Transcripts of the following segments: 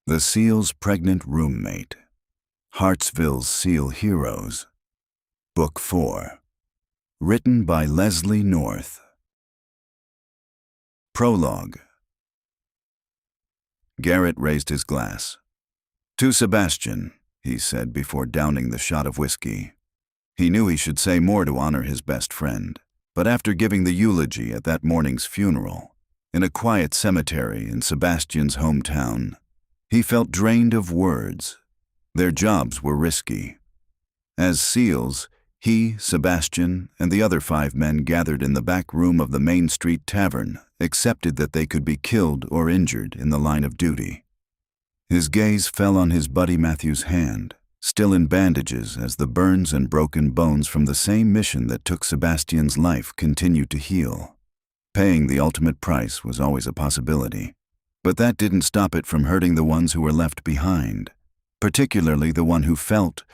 The SEAL's Pregnant Roommate, Hartsville SEAL Heroes, Book 4, written by Leslie North. Prologue. Garrett raised his glass. "To Sebastian," he said before downing the shot of whiskey. He knew he should say more to honor his best friend, but after giving the eulogy at that morning's funeral, in a quiet cemetery in Sebastian's hometown, he felt drained of words. Their jobs were risky. As SEALs, he, Sebastian, and the other 5 men gathered in the back room of the Main Street Tavern accepted that they could be killed or injured in the line of duty. His gaze fell on his buddy Matthew's hand, still in bandages as the burns and broken bones from the same mission that took Sebastian's life continued to heal. Paying the ultimate price was always a possibility, but that didn't stop it from hurting the ones who were left behind, particularly the one who felt,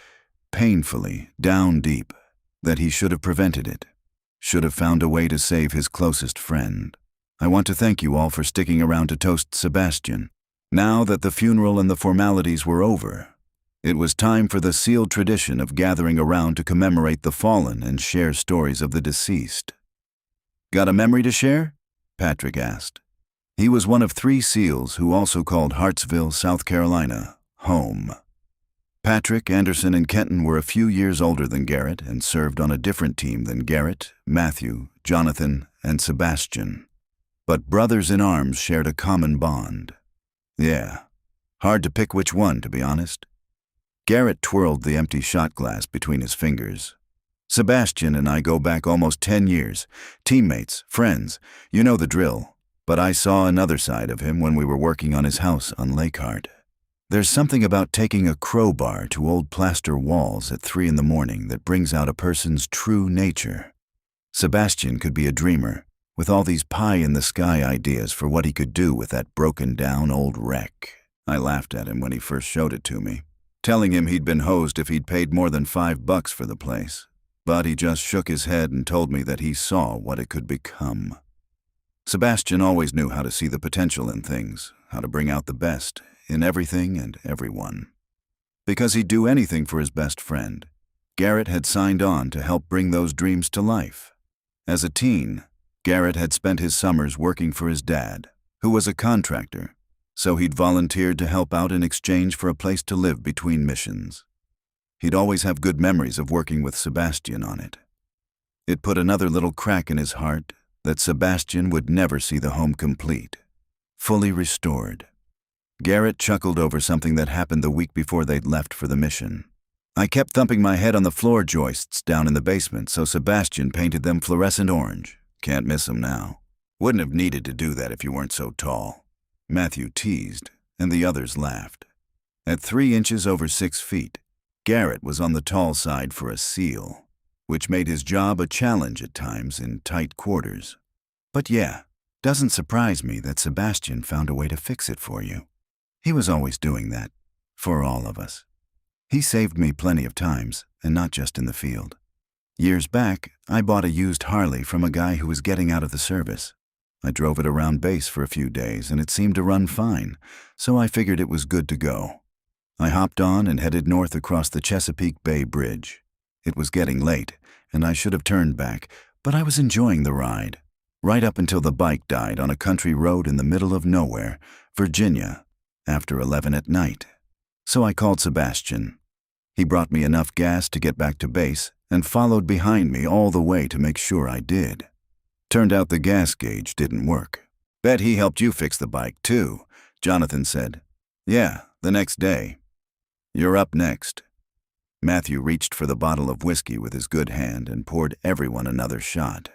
painfully, down deep, that he should have prevented it, should have found a way to save his closest friend. I want to thank you all for sticking around to toast Sebastian. Now that the funeral and the formalities were over, it was time for the SEAL tradition of gathering around to commemorate the fallen and share stories of the deceased. "Got a memory to share?" Patrick asked. He was one of 3 SEALs who also called Hartsville, South Carolina, home. Patrick, Anderson, and Kenton were a few years older than Garrett and served on a different team than Garrett, Matthew, Jonathan, and Sebastian. But brothers in arms shared a common bond. Yeah, hard to pick which one, to be honest. Garrett twirled the empty shot glass between his fingers. "Sebastian and I go back almost 10 years. Teammates, friends, you know the drill. But I saw another side of him when we were working on his house on Lake Hart. There's something about taking a crowbar to old plaster walls at 3 in the morning that brings out a person's true nature. Sebastian could be a dreamer, with all these pie-in-the-sky ideas for what he could do with that broken-down old wreck." I laughed at him when he first showed it to me, telling him he'd been hosed if he'd paid more than $5 for the place. But he just shook his head and told me that he saw what it could become. Sebastian always knew how to see the potential in things, how to bring out the best in everything and everyone. Because he'd do anything for his best friend, Garrett had signed on to help bring those dreams to life. As a teen, Garrett had spent his summers working for his dad, who was a contractor, so he'd volunteered to help out in exchange for a place to live between missions. He'd always have good memories of working with Sebastian on it. It put another little crack in his heart that Sebastian would never see the home complete, fully restored. Garrett chuckled over something that happened the week before they'd left for the mission. "I kept thumping my head on the floor joists down in the basement, so Sebastian painted them fluorescent orange. Can't miss him now. Wouldn't have needed to do that if you weren't so tall." Matthew teased, and the others laughed. At 3 inches over 6 feet, Garrett was on the tall side for a SEAL, which made his job a challenge at times in tight quarters. But yeah, doesn't surprise me that Sebastian found a way to fix it for you. He was always doing that, for all of us. He saved me plenty of times, and not just in the field. Years back, I bought a used Harley from a guy who was getting out of the service. I drove it around base for a few days, and it seemed to run fine, so I figured it was good to go. I hopped on and headed north across the Chesapeake Bay Bridge. It was getting late, and I should have turned back, but I was enjoying the ride, right up until the bike died on a country road in the middle of nowhere, Virginia, after 11 at night. So I called Sebastian. He brought me enough gas to get back to base and followed behind me all the way to make sure I did. Turned out the gas gauge didn't work. "Bet he helped you fix the bike, too," Jonathan said. "Yeah, the next day." "You're up next." Matthew reached for the bottle of whiskey with his good hand and poured everyone another shot.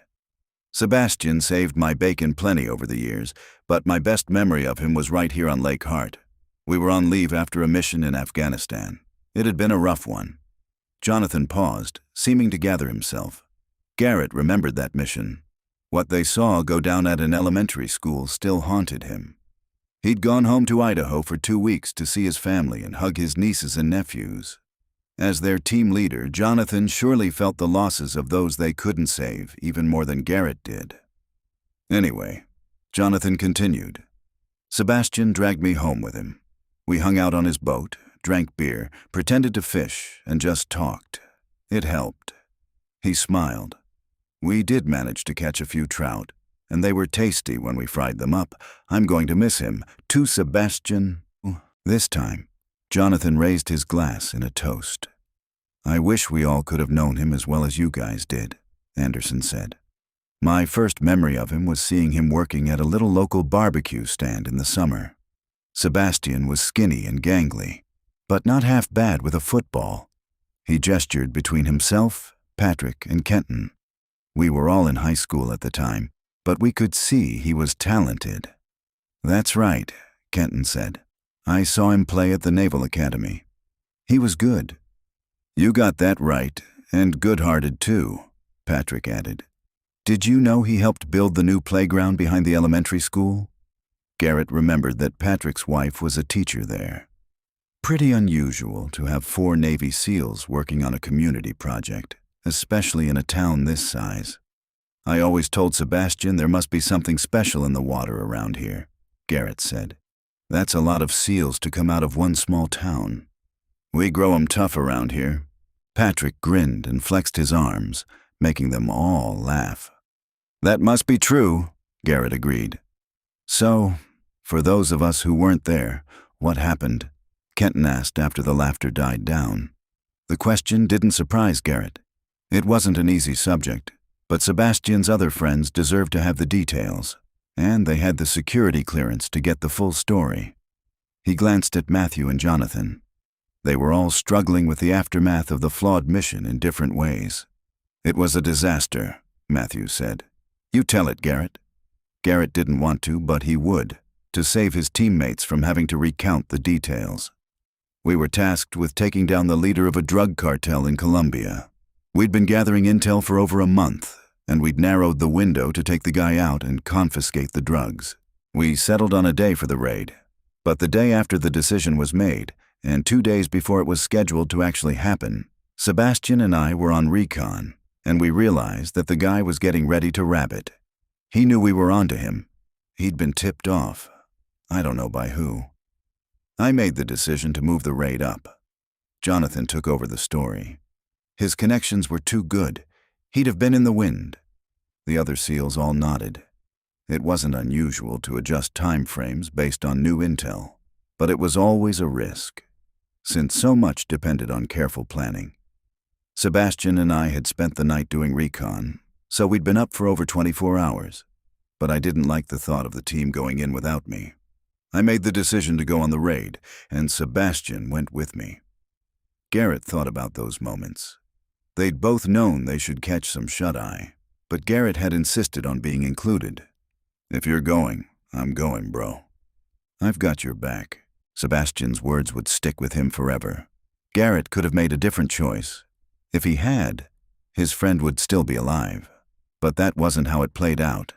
"Sebastian saved my bacon plenty over the years, but my best memory of him was right here on Lake Hart. We were on leave after a mission in Afghanistan. It had been a rough one." Jonathan paused, seeming to gather himself. Garrett remembered that mission. What they saw go down at an elementary school still haunted him. He'd gone home to Idaho for 2 weeks to see his family and hug his nieces and nephews. As their team leader, Jonathan surely felt the losses of those they couldn't save even more than Garrett did. Anyway, Jonathan continued. Sebastian dragged me home with him. We hung out on his boat, drank beer, pretended to fish, and just talked. It helped. He smiled. We did manage to catch a few trout, and they were tasty when we fried them up. I'm going to miss him. To Sebastian. This time, Jonathan raised his glass in a toast. I wish we all could have known him as well as you guys did, Anderson said. My first memory of him was seeing him working at a little local barbecue stand in the summer. Sebastian was skinny and gangly, but not half bad with a football. He gestured between himself, Patrick, and Kenton. We were all in high school at the time, but we could see he was talented. That's right, Kenton said. I saw him play at the Naval Academy. He was good. You got that right, and good-hearted too, Patrick added. Did you know he helped build the new playground behind the elementary school? Garrett remembered that Patrick's wife was a teacher there. Pretty unusual to have 4 Navy SEALs working on a community project, especially in a town this size. I always told Sebastian there must be something special in the water around here, Garrett said. That's a lot of SEALs to come out of one small town. We grow 'em tough around here. Patrick grinned and flexed his arms, making them all laugh. That must be true, Garrett agreed. So, for those of us who weren't there, what happened? Kenton asked after the laughter died down. The question didn't surprise Garrett. It wasn't an easy subject, but Sebastian's other friends deserved to have the details, and they had the security clearance to get the full story. He glanced at Matthew and Jonathan. They were all struggling with the aftermath of the flawed mission in different ways. It was a disaster, Matthew said. You tell it, Garrett. Garrett didn't want to, but he would, to save his teammates from having to recount the details. We were tasked with taking down the leader of a drug cartel in Colombia. We'd been gathering intel for over a month, and we'd narrowed the window to take the guy out and confiscate the drugs. We settled on a day for the raid, but the day after the decision was made, and 2 days before it was scheduled to actually happen, Sebastian and I were on recon, and we realized that the guy was getting ready to rabbit. He knew we were onto him. He'd been tipped off. I don't know by who. I made the decision to move the raid up. Jonathan took over the story. His connections were too good. He'd have been in the wind. The other SEALs all nodded. It wasn't unusual to adjust time frames based on new intel, but it was always a risk, since so much depended on careful planning. Sebastian and I had spent the night doing recon, so we'd been up for over 24 hours, but I didn't like the thought of the team going in without me. I made the decision to go on the raid, and Sebastian went with me. Garrett thought about those moments. They'd both known they should catch some shut-eye, but Garrett had insisted on being included. If you're going, I'm going, bro. I've got your back. Sebastian's words would stick with him forever. Garrett could have made a different choice. If he had, his friend would still be alive. But that wasn't how it played out.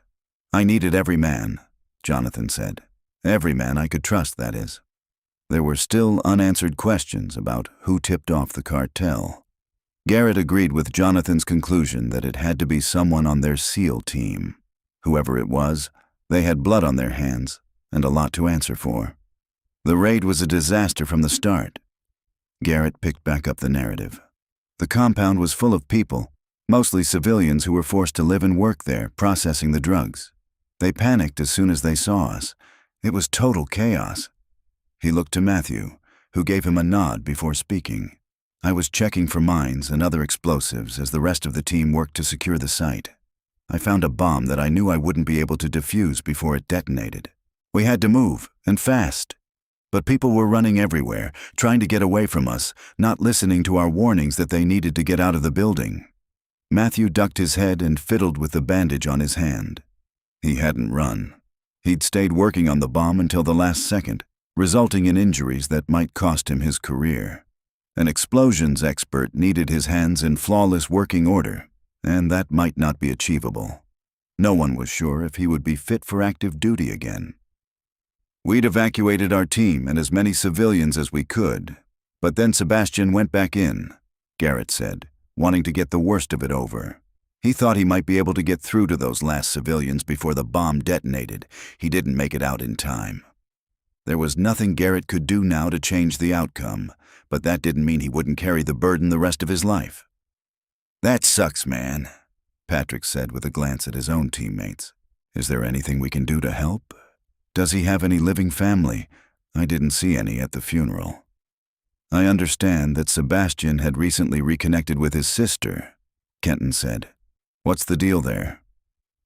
I needed every man, Jonathan said. Every man I could trust, that is. There were still unanswered questions about who tipped off the cartel. Garrett agreed with Jonathan's conclusion that it had to be someone on their SEAL team. Whoever it was, they had blood on their hands and a lot to answer for. The raid was a disaster from the start. Garrett picked back up the narrative. The compound was full of people, mostly civilians who were forced to live and work there, processing the drugs. They panicked as soon as they saw us. It was total chaos. He looked to Matthew, who gave him a nod before speaking. I was checking for mines and other explosives as the rest of the team worked to secure the site. I found a bomb that I knew I wouldn't be able to defuse before it detonated. We had to move, and fast. But people were running everywhere, trying to get away from us, not listening to our warnings that they needed to get out of the building. Matthew ducked his head and fiddled with the bandage on his hand. He hadn't run. He'd stayed working on the bomb until the last second, resulting in injuries that might cost him his career. An explosions expert needed his hands in flawless working order, and that might not be achievable. No one was sure if he would be fit for active duty again. We'd evacuated our team and as many civilians as we could, but then Sebastian went back in, Garrett said, wanting to get the worst of it over. He thought he might be able to get through to those last civilians before the bomb detonated. He didn't make it out in time. There was nothing Garrett could do now to change the outcome, but that didn't mean he wouldn't carry the burden the rest of his life. "That sucks, man," Patrick said with a glance at his own teammates. "Is there anything we can do to help? Does he have any living family? I didn't see any at the funeral." "I understand that Sebastian had recently reconnected with his sister," Kenton said. "What's the deal there?"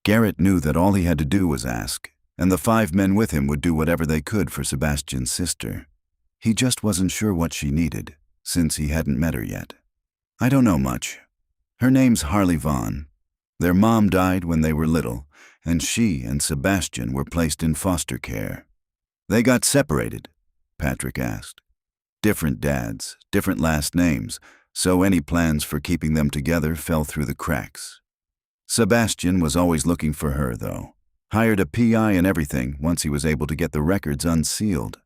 Garrett knew that all he had to do was ask, and the 5 men with him would do whatever they could for Sebastian's sister. He just wasn't sure what she needed, since he hadn't met her yet. "I don't know much. Her name's Harley Vaughn. Their mom died when they were little, and she and Sebastian were placed in foster care." "They got separated?" Patrick asked. "Different dads, different last names, so any plans for keeping them together fell through the cracks. Sebastian was always looking for her, though. Hired a PI and everything once he was able to get the records unsealed.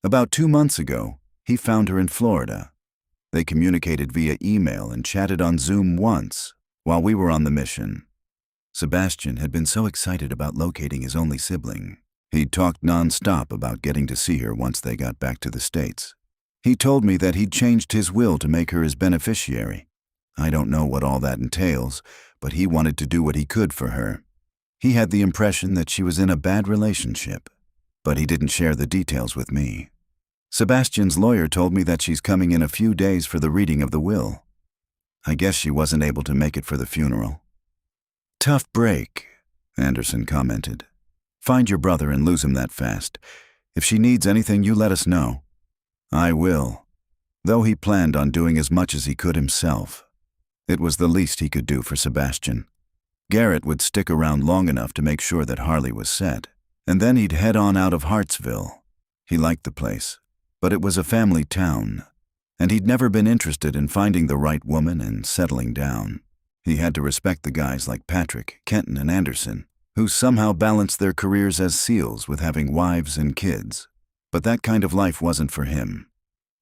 About 2 months ago, he found her in Florida. They communicated via email and chatted on Zoom once while we were on the mission." Sebastian had been so excited about locating his only sibling. He'd talked non-stop about getting to see her once they got back to the States. He told me that he'd changed his will to make her his beneficiary. I don't know what all that entails, but he wanted to do what he could for her. He had the impression that she was in a bad relationship, but he didn't share the details with me. Sebastian's lawyer told me that she's coming in a few days for the reading of the will. I guess she wasn't able to make it for the funeral. "Tough break," Anderson commented. "Find your brother and lose him that fast. If she needs anything, you let us know." "I will," though he planned on doing as much as he could himself. It was the least he could do for Sebastian. Garrett would stick around long enough to make sure that Harley was set, and then he'd head on out of Hartsville. He liked the place, but it was a family town, and he'd never been interested in finding the right woman and settling down. He had to respect the guys like Patrick, Kenton, and Anderson, who somehow balanced their careers as SEALs with having wives and kids. But that kind of life wasn't for him.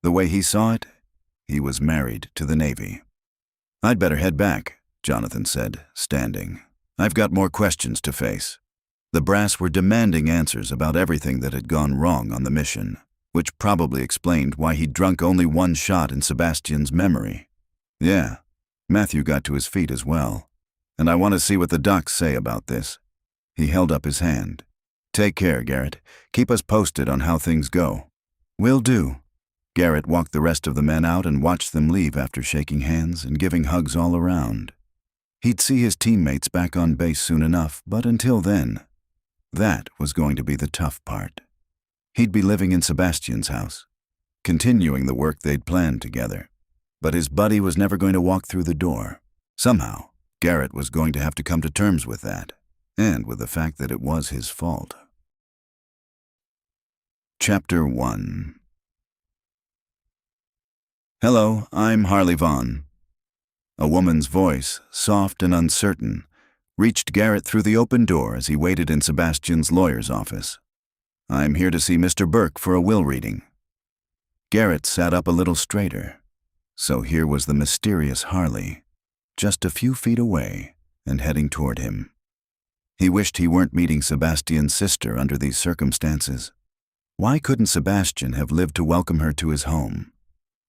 The way he saw it, he was married to the Navy. "I'd better head back," Jonathan said, standing. "I've got more questions to face." The brass were demanding answers about everything that had gone wrong on the mission, which probably explained why he'd drunk only 1 shot in Sebastian's memory. "Yeah, Matthew got to his feet as well. And I want to see what the docs say about this." He held up his hand. "Take care, Garrett. Keep us posted on how things go." "Will do." Garrett walked the rest of the men out and watched them leave after shaking hands and giving hugs all around. He'd see his teammates back on base soon enough, but until then, that was going to be the tough part. He'd be living in Sebastian's house, continuing the work they'd planned together. But his buddy was never going to walk through the door. Somehow, Garrett was going to have to come to terms with that, and with the fact that it was his fault. Chapter 1. "Hello, I'm Harley Vaughn." A woman's voice, soft and uncertain, reached Garrett through the open door as he waited in Sebastian's lawyer's office. "I'm here to see Mr. Burke for a will reading." Garrett sat up a little straighter. So here was the mysterious Harley, just a few feet away and heading toward him. He wished he weren't meeting Sebastian's sister under these circumstances. Why couldn't Sebastian have lived to welcome her to his home?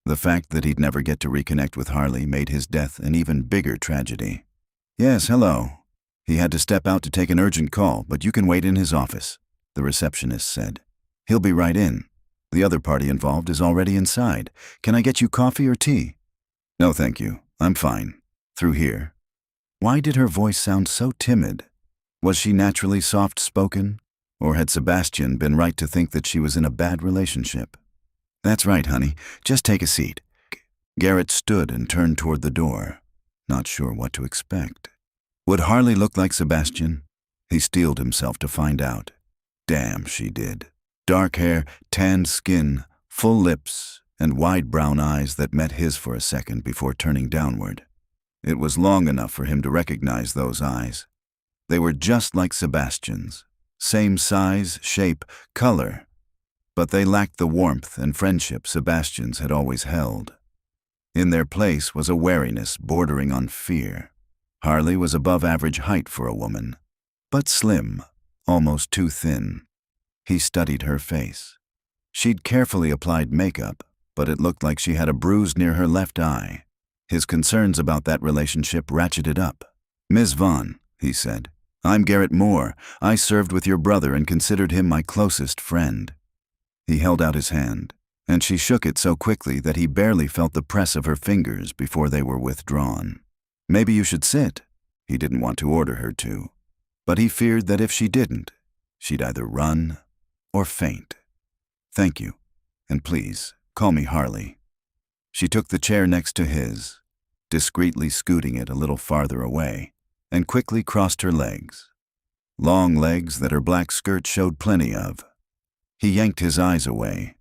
The fact that he'd never get to reconnect with Harley made his death an even bigger tragedy. "Yes, hello." He had to step out to take an urgent call, but you can wait in his office, the receptionist said. "He'll be right in. The other party involved is already inside. Can I get you coffee or tea?" "No, thank you. I'm fine. Through here." Why did her voice sound so timid? Was she naturally soft-spoken? Or had Sebastian been right to think that she was in a bad relationship? "That's right, honey. Just take a seat." Garrett stood and turned toward the door, not sure what to expect. Would Harley look like Sebastian? He steeled himself to find out. Damn, she did. Dark hair, tanned skin, full lips, and wide brown eyes that met his for a second before turning downward. It was long enough for him to recognize those eyes. They were just like Sebastian's. Same size, shape, color. But they lacked the warmth and friendship Sebastian's had always held. In their place was a wariness bordering on fear. Harley was above average height for a woman, but slim, almost too thin. He studied her face. She'd carefully applied makeup, but it looked like she had a bruise near her left eye. His concerns about that relationship ratcheted up. "Ms. Vaughn," he said, "I'm Garrett Moore. I served with your brother and considered him my closest friend." He held out his hand, and she shook it so quickly that he barely felt the press of her fingers before they were withdrawn. "Maybe you should sit." He didn't want to order her to, but he feared that if she didn't, she'd either run or faint. "Thank you, and please, call me Harley." She took the chair next to his, discreetly scooting it a little farther away, and quickly crossed her legs. Long legs that her black skirt showed plenty of. He yanked his eyes away,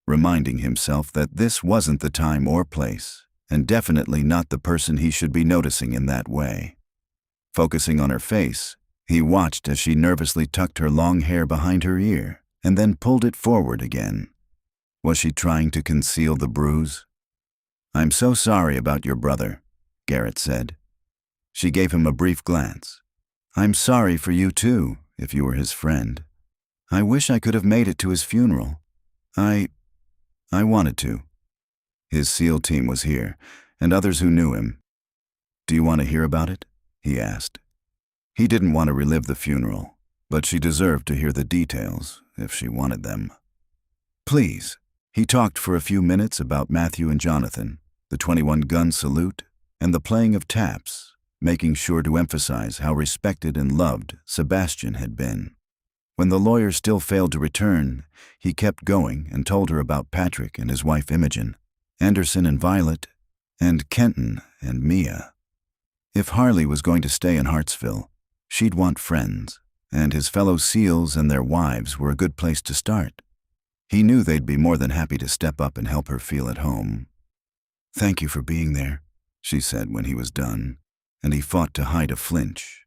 reminding himself that this wasn't the time or place, and definitely not the person he should be noticing in that way. Focusing on her face, he watched as she nervously tucked her long hair behind her ear and then pulled it forward again. Was she trying to conceal the bruise? "I'm so sorry about your brother," Garrett said. She gave him a brief glance. "I'm sorry for you too, if you were his friend. I wish I could have made it to his funeral. I wanted to." His SEAL team was here, and others who knew him. "Do you want to hear about it?" he asked. He didn't want to relive the funeral, but she deserved to hear the details if she wanted them. "Please." He talked for a few minutes about Matthew and Jonathan, the 21-gun salute, and the playing of taps, making sure to emphasize how respected and loved Sebastian had been. When the lawyer still failed to return, he kept going and told her about Patrick and his wife Imogen, Anderson and Violet, and Kenton and Mia. If Harley was going to stay in Hartsville, she'd want friends, and his fellow SEALs and their wives were a good place to start. He knew they'd be more than happy to step up and help her feel at home. "Thank you for being there," she said when he was done, and he fought to hide a flinch.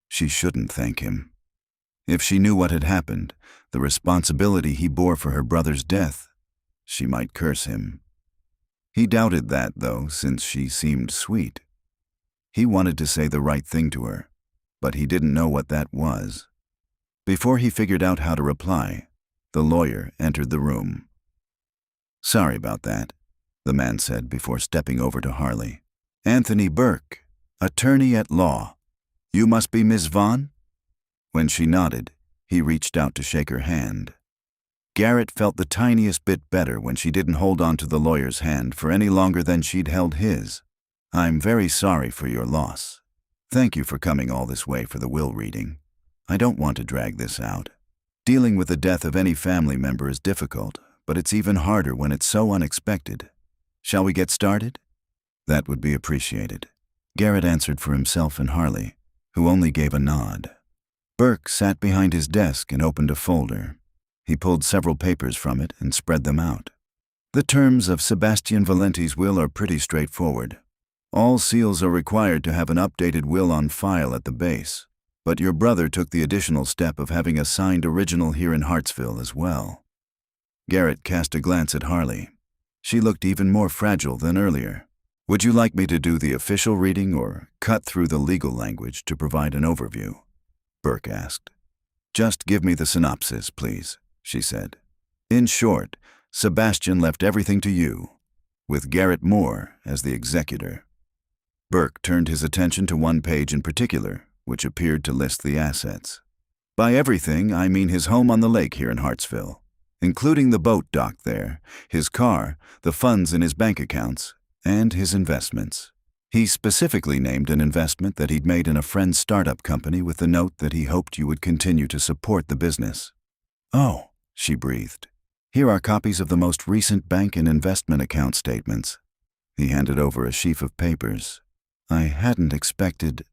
She shouldn't thank him. If she knew what had happened, the responsibility he bore for her brother's death, she might curse him. He doubted that, though, since she seemed sweet. He wanted to say the right thing to her, but he didn't know what that was. Before he figured out how to reply, the lawyer entered the room. "Sorry about that," the man said before stepping over to Harley. "Anthony Burke, attorney at law. You must be Ms. Vaughn?" When she nodded, he reached out to shake her hand. Garrett felt the tiniest bit better when she didn't hold on to the lawyer's hand for any longer than she'd held his. "I'm very sorry for your loss. Thank you for coming all this way for the will reading. I don't want to drag this out. Dealing with the death of any family member is difficult, but it's even harder when it's so unexpected. Shall we get started?" "That would be appreciated," Garrett answered for himself and Harley, who only gave a nod. Burke sat behind his desk and opened a folder. He pulled several papers from it and spread them out. "The terms of Sebastian Valenti's will are pretty straightforward. All SEALs are required to have an updated will on file at the base, but your brother took the additional step of having a signed original here in Hartsville as well." Garrett cast a glance at Harley. She looked even more fragile than earlier. "Would you like me to do the official reading or cut through the legal language to provide an overview?" Burke asked. "Just give me the synopsis, please," she said. "In short, Sebastian left everything to you, with Garrett Moore as the executor." Burke turned his attention to one page in particular, which appeared to list the assets. "By everything, I mean his home on the lake here in Hartsville, including the boat dock there, his car, the funds in his bank accounts, and his investments." He specifically named an investment that he'd made in a friend's startup company with the note that he hoped you would continue to support the business. "Oh," she breathed. "Here are copies of the most recent bank and investment account statements." He handed over a sheaf of papers. "I hadn't expected—"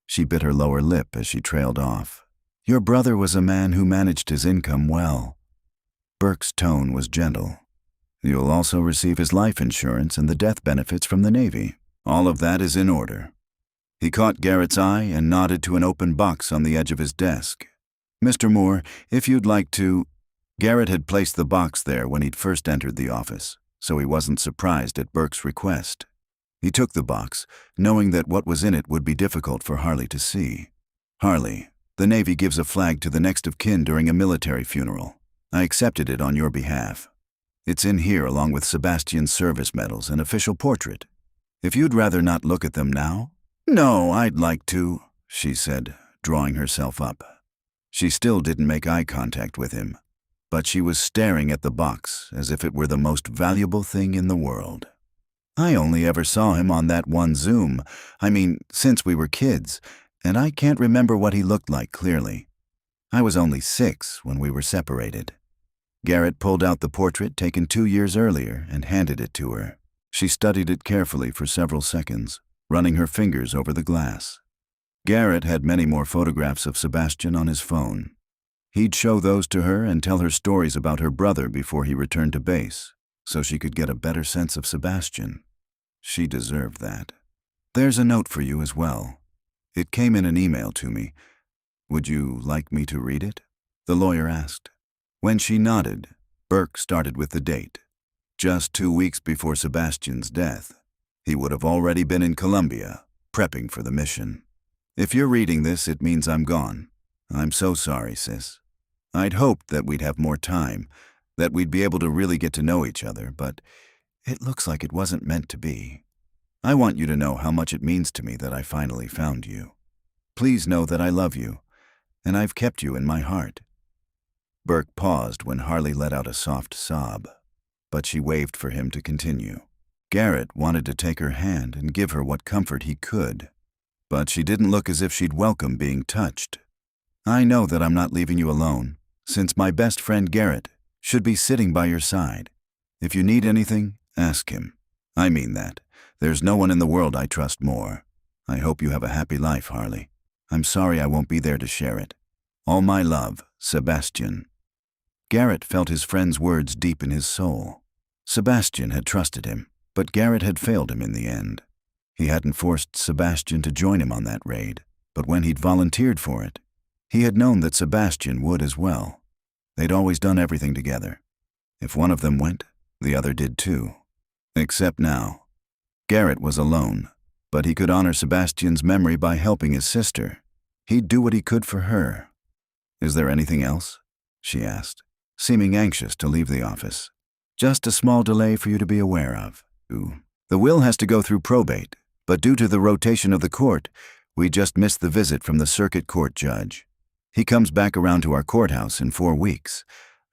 She bit her lower lip as she trailed off. "Your brother was a man who managed his income well." Burke's tone was gentle. "You'll also receive his life insurance and the death benefits from the Navy. All of that is in order." He caught Garrett's eye and nodded to an open box on the edge of his desk. "Mr. Moore, if you'd like to—" Garrett had placed the box there when he'd first entered the office, so he wasn't surprised at Burke's request. He took the box, knowing that what was in it would be difficult for Harley to see. "Harley, the Navy gives a flag to the next of kin during a military funeral. I accepted it on your behalf. It's in here along with Sebastian's service medals and official portrait. If you'd rather not look at them now?" "No, I'd like to," she said, drawing herself up. She still didn't make eye contact with him, but she was staring at the box as if it were the most valuable thing in the world. "I only ever saw him on that one Zoom. Since we were kids, and I can't remember what he looked like clearly. I was only 6 when we were separated." Garrett pulled out the portrait taken 2 years earlier and handed it to her. She studied it carefully for several seconds, running her fingers over the glass. Garrett had many more photographs of Sebastian on his phone. He'd show those to her and tell her stories about her brother before he returned to base, so she could get a better sense of Sebastian. She deserved that. "There's a note for you as well. It came in an email to me. Would you like me to read it?" the lawyer asked. When she nodded, Burke started with the date. Just 2 weeks before Sebastian's death, he would have already been in Colombia, prepping for the mission. "If you're reading this, it means I'm gone. I'm so sorry, sis. I'd hoped that we'd have more time, that we'd be able to really get to know each other, but it looks like it wasn't meant to be. I want you to know how much it means to me that I finally found you. Please know that I love you, and I've kept you in my heart." Burke paused when Harley let out a soft sob, but she waved for him to continue. Garrett wanted to take her hand and give her what comfort he could, but she didn't look as if she'd welcome being touched. "I know that I'm not leaving you alone, since my best friend Garrett should be sitting by your side. If you need anything, ask him. I mean that. There's no one in the world I trust more. I hope you have a happy life, Harley. I'm sorry I won't be there to share it. All my love, Sebastian." Garrett felt his friend's words deep in his soul. Sebastian had trusted him, but Garrett had failed him in the end. He hadn't forced Sebastian to join him on that raid, but when he'd volunteered for it, he had known that Sebastian would as well. They'd always done everything together. If one of them went, the other did too. Except now. Garrett was alone, but he could honor Sebastian's memory by helping his sister. He'd do what he could for her. "Is there anything else?" she asked, seeming anxious to leave the office. "Just a small delay for you to be aware of. The will has to go through probate, but due to the rotation of the court, we just missed the visit from the circuit court judge. He comes back around to our courthouse in 4 weeks.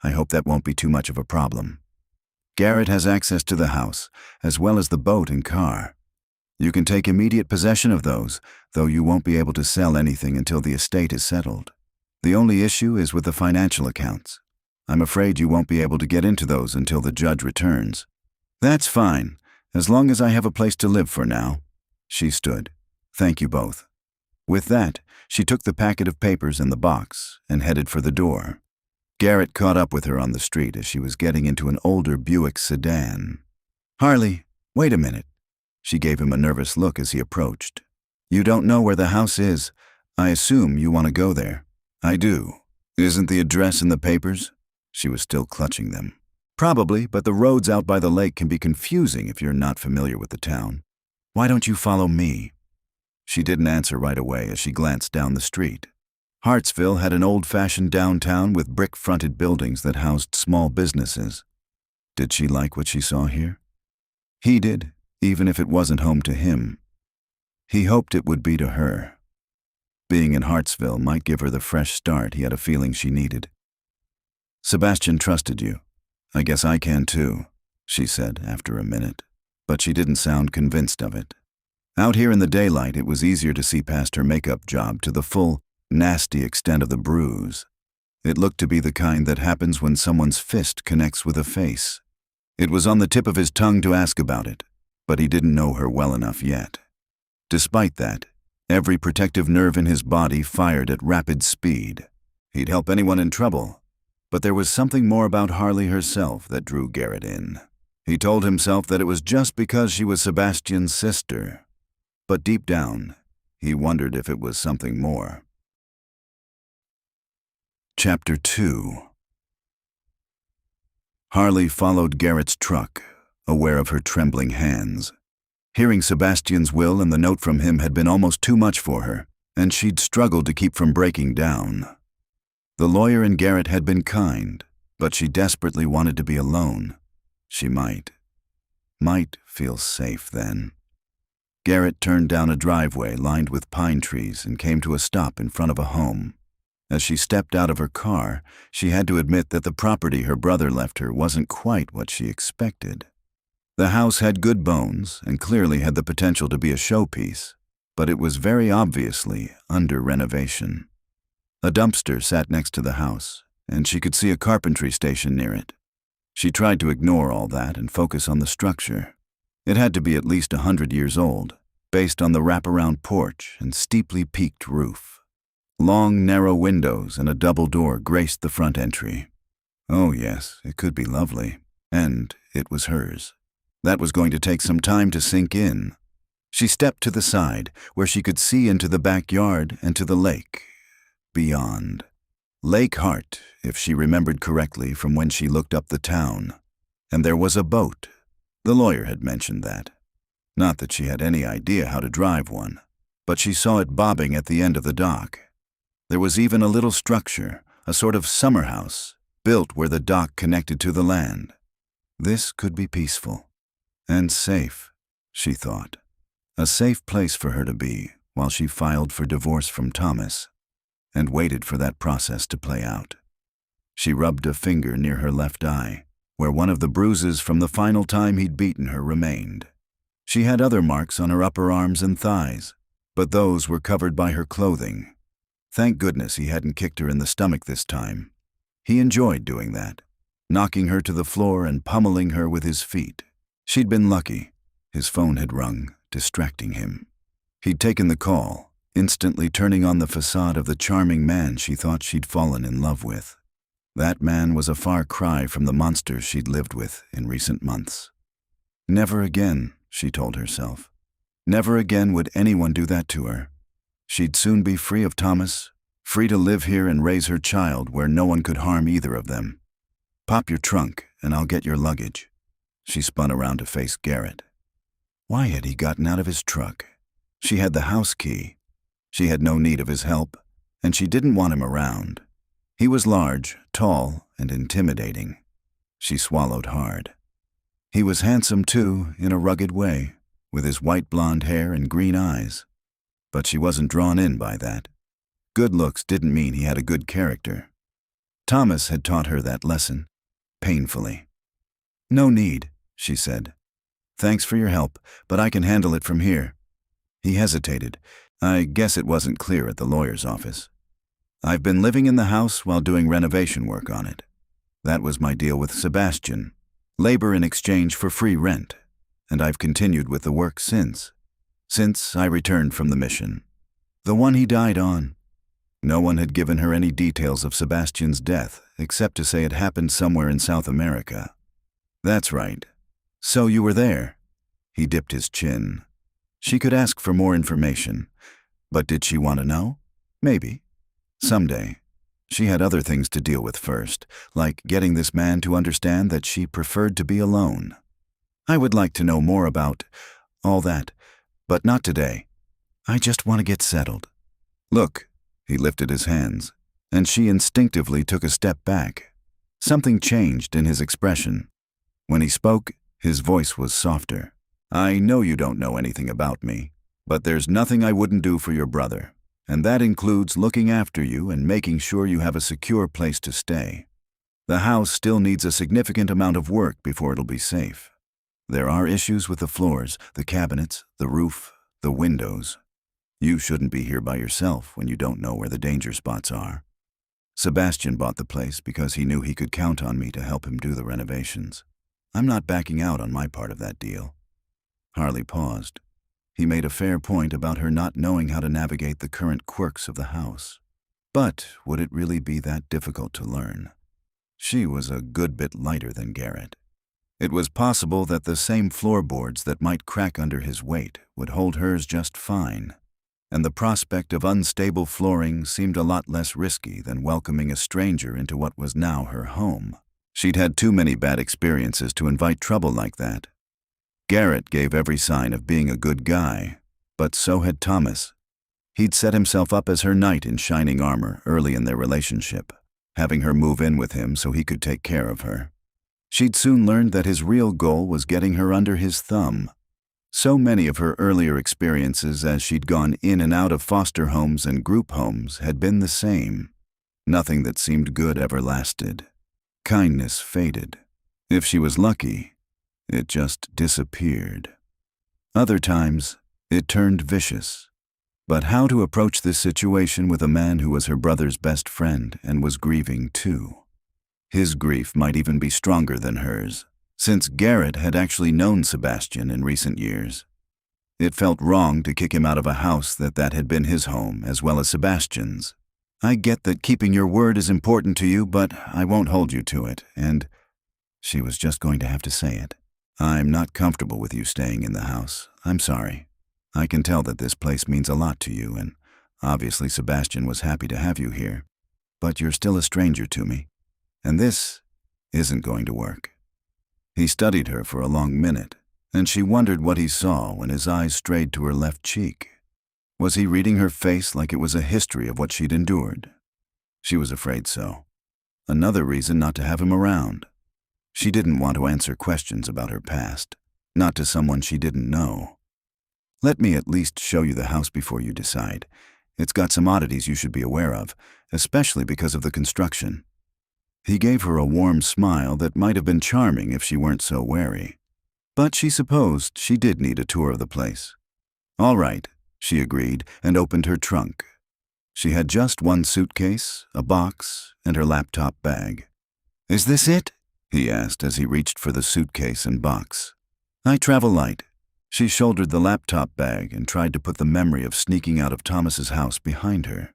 I hope that won't be too much of a problem. Garrett has access to the house, as well as the boat and car. You can take immediate possession of those, though you won't be able to sell anything until the estate is settled. The only issue is with the financial accounts. I'm afraid you won't be able to get into those until the judge returns." "That's fine, as long as I have a place to live for now." She stood. "Thank you both." With that, she took the packet of papers and the box and headed for the door. Garrett caught up with her on the street as she was getting into an older Buick sedan. "Harley, wait a minute." She gave him a nervous look as he approached. "You don't know where the house is. I assume you want to go there." "I do. Isn't the address in the papers?" She was still clutching them. "Probably, but the roads out by the lake can be confusing if you're not familiar with the town. Why don't you follow me?" She didn't answer right away as she glanced down the street. Hartsville had an old-fashioned downtown with brick-fronted buildings that housed small businesses. Did she like what she saw here? He did, even if it wasn't home to him. He hoped it would be to her. Being in Hartsville might give her the fresh start he had a feeling she needed. "Sebastian trusted you. I guess I can too," she said after a minute, but she didn't sound convinced of it. Out here in the daylight, it was easier to see past her makeup job to the full, nasty extent of the bruise. It looked to be the kind that happens when someone's fist connects with a face. It was on the tip of his tongue to ask about it, but he didn't know her well enough yet. Despite that, every protective nerve in his body fired at rapid speed. He'd help anyone in trouble, but there was something more about Harley herself that drew Garrett in. He told himself that it was just because she was Sebastian's sister, but deep down, he wondered if it was something more. Chapter 2. Harley followed Garrett's truck, aware of her trembling hands. Hearing Sebastian's will and the note from him had been almost too much for her, and she'd struggled to keep from breaking down. The lawyer and Garrett had been kind, But she desperately wanted to be alone. She might feel safe then. Garrett turned down a driveway lined with pine trees and came to a stop in front of a home. As she stepped out of her car, she had to admit that the property her brother left her wasn't quite what she expected. The house had good bones and clearly had the potential to be a showpiece, but it was very obviously under renovation. A dumpster sat next to the house, and she could see a carpentry station near it. She tried to ignore all that and focus on the structure. It had to be at least 100 years old, based on the wraparound porch and steeply peaked roof. Long, narrow windows and a double door graced the front entry. Oh yes, it could be lovely, and it was hers. That was going to take some time to sink in. She stepped to the side, where she could see into the backyard and to the lake. Beyond. Lake Hart, if she remembered correctly from when she looked up the town. And there was a boat. The lawyer had mentioned that. Not that she had any idea how to drive one, but she saw it bobbing at the end of the dock. There was even a little structure, a sort of summer house, built where the dock connected to the land. This could be peaceful. And safe, she thought. A safe place for her to be while she filed for divorce from Thomas and waited for that process to play out. She rubbed a finger near her left eye, where one of the bruises from the final time he'd beaten her remained. She had other marks on her upper arms and thighs, but those were covered by her clothing. Thank goodness he hadn't kicked her in the stomach this time. He enjoyed doing that, knocking her to the floor and pummeling her with his feet. She'd been lucky. His phone had rung, distracting him. He'd taken the call, instantly turning on the facade of the charming man she thought she'd fallen in love with. That man was a far cry from the monster she'd lived with in recent months. Never again, she told herself. Never again would anyone do that to her. She'd soon be free of Thomas, free to live here and raise her child where no one could harm either of them. Pop your trunk and I'll get your luggage. She spun around to face Garrett. Why had he gotten out of his truck? She had the house key. She had no need of his help, and she didn't want him around. He was large, tall, and intimidating. She swallowed hard. He was handsome, too, in a rugged way, with his white blonde hair and green eyes. But she wasn't drawn in by that. Good looks didn't mean he had a good character. Thomas had taught her that lesson, painfully. No need, she said. Thanks for your help, but I can handle it from here. He hesitated. I guess it wasn't clear at the lawyer's office. I've been living in the house while doing renovation work on it. That was my deal with Sebastian. Labor in exchange for free rent. And I've continued with the work since I returned from the mission. The one he died on. No one had given her any details of Sebastian's death, except to say it happened somewhere in South America. That's right. So you were there. He dipped his chin. She could ask for more information, but did she want to know? Maybe. Someday. She had other things to deal with first, like getting this man to understand that she preferred to be alone. I would like to know more about all that, but not today. I just want to get settled. Look, he lifted his hands, and she instinctively took a step back. Something changed in his expression. When he spoke, his voice was softer. I know you don't know anything about me, but there's nothing I wouldn't do for your brother, and that includes looking after you and making sure you have a secure place to stay. The house still needs a significant amount of work before it'll be safe. There are issues with the floors, the cabinets, the roof, the windows. You shouldn't be here by yourself when you don't know where the danger spots are. Sebastian bought the place because he knew he could count on me to help him do the renovations. I'm not backing out on my part of that deal. Harley paused. He made a fair point about her not knowing how to navigate the current quirks of the house. But would it really be that difficult to learn? She was a good bit lighter than Garrett. It was possible that the same floorboards that might crack under his weight would hold hers just fine, and the prospect of unstable flooring seemed a lot less risky than welcoming a stranger into what was now her home. She'd had too many bad experiences to invite trouble like that. Garrett gave every sign of being a good guy, but so had Thomas. He'd set himself up as her knight in shining armor early in their relationship. having her move in with him so he could take care of her. She'd soon learned that his real goal was getting her under his thumb. So many of her earlier experiences as she'd gone in and out of foster homes and group homes had been the same. Nothing that seemed good ever lasted. Kindness faded. If she was lucky, it just disappeared. Other times, it turned vicious. But how to approach this situation with a man who was her brother's best friend and was grieving too? His grief might even be stronger than hers, since Garrett had actually known Sebastian in recent years. It felt wrong to kick him out of a house that had been his home as well as Sebastian's. I get that keeping your word is important to you, but I won't hold you to it, and she was just going to have to say it. I'm not comfortable with you staying in the house. I'm sorry. I can tell that this place means a lot to you, and obviously Sebastian was happy to have you here. But you're still a stranger to me, and this isn't going to work. He studied her for a long minute, and she wondered what he saw when his eyes strayed to her left cheek. Was he reading her face like it was a history of what she'd endured? She was afraid so. Another reason not to have him around. She didn't want to answer questions about her past, not to someone she didn't know. Let me at least show you the house before you decide. It's got some oddities you should be aware of, especially because of the construction. He gave her a warm smile that might have been charming if she weren't so wary. But she supposed she did need a tour of the place. All right, she agreed and opened her trunk. She had just one suitcase, a box, and her laptop bag. Is this it? He asked as he reached for the suitcase and box. I travel light. She shouldered the laptop bag and tried to put the memory of sneaking out of Thomas's house behind her.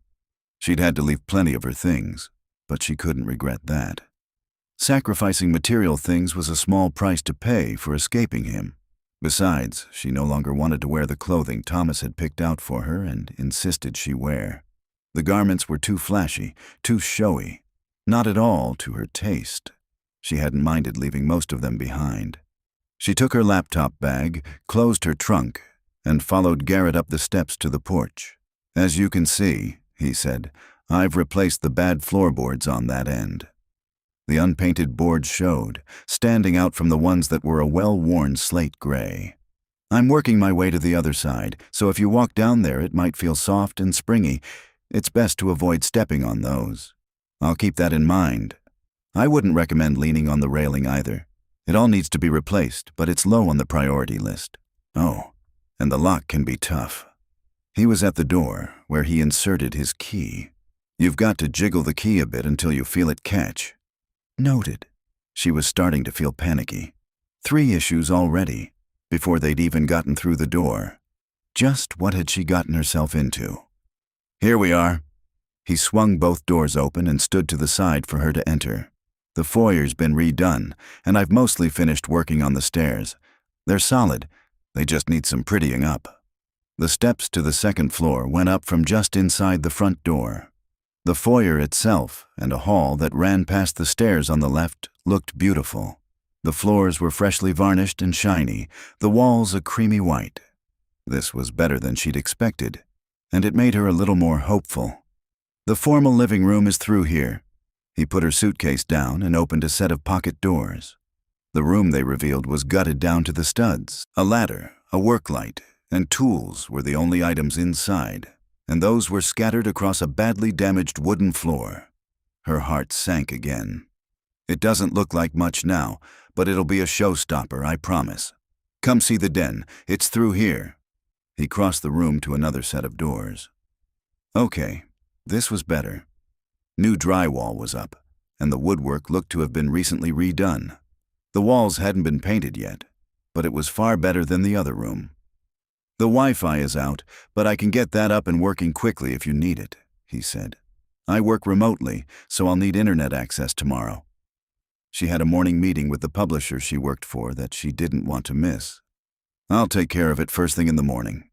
She'd had to leave plenty of her things, but she couldn't regret that. Sacrificing material things was a small price to pay for escaping him. Besides, she no longer wanted to wear the clothing Thomas had picked out for her and insisted she wear. The garments were too flashy, too showy, not at all to her taste. She hadn't minded leaving most of them behind. She took her laptop bag, closed her trunk, and followed Garrett up the steps to the porch. As you can see, he said, I've replaced the bad floorboards on that end. The unpainted boards showed, standing out from the ones that were a well-worn slate gray. I'm working my way to the other side, so if you walk down there it might feel soft and springy. It's best to avoid stepping on those. I'll keep that in mind. I wouldn't recommend leaning on the railing either. It all needs to be replaced, but it's low on the priority list. Oh, and the lock can be tough. He was at the door, where he inserted his key. You've got to jiggle the key a bit until you feel it catch. Noted. She was starting to feel panicky. 3 issues already, before they'd even gotten through the door. Just what had she gotten herself into? Here we are. He swung both doors open and stood to the side for her to enter. The foyer's been redone, and I've mostly finished working on the stairs. They're solid. They just need some prettying up. The steps to the second floor went up from just inside the front door. The foyer itself, and a hall that ran past the stairs on the left, looked beautiful. The floors were freshly varnished and shiny, the walls a creamy white. This was better than she'd expected, and it made her a little more hopeful. The formal living room is through here. He put her suitcase down and opened a set of pocket doors. The room, they revealed, was gutted down to the studs. A ladder, a work light, and tools were the only items inside, and those were scattered across a badly damaged wooden floor. Her heart sank again. It doesn't look like much now, but it'll be a showstopper, I promise. Come see the den. It's through here. He crossed the room to another set of doors. Okay, this was better. New drywall was up, and the woodwork looked to have been recently redone. The walls hadn't been painted yet, but it was far better than the other room. The Wi-Fi is out, but I can get that up and working quickly if you need it, he said. I work remotely, so I'll need internet access tomorrow. She had a morning meeting with the publisher she worked for that she didn't want to miss. I'll take care of it first thing in the morning.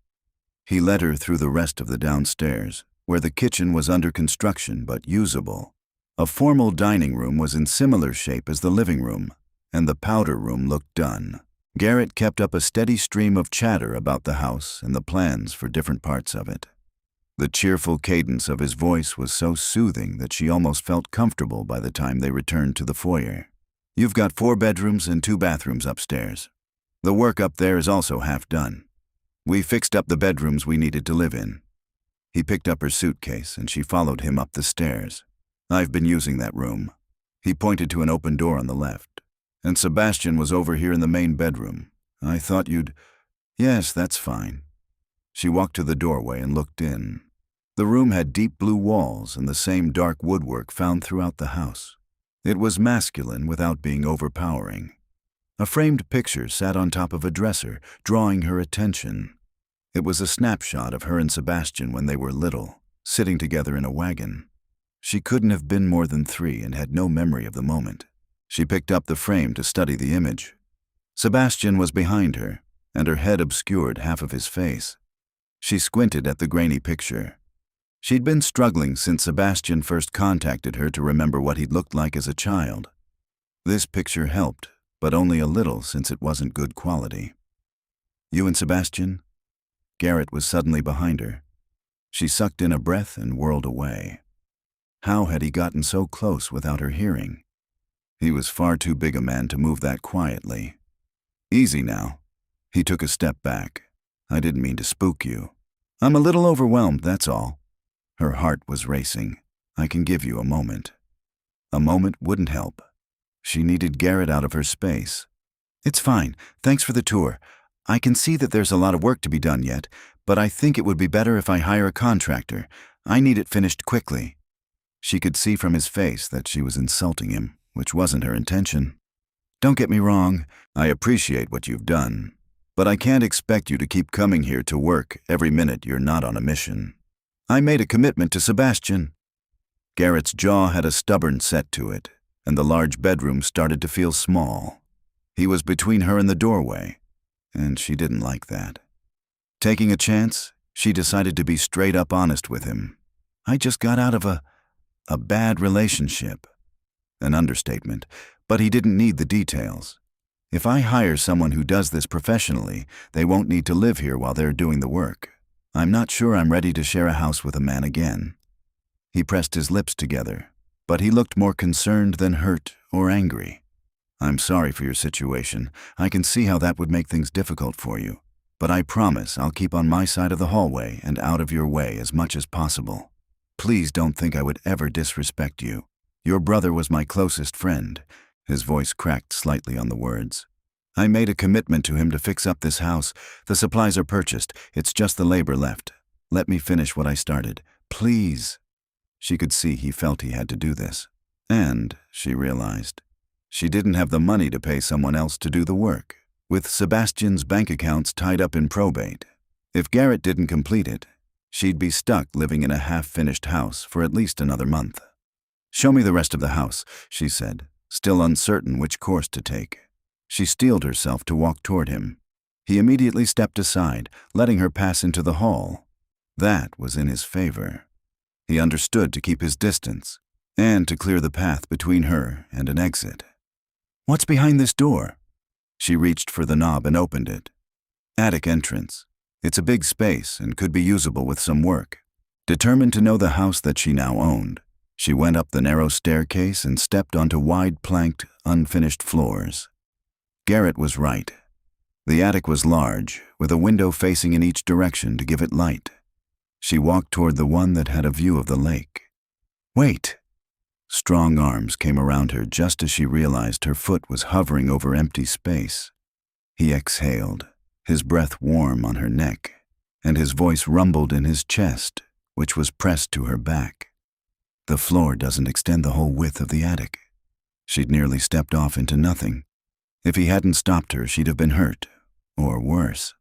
He led her through the rest of the downstairs, where the kitchen was under construction but usable. A formal dining room was in similar shape as the living room, and the powder room looked done. Garrett kept up a steady stream of chatter about the house and the plans for different parts of it. The cheerful cadence of his voice was so soothing that she almost felt comfortable by the time they returned to the foyer. "You've got 4 bedrooms and 2 bathrooms upstairs. The work up there is also half done. We fixed up the bedrooms we needed to live in." He picked up her suitcase and she followed him up the stairs. "I've been using that room." He pointed to an open door on the left. "And Sebastian was over here in the main bedroom. I thought you'd—" "Yes, that's fine." She walked to the doorway and looked in. The room had deep blue walls and the same dark woodwork found throughout the house. It was masculine without being overpowering. A framed picture sat on top of a dresser, drawing her attention. It was a snapshot of her and Sebastian when they were little, sitting together in a wagon. She couldn't have been more than 3 and had no memory of the moment. She picked up the frame to study the image. Sebastian was behind her, and her head obscured half of his face. She squinted at the grainy picture. She'd been struggling since Sebastian first contacted her to remember what he'd looked like as a child. This picture helped, but only a little since it wasn't good quality. "You and Sebastian?" Garrett was suddenly behind her. She sucked in a breath and whirled away. How had he gotten so close without her hearing? He was far too big a man to move that quietly. "Easy now." He took a step back. "I didn't mean to spook you. I'm a little overwhelmed, that's all." Her heart was racing. "I can give you a moment." A moment wouldn't help. She needed Garrett out of her space. "It's fine. Thanks for the tour. I can see that there's a lot of work to be done yet, but I think it would be better if I hire a contractor. I need it finished quickly." She could see from his face that she was insulting him, which wasn't her intention. "Don't get me wrong. I appreciate what you've done. But I can't expect you to keep coming here to work every minute you're not on a mission. I made a commitment to Sebastian." Garrett's jaw had a stubborn set to it, and the large bedroom started to feel small. He was between her and the doorway, and she didn't like that. Taking a chance, she decided to be straight up honest with him. "I just got out of a bad relationship." An understatement, but he didn't need the details. "If I hire someone who does this professionally, they won't need to live here while they're doing the work. I'm not sure I'm ready to share a house with a man again." He pressed his lips together, but he looked more concerned than hurt or angry. "I'm sorry for your situation. I can see how that would make things difficult for you. But I promise I'll keep on my side of the hallway and out of your way as much as possible. Please don't think I would ever disrespect you. Your brother was my closest friend." His voice cracked slightly on the words. "I made a commitment to him to fix up this house. The supplies are purchased. It's just the labor left. Let me finish what I started. Please." She could see he felt he had to do this. And, she realized, she didn't have the money to pay someone else to do the work, with Sebastian's bank accounts tied up in probate. If Garrett didn't complete it, she'd be stuck living in a half-finished house for at least another month. "Show me the rest of the house," she said, still uncertain which course to take. She steeled herself to walk toward him. He immediately stepped aside, letting her pass into the hall. That was in his favor. He understood to keep his distance, and to clear the path between her and an exit. "What's behind this door?" She reached for the knob and opened it. "Attic entrance. It's a big space and could be usable with some work." Determined to know the house that she now owned, she went up the narrow staircase and stepped onto wide-planked, unfinished floors. Garrett was right. The attic was large, with a window facing in each direction to give it light. She walked toward the one that had a view of the lake. "Wait!" Strong arms came around her just as she realized her foot was hovering over empty space. He exhaled, his breath warm on her neck, and his voice rumbled in his chest, which was pressed to her back. "The floor doesn't extend the whole width of the attic." She'd nearly stepped off into nothing. If he hadn't stopped her, she'd have been hurt, or worse.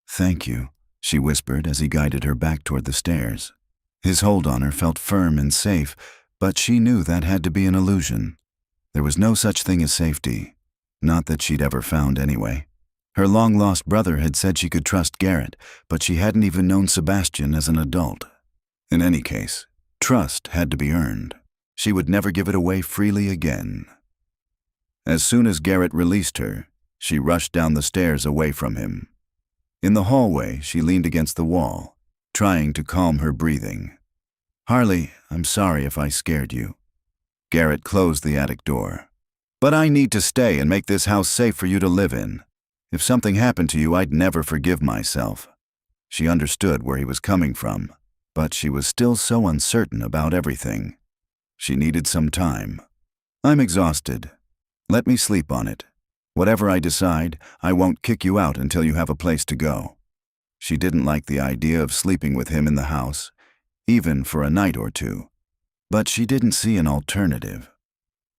"Thank you," she whispered as he guided her back toward the stairs. His hold on her felt firm and safe, but she knew that had to be an illusion. There was no such thing as safety, not that she'd ever found anyway. Her long-lost brother had said she could trust Garrett, but she hadn't even known Sebastian as an adult. In any case, trust had to be earned. She would never give it away freely again. As soon as Garrett released her, she rushed down the stairs away from him. In the hallway, she leaned against the wall, trying to calm her breathing. "Harley, I'm sorry if I scared you." Garrett closed the attic door. "But I need to stay and make this house safe for you to live in. If something happened to you, I'd never forgive myself." She understood where he was coming from, but she was still so uncertain about everything. She needed some time. "I'm exhausted. Let me sleep on it. Whatever I decide, I won't kick you out until you have a place to go." She didn't like the idea of sleeping with him in the house, even for a night or two. But she didn't see an alternative.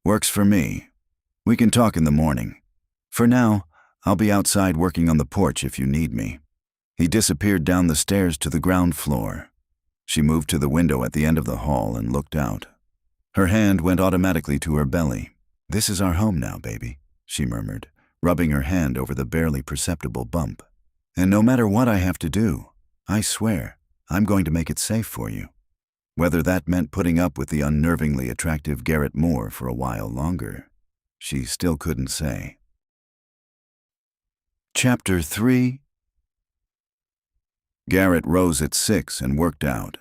"Works for me. We can talk in the morning. For now, I'll be outside working on the porch if you need me." He disappeared down the stairs to the ground floor. She moved to the window at the end of the hall and looked out. Her hand went automatically to her belly. "This is our home now, baby," she murmured, rubbing her hand over the barely perceptible bump. "And no matter what I have to do, I swear, I'm going to make it safe for you." Whether that meant putting up with the unnervingly attractive Garrett Moore for a while longer, she still couldn't say. Chapter 3. Garrett rose at 6 and worked out.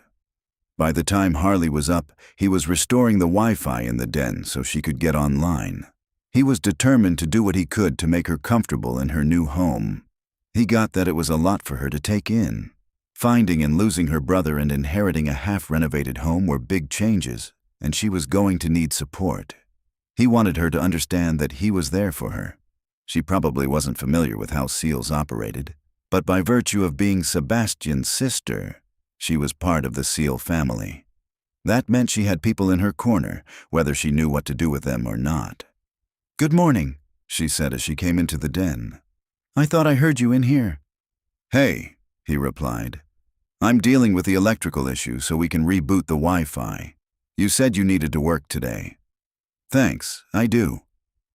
By the time Harley was up, he was restoring the Wi-Fi in the den so she could get online. He was determined to do what he could to make her comfortable in her new home. He got that it was a lot for her to take in. Finding and losing her brother and inheriting a half-renovated home were big changes, and she was going to need support. He wanted her to understand that he was there for her. She probably wasn't familiar with how SEALs operated, but by virtue of being Sebastian's sister, she was part of the SEAL family. That meant she had people in her corner, whether she knew what to do with them or not. "Good morning," she said as she came into the den. "I thought I heard you in here." "Hey," he replied. "I'm dealing with the electrical issue so we can reboot the Wi-Fi. You said you needed to work today." "Thanks, I do."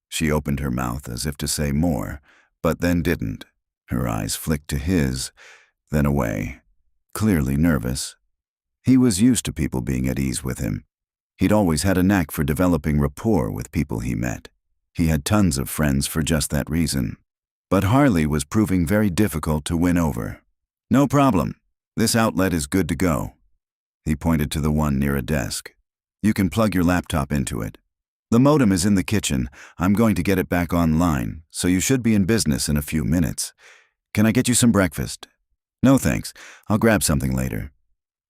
She opened her mouth as if to say more, but then didn't. Her eyes flicked to his, then away, clearly nervous. He was used to people being at ease with him. He'd always had a knack for developing rapport with people he met. He had tons of friends for just that reason. But Harley was proving very difficult to win over. "No problem. This outlet is good to go." He pointed to the one near a desk. "You can plug your laptop into it. The modem is in the kitchen. I'm going to get it back online, so you should be in business in a few minutes. Can I get you some breakfast?" "No thanks. I'll grab something later."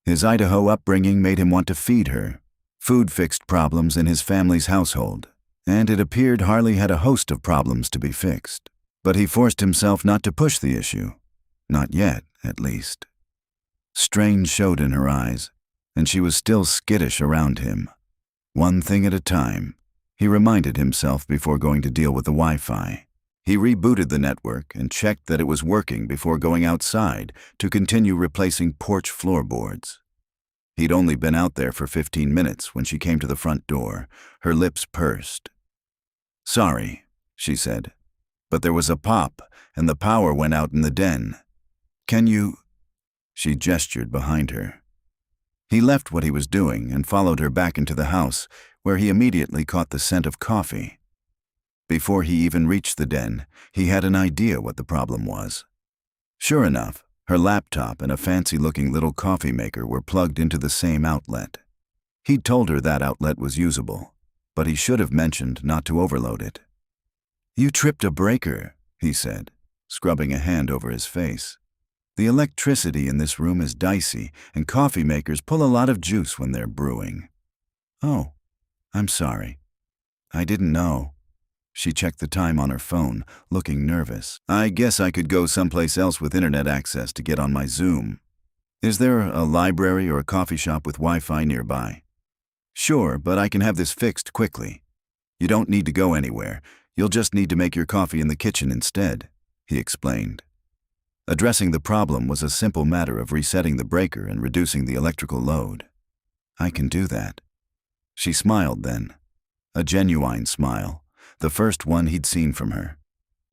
His Idaho upbringing made him want to feed her. Food fixed problems in his family's household, and it appeared Harley had a host of problems to be fixed. But he forced himself not to push the issue. Not yet, at least. Strain showed in her eyes, and she was still skittish around him. One thing at a time, he reminded himself before going to deal with the Wi-Fi. He rebooted the network and checked that it was working before going outside to continue replacing porch floorboards. He'd only been out there for 15 minutes when she came to the front door, her lips pursed. "Sorry," she said, "but there was a pop and the power went out in the den. Can you—" She gestured behind her. He left what he was doing and followed her back into the house, where he immediately caught the scent of coffee. Before he even reached the den, he had an idea what the problem was. Sure enough, her laptop and a fancy-looking little coffee maker were plugged into the same outlet. He'd told her that outlet was usable, but he should have mentioned not to overload it. "You tripped a breaker," he said, scrubbing a hand over his face. "The electricity in this room is dicey, and coffee makers pull a lot of juice when they're brewing." "Oh, I'm sorry. I didn't know." She checked the time on her phone, looking nervous. "I guess I could go someplace else with internet access to get on my Zoom. Is there a library or a coffee shop with Wi-Fi nearby?" "Sure, but I can have this fixed quickly." "You don't need to go anywhere. You'll just need to make your coffee in the kitchen instead," he explained. Addressing the problem was a simple matter of resetting the breaker and reducing the electrical load. "I can do that." She smiled then. A genuine smile. The first one he'd seen from her.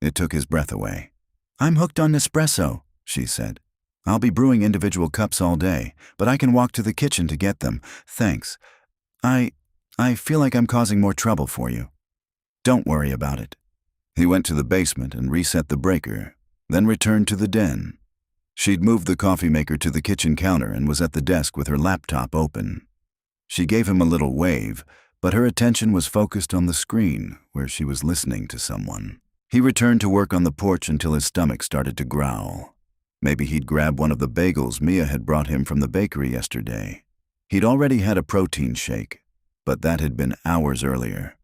It took his breath away. "I'm hooked on Nespresso," she said. "I'll be brewing individual cups all day, but I can walk to the kitchen to get them. Thanks. I feel like I'm causing more trouble for you." "Don't worry about it." He went to the basement and reset the breaker, then returned to the den. She'd moved the coffee maker to the kitchen counter and was at the desk with her laptop open. She gave him a little wave, but her attention was focused on the screen, where she was listening to someone. He returned to work on the porch until his stomach started to growl. Maybe he'd grab one of the bagels Mia had brought him from the bakery yesterday. He'd already had a protein shake, but that had been hours earlier.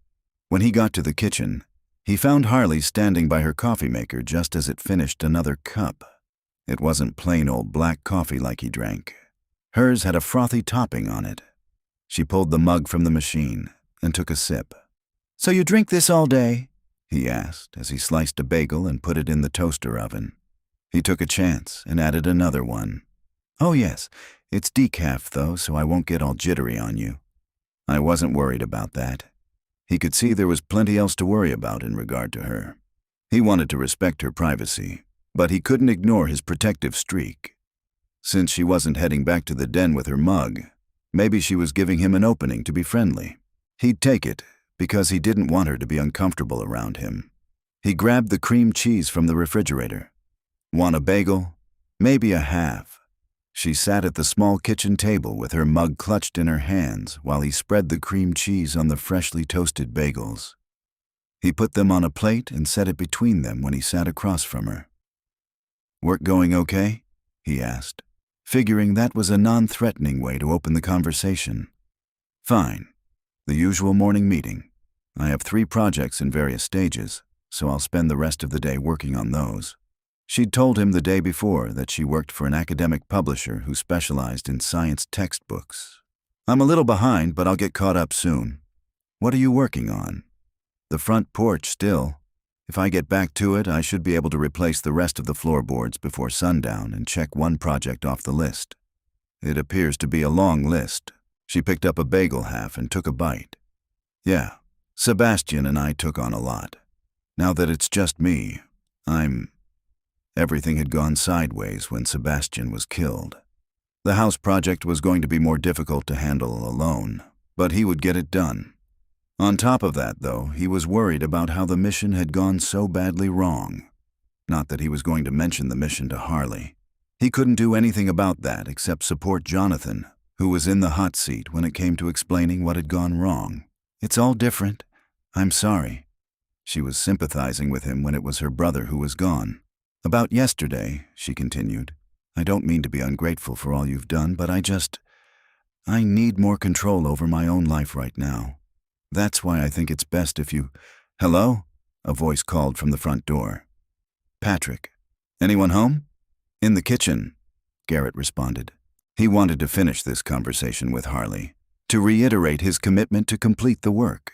When he got to the kitchen, he found Harley standing by her coffee maker just as it finished another cup. It wasn't plain old black coffee like he drank. Hers had a frothy topping on it. She pulled the mug from the machine and took a sip. "So you drink this all day?" he asked as he sliced a bagel and put it in the toaster oven. He took a chance and added another one. "Oh yes, it's decaf though, so I won't get all jittery on you." I wasn't worried about that. He could see there was plenty else to worry about in regard to her. He wanted to respect her privacy, but he couldn't ignore his protective streak. Since she wasn't heading back to the den with her mug, maybe she was giving him an opening to be friendly. He'd take it, because he didn't want her to be uncomfortable around him. He grabbed the cream cheese from the refrigerator. "Want a bagel?" "Maybe a half." She sat at the small kitchen table with her mug clutched in her hands while he spread the cream cheese on the freshly toasted bagels. He put them on a plate and set it between them when he sat across from her. "Work going okay?" he asked, figuring that was a non-threatening way to open the conversation. "Fine. The usual morning meeting. I have 3 projects in various stages, so I'll spend the rest of the day working on those." She'd told him the day before that she worked for an academic publisher who specialized in science textbooks. "I'm a little behind, but I'll get caught up soon." "What are you working on?" "The front porch still. If I get back to it, I should be able to replace the rest of the floorboards before sundown and check one project off the list. It appears to be a long list." She picked up a bagel half and took a bite. "Yeah, Sebastian and I took on a lot. Now that it's just me, Everything had gone sideways when Sebastian was killed. The house project was going to be more difficult to handle alone, but he would get it done. On top of that, though, he was worried about how the mission had gone so badly wrong. Not that he was going to mention the mission to Harley. He couldn't do anything about that except support Jonathan, who was in the hot seat when it came to explaining what had gone wrong. "It's all different. I'm sorry." She was sympathizing with him when it was her brother who was gone. "About yesterday," she continued, "I don't mean to be ungrateful for all you've done, but I need more control over my own life right now. That's why I think it's best if you—" "Hello?" a voice called from the front door. "Patrick. Anyone home?" "In the kitchen," Garrett responded. He wanted to finish this conversation with Harley, to reiterate his commitment to complete the work.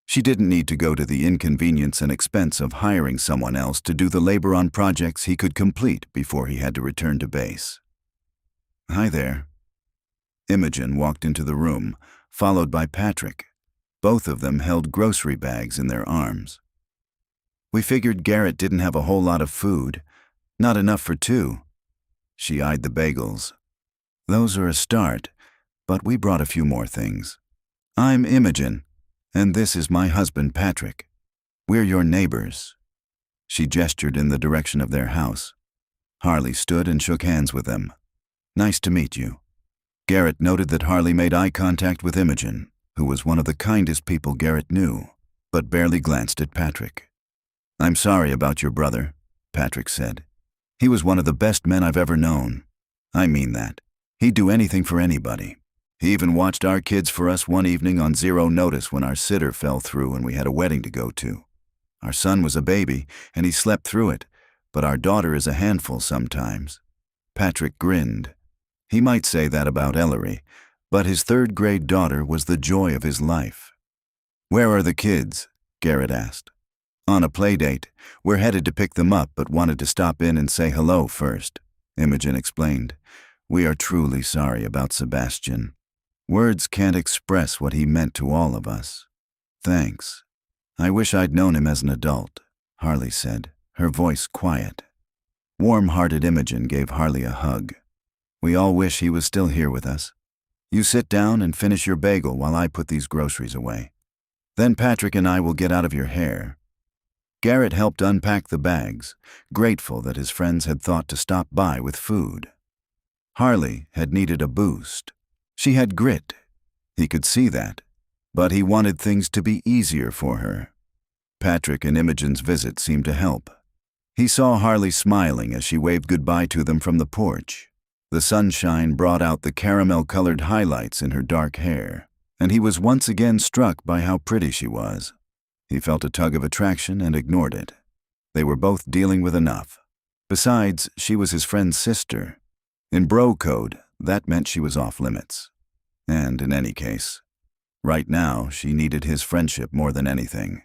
She didn't need to go to the inconvenience and expense of hiring someone else to do the labor on projects he could complete before he had to return to base. "Hi there." Imogen walked into the room, followed by Patrick. Both of them held grocery bags in their arms. "We figured Garrett didn't have a whole lot of food. Not enough for 2. She eyed the bagels. "Those are a start, but we brought a few more things. I'm Imogen. And this is my husband, Patrick. We're your neighbors." She gestured in the direction of their house. Harley stood and shook hands with them. "Nice to meet you." Garrett noted that Harley made eye contact with Imogen, who was one of the kindest people Garrett knew, but barely glanced at Patrick. "I'm sorry about your brother," Patrick said. "He was one of the best men I've ever known. I mean that. He'd do anything for anybody. He even watched our kids for us one evening on 0 notice when our sitter fell through and we had a wedding to go to. Our son was a baby, and he slept through it, but our daughter is a handful sometimes." Patrick grinned. He might say that about Ellery, but his 3rd-grade daughter was the joy of his life. "Where are the kids?" Garrett asked. "On a play date. We're headed to pick them up, but wanted to stop in and say hello first," Imogen explained. "We are truly sorry about Sebastian. Words can't express what he meant to all of us." "Thanks. I wish I'd known him as an adult," Harley said, her voice quiet. Warm-hearted Imogen gave Harley a hug. "We all wish he was still here with us. You sit down and finish your bagel while I put these groceries away. Then Patrick and I will get out of your hair." Garrett helped unpack the bags, grateful that his friends had thought to stop by with food. Harley had needed a boost. She had grit. He could see that, but he wanted things to be easier for her. Patrick and Imogen's visit seemed to help. He saw Harley smiling as she waved goodbye to them from the porch. The sunshine brought out the caramel-colored highlights in her dark hair, and he was once again struck by how pretty she was. He felt a tug of attraction and ignored it. They were both dealing with enough. Besides, she was his friend's sister. In bro code, that meant she was off limits. And in any case, right now she needed his friendship more than anything,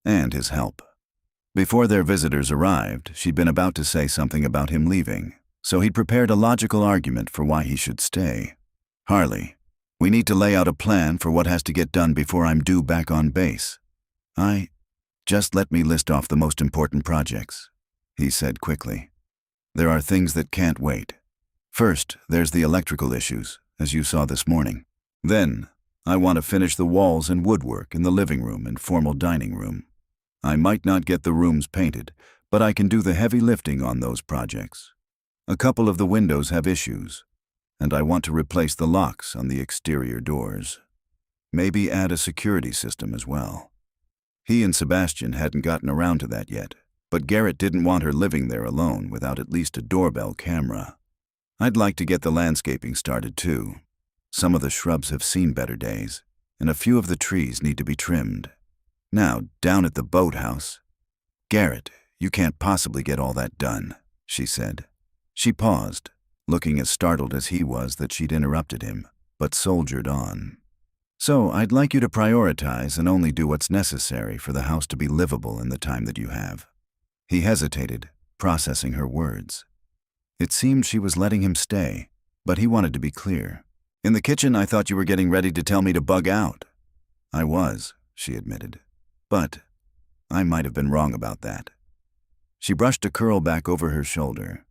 and his help. Before their visitors arrived, she'd been about to say something about him leaving, so he'd prepared a logical argument for why he should stay. "Harley, we need to lay out a plan for what has to get done before I'm due back on base. Just let me list off the most important projects," he said quickly. "There are things that can't wait. First, there's the electrical issues, as you saw this morning. Then, I want to finish the walls and woodwork in the living room and formal dining room. I might not get the rooms painted, but I can do the heavy lifting on those projects. A couple of the windows have issues, and I want to replace the locks on the exterior doors. Maybe add a security system as well." He and Sebastian hadn't gotten around to that yet, but Garrett didn't want her living there alone without at least a doorbell camera. "I'd like to get the landscaping started too. Some of the shrubs have seen better days, and a few of the trees need to be trimmed. Now, down at the boathouse—" "Garrett, you can't possibly get all that done," she said. She paused, looking as startled as he was that she'd interrupted him, but soldiered on. "So I'd like you to prioritize and only do what's necessary for the house to be livable in the time that you have." He hesitated, processing her words. It seemed she was letting him stay, but he wanted to be clear. "In the kitchen, I thought you were getting ready to tell me to bug out." "I was," she admitted. "But I might have been wrong about that." She brushed a curl back over her shoulder.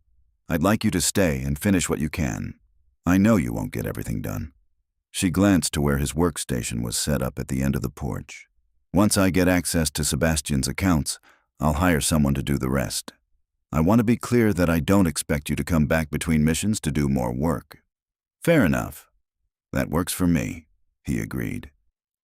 "I'd like you to stay and finish what you can. I know you won't get everything done." She glanced to where his workstation was set up at the end of the porch. "Once I get access to Sebastian's accounts, I'll hire someone to do the rest. I want to be clear that I don't expect you to come back between missions to do more work." "Fair enough. That works for me," he agreed.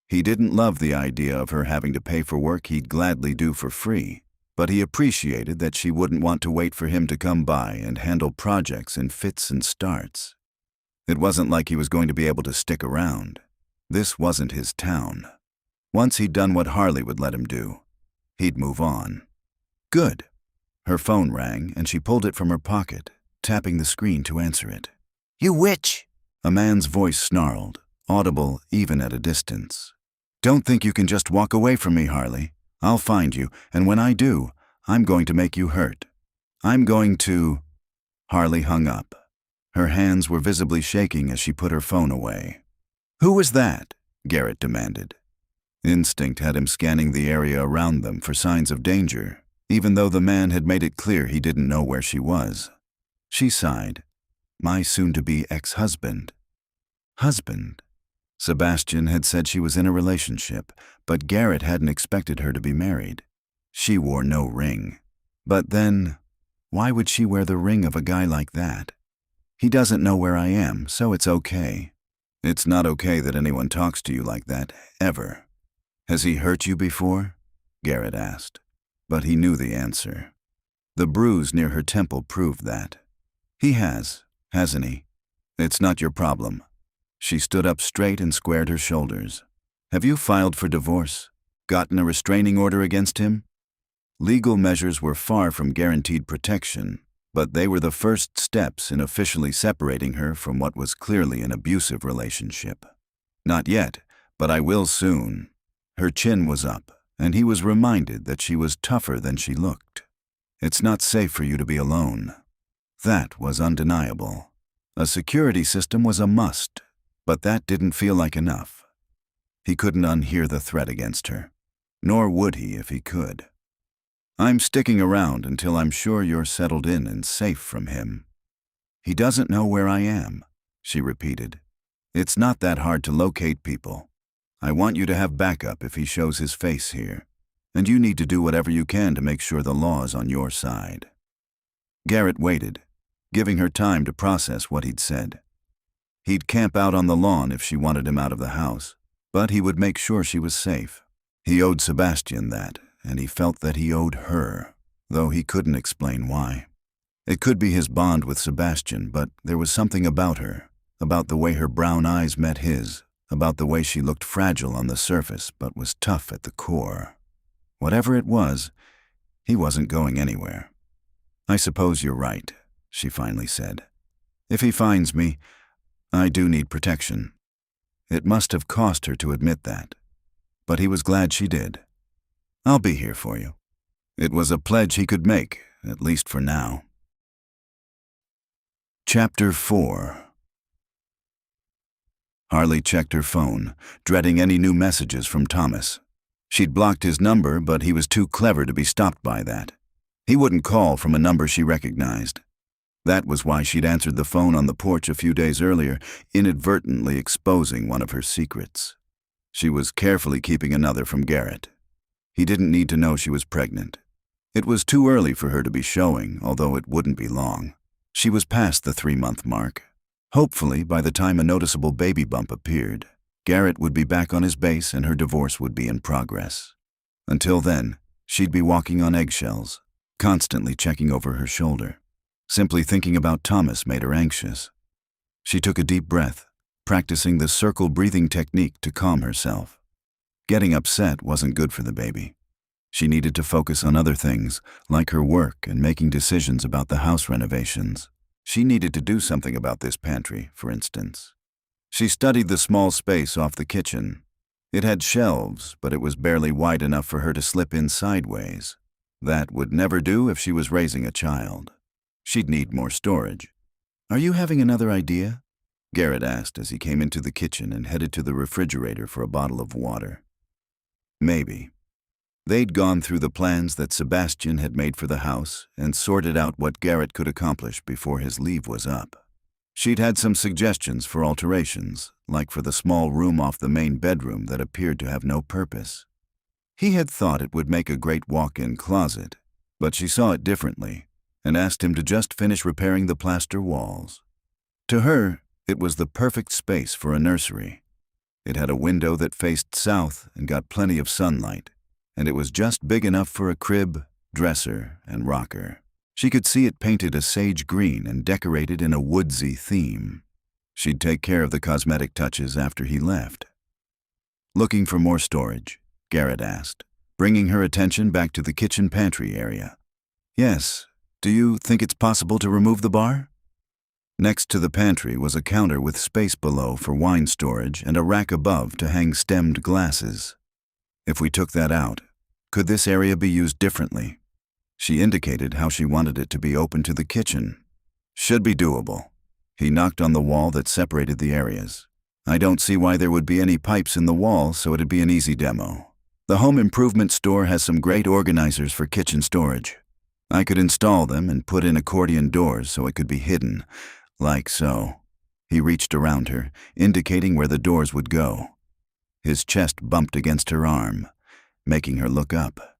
He didn't love the idea of her having to pay for work he'd gladly do for free, but he appreciated that she wouldn't want to wait for him to come by and handle projects in fits and starts. It wasn't like he was going to be able to stick around. This wasn't his town. Once he'd done what Harley would let him do, he'd move on. "Good." Her phone rang, and she pulled it from her pocket, tapping the screen to answer it. "You witch!" A man's voice snarled, audible even at a distance. "Don't think you can just walk away from me, Harley. I'll find you, and when I do, I'm going to make you hurt. I'm going to—" Harley hung up. Her hands were visibly shaking as she put her phone away. "Who was that?" Garrett demanded. Instinct had him scanning the area around them for signs of danger, even though the man had made it clear he didn't know where she was. She sighed. "My soon-to-be ex-husband." Husband? Sebastian had said she was in a relationship, but Garrett hadn't expected her to be married. She wore no ring. But then, why would she wear the ring of a guy like that? "He doesn't know where I am, so it's okay." "It's not okay that anyone talks to you like that, ever." "Has he hurt you before?" Garrett asked. But he knew the answer. The bruise near her temple proved that. "He has, hasn't he? It's not your problem." She stood up straight and squared her shoulders. "Have you filed for divorce? Gotten a restraining order against him?" Legal measures were far from guaranteed protection, but they were the first steps in officially separating her from what was clearly an abusive relationship. "Not yet, but I will soon." Her chin was up, and he was reminded that she was tougher than she looked. "It's not safe for you to be alone." That was undeniable. A security system was a must, but that didn't feel like enough. He couldn't unhear the threat against her, nor would he if he could. "I'm sticking around until I'm sure you're settled in and safe from him." "He doesn't know where I am," she repeated. "It's not that hard to locate people. I want you to have backup if he shows his face here. and you need to do whatever you can to make sure the law is on your side." Garrett waited, giving her time to process what he'd said. He'd camp out on the lawn if she wanted him out of the house, but he would make sure she was safe. He owed Sebastian that, and he felt that he owed her, though he couldn't explain why. It could be his bond with Sebastian, but there was something about her, about the way her brown eyes met his, about the way she looked fragile on the surface but was tough at the core. Whatever it was, he wasn't going anywhere. "I suppose you're right," she finally said. "If he finds me, I do need protection." It must have cost her to admit that, but he was glad she did. "I'll be here for you." It was a pledge he could make, at least for now. Chapter 4. Harley checked her phone, dreading any new messages from Thomas. She'd blocked his number, but he was too clever to be stopped by that. He wouldn't call from a number she recognized. That was why she'd answered the phone on the porch a few days earlier, inadvertently exposing one of her secrets. She was carefully keeping another from Garrett. He didn't need to know she was pregnant. It was too early for her to be showing, although it wouldn't be long. She was past the 3-month mark. Hopefully, by the time a noticeable baby bump appeared, Garrett would be back on his base and her divorce would be in progress. Until then, she'd be walking on eggshells, constantly checking over her shoulder. Simply thinking about Thomas made her anxious. She took a deep breath, practicing the circle breathing technique to calm herself. Getting upset wasn't good for the baby. She needed to focus on other things, like her work and making decisions about the house renovations. She needed to do something about this pantry, for instance. She studied the small space off the kitchen. It had shelves, but it was barely wide enough for her to slip in sideways. That would never do if she was raising a child. She'd need more storage. "Are you having another idea?" Garrett asked as he came into the kitchen and headed to the refrigerator for a bottle of water. Maybe. They'd gone through the plans that Sebastian had made for the house and sorted out what Garrett could accomplish before his leave was up. She'd had some suggestions for alterations, like for the small room off the main bedroom that appeared to have no purpose. He had thought it would make a great walk-in closet, but she saw it differently and asked him to just finish repairing the plaster walls. To her, it was the perfect space for a nursery. It had a window that faced south and got plenty of sunlight, and it was just big enough for a crib, dresser, and rocker. She could see it painted a sage green and decorated in a woodsy theme. She'd take care of the cosmetic touches after he left. "Looking for more storage?" Garrett asked, bringing her attention back to the kitchen pantry area. "Yes. Do you think it's possible to remove the bar?" Next to the pantry was a counter with space below for wine storage and a rack above to hang stemmed glasses. "If we took that out, could this area be used differently?" She indicated how she wanted it to be open to the kitchen. "Should be doable." He knocked on the wall that separated the areas. "I don't see why there would be any pipes in the wall, so it'd be an easy demo. The home improvement store has some great organizers for kitchen storage. I could install them and put in accordion doors so it could be hidden, like so." He reached around her, indicating where the doors would go. His chest bumped against her arm, making her look up.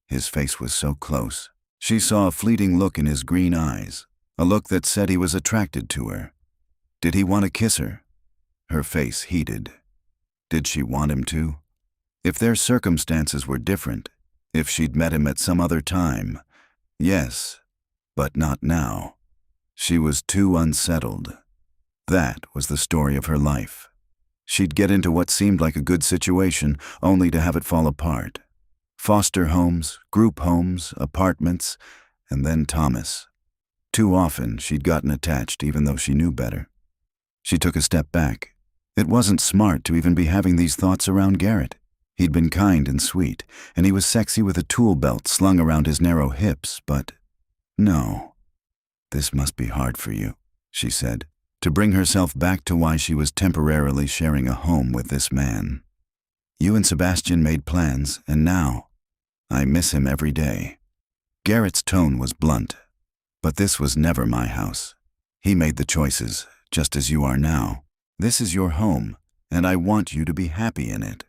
His face was so close. She saw a fleeting look in his green eyes, a look that said he was attracted to her. Did he want to kiss her? Her face heated. Did she want him to? If their circumstances were different, if she'd met him at some other time, yes, but not now. She was too unsettled. That was the story of her life. She'd get into what seemed like a good situation, only to have it fall apart. Foster homes, group homes, apartments, and then Thomas. Too often, she'd gotten attached even though she knew better. She took a step back. It wasn't smart to even be having these thoughts around Garrett. He'd been kind and sweet, and he was sexy with a tool belt slung around his narrow hips, but no. "This must be hard for you," she said, to bring herself back to why she was temporarily sharing a home with this man. "You and Sebastian made plans, and now, I miss him every day." Garrett's tone was blunt, but this was never my house. He made the choices, just as you are now. This is your home, and I want you to be happy in it.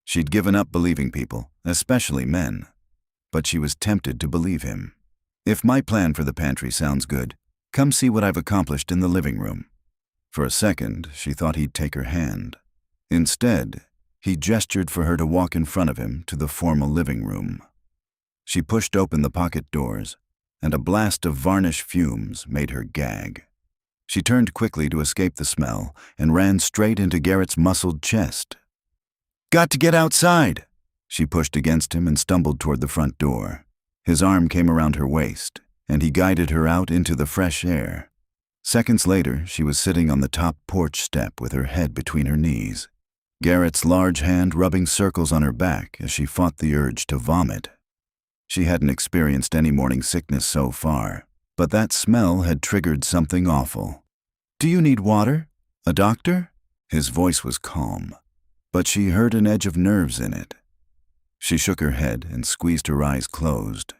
She'd given up believing people, especially men. But she was tempted to believe him. "If my plan for the pantry sounds good, come see what I've accomplished in the living room." For a second, she thought he'd take her hand. Instead, he gestured for her to walk in front of him to the formal living room. She pushed open the pocket doors, and a blast of varnish fumes made her gag. She turned quickly to escape the smell and ran straight into Garrett's muscled chest. "Got to get outside!" She pushed against him and stumbled toward the front door. His arm came around her waist, and he guided her out into the fresh air. Seconds later, she was sitting on the top porch step with her head between her knees, Garrett's large hand rubbing circles on her back as she fought the urge to vomit. She hadn't experienced any morning sickness so far, but that smell had triggered something awful. "Do you need water? A doctor?" His voice was calm, but she heard an edge of nerves in it. She shook her head and squeezed her eyes closed.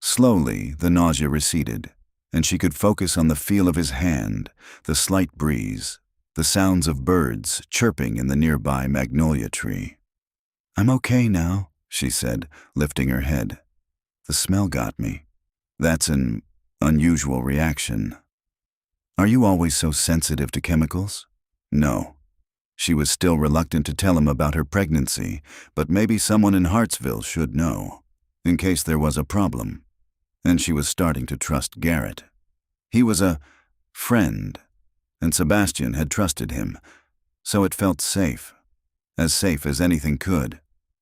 Slowly, the nausea receded, and she could focus on the feel of his hand, the slight breeze, the sounds of birds chirping in the nearby magnolia tree. "I'm okay now," she said, lifting her head. "The smell got me. That's an unusual reaction." "Are you always so sensitive to chemicals?" No. She was still reluctant to tell him about her pregnancy, but maybe someone in Hartsville should know, in case there was a problem. And she was starting to trust Garrett. He was a friend, and Sebastian had trusted him, so it felt safe as anything could.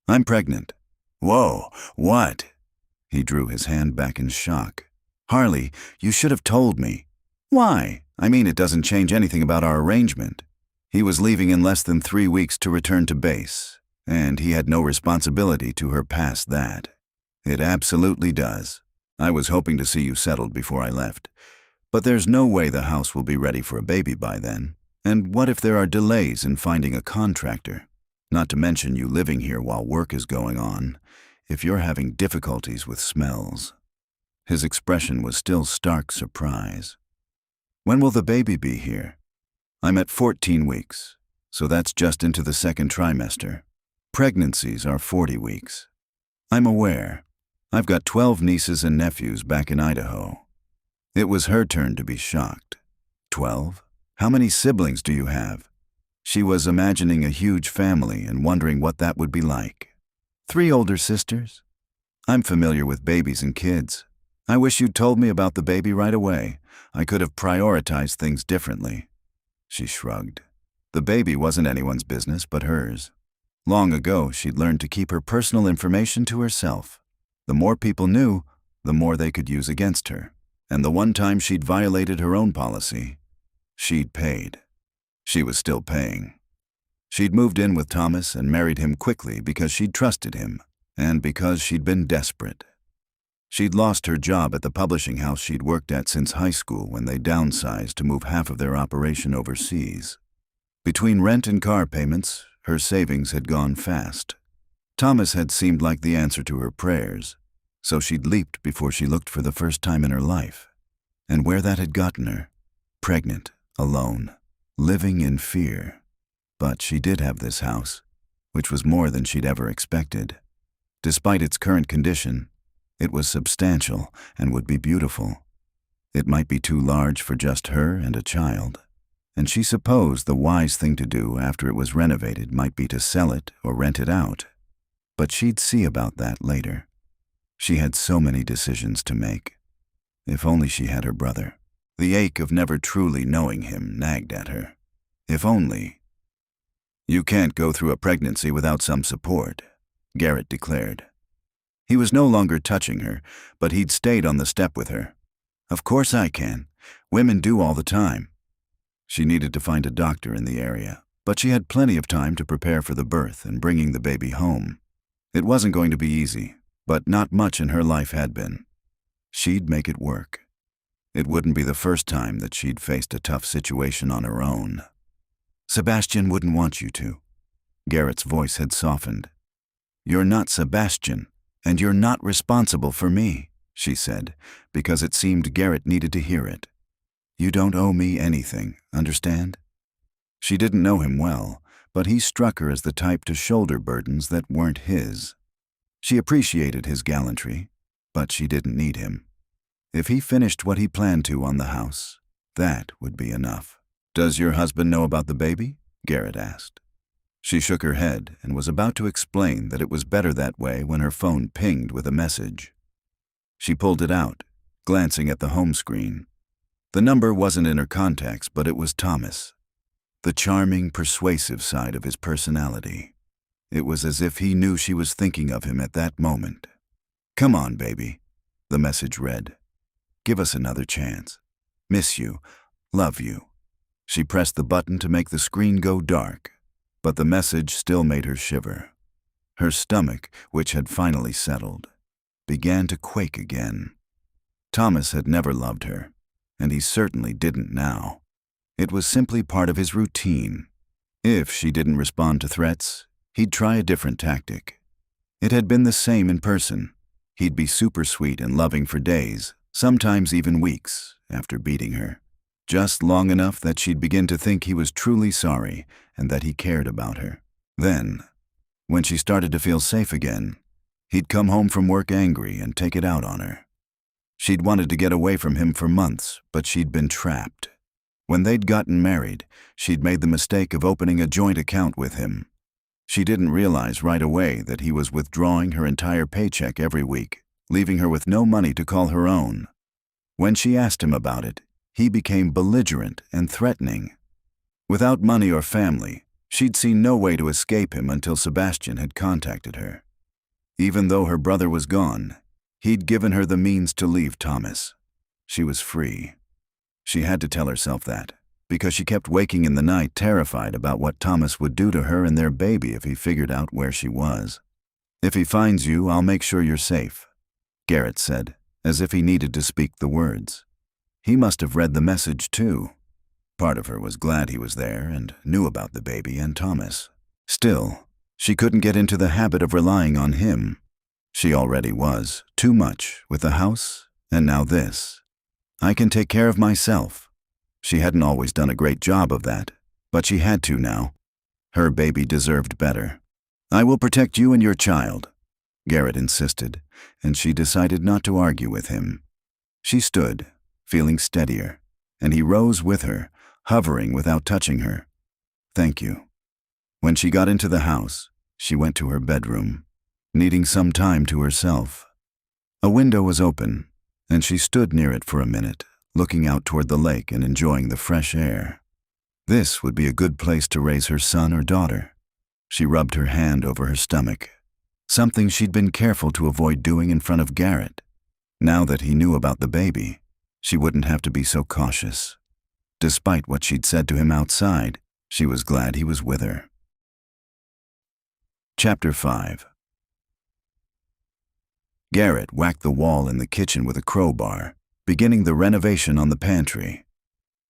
"I'm pregnant." "Whoa, what?" He drew his hand back in shock. "Harley, you should have told me." "Why? I mean, it doesn't change anything about our arrangement." He was leaving in less than 3 weeks to return to base, and he had no responsibility to her past that. "It absolutely does. I was hoping to see you settled before I left. But there's no way the house will be ready for a baby by then. And what if there are delays in finding a contractor? Not to mention you living here while work is going on, if you're having difficulties with smells." His expression was still stark surprise. "When will the baby be here?" "I'm at 14 weeks, so that's just into the second trimester. Pregnancies are 40 weeks. I'm aware. I've got 12 nieces and nephews back in Idaho." It was her turn to be shocked. 12? How many siblings do you have? She was imagining a huge family and wondering what that would be like. 3 older sisters. I'm familiar with babies and kids. I wish you'd told me about the baby right away. I could have prioritized things differently." She shrugged. The baby wasn't anyone's business but hers. Long ago, she'd learned to keep her personal information to herself. The more people knew, the more they could use against her. And the one time she'd violated her own policy, she'd paid. She was still paying. She'd moved in with Thomas and married him quickly because she'd trusted him, and because she'd been desperate. She'd lost her job at the publishing house she'd worked at since high school when they downsized to move half of their operation overseas. Between rent and car payments, her savings had gone fast. Thomas had seemed like the answer to her prayers, so she'd leaped before she looked for the first time in her life. And where that had gotten her? Pregnant, alone, living in fear. But she did have this house, which was more than she'd ever expected. Despite its current condition, it was substantial and would be beautiful. It might be too large for just her and a child, and she supposed the wise thing to do after it was renovated might be to sell it or rent it out. But she'd see about that later. She had so many decisions to make. If only she had her brother. The ache of never truly knowing him nagged at her. If only. "You can't go through a pregnancy without some support," Garrett declared. He was no longer touching her, but he'd stayed on the step with her. "Of course I can. Women do all the time." She needed to find a doctor in the area, but she had plenty of time to prepare for the birth and bringing the baby home. It wasn't going to be easy, but not much in her life had been. She'd make it work. It wouldn't be the first time that she'd faced a tough situation on her own. "Sebastian wouldn't want you to." Garrett's voice had softened. "You're not Sebastian, and you're not responsible for me," she said, because it seemed Garrett needed to hear it. "You don't owe me anything, understand?" She didn't know him well, but he struck her as the type to shoulder burdens that weren't his. She appreciated his gallantry, but she didn't need him. If he finished what he planned to on the house, that would be enough. "Does your husband know about the baby?" Garrett asked. She shook her head and was about to explain that it was better that way when her phone pinged with a message. She pulled it out, glancing at the home screen. The number wasn't in her contacts, but it was Thomas. The charming, persuasive side of his personality. It was as if he knew she was thinking of him at that moment. "Come on, baby," the message read. "Give us another chance. Miss you. Love you." She pressed the button to make the screen go dark, but the message still made her shiver. Her stomach, which had finally settled, began to quake again. Thomas had never loved her, and he certainly didn't now. It was simply part of his routine. If she didn't respond to threats, he'd try a different tactic. It had been the same in person. He'd be super sweet and loving for days, sometimes even weeks, after beating her. Just long enough that she'd begin to think he was truly sorry and that he cared about her. Then, when she started to feel safe again, he'd come home from work angry and take it out on her. She'd wanted to get away from him for months, but she'd been trapped. When they'd gotten married, she'd made the mistake of opening a joint account with him. She didn't realize right away that he was withdrawing her entire paycheck every week, leaving her with no money to call her own. When she asked him about it, he became belligerent and threatening. Without money or family, she'd seen no way to escape him until Sebastian had contacted her. Even though her brother was gone, he'd given her the means to leave Thomas. She was free. She had to tell herself that, because she kept waking in the night terrified about what Thomas would do to her and their baby if he figured out where she was. "If he finds you, I'll make sure you're safe," Garrett said, as if he needed to speak the words. He must have read the message too. Part of her was glad he was there and knew about the baby and Thomas. Still, she couldn't get into the habit of relying on him. She already was, too much, with the house, and now this. "I can take care of myself." She hadn't always done a great job of that, but she had to now. Her baby deserved better. "I will protect you and your child," Garrett insisted, and she decided not to argue with him. She stood, feeling steadier, and he rose with her, hovering without touching her. "Thank you." When she got into the house, she went to her bedroom, needing some time to herself. A window was open, and she stood near it for a minute, looking out toward the lake and enjoying the fresh air. This would be a good place to raise her son or daughter. She rubbed her hand over her stomach, something she'd been careful to avoid doing in front of Garrett. Now that he knew about the baby, she wouldn't have to be so cautious. Despite what she'd said to him outside, she was glad he was with her. Chapter 5. Garrett whacked the wall in the kitchen with a crowbar, beginning the renovation on the pantry.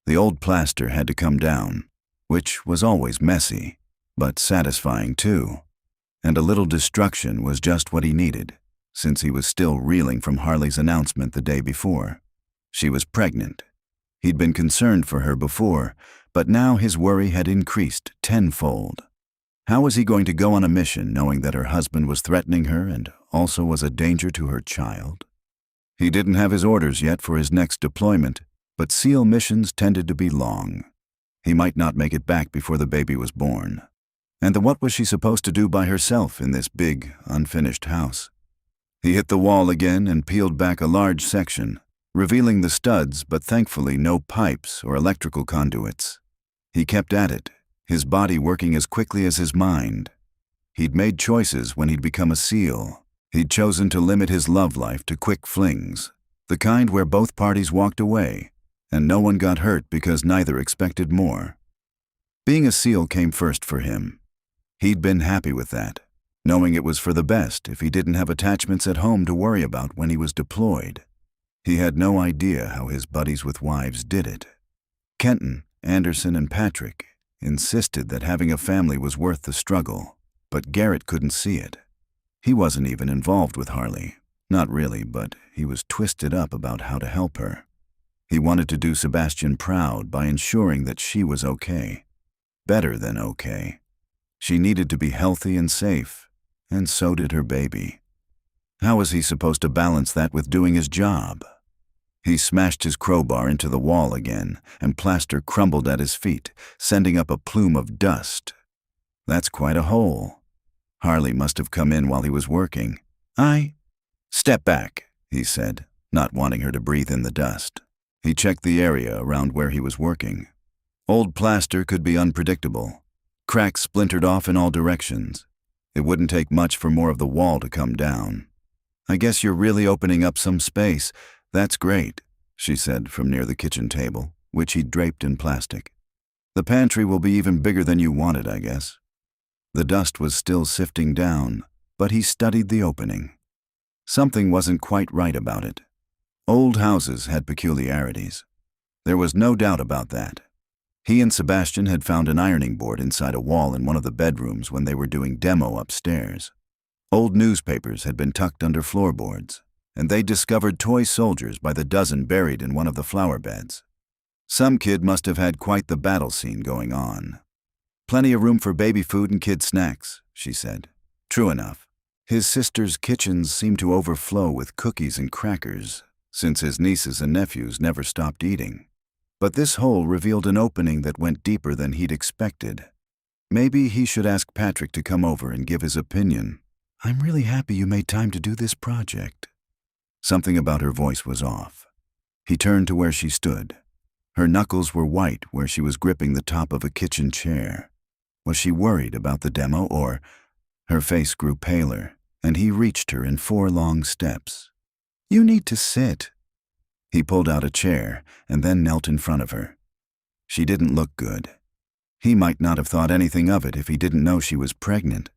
The old plaster had to come down, which was always messy, but satisfying too. And a little destruction was just what he needed, since he was still reeling from Harley's announcement the day before. She was pregnant. He'd been concerned for her before, but now his worry had increased tenfold. How was he going to go on a mission knowing that her husband was threatening her and also was a danger to her child? He didn't have his orders yet for his next deployment, but SEAL missions tended to be long. He might not make it back before the baby was born. And then what was she supposed to do by herself in this big, unfinished house? He hit the wall again and peeled back a large section, revealing the studs but thankfully no pipes or electrical conduits. He kept at it, his body working as quickly as his mind. He'd made choices when he'd become a SEAL. He'd chosen to limit his love life to quick flings, the kind where both parties walked away, and no one got hurt because neither expected more. Being a SEAL came first for him. He'd been happy with that, knowing it was for the best if he didn't have attachments at home to worry about when he was deployed. He had no idea how his buddies with wives did it. Kenton, Anderson, and Patrick insisted that having a family was worth the struggle, but Garrett couldn't see it. He wasn't even involved with Harley. Not really, but he was twisted up about how to help her. He wanted to do Sebastian proud by ensuring that she was okay. Better than okay. She needed to be healthy and safe, and so did her baby. How was he supposed to balance that with doing his job? He smashed his crowbar into the wall again, and plaster crumbled at his feet, sending up a plume of dust. That's quite a hole. Harley must have come in while he was working. Step back, he said, not wanting her to breathe in the dust. He checked the area around where he was working. Old plaster could be unpredictable. Cracks splintered off in all directions. It wouldn't take much for more of the wall to come down. I guess you're really opening up some space. That's great, she said from near the kitchen table, which he'd draped in plastic. The pantry will be even bigger than you wanted, I guess. The dust was still sifting down, but he studied the opening. Something wasn't quite right about it. Old houses had peculiarities. There was no doubt about that. He and Sebastian had found an ironing board inside a wall in one of the bedrooms when they were doing demo upstairs. Old newspapers had been tucked under floorboards, and they discovered toy soldiers by the dozen buried in one of the flower beds. Some kid must have had quite the battle scene going on. Plenty of room for baby food and kid snacks, she said. True enough. His sister's kitchens seemed to overflow with cookies and crackers, since his nieces and nephews never stopped eating. But this hole revealed an opening that went deeper than he'd expected. Maybe he should ask Patrick to come over and give his opinion. I'm really happy you made time to do this project. Something about her voice was off. He turned to where she stood. Her knuckles were white where she was gripping the top of a kitchen chair. Was she worried about the demo, or? Her face grew paler, and he reached her in 4 long steps. You need to sit. He pulled out a chair and then knelt in front of her. She didn't look good. He might not have thought anything of it if he didn't know she was pregnant.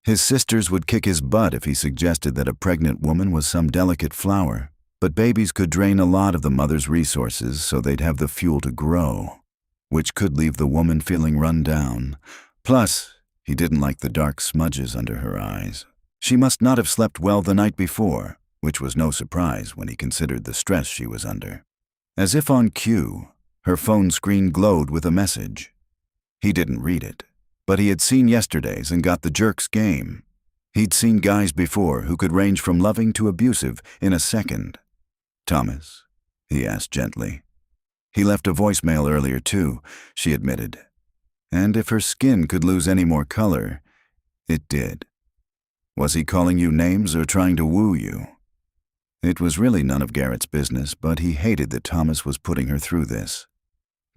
His sisters would kick his butt if he suggested that a pregnant woman was some delicate flower, but babies could drain a lot of the mother's resources so they'd have the fuel to grow, which could leave the woman feeling run down. Plus, he didn't like the dark smudges under her eyes. She must not have slept well the night before, which was no surprise when he considered the stress she was under. As if on cue, her phone screen glowed with a message. He didn't read it, but he had seen yesterday's and got the jerk's game. He'd seen guys before who could range from loving to abusive in a second. Thomas? He asked gently. He left a voicemail earlier too, she admitted. And if her skin could lose any more color, it did. Was he calling you names or trying to woo you? It was really none of Garrett's business, but he hated that Thomas was putting her through this.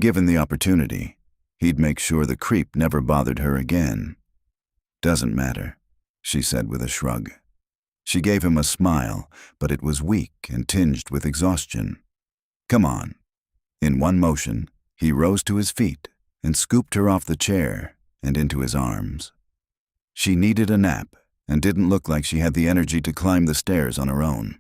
Given the opportunity, he'd make sure the creep never bothered her again. Doesn't matter, she said with a shrug. She gave him a smile, but it was weak and tinged with exhaustion. Come on. In one motion, he rose to his feet and scooped her off the chair and into his arms. She needed a nap and didn't look like she had the energy to climb the stairs on her own.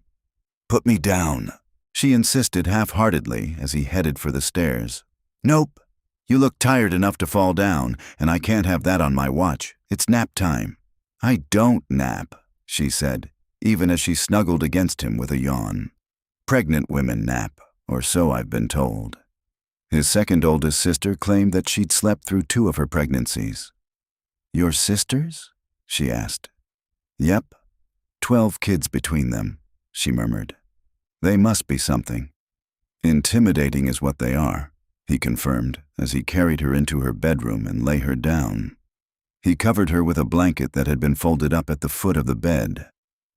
Put me down, she insisted half-heartedly as he headed for the stairs. Nope. You look tired enough to fall down, and I can't have that on my watch. It's nap time. I don't nap, she said, even as she snuggled against him with a yawn. Pregnant women nap, or so I've been told. His second oldest sister claimed that she'd slept through 2 of her pregnancies. Your sisters? She asked. Yep. 12 kids between them, she murmured. They must be something. Intimidating is what they are, he confirmed as he carried her into her bedroom and lay her down. He covered her with a blanket that had been folded up at the foot of the bed.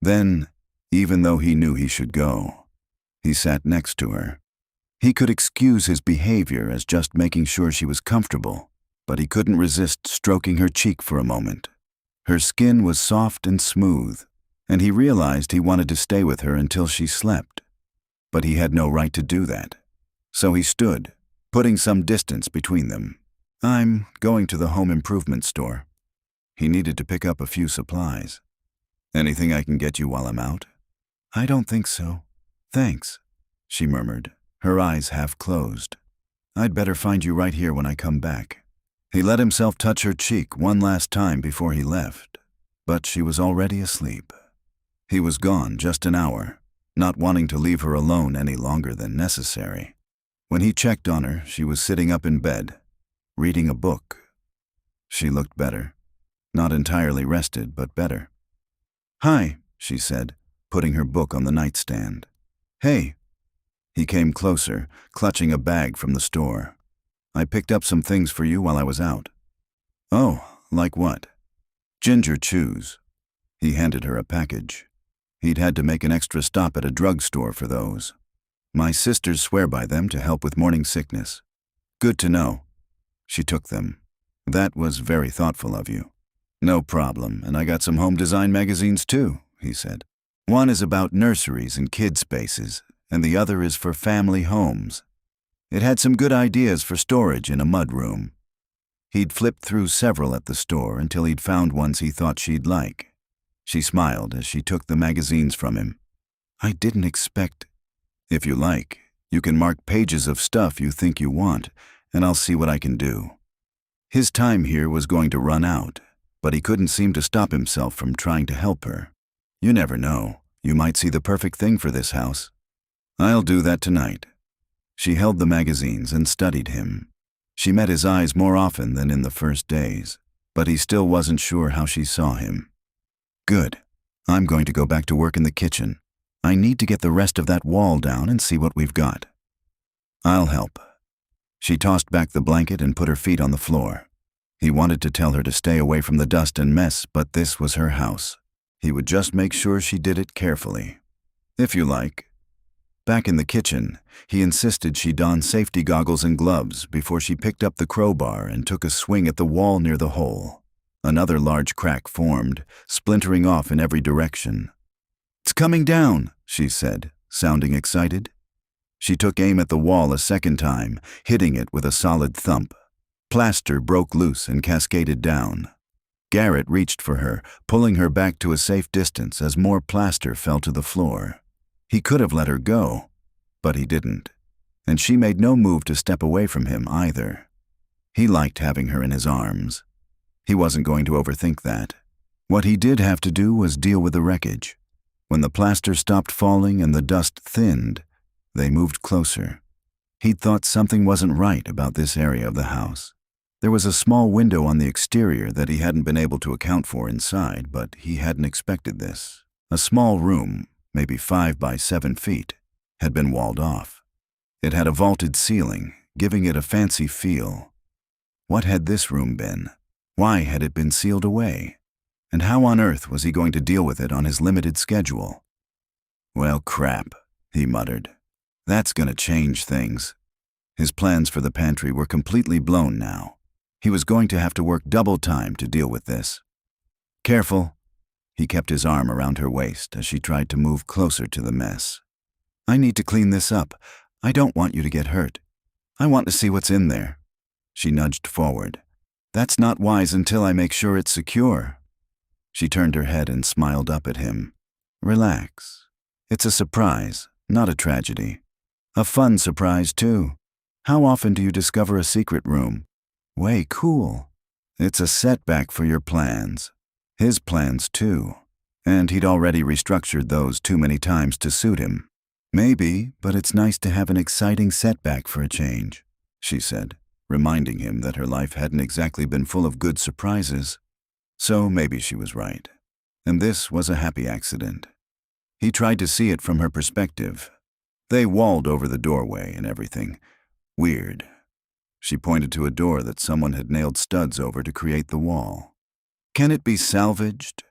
Then, even though he knew he should go, he sat next to her. He could excuse his behavior as just making sure she was comfortable, but he couldn't resist stroking her cheek for a moment. Her skin was soft and smooth, and he realized he wanted to stay with her until she slept. But he had no right to do that. So he stood, putting some distance between them. I'm going to the home improvement store. He needed to pick up a few supplies. Anything I can get you while I'm out? I don't think so. Thanks, she murmured, her eyes half closed. I'd better find you right here when I come back. He let himself touch her cheek one last time before he left, but she was already asleep. He was gone just an hour, not wanting to leave her alone any longer than necessary. When he checked on her, she was sitting up in bed, reading a book. She looked better. Not entirely rested, but better. "Hi," she said, putting her book on the nightstand. "Hey." He came closer, clutching a bag from the store. "I picked up some things for you while I was out." "Oh, like what?" "Ginger chews." He handed her a package. He'd had to make an extra stop at a drugstore for those. "My sisters swear by them to help with morning sickness." "Good to know." She took them. "That was very thoughtful of you." "No problem, and I got some home design magazines too," he said. "One is about nurseries and kid spaces, and the other is for family homes." It had some good ideas for storage in a mudroom. He'd flipped through several at the store until he'd found ones he thought she'd like. She smiled as she took the magazines from him. "I didn't expect—" "If you like, you can mark pages of stuff you think you want, and I'll see what I can do." His time here was going to run out, but he couldn't seem to stop himself from trying to help her. "You never know. You might see the perfect thing for this house." "I'll do that tonight." She held the magazines and studied him. She met his eyes more often than in the first days, but he still wasn't sure how she saw him. "Good. I'm going to go back to work in the kitchen. I need to get the rest of that wall down and see what we've got." "I'll help." She tossed back the blanket and put her feet on the floor. He wanted to tell her to stay away from the dust and mess, but this was her house. He would just make sure she did it carefully. "If you like." Back in the kitchen, he insisted she don safety goggles and gloves before she picked up the crowbar and took a swing at the wall near the hole. Another large crack formed, splintering off in every direction. "It's coming down," she said, sounding excited. She took aim at the wall a second time, hitting it with a solid thump. Plaster broke loose and cascaded down. Garrett reached for her, pulling her back to a safe distance as more plaster fell to the floor. He could have let her go, but he didn't, and she made no move to step away from him either. He liked having her in his arms. He wasn't going to overthink that. What he did have to do was deal with the wreckage. When the plaster stopped falling and the dust thinned, they moved closer. He'd thought something wasn't right about this area of the house. There was a small window on the exterior that he hadn't been able to account for inside, but he hadn't expected this. A small room, maybe 5 by 7 feet, had been walled off. It had a vaulted ceiling, giving it a fancy feel. What had this room been? Why had it been sealed away? And how on earth was he going to deal with it on his limited schedule? "Well, crap," he muttered. "That's gonna change things." His plans for the pantry were completely blown now. He was going to have to work double time to deal with this. "Careful." He kept his arm around her waist as she tried to move closer to the mess. "I need to clean this up. I don't want you to get hurt. I want to see what's in there." She nudged forward. "That's not wise until I make sure it's secure." She turned her head and smiled up at him. "Relax. It's a surprise, not a tragedy. A fun surprise, too. How often do you discover a secret room? Way cool. It's a setback for your plans. His plans, too. And he'd already restructured those too many times to suit him. Maybe, but it's nice to have an exciting setback for a change," she said, reminding him that her life hadn't exactly been full of good surprises. So maybe she was right. And this was a happy accident. He tried to see it from her perspective. They walled over the doorway and everything. Weird. She pointed to a door that someone had nailed studs over to create the wall. "Can it be salvaged?"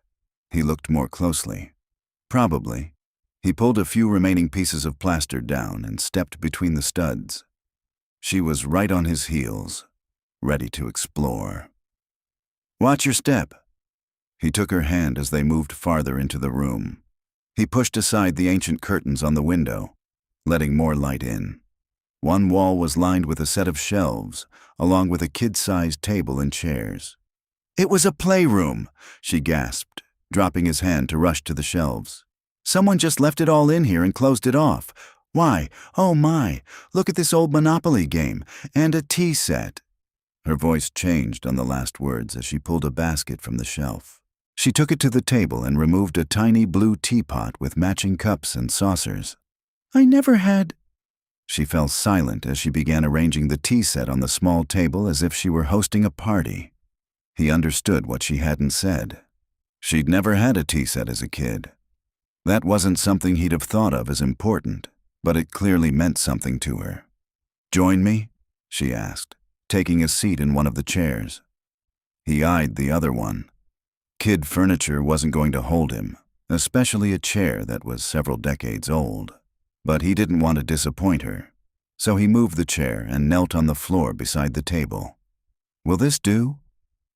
He looked more closely. "Probably." He pulled a few remaining pieces of plaster down and stepped between the studs. She was right on his heels, ready to explore. "Watch your step." He took her hand as they moved farther into the room. He pushed aside the ancient curtains on the window, letting more light in. One wall was lined with a set of shelves, along with a kid-sized table and chairs. "It was a playroom," she gasped, dropping his hand to rush to the shelves. "Someone just left it all in here and closed it off. Why, oh my, look at this old Monopoly game, and a tea set." Her voice changed on the last words as she pulled a basket from the shelf. She took it to the table and removed a tiny blue teapot with matching cups and saucers. "I never had—" She fell silent as she began arranging the tea set on the small table as if she were hosting a party. He understood what she hadn't said. She'd never had a tea set as a kid. That wasn't something he'd have thought of as important, but it clearly meant something to her. "Join me?" she asked, taking a seat in one of the chairs. He eyed the other one. Kid furniture wasn't going to hold him, especially a chair that was several decades old. But he didn't want to disappoint her, so he moved the chair and knelt on the floor beside the table. "Will this do?"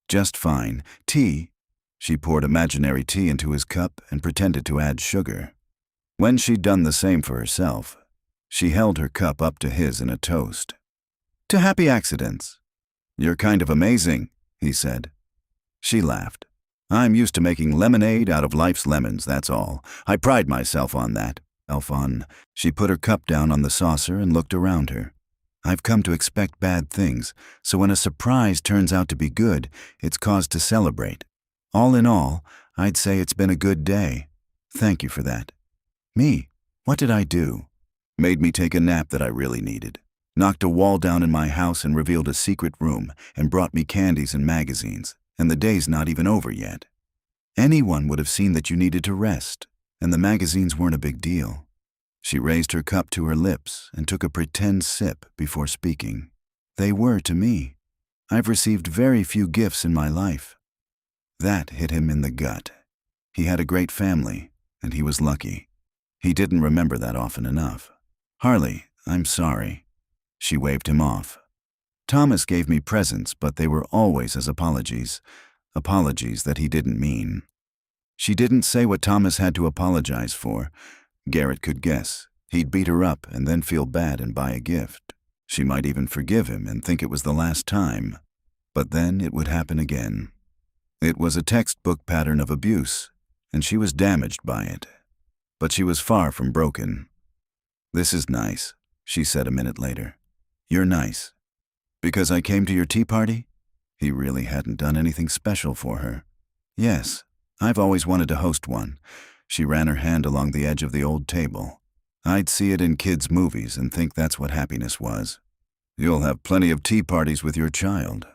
"Just fine. Tea?" She poured imaginary tea into his cup and pretended to add sugar. When she'd done the same for herself, she held her cup up to his in a toast. "To happy accidents." "You're kind of amazing," he said. She laughed. "I'm used to making lemonade out of life's lemons, that's all. I pride myself on that." She put her cup down on the saucer and looked around her. "I've come to expect bad things, so when a surprise turns out to be good, it's cause to celebrate. All in all, I'd say it's been a good day. Thank you for that." "Me? What did I do?" "Made me take a nap that I really needed. Knocked a wall down in my house and revealed a secret room and brought me candies and magazines, and the day's not even over yet. Anyone would have seen that you needed to rest, and the magazines weren't a big deal." She raised her cup to her lips and took a pretend sip before speaking. "They were to me. I've received very few gifts in my life." That hit him in the gut. He had a great family, and he was lucky. He didn't remember that often enough. "Harley, I'm sorry." She waved him off. "Thomas gave me presents, but they were always as apologies. Apologies that he didn't mean." She didn't say what Thomas had to apologize for. Garrett could guess. He'd beat her up and then feel bad and buy a gift. She might even forgive him and think it was the last time. But then it would happen again. It was a textbook pattern of abuse, and she was damaged by it. But she was far from broken. "This is nice," she said a minute later. "You're nice." "Because I came to your tea party?" He really hadn't done anything special for her. "Yes, I've always wanted to host one." She ran her hand along the edge of the old table. "I'd see it in kids' movies and think that's what happiness was. You'll have plenty of tea parties with your child.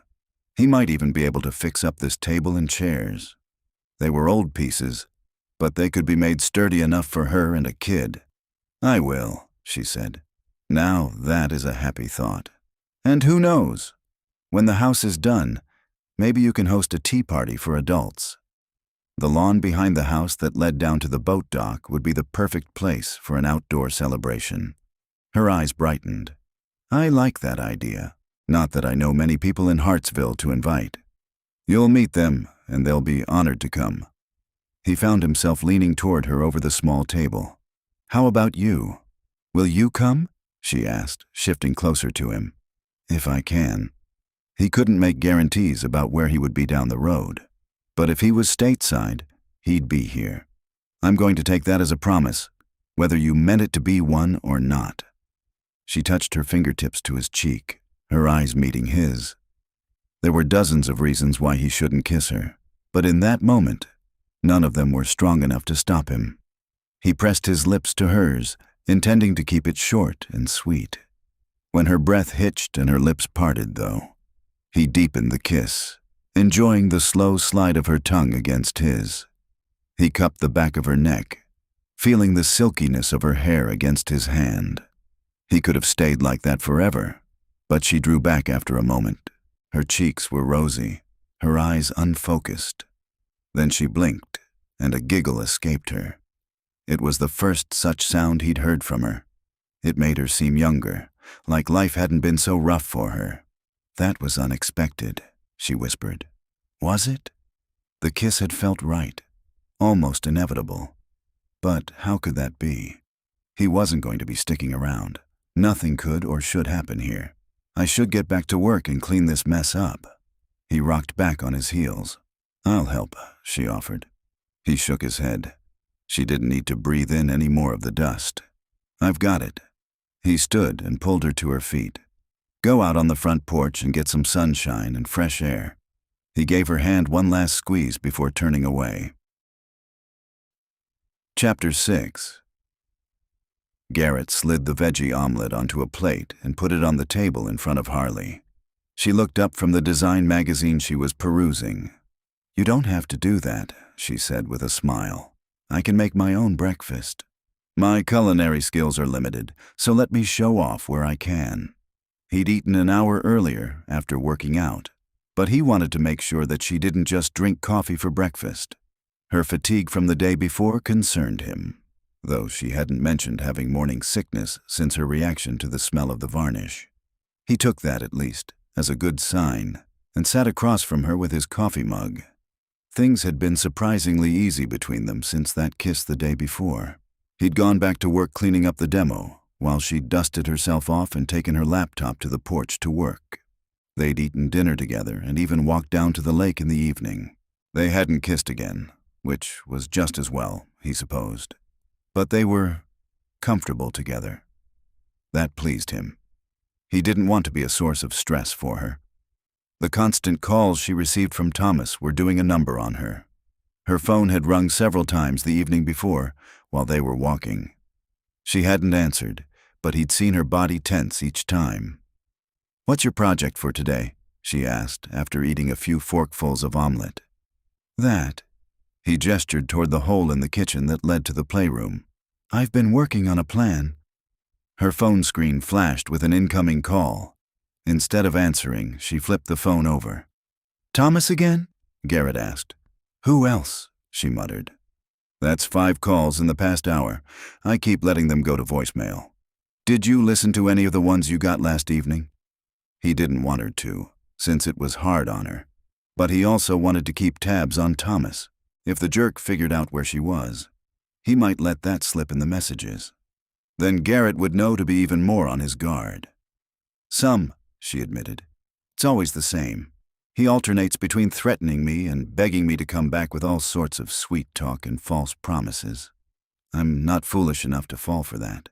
He might even be able to fix up this table and chairs. They were old pieces, but they could be made sturdy enough for her and a kid." "I will," she said. "Now that is a happy thought. And who knows? When the house is done, maybe you can host a tea party for adults." The lawn behind the house that led down to the boat dock would be the perfect place for an outdoor celebration. Her eyes brightened. "I like that idea. Not that I know many people in Hartsville to invite. You'll meet them, and they'll be honored to come." He found himself leaning toward her over the small table. "How about you? Will you come?" she asked, shifting closer to him. "If I can." He couldn't make guarantees about where he would be down the road. But if he was stateside, he'd be here. "I'm going to take that as a promise, whether you meant it to be one or not." She touched her fingertips to his cheek, her eyes meeting his. There were dozens of reasons why he shouldn't kiss her, but in that moment, none of them were strong enough to stop him. He pressed his lips to hers, intending to keep it short and sweet. When her breath hitched and her lips parted, though, he deepened the kiss, enjoying the slow slide of her tongue against his. He cupped the back of her neck, feeling the silkiness of her hair against his hand. He could have stayed like that forever, but she drew back after a moment. Her cheeks were rosy, her eyes unfocused. Then she blinked, and a giggle escaped her. It was the first such sound he'd heard from her. It made her seem younger, like life hadn't been so rough for her. "That was unexpected," she whispered. "Was it?" The kiss had felt right, almost inevitable. But how could that be? He wasn't going to be sticking around. Nothing could or should happen here. "I should get back to work and clean this mess up." He rocked back on his heels. "I'll help," she offered. He shook his head. She didn't need to breathe in any more of the dust. "I've got it." He stood and pulled her to her feet. "Go out on the front porch and get some sunshine and fresh air." He gave her hand one last squeeze before turning away. Chapter 6. Garrett slid the veggie omelet onto a plate and put it on the table in front of Harley. She looked up from the design magazine she was perusing. "You don't have to do that," she said with a smile. "I can make my own breakfast. My culinary skills are limited, so let me show off where I can." He'd eaten an hour earlier after working out, but he wanted to make sure that she didn't just drink coffee for breakfast. Her fatigue from the day before concerned him, though she hadn't mentioned having morning sickness since her reaction to the smell of the varnish. He took that, at least, as a good sign, and sat across from her with his coffee mug. Things had been surprisingly easy between them since that kiss the day before. He'd gone back to work cleaning up the demo, while she'd dusted herself off and taken her laptop to the porch to work. They'd eaten dinner together and even walked down to the lake in the evening. They hadn't kissed again, which was just as well, he supposed. But they were comfortable together. That pleased him. He didn't want to be a source of stress for her. The constant calls she received from Thomas were doing a number on her. Her phone had rung several times the evening before, while they were walking. She hadn't answered, but he'd seen her body tense each time. "What's your project for today?" she asked, after eating a few forkfuls of omelet. "That." He gestured toward the hole in the kitchen that led to the playroom. "I've been working on a plan." Her phone screen flashed with an incoming call. Instead of answering, she flipped the phone over. "Thomas again?" Garrett asked. "Who else?" she muttered. "That's 5 calls in the past hour. I keep letting them go to voicemail. Did you listen to any of the ones you got last evening?" He didn't want her to, since it was hard on her. But he also wanted to keep tabs on Thomas. If the jerk figured out where she was, he might let that slip in the messages. Then Garrett would know to be even more on his guard. "Some," she admitted. "It's always the same. He alternates between threatening me and begging me to come back with all sorts of sweet talk and false promises. I'm not foolish enough to fall for that."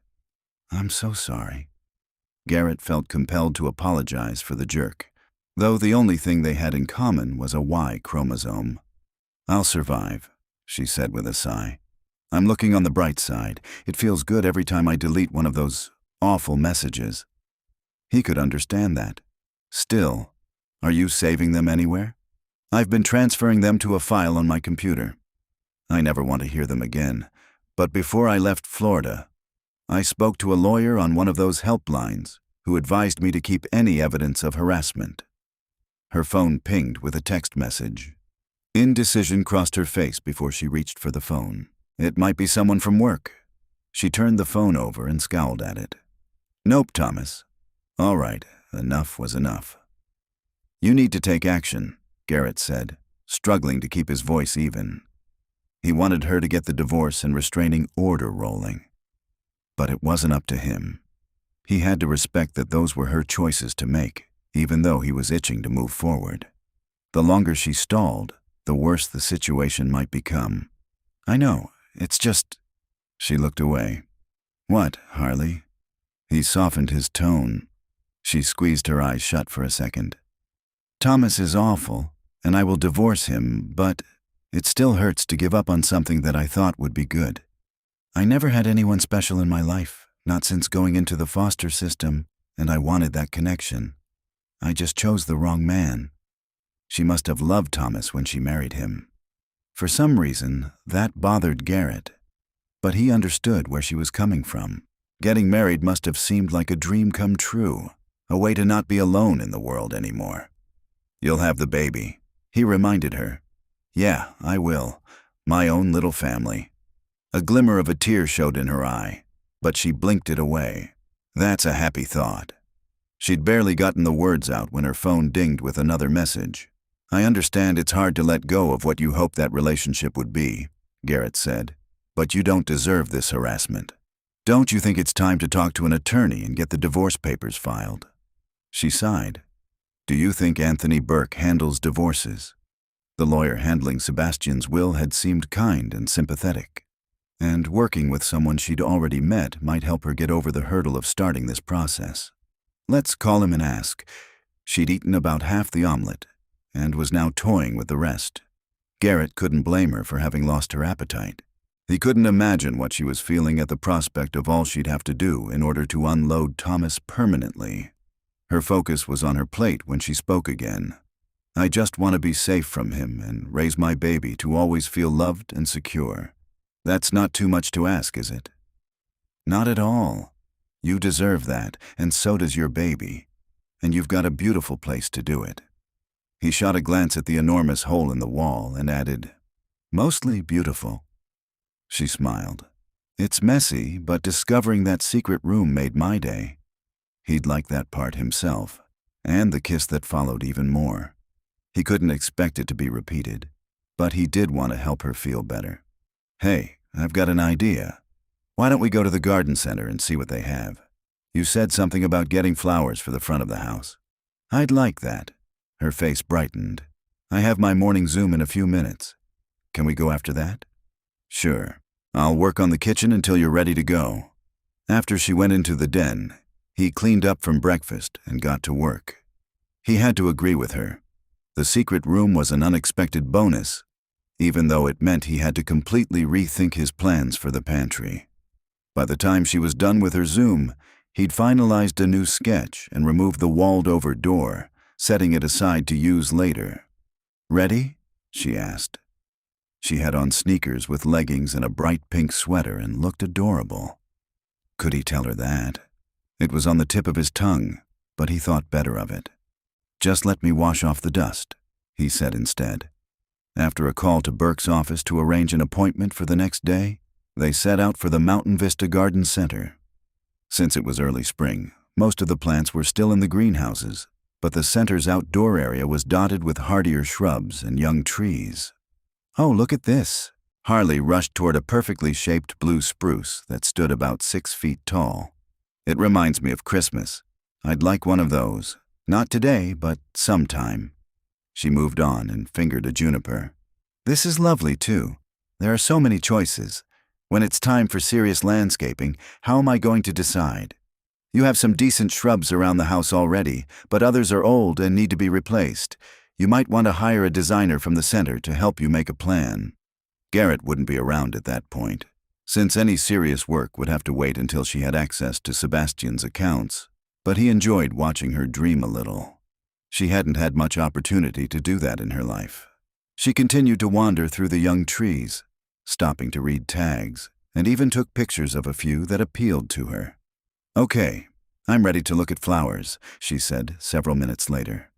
"I'm so sorry." Garrett felt compelled to apologize for the jerk, though the only thing they had in common was a Y chromosome. "I'll survive," she said with a sigh. "I'm looking on the bright side. It feels good every time I delete one of those awful messages." He could understand that. "Still, are you saving them anywhere?" "I've been transferring them to a file on my computer. I never want to hear them again, but before I left Florida, I spoke to a lawyer on one of those helplines who advised me to keep any evidence of harassment." Her phone pinged with a text message. Indecision crossed her face before she reached for the phone. It might be someone from work. She turned the phone over and scowled at it. "Nope, Thomas." "All right, enough was enough." "You need to take action," Garrett said, struggling to keep his voice even. He wanted her to get the divorce and restraining order rolling. But it wasn't up to him. He had to respect that those were her choices to make, even though he was itching to move forward. The longer she stalled, the worse the situation might become. "I know, it's just—" She looked away. "What, Harley?" He softened his tone. She squeezed her eyes shut for a second. "Thomas is awful, and I will divorce him, but it still hurts to give up on something that I thought would be good. I never had anyone special in my life, not since going into the foster system, and I wanted that connection. I just chose the wrong man." She must have loved Thomas when she married him. For some reason, that bothered Garrett. But he understood where she was coming from. Getting married must have seemed like a dream come true, a way to not be alone in the world anymore. "You'll have the baby," he reminded her. "Yeah, I will. My own little family." A glimmer of a tear showed in her eye, but she blinked it away. That's a happy thought. She'd barely gotten the words out when her phone dinged with another message. "I understand it's hard to let go of what you hoped that relationship would be," Garrett said, "but you don't deserve this harassment. Don't you think it's time to talk to an attorney and get the divorce papers filed?" She sighed. "Do you think Anthony Burke handles divorces?" The lawyer handling Sebastian's will had seemed kind and sympathetic, and working with someone she'd already met might help her get over the hurdle of starting this process. Let's call him and ask. She'd eaten about half the omelet and was now toying with the rest. Garrett couldn't blame her for having lost her appetite. He couldn't imagine what she was feeling at the prospect of all she'd have to do in order to unload Thomas permanently. Her focus was on her plate when she spoke again. I just want to be safe from him and raise my baby to always feel loved and secure. That's not too much to ask, is it? Not at all. You deserve that, and so does your baby. And you've got a beautiful place to do it. He shot a glance at the enormous hole in the wall and added, "Mostly beautiful." She smiled. "It's messy, but discovering that secret room made my day." He'd like that part himself, and the kiss that followed even more. He couldn't expect it to be repeated, but he did want to help her feel better. "Hey, I've got an idea. Why don't we go to the garden center and see what they have? You said something about getting flowers for the front of the house." "I'd like that." Her face brightened. "I have my morning Zoom in a few minutes. Can we go after that?" "Sure. I'll work on the kitchen until you're ready to go." After she went into the den, he cleaned up from breakfast and got to work. He had to agree with her. The secret room was an unexpected bonus, even though it meant he had to completely rethink his plans for the pantry. By the time she was done with her Zoom, he'd finalized a new sketch and removed the walled-over door, setting it aside to use later. "Ready?" she asked. She had on sneakers with leggings and a bright pink sweater and looked adorable. Could he tell her that? It was on the tip of his tongue, but he thought better of it. "Just let me wash off the dust," he said instead. After a call to Burke's office to arrange an appointment for the next day, they set out for the Mountain Vista Garden Center. Since it was early spring, most of the plants were still in the greenhouses, but the center's outdoor area was dotted with hardier shrubs and young trees. "Oh, look at this." Harley rushed toward a perfectly shaped blue spruce that stood about 6 feet tall. "It reminds me of Christmas. I'd like one of those. Not today, but sometime." She moved on and fingered a juniper. "This is lovely, too. There are so many choices. When it's time for serious landscaping, how am I going to decide? You have some decent shrubs around the house already, but others are old and need to be replaced. You might want to hire a designer from the center to help you make a plan." Garrett wouldn't be around at that point, since any serious work would have to wait until she had access to Sebastian's accounts, but he enjoyed watching her dream a little. She hadn't had much opportunity to do that in her life. She continued to wander through the young trees, stopping to read tags, and even took pictures of a few that appealed to her. "Okay, I'm ready to look at flowers," she said several minutes later.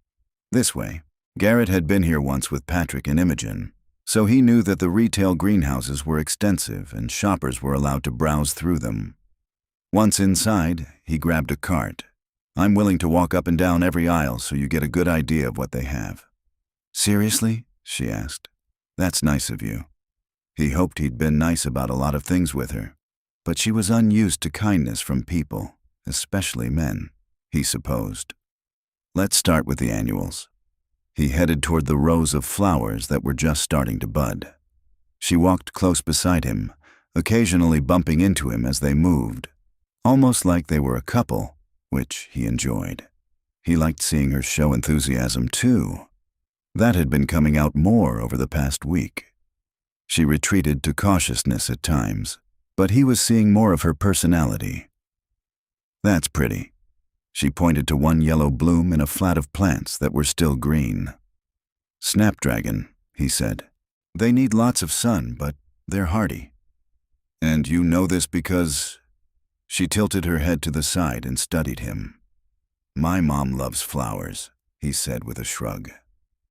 This way. Garrett had been here once with Patrick and Imogen, so he knew that the retail greenhouses were extensive and shoppers were allowed to browse through them. Once inside, he grabbed a cart. "I'm willing to walk up and down every aisle so you get a good idea of what they have." "Seriously?" she asked. "That's nice of you." He hoped he'd been nice about a lot of things with her, but she was unused to kindness from people, especially men, he supposed. "Let's start with the annuals." He headed toward the rows of flowers that were just starting to bud. She walked close beside him, occasionally bumping into him as they moved, almost like they were a couple, which he enjoyed. He liked seeing her show enthusiasm too. That had been coming out more over the past week. She retreated to cautiousness at times, but he was seeing more of her personality. "That's pretty." She pointed to one yellow bloom in a flat of plants that were still green. "Snapdragon," he said. "They need lots of sun, but they're hardy." "And you know this because—" She tilted her head to the side and studied him. "My mom loves flowers," he said with a shrug.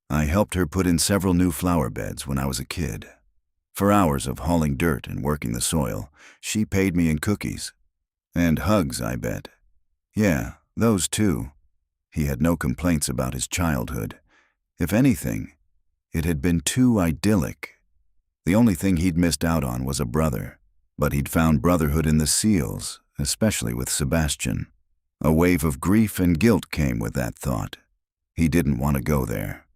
"I helped her put in several new flower beds when I was a kid. For hours of hauling dirt and working the soil, she paid me in cookies. And hugs, I bet. Yeah, those too." He had no complaints about his childhood. If anything, it had been too idyllic. The only thing he'd missed out on was a brother, but he'd found brotherhood in the SEALs, especially with Sebastian. A wave of grief and guilt came with that thought. He didn't want to go there.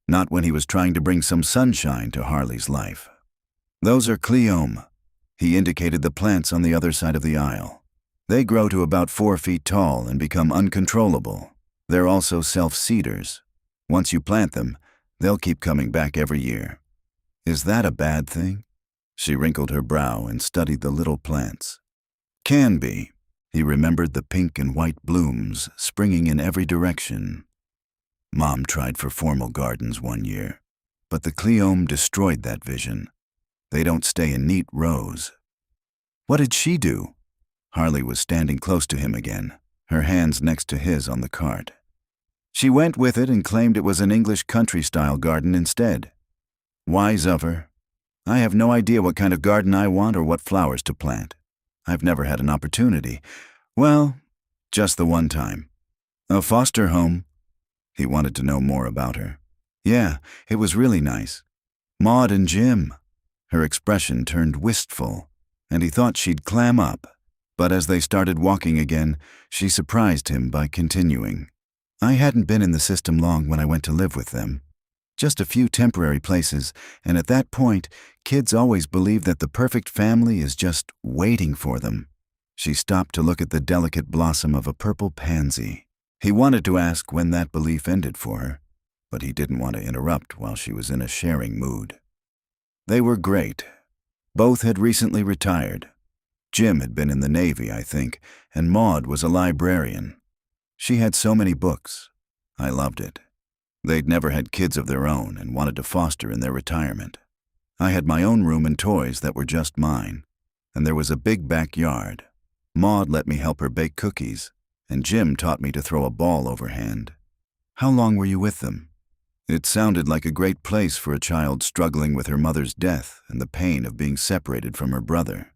Not when he was trying to bring some sunshine to Harley's life. "Those are Cleome." He indicated the plants on the other side of the aisle. "They grow to about 4 feet tall and become uncontrollable. They're also self-seeders. Once you plant them, they'll keep coming back every year." "Is that a bad thing?" She wrinkled her brow and studied the little plants. "Can be. He remembered the pink and white blooms springing in every direction. Mom tried for formal gardens one year, but the Cleome destroyed that vision. They don't stay in neat rows. What did she do? Harley was standing close to him again, her hands next to his on the cart. She went with it and claimed it was an English country-style garden instead. Wise of her. I have no idea what kind of garden I want or what flowers to plant. I've never had an opportunity. Well, just the one time. A foster home. He wanted to know more about her. Yeah, it was really nice. Maud and Jim. Her expression turned wistful, and he thought she'd clam up. But as they started walking again, she surprised him by continuing. I hadn't been in the system long when I went to live with them. Just a few temporary places, and at that point, kids always believe that the perfect family is just waiting for them. She stopped to look at the delicate blossom of a purple pansy. He wanted to ask when that belief ended for her, but he didn't want to interrupt while she was in a sharing mood. They were great. Both had recently retired. Jim had been in the Navy, I think, and Maud was a librarian. She had so many books. I loved it. They'd never had kids of their own and wanted to foster in their retirement. I had my own room and toys that were just mine, and there was a big backyard. Maud let me help her bake cookies, and Jim taught me to throw a ball overhand. How long were you with them? It sounded like a great place for a child struggling with her mother's death and the pain of being separated from her brother.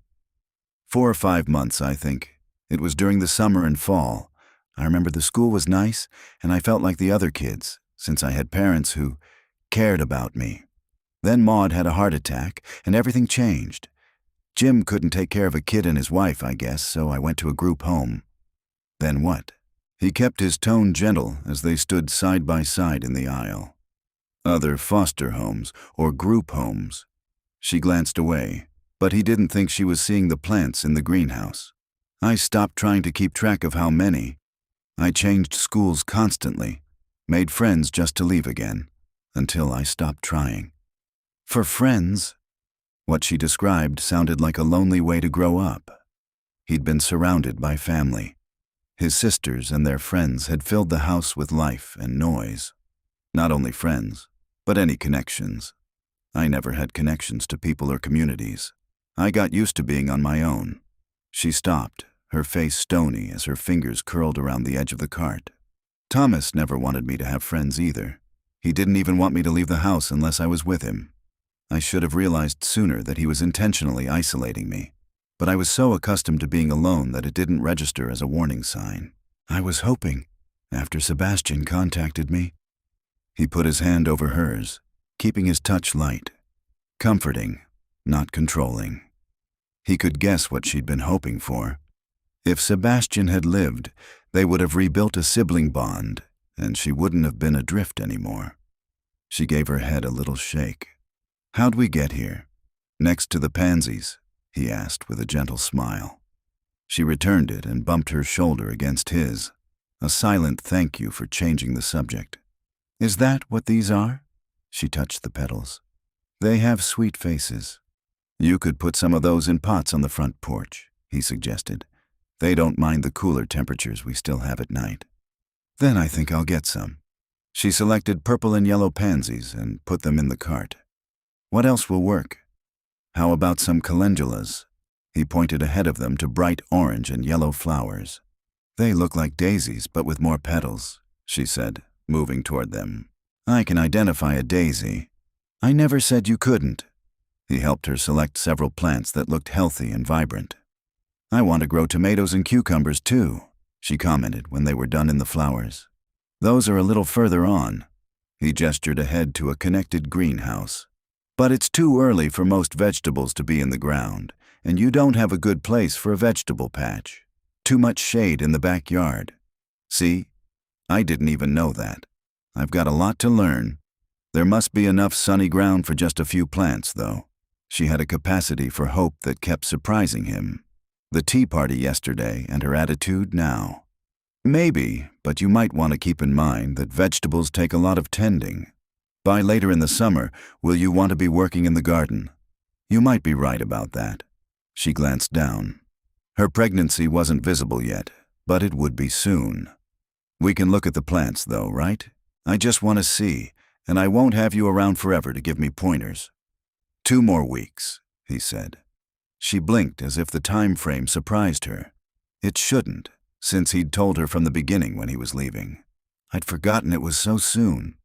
4 or 5 months, I think. It was during the summer and fall. I remember the school was nice, and I felt like the other kids, since I had parents who cared about me. Then Maud had a heart attack, and everything changed. Jim couldn't take care of a kid and his wife, I guess, so I went to a group home. Then what? He kept his tone gentle as they stood side by side in the aisle. Other foster homes or group homes. She glanced away, but he didn't think she was seeing the plants in the greenhouse. I stopped trying to keep track of how many. I changed schools constantly, made friends just to leave again, until I stopped trying. For friends? What she described sounded like a lonely way to grow up. He'd been surrounded by family. His sisters and their friends had filled the house with life and noise. Not only friends, but any connections. I never had connections to people or communities. I got used to being on my own. She stopped, her face stony as her fingers curled around the edge of the cart. Thomas never wanted me to have friends either. He didn't even want me to leave the house unless I was with him. I should have realized sooner that he was intentionally isolating me, but I was so accustomed to being alone that it didn't register as a warning sign. I was hoping, after Sebastian contacted me. He put his hand over hers, keeping his touch light, comforting, not controlling. He could guess what she'd been hoping for. If Sebastian had lived, they would have rebuilt a sibling bond, and she wouldn't have been adrift anymore. She gave her head a little shake. How'd we get here? Next to the pansies, he asked with a gentle smile. She returned it and bumped her shoulder against his, a silent thank you for changing the subject. Is that what these are? She touched the petals. They have sweet faces. You could put some of those in pots on the front porch, he suggested. They don't mind the cooler temperatures we still have at night. Then I think I'll get some. She selected purple and yellow pansies and put them in the cart. What else will work? How about some calendulas? He pointed ahead of them to bright orange and yellow flowers. They look like daisies, but with more petals, she said, moving toward them. I can identify a daisy. I never said you couldn't. He helped her select several plants that looked healthy and vibrant. I want to grow tomatoes and cucumbers too, she commented when they were done in the flowers. Those are a little further on. He gestured ahead to a connected greenhouse. But it's too early for most vegetables to be in the ground, and you don't have a good place for a vegetable patch. Too much shade in the backyard. See? I didn't even know that. I've got a lot to learn. There must be enough sunny ground for just a few plants, though. She had a capacity for hope that kept surprising him. The tea party yesterday and her attitude now. Maybe, but you might want to keep in mind that vegetables take a lot of tending. By later in the summer, will you want to be working in the garden? You might be right about that. She glanced down. Her pregnancy wasn't visible yet, but it would be soon. We can look at the plants though, right? I just want to see, and I won't have you around forever to give me pointers. 2 more weeks, he said. She blinked as if the time frame surprised her. It shouldn't, since he'd told her from the beginning when he was leaving. I'd forgotten it was so soon.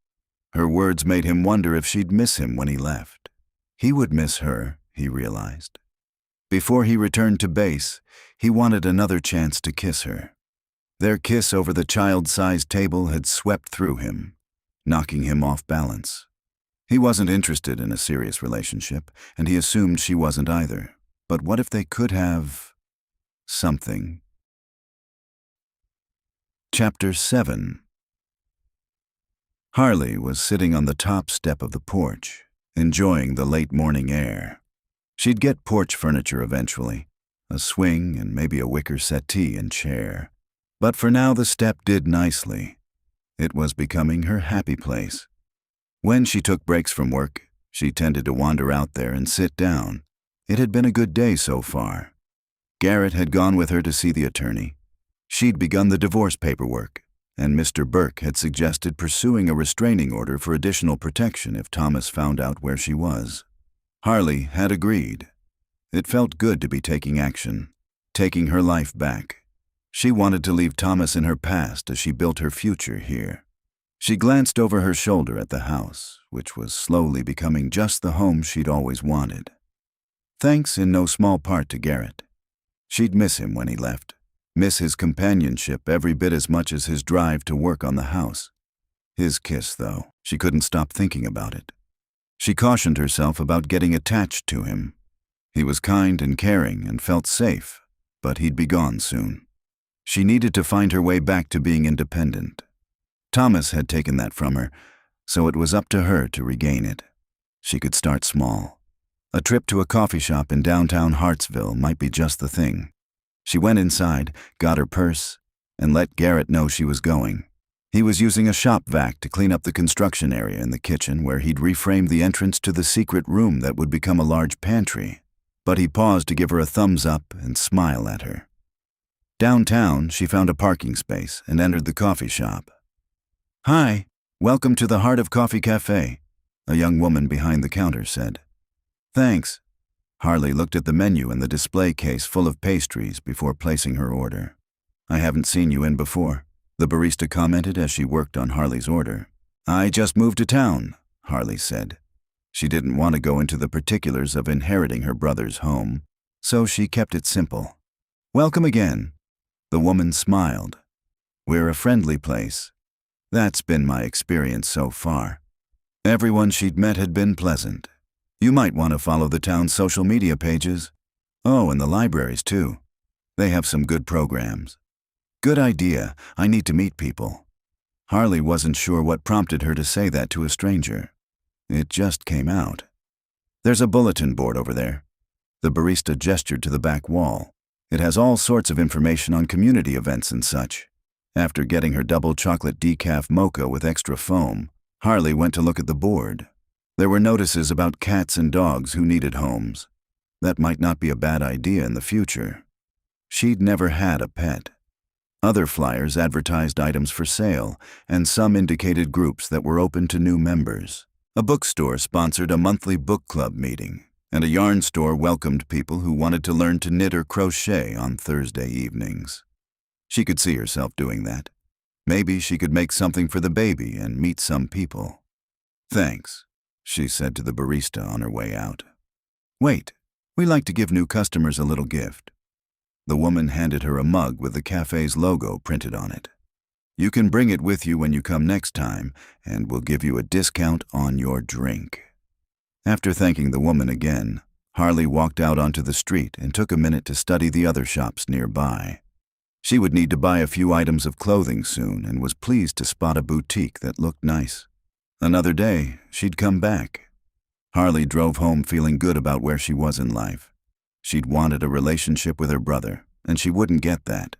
Her words made him wonder if she'd miss him when he left. He would miss her, he realized. Before he returned to base, he wanted another chance to kiss her. Their kiss over the child-sized table had swept through him, knocking him off balance. He wasn't interested in a serious relationship, and he assumed she wasn't either. But what if they could have something? Chapter 7. Harley was sitting on the top step of the porch, enjoying the late morning air. She'd get porch furniture eventually, a swing and maybe a wicker settee and chair. But for now the step did nicely. It was becoming her happy place. When she took breaks from work, she tended to wander out there and sit down. It had been a good day so far. Garrett had gone with her to see the attorney. She'd begun the divorce paperwork, and Mr. Burke had suggested pursuing a restraining order for additional protection if Thomas found out where she was. Harley had agreed. It felt good to be taking action, taking her life back. She wanted to leave Thomas in her past as she built her future here. She glanced over her shoulder at the house, which was slowly becoming just the home she'd always wanted. Thanks in no small part to Garrett. She'd miss him when he left, miss his companionship every bit as much as his drive to work on the house. His kiss, though, she couldn't stop thinking about it. She cautioned herself about getting attached to him. He was kind and caring and felt safe, but he'd be gone soon. She needed to find her way back to being independent. Thomas had taken that from her, so it was up to her to regain it. She could start small. A trip to a coffee shop in downtown Hartsville might be just the thing. She went inside, got her purse, and let Garrett know she was going. He was using a shop vac to clean up the construction area in the kitchen where he'd reframed the entrance to the secret room that would become a large pantry. But he paused to give her a thumbs up and smile at her. Downtown, she found a parking space and entered the coffee shop. "Hi, welcome to the Heart of Coffee Cafe," a young woman behind the counter said. "Thanks." Harley looked at the menu and the display case full of pastries before placing her order. "I haven't seen you in before," the barista commented as she worked on Harley's order. "I just moved to town," Harley said. She didn't want to go into the particulars of inheriting her brother's home, so she kept it simple. "Welcome again." The woman smiled. "We're a friendly place." That's been my experience so far. Everyone she'd met had been pleasant. You might want to follow the town's social media pages. Oh, and the libraries too. They have some good programs. "Good idea. I need to meet people." Harley wasn't sure what prompted her to say that to a stranger. It just came out. "There's a bulletin board over there." The barista gestured to the back wall. "It has all sorts of information on community events and such." After getting her double chocolate decaf mocha with extra foam, Harley went to look at the board. There were notices about cats and dogs who needed homes. That might not be a bad idea in the future. She'd never had a pet. Other flyers advertised items for sale, and some indicated groups that were open to new members. A bookstore sponsored a monthly book club meeting, and a yarn store welcomed people who wanted to learn to knit or crochet on Thursday evenings. She could see herself doing that. Maybe she could make something for the baby and meet some people. "Thanks," she said to the barista on her way out. "Wait, we like to give new customers a little gift." The woman handed her a mug with the cafe's logo printed on it. "You can bring it with you when you come next time, and we'll give you a discount on your drink." After thanking the woman again, Harley walked out onto the street and took a minute to study the other shops nearby. She would need to buy a few items of clothing soon and was pleased to spot a boutique that looked nice. Another day, she'd come back. Harley drove home feeling good about where she was in life. She'd wanted a relationship with her brother, and she wouldn't get that.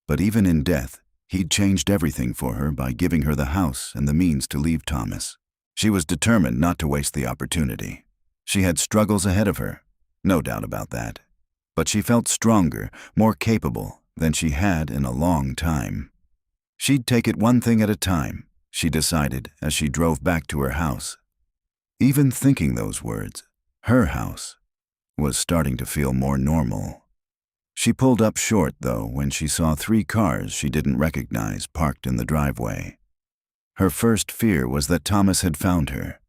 But even in death, he'd changed everything for her by giving her the house and the means to leave Thomas. She was determined not to waste the opportunity. She had struggles ahead of her, no doubt about that. but she felt stronger, more capable than she had in a long time. She'd take it one thing at a time, she decided as she drove back to her house. Even thinking those words, her house, was starting to feel more normal. She pulled up short, though, when she saw 3 cars she didn't recognize parked in the driveway. Her first fear was that Thomas had found her.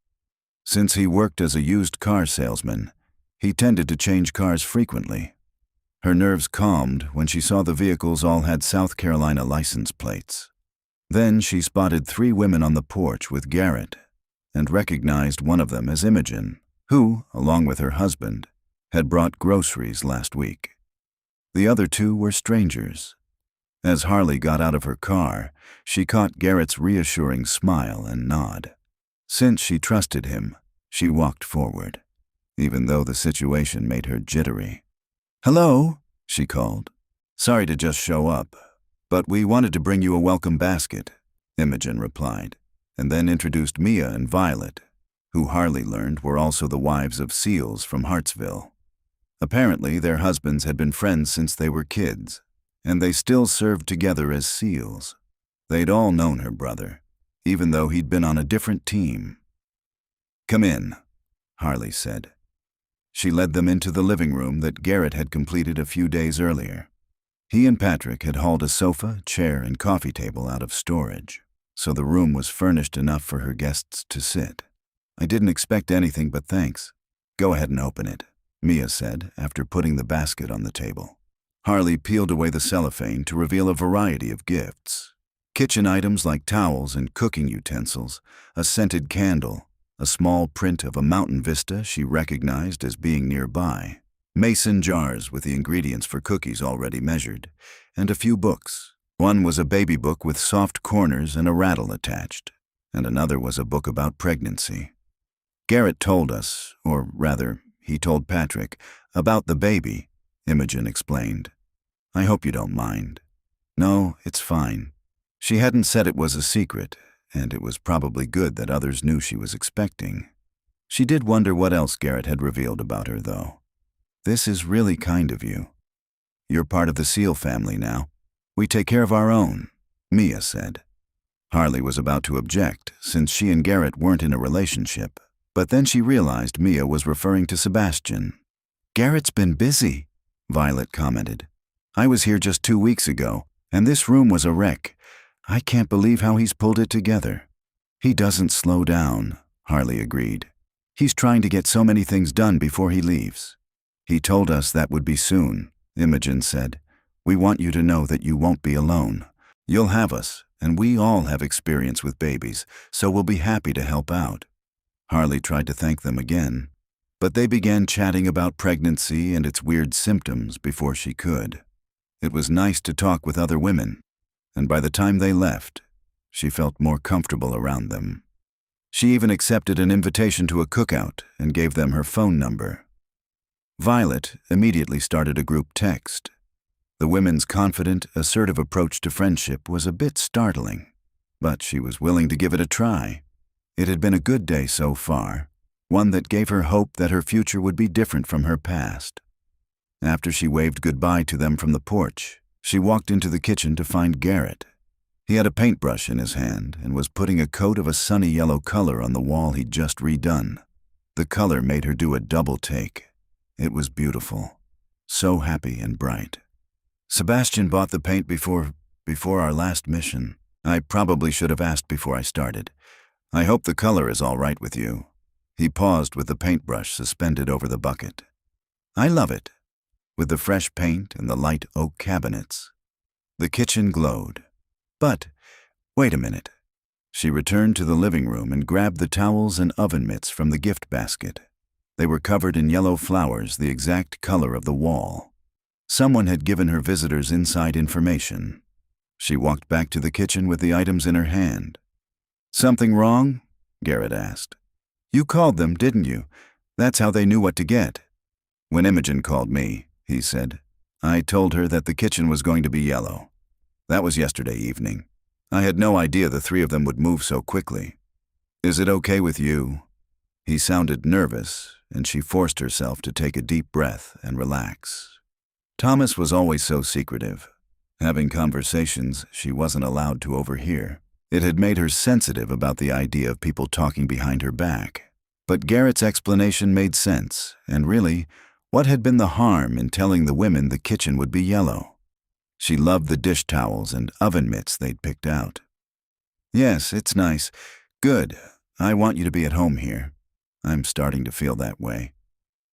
Since he worked as a used car salesman, he tended to change cars frequently. Her nerves calmed when she saw the vehicles all had South Carolina license plates. Then she spotted 3 women on the porch with Garrett and recognized one of them as Imogen, who, along with her husband, had brought groceries last week. The other 2 were strangers. As Harley got out of her car, she caught Garrett's reassuring smile and nod. Since she trusted him, she walked forward, even though the situation made her jittery. "Hello," she called. "Sorry to just show up, but we wanted to bring you a welcome basket," Imogen replied, and then introduced Mia and Violet, who Harley learned were also the wives of SEALs from Hartsville. Apparently, their husbands had been friends since they were kids, and they still served together as SEALs. They'd all known her brother, even though he'd been on a different team. "Come in," Harley said. She led them into the living room that Garrett had completed a few days earlier. He and Patrick had hauled a sofa, chair, and coffee table out of storage, so the room was furnished enough for her guests to sit. "I didn't expect anything but thanks. Go ahead and open it," Mia said after putting the basket on the table. Harley peeled away the cellophane to reveal a variety of gifts. Kitchen items like towels and cooking utensils, a scented candle, a small print of a mountain vista she recognized as being nearby, mason jars with the ingredients for cookies already measured, and a few books. One was a baby book with soft corners and a rattle attached, and another was a book about pregnancy. Garrett told us, or rather, he told Patrick, about the baby, Imogen explained. "I hope you don't mind." "No, it's fine." She hadn't said it was a secret, and it was probably good that others knew she was expecting. She did wonder what else Garrett had revealed about her, though. "This is really kind of you. You're part of the SEAL family now. We take care of our own," Mia said. Harley was about to object, since she and Garrett weren't in a relationship, but then she realized Mia was referring to Sebastian. "Garrett's been busy," Violet commented. "I was here just 2 weeks ago, and this room was a wreck. I can't believe how he's pulled it together." "He doesn't slow down," Harley agreed. "He's trying to get so many things done before he leaves." "He told us that would be soon," Imogen said. "We want you to know that you won't be alone. You'll have us, and we all have experience with babies, so we'll be happy to help out." Harley tried to thank them again, but they began chatting about pregnancy and its weird symptoms before she could. It was nice to talk with other women, and by the time they left, she felt more comfortable around them. She even accepted an invitation to a cookout and gave them her phone number. Violet immediately started a group text. The women's confident, assertive approach to friendship was a bit startling, but she was willing to give it a try. It had been a good day so far, one that gave her hope that her future would be different from her past. After she waved goodbye to them from the porch, she walked into the kitchen to find Garrett. He had a paintbrush in his hand and was putting a coat of a sunny yellow color on the wall he'd just redone. The color made her do a double take. It was beautiful, so happy and bright. "Sebastian bought the paint before our last mission. I probably should have asked before I started. I hope the color is all right with you." He paused with the paintbrush suspended over the bucket. "I love it." With the fresh paint and the light oak cabinets, the kitchen glowed. But, wait a minute. She returned to the living room and grabbed the towels and oven mitts from the gift basket. They were covered in yellow flowers, the exact color of the wall. Someone had given her visitors inside information. She walked back to the kitchen with the items in her hand. "Something wrong?" Garrett asked. "You called them, didn't you? That's how they knew what to get." "When Imogen called me," he said, "I told her that the kitchen was going to be yellow. That was yesterday evening. I had no idea the 3 of them would move so quickly. Is it okay with you?" He sounded nervous, and she forced herself to take a deep breath and relax. Thomas was always so secretive, having conversations she wasn't allowed to overhear. It had made her sensitive about the idea of people talking behind her back. But Garrett's explanation made sense, and really, what had been the harm in telling the women the kitchen would be yellow? She loved the dish towels and oven mitts they'd picked out. "Yes, it's nice. Good. I want you to be at home here. I'm starting to feel that way."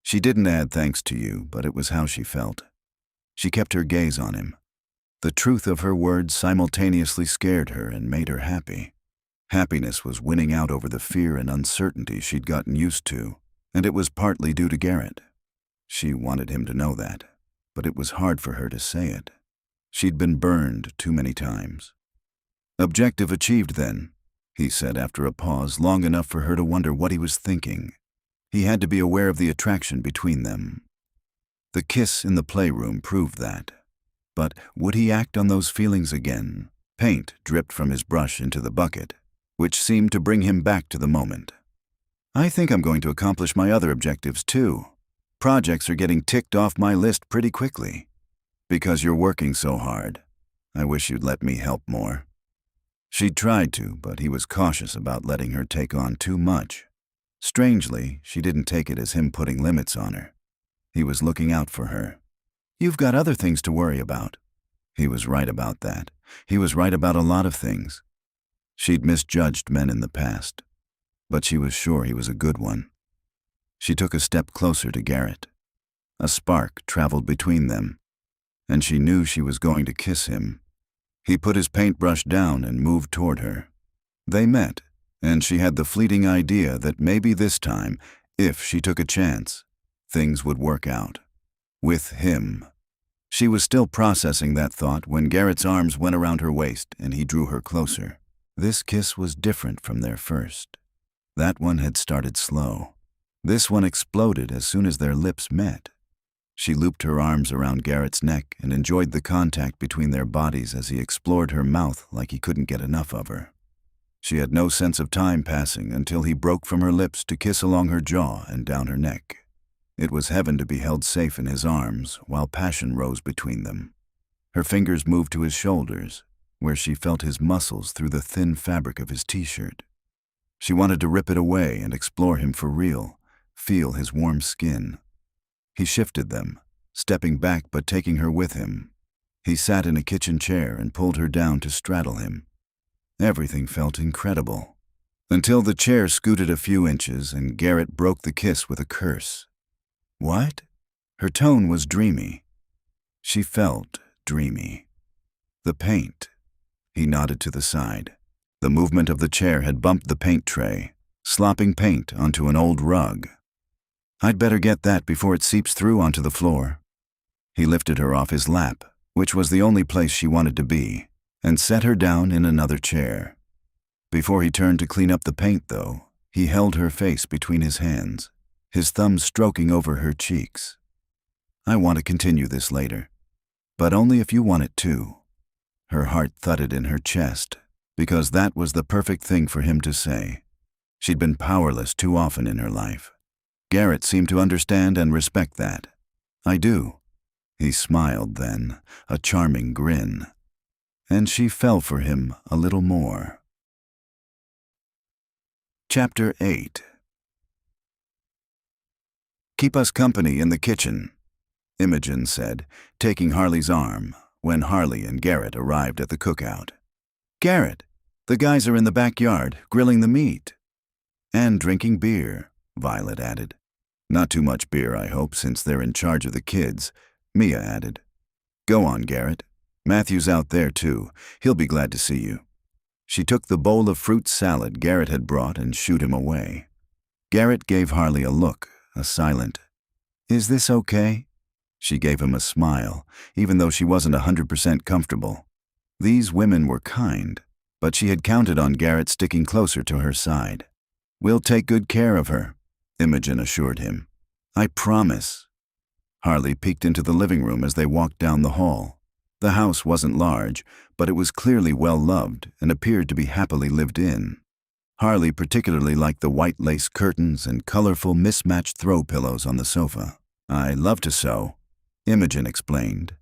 She didn't add thanks to you, but it was how she felt. She kept her gaze on him. The truth of her words simultaneously scared her and made her happy. Happiness was winning out over the fear and uncertainty she'd gotten used to, and it was partly due to Garrett. She wanted him to know that, but it was hard for her to say it. She'd been burned too many times. "Objective achieved then," he said after a pause long enough for her to wonder what he was thinking. He had to be aware of the attraction between them. The kiss in the playroom proved that. But would he act on those feelings again? Paint dripped from his brush into the bucket, which seemed to bring him back to the moment. "I think I'm going to accomplish my other objectives too. Projects are getting ticked off my list pretty quickly. Because you're working so hard. I wish you'd let me help more." She'd tried to, but he was cautious about letting her take on too much. Strangely, she didn't take it as him putting limits on her. He was looking out for her. "You've got other things to worry about." He was right about that. He was right about a lot of things. She'd misjudged men in the past, but she was sure he was a good one. She took a step closer to Garrett. A spark traveled between them, and she knew she was going to kiss him. He put his paintbrush down and moved toward her. They met, and she had the fleeting idea that maybe this time, if she took a chance, things would work out. With him. She was still processing that thought when Garrett's arms went around her waist and he drew her closer. This kiss was different from their first. That one had started slow. This one exploded as soon as their lips met. She looped her arms around Garrett's neck and enjoyed the contact between their bodies as he explored her mouth like he couldn't get enough of her. She had no sense of time passing until he broke from her lips to kiss along her jaw and down her neck. It was heaven to be held safe in his arms while passion rose between them. Her fingers moved to his shoulders, where she felt his muscles through the thin fabric of his t-shirt. She wanted to rip it away and explore him for real, feel his warm skin. He shifted them, stepping back but taking her with him. He sat in a kitchen chair and pulled her down to straddle him. Everything felt incredible. Until the chair scooted a few inches and Garrett broke the kiss with a curse. "What?" Her tone was dreamy. She felt dreamy. "The paint." He nodded to the side. The movement of the chair had bumped the paint tray, slopping paint onto an old rug. "I'd better get that before it seeps through onto the floor." He lifted her off his lap, which was the only place she wanted to be, and set her down in another chair. Before he turned to clean up the paint, though, he held her face between his hands, his thumbs stroking over her cheeks. "I want to continue this later, but only if you want it too." Her heart thudded in her chest, because that was the perfect thing for him to say. She'd been powerless too often in her life. Garrett seemed to understand and respect that. "I do." He smiled then, a charming grin. And she fell for him a little more. Chapter 8. "Keep us company in the kitchen," Imogen said, taking Harley's arm, when Harley and Garrett arrived at the cookout. "Garrett, the guys are in the backyard, grilling the meat." "And drinking beer," Violet added. "Not too much beer, I hope, since they're in charge of the kids," Mia added. "Go on, Garrett. Matthew's out there, too. He'll be glad to see you." She took the bowl of fruit salad Garrett had brought and shooed him away. Garrett gave Harley a look, a silent, "Is this okay?" She gave him a smile, even though she wasn't 100% comfortable. These women were kind, but she had counted on Garrett sticking closer to her side. "We'll take good care of her," Imogen assured him. "I promise." Harley peeked into the living room as they walked down the hall. The house wasn't large, but it was clearly well-loved and appeared to be happily lived in. Harley particularly liked the white lace curtains and colorful mismatched throw pillows on the sofa. "I love to sew," Imogen explained.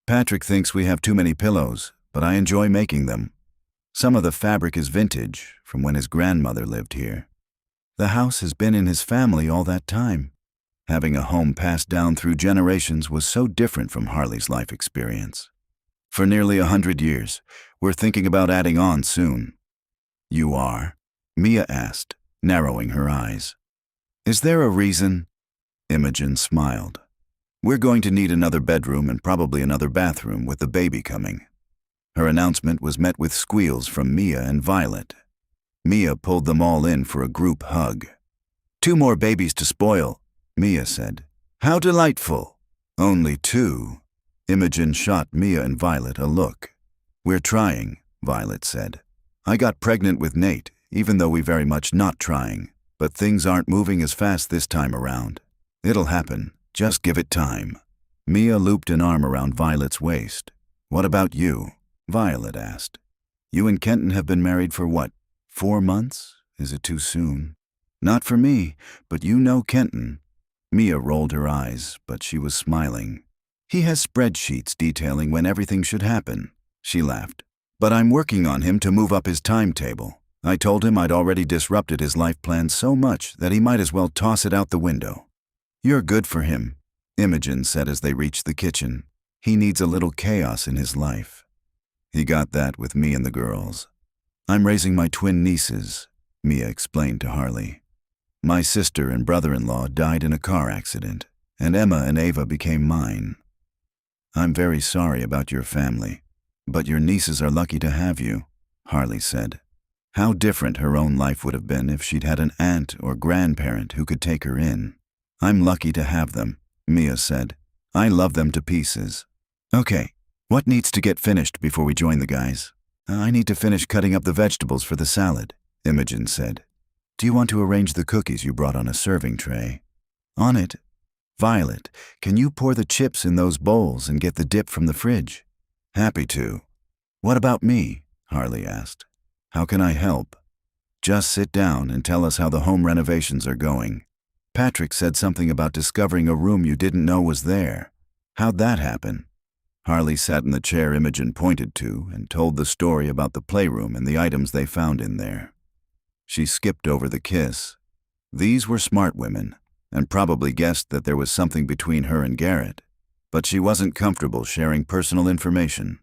Patrick thinks we have too many pillows, but I enjoy making them. Some of the fabric is vintage, from when his grandmother lived here. The house has been in his family all that time. Having a home passed down through generations was so different from Harley's life experience. For nearly 100 years, we're thinking about adding on soon. You are? Mia asked, narrowing her eyes. Is there a reason? Imogen smiled. We're going to need another bedroom and probably another bathroom with the baby coming. Her announcement was met with squeals from Mia and Violet. Mia pulled them all in for a group hug. 2 more babies to spoil, Mia said. How delightful. Only 2. Imogen shot Mia and Violet a look. We're trying, Violet said. I got pregnant with Nate, even though we very much not trying. But things aren't moving as fast this time around. It'll happen. Just give it time. Mia looped an arm around Violet's waist. What about you? Violet asked. You and Kenton have been married for what, 4 months? Is it too soon? Not for me, but you know Kenton. Mia rolled her eyes, but she was smiling. He has spreadsheets detailing when everything should happen. She laughed. But I'm working on him to move up his timetable. I told him I'd already disrupted his life plan so much that he might as well toss it out the window. You're good for him, Imogen said as they reached the kitchen. He needs a little chaos in his life. He got that with me and the girls. I'm raising my twin nieces, Mia explained to Harley. My sister and brother-in-law died in a car accident, and Emma and Ava became mine. I'm very sorry about your family, but your nieces are lucky to have you, Harley said. How different her own life would have been if she'd had an aunt or grandparent who could take her in. I'm lucky to have them, Mia said. I love them to pieces. Okay, what needs to get finished before we join the guys? I need to finish cutting up the vegetables for the salad, Imogen said. Do you want to arrange the cookies you brought on a serving tray? On it. Violet, can you pour the chips in those bowls and get the dip from the fridge? Happy to. What about me? Harley asked. How can I help? Just sit down and tell us how the home renovations are going. Patrick said something about discovering a room you didn't know was there. How'd that happen? Harley sat in the chair Imogen pointed to and told the story about the playroom and the items they found in there. She skipped over the kiss. These were smart women, and probably guessed that there was something between her and Garrett, but she wasn't comfortable sharing personal information.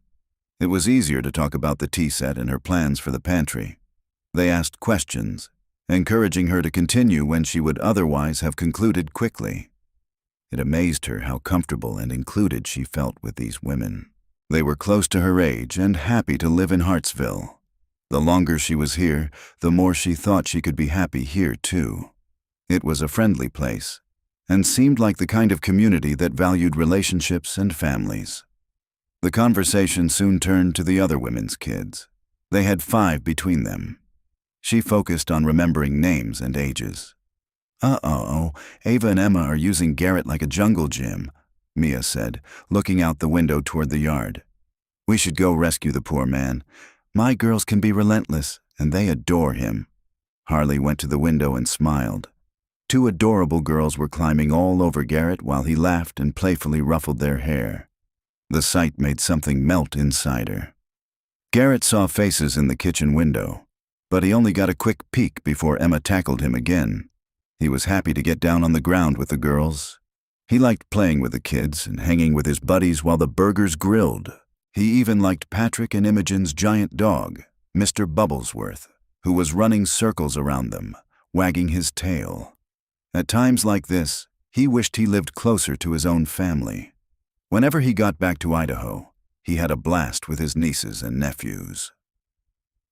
It was easier to talk about the tea set and her plans for the pantry. They asked questions, encouraging her to continue when she would otherwise have concluded quickly. It amazed her how comfortable and included she felt with these women. They were close to her age and happy to live in Hartsville. The longer she was here, the more she thought she could be happy here too. It was a friendly place, and seemed like the kind of community that valued relationships and families. The conversation soon turned to the other women's kids. They had 5 between them. She focused on remembering names and ages. Uh-oh, Ava and Emma are using Garrett like a jungle gym, Mia said, looking out the window toward the yard. We should go rescue the poor man. My girls can be relentless, and they adore him. Harley went to the window and smiled. 2 adorable girls were climbing all over Garrett while he laughed and playfully ruffled their hair. The sight made something melt inside her. Garrett saw faces in the kitchen window, but he only got a quick peek before Emma tackled him again. He was happy to get down on the ground with the girls. He liked playing with the kids and hanging with his buddies while the burgers grilled. He even liked Patrick and Imogen's giant dog, Mr. Bubblesworth, who was running circles around them, wagging his tail. At times like this, he wished he lived closer to his own family. Whenever he got back to Idaho, he had a blast with his nieces and nephews.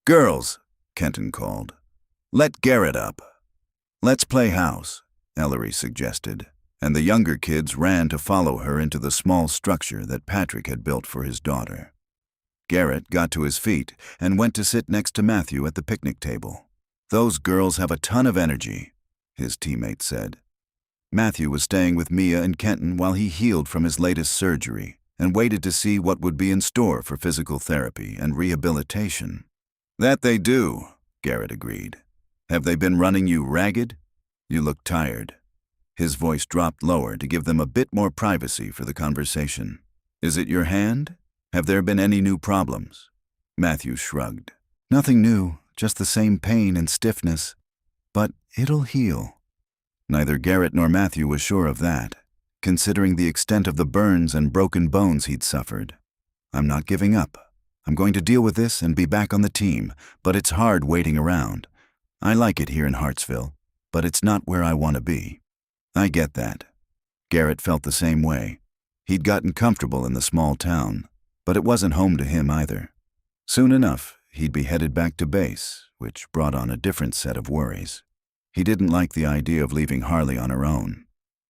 Girls, Kenton called. Let Garrett up. Let's play house, Ellery suggested, and the younger kids ran to follow her into the small structure that Patrick had built for his daughter. Garrett got to his feet and went to sit next to Matthew at the picnic table. Those girls have a ton of energy, his teammate said. Matthew was staying with Mia and Kenton while he healed from his latest surgery and waited to see what would be in store for physical therapy and rehabilitation. That they do, Garrett agreed. Have they been running you ragged? You look tired. His voice dropped lower to give them a bit more privacy for the conversation. "Is it your hand? Have there been any new problems?" Matthew shrugged. "Nothing new, just the same pain and stiffness. But it'll heal." Neither Garrett nor Matthew was sure of that, considering the extent of the burns and broken bones he'd suffered. "I'm not giving up. I'm going to deal with this and be back on the team, but it's hard waiting around. I like it here in Hartsville, but it's not where I want to be." "I get that." Garrett felt the same way. He'd gotten comfortable in the small town, but it wasn't home to him either. Soon enough, he'd be headed back to base, which brought on a different set of worries. He didn't like the idea of leaving Harley on her own.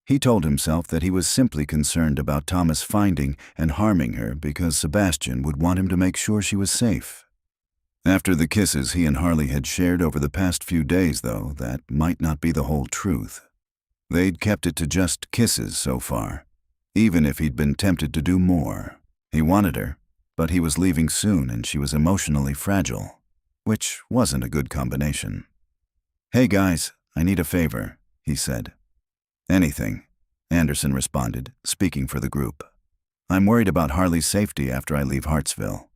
He told himself that he was simply concerned about Thomas finding and harming her because Sebastian would want him to make sure she was safe. After the kisses he and Harley had shared over the past few days, though, that might not be the whole truth. They'd kept it to just kisses so far, even if he'd been tempted to do more. He wanted her, but he was leaving soon and she was emotionally fragile, which wasn't a good combination. "Hey guys, I need a favor," he said. "Anything," Anderson responded, speaking for the group. "I'm worried about Harley's safety after I leave Hartsville."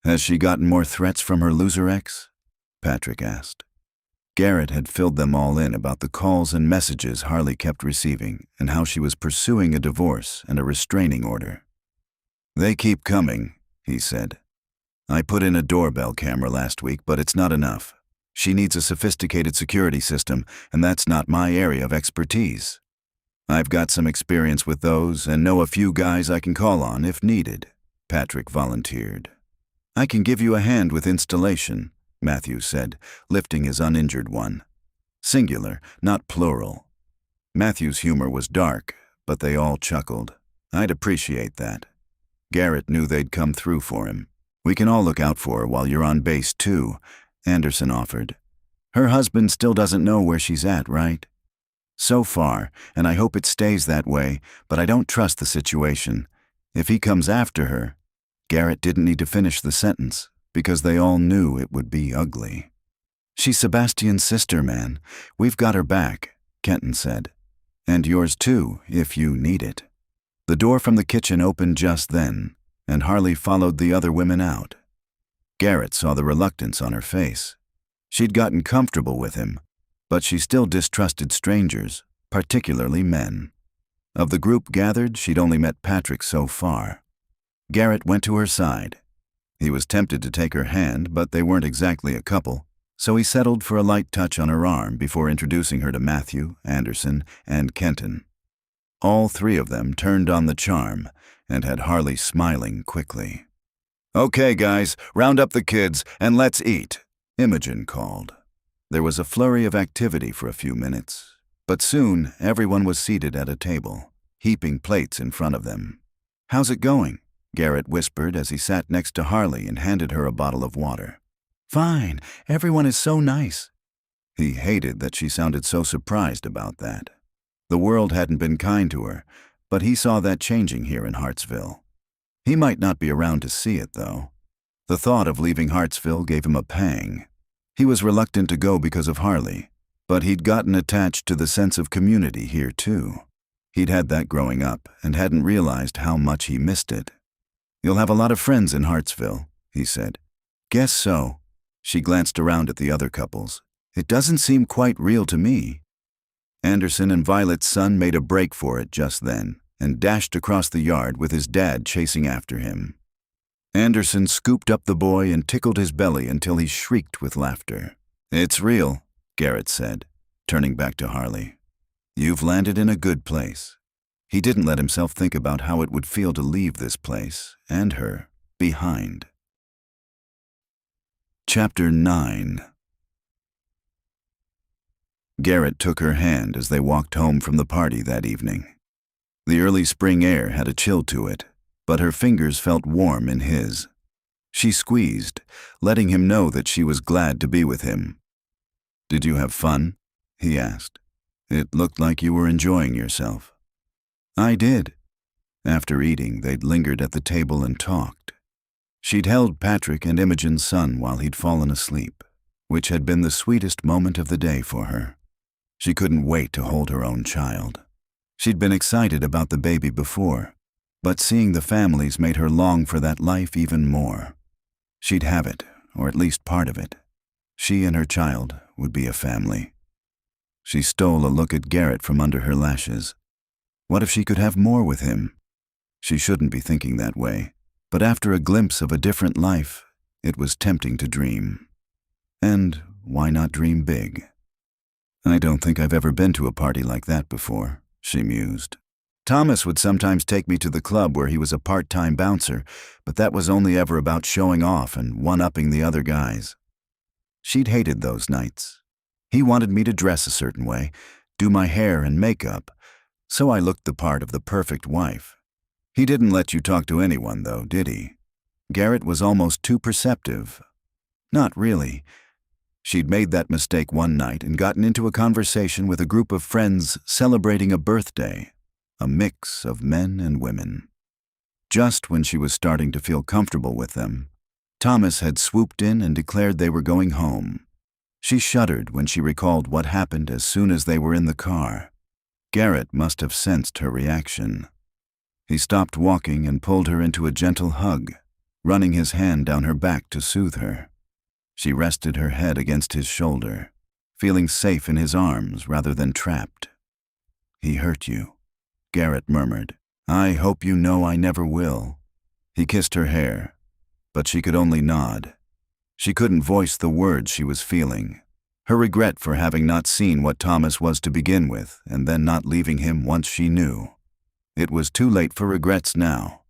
"Has she gotten more threats from her loser ex?" Patrick asked. Garrett had filled them all in about the calls and messages Harley kept receiving and how she was pursuing a divorce and a restraining order. "They keep coming," he said. "I put in a doorbell camera last week, but it's not enough. She needs a sophisticated security system, and that's not my area of expertise. I've got some experience with those and know a few guys I can call on if needed," Patrick volunteered. "I can give you a hand with installation," Matthew said, lifting his uninjured one. Singular, not plural. Matthew's humor was dark, but they all chuckled. I'd appreciate that. Garrett knew they'd come through for him. "We can all look out for her while you're on base, too," Anderson offered. "Her husband still doesn't know where she's at, right?" "So far, and I hope it stays that way, but I don't trust the situation. If he comes after her—" Garrett didn't need to finish the sentence, because they all knew it would be ugly. "She's Sebastian's sister, man. We've got her back," Kenton said. "And yours too, if you need it." The door from the kitchen opened just then, and Harley followed the other women out. Garrett saw the reluctance on her face. She'd gotten comfortable with him, but she still distrusted strangers, particularly men. Of the group gathered, she'd only met Patrick so far. Garrett went to her side. He was tempted to take her hand, but they weren't exactly a couple, so he settled for a light touch on her arm before introducing her to Matthew, Anderson, and Kenton. All three of them turned on the charm and had Harley smiling quickly. "Okay, guys, round up the kids and let's eat," Imogen called. There was a flurry of activity for a few minutes, but soon everyone was seated at a table, heaping plates in front of them. "How's it going?" Garrett whispered as he sat next to Harley and handed her a bottle of water. "Fine, everyone is so nice." He hated that she sounded so surprised about that. The world hadn't been kind to her, but he saw that changing here in Hartsville. He might not be around to see it, though. The thought of leaving Hartsville gave him a pang. He was reluctant to go because of Harley, but he'd gotten attached to the sense of community here, too. He'd had that growing up and hadn't realized how much he missed it. "You'll have a lot of friends in Hartsville," he said. "Guess so." She glanced around at the other couples. "It doesn't seem quite real to me." Anderson and Violet's son made a break for it just then and dashed across the yard with his dad chasing after him. Anderson scooped up the boy and tickled his belly until he shrieked with laughter. "It's real," Garrett said, turning back to Harley. "You've landed in a good place." He didn't let himself think about how it would feel to leave this place, and her, behind. Chapter 9. Garrett took her hand as they walked home from the party that evening. The early spring air had a chill to it, but her fingers felt warm in his. She squeezed, letting him know that she was glad to be with him. "Did you have fun?" he asked. "It looked like you were enjoying yourself." "I did." After eating, they'd lingered at the table and talked. She'd held Patrick and Imogen's son while he'd fallen asleep, which had been the sweetest moment of the day for her. She couldn't wait to hold her own child. She'd been excited about the baby before, but seeing the families made her long for that life even more. She'd have it, or at least part of it. She and her child would be a family. She stole a look at Garrett from under her lashes. What if she could have more with him? She shouldn't be thinking that way, but after a glimpse of a different life, it was tempting to dream. And why not dream big? I don't think I've ever been to a party like that before, she mused. Thomas would sometimes take me to the club where he was a part-time bouncer, but that was only ever about showing off and one-upping the other guys. She'd hated those nights. He wanted me to dress a certain way, do my hair and makeup, so I looked the part of the perfect wife. He didn't let you talk to anyone, though, did he? Garrett was almost too perceptive. Not really. She'd made that mistake one night and gotten into a conversation with a group of friends celebrating a birthday, a mix of men and women. Just when she was starting to feel comfortable with them, Thomas had swooped in and declared they were going home. She shuddered when she recalled what happened as soon as they were in the car. Garrett must have sensed her reaction. He stopped walking and pulled her into a gentle hug, running his hand down her back to soothe her. She rested her head against his shoulder, feeling safe in his arms rather than trapped. "He hurt you," Garrett murmured. "I hope you know I never will." He kissed her hair, but she could only nod. She couldn't voice the words she was feeling. Her regret for having not seen what Thomas was to begin with and then not leaving him once she knew. It was too late for regrets now.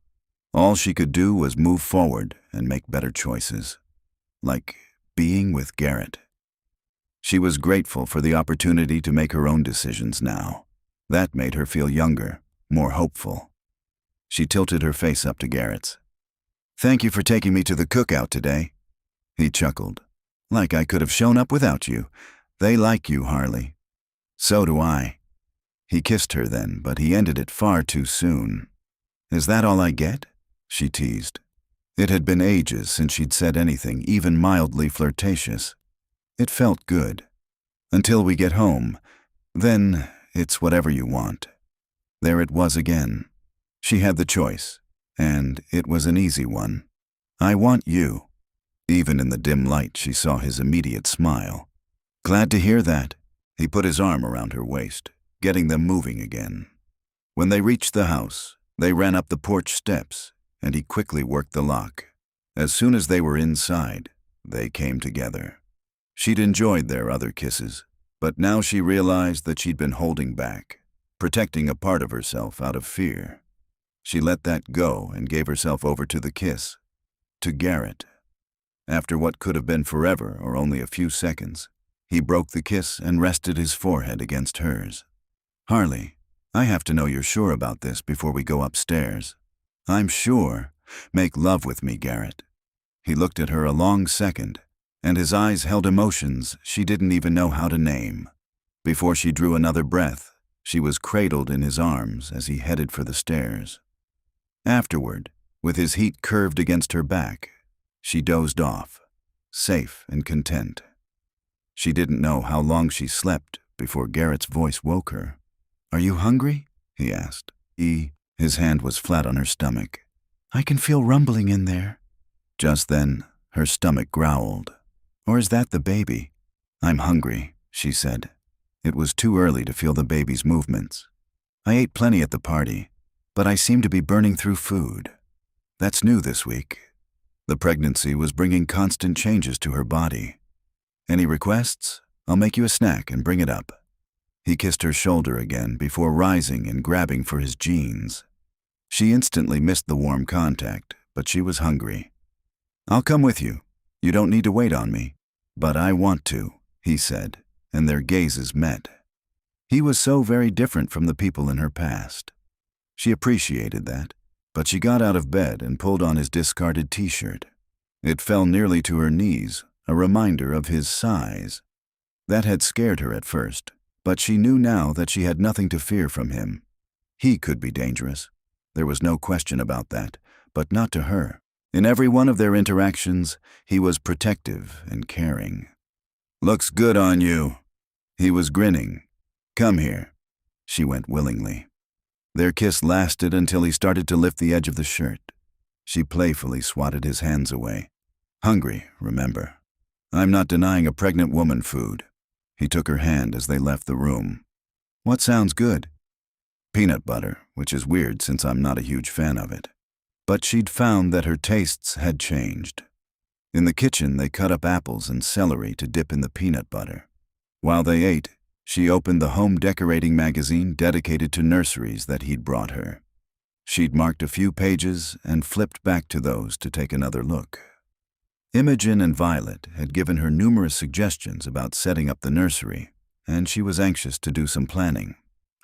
All she could do was move forward and make better choices. Like being with Garrett. She was grateful for the opportunity to make her own decisions now. That made her feel younger, more hopeful. She tilted her face up to Garrett's. "Thank you for taking me to the cookout today." He chuckled. "Like I could have shown up without you. They like you, Harley." "So do I." He kissed her then, but he ended it far too soon. "Is that all I get?" she teased. It had been ages since she'd said anything even mildly flirtatious. It felt good. "Until we get home. Then it's whatever you want." There it was again. She had the choice, and it was an easy one. "I want you." Even in the dim light, she saw his immediate smile. "Glad to hear that." He put his arm around her waist, getting them moving again. When they reached the house, they ran up the porch steps, and he quickly worked the lock. As soon as they were inside, they came together. She'd enjoyed their other kisses, but now she realized that she'd been holding back, protecting a part of herself out of fear. She let that go and gave herself over to the kiss, to Garrett. After what could have been forever or only a few seconds, he broke the kiss and rested his forehead against hers. "Harley, I have to know you're sure about this before we go upstairs." "I'm sure. Make love with me, Garrett." He looked at her a long second, and his eyes held emotions she didn't even know how to name. Before she drew another breath, she was cradled in his arms as he headed for the stairs. Afterward, with his heat curved against her back, she dozed off, safe and content. She didn't know how long she slept before Garrett's voice woke her. "Are you hungry?" he asked. His hand was flat on her stomach. "I can feel rumbling in there." Just then, her stomach growled. "Or is that the baby?" "I'm hungry," she said. It was too early to feel the baby's movements. "I ate plenty at the party, but I seem to be burning through food. That's new this week." The pregnancy was bringing constant changes to her body. "Any requests? I'll make you a snack and bring it up." He kissed her shoulder again before rising and grabbing for his jeans. She instantly missed the warm contact, but she was hungry. "I'll come with you. You don't need to wait on me." "But I want to," he said, and their gazes met. He was so very different from the people in her past. She appreciated that, but she got out of bed and pulled on his discarded t-shirt. It fell nearly to her knees, a reminder of his size. That had scared her at first, but she knew now that she had nothing to fear from him. He could be dangerous. There was no question about that, but not to her. In every one of their interactions, he was protective and caring. "Looks good on you." He was grinning, Come here. She went willingly. Their kiss lasted until he started to lift the edge of the shirt. She playfully swatted his hands away. Hungry, remember. I'm not denying a pregnant woman food. He took her hand as they left the room. What sounds good? Peanut butter, which is weird since I'm not a huge fan of it. But she'd found that her tastes had changed. In the kitchen, they cut up apples and celery to dip in the peanut butter. While they ate, she opened the home decorating magazine dedicated to nurseries that he'd brought her. She'd marked a few pages and flipped back to those to take another look. Imogen and Violet had given her numerous suggestions about setting up the nursery, and she was anxious to do some planning.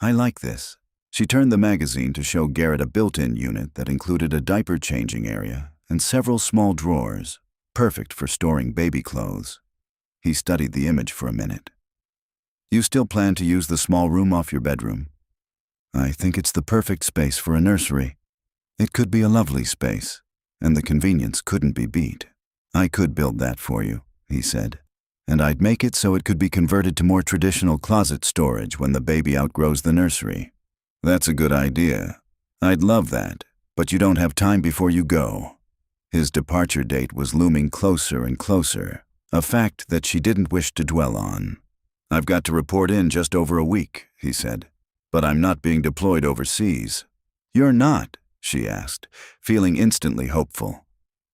I like this. She turned the magazine to show Garrett a built-in unit that included a diaper-changing area and several small drawers, perfect for storing baby clothes. He studied the image for a minute. You still plan to use the small room off your bedroom? I think it's the perfect space for a nursery. It could be a lovely space, and the convenience couldn't be beat. I could build that for you, he said, and I'd make it so it could be converted to more traditional closet storage when the baby outgrows the nursery. That's a good idea. I'd love that, but you don't have time before you go. His departure date was looming closer and closer, a fact that she didn't wish to dwell on. I've got to report in just over a week, he said, but I'm not being deployed overseas. You're not, she asked, feeling instantly hopeful.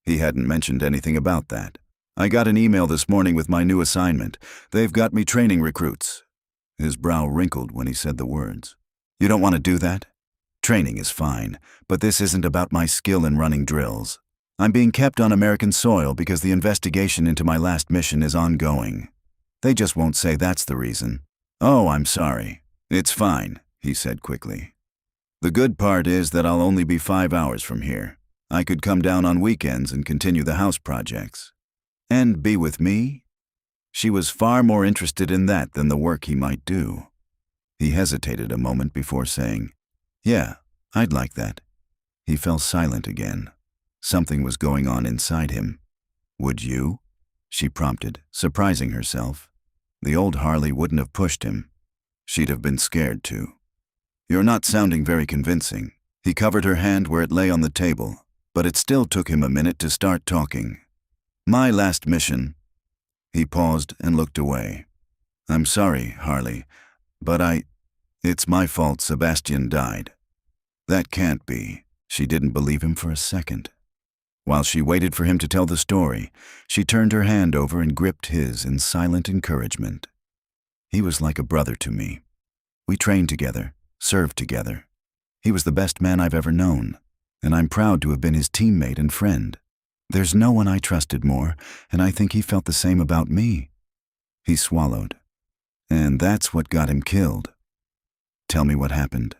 He hadn't mentioned anything about that. I got an email this morning with my new assignment. They've got me training recruits. His brow wrinkled when he said the words. You don't want to do that? Training is fine, but this isn't about my skill in running drills. I'm being kept on American soil because the investigation into my last mission is ongoing. They just won't say that's the reason. Oh, I'm sorry. It's fine, he said quickly. The good part is that I'll only be 5 hours from here. I could come down on weekends and continue the house projects. And be with me? She was far more interested in that than the work he might do. He hesitated a moment before saying, Yeah, I'd like that. He fell silent again. Something was going on inside him. Would you? She prompted, surprising herself. The old Harley wouldn't have pushed him. She'd have been scared too. You're not sounding very convincing. He covered her hand where it lay on the table, but it still took him a minute to start talking. My last mission. He paused and looked away. I'm sorry, Harley, but it's my fault Sebastian died. That can't be. She didn't believe him for a second. While she waited for him to tell the story, she turned her hand over and gripped his in silent encouragement. He was like a brother to me. We trained together, served together. He was the best man I've ever known, and I'm proud to have been his teammate and friend. There's no one I trusted more, and I think he felt the same about me. He swallowed. And that's what got him killed. Tell me what happened.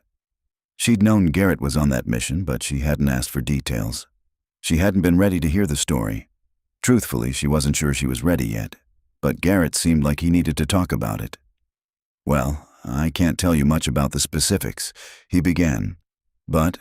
She'd known Garrett was on that mission, but she hadn't asked for details. She hadn't been ready to hear the story. Truthfully, she wasn't sure she was ready yet, but Garrett seemed like he needed to talk about it. Well, I can't tell you much about the specifics, he began, but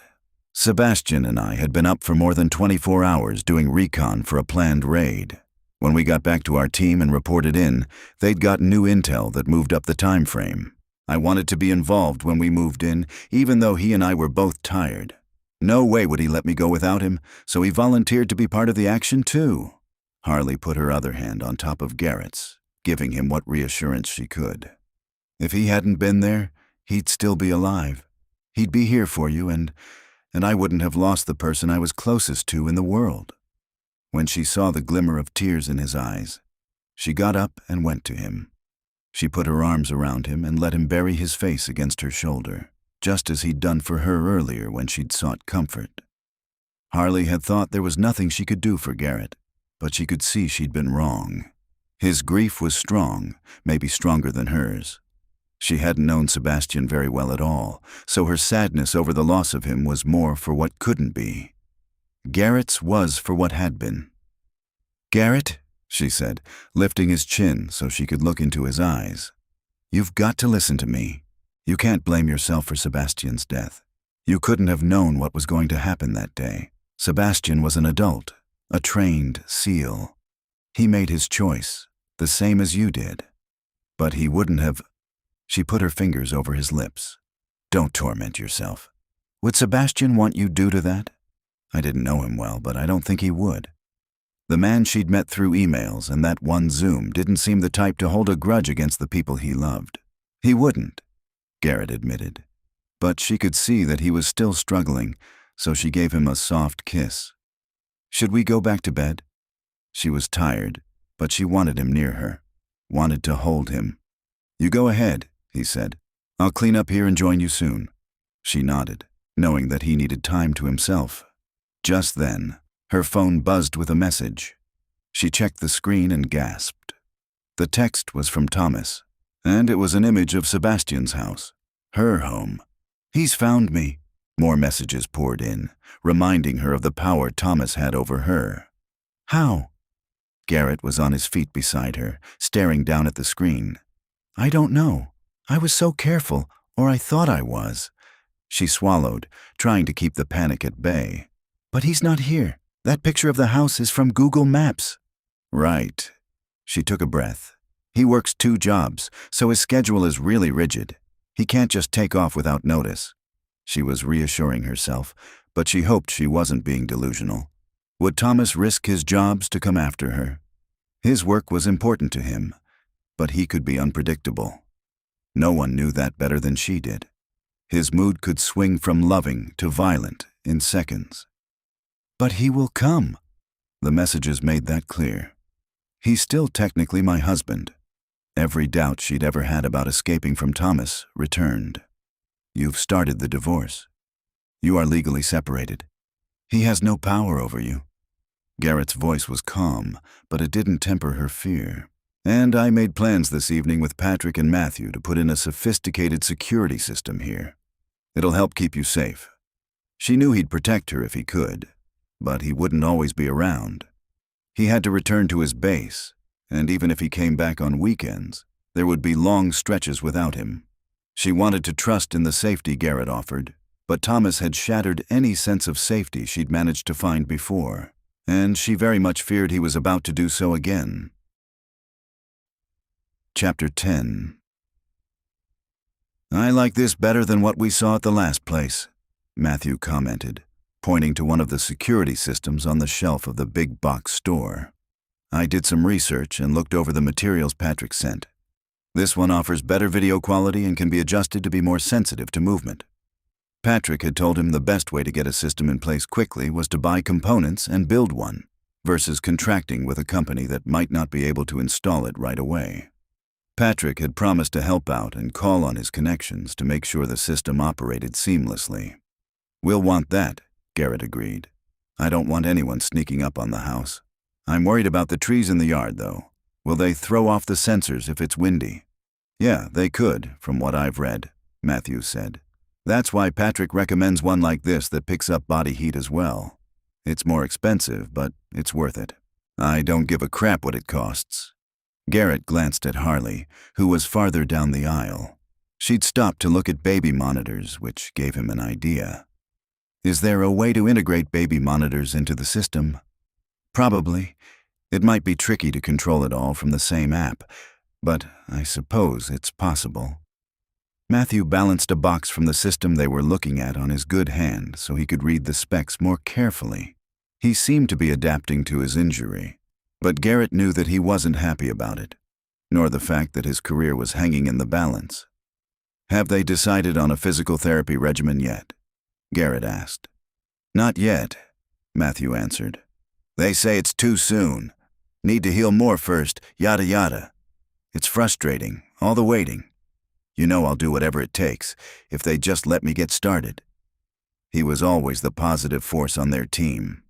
Sebastian and I had been up for more than 24 hours doing recon for a planned raid. When we got back to our team and reported in, they'd gotten new intel that moved up the time frame. I wanted to be involved when we moved in, even though he and I were both tired. No way would he let me go without him, so he volunteered to be part of the action too. Harley put her other hand on top of Garrett's, giving him what reassurance she could. If he hadn't been there, he'd still be alive. He'd be here for you, and I wouldn't have lost the person I was closest to in the world. When she saw the glimmer of tears in his eyes, she got up and went to him. She put her arms around him and let him bury his face against her shoulder, just as he'd done for her earlier when she'd sought comfort. Harley had thought there was nothing she could do for Garrett, but she could see she'd been wrong. His grief was strong, maybe stronger than hers. She hadn't known Sebastian very well at all, so her sadness over the loss of him was more for what couldn't be. Garrett's was for what had been. Garrett, she said, lifting his chin so she could look into his eyes. You've got to listen to me. You can't blame yourself for Sebastian's death. You couldn't have known what was going to happen that day. Sebastian was an adult, a trained SEAL. He made his choice, the same as you did. But he wouldn't have... She put her fingers over his lips. Don't torment yourself. Would Sebastian want you due to that? I didn't know him well, but I don't think he would. The man she'd met through emails and that one Zoom didn't seem the type to hold a grudge against the people he loved. He wouldn't, Garrett admitted. But she could see that he was still struggling, so she gave him a soft kiss. Should we go back to bed? She was tired, but she wanted him near her, wanted to hold him. You go ahead, he said. I'll clean up here and join you soon. She nodded, knowing that he needed time to himself. Just then, her phone buzzed with a message. She checked the screen and gasped. The text was from Thomas, and it was an image of Sebastian's house, her home. He's found me. More messages poured in, reminding her of the power Thomas had over her. How? Garrett was on his feet beside her, staring down at the screen. I don't know. I was so careful, or I thought I was. She swallowed, trying to keep the panic at bay. But he's not here. That picture of the house is from Google Maps. Right. She took a breath. He works 2 jobs, so his schedule is really rigid. He can't just take off without notice. She was reassuring herself, but she hoped she wasn't being delusional. Would Thomas risk his jobs to come after her? His work was important to him, but he could be unpredictable. No one knew that better than she did. His mood could swing from loving to violent in seconds. But he will come. The messages made that clear. He's still technically my husband. Every doubt she'd ever had about escaping from Thomas returned. You've started the divorce. You are legally separated. He has no power over you. Garrett's voice was calm, but it didn't temper her fear. And I made plans this evening with Patrick and Matthew to put in a sophisticated security system here. It'll help keep you safe. She knew he'd protect her if he could, but he wouldn't always be around. He had to return to his base, and even if he came back on weekends, there would be long stretches without him. She wanted to trust in the safety Garrett offered, but Thomas had shattered any sense of safety she'd managed to find before, and she very much feared he was about to do so again. Chapter 10. I like this better than what we saw at the last place, Matthew commented, pointing to one of the security systems on the shelf of the big box store. I did some research and looked over the materials Patrick sent. This one offers better video quality and can be adjusted to be more sensitive to movement. Patrick had told him the best way to get a system in place quickly was to buy components and build one, versus contracting with a company that might not be able to install it right away. Patrick had promised to help out and call on his connections to make sure the system operated seamlessly. We'll want that, Garrett agreed. I don't want anyone sneaking up on the house. I'm worried about the trees in the yard, though. Will they throw off the sensors if it's windy? Yeah, they could, from what I've read, Matthew said. That's why Patrick recommends one like this that picks up body heat as well. It's more expensive, but it's worth it. I don't give a crap what it costs. Garrett glanced at Harley, who was farther down the aisle. She'd stopped to look at baby monitors, which gave him an idea. Is there a way to integrate baby monitors into the system? Probably. It might be tricky to control it all from the same app, but I suppose it's possible. Matthew balanced a box from the system they were looking at on his good hand so he could read the specs more carefully. He seemed to be adapting to his injury, but Garrett knew that he wasn't happy about it, nor the fact that his career was hanging in the balance. Have they decided on a physical therapy regimen yet? Garrett asked. Not yet, Matthew answered. They say it's too soon. Need to heal more first, yada yada. It's frustrating, all the waiting. You know I'll do whatever it takes, if they just let me get started. He was always the positive force on their team.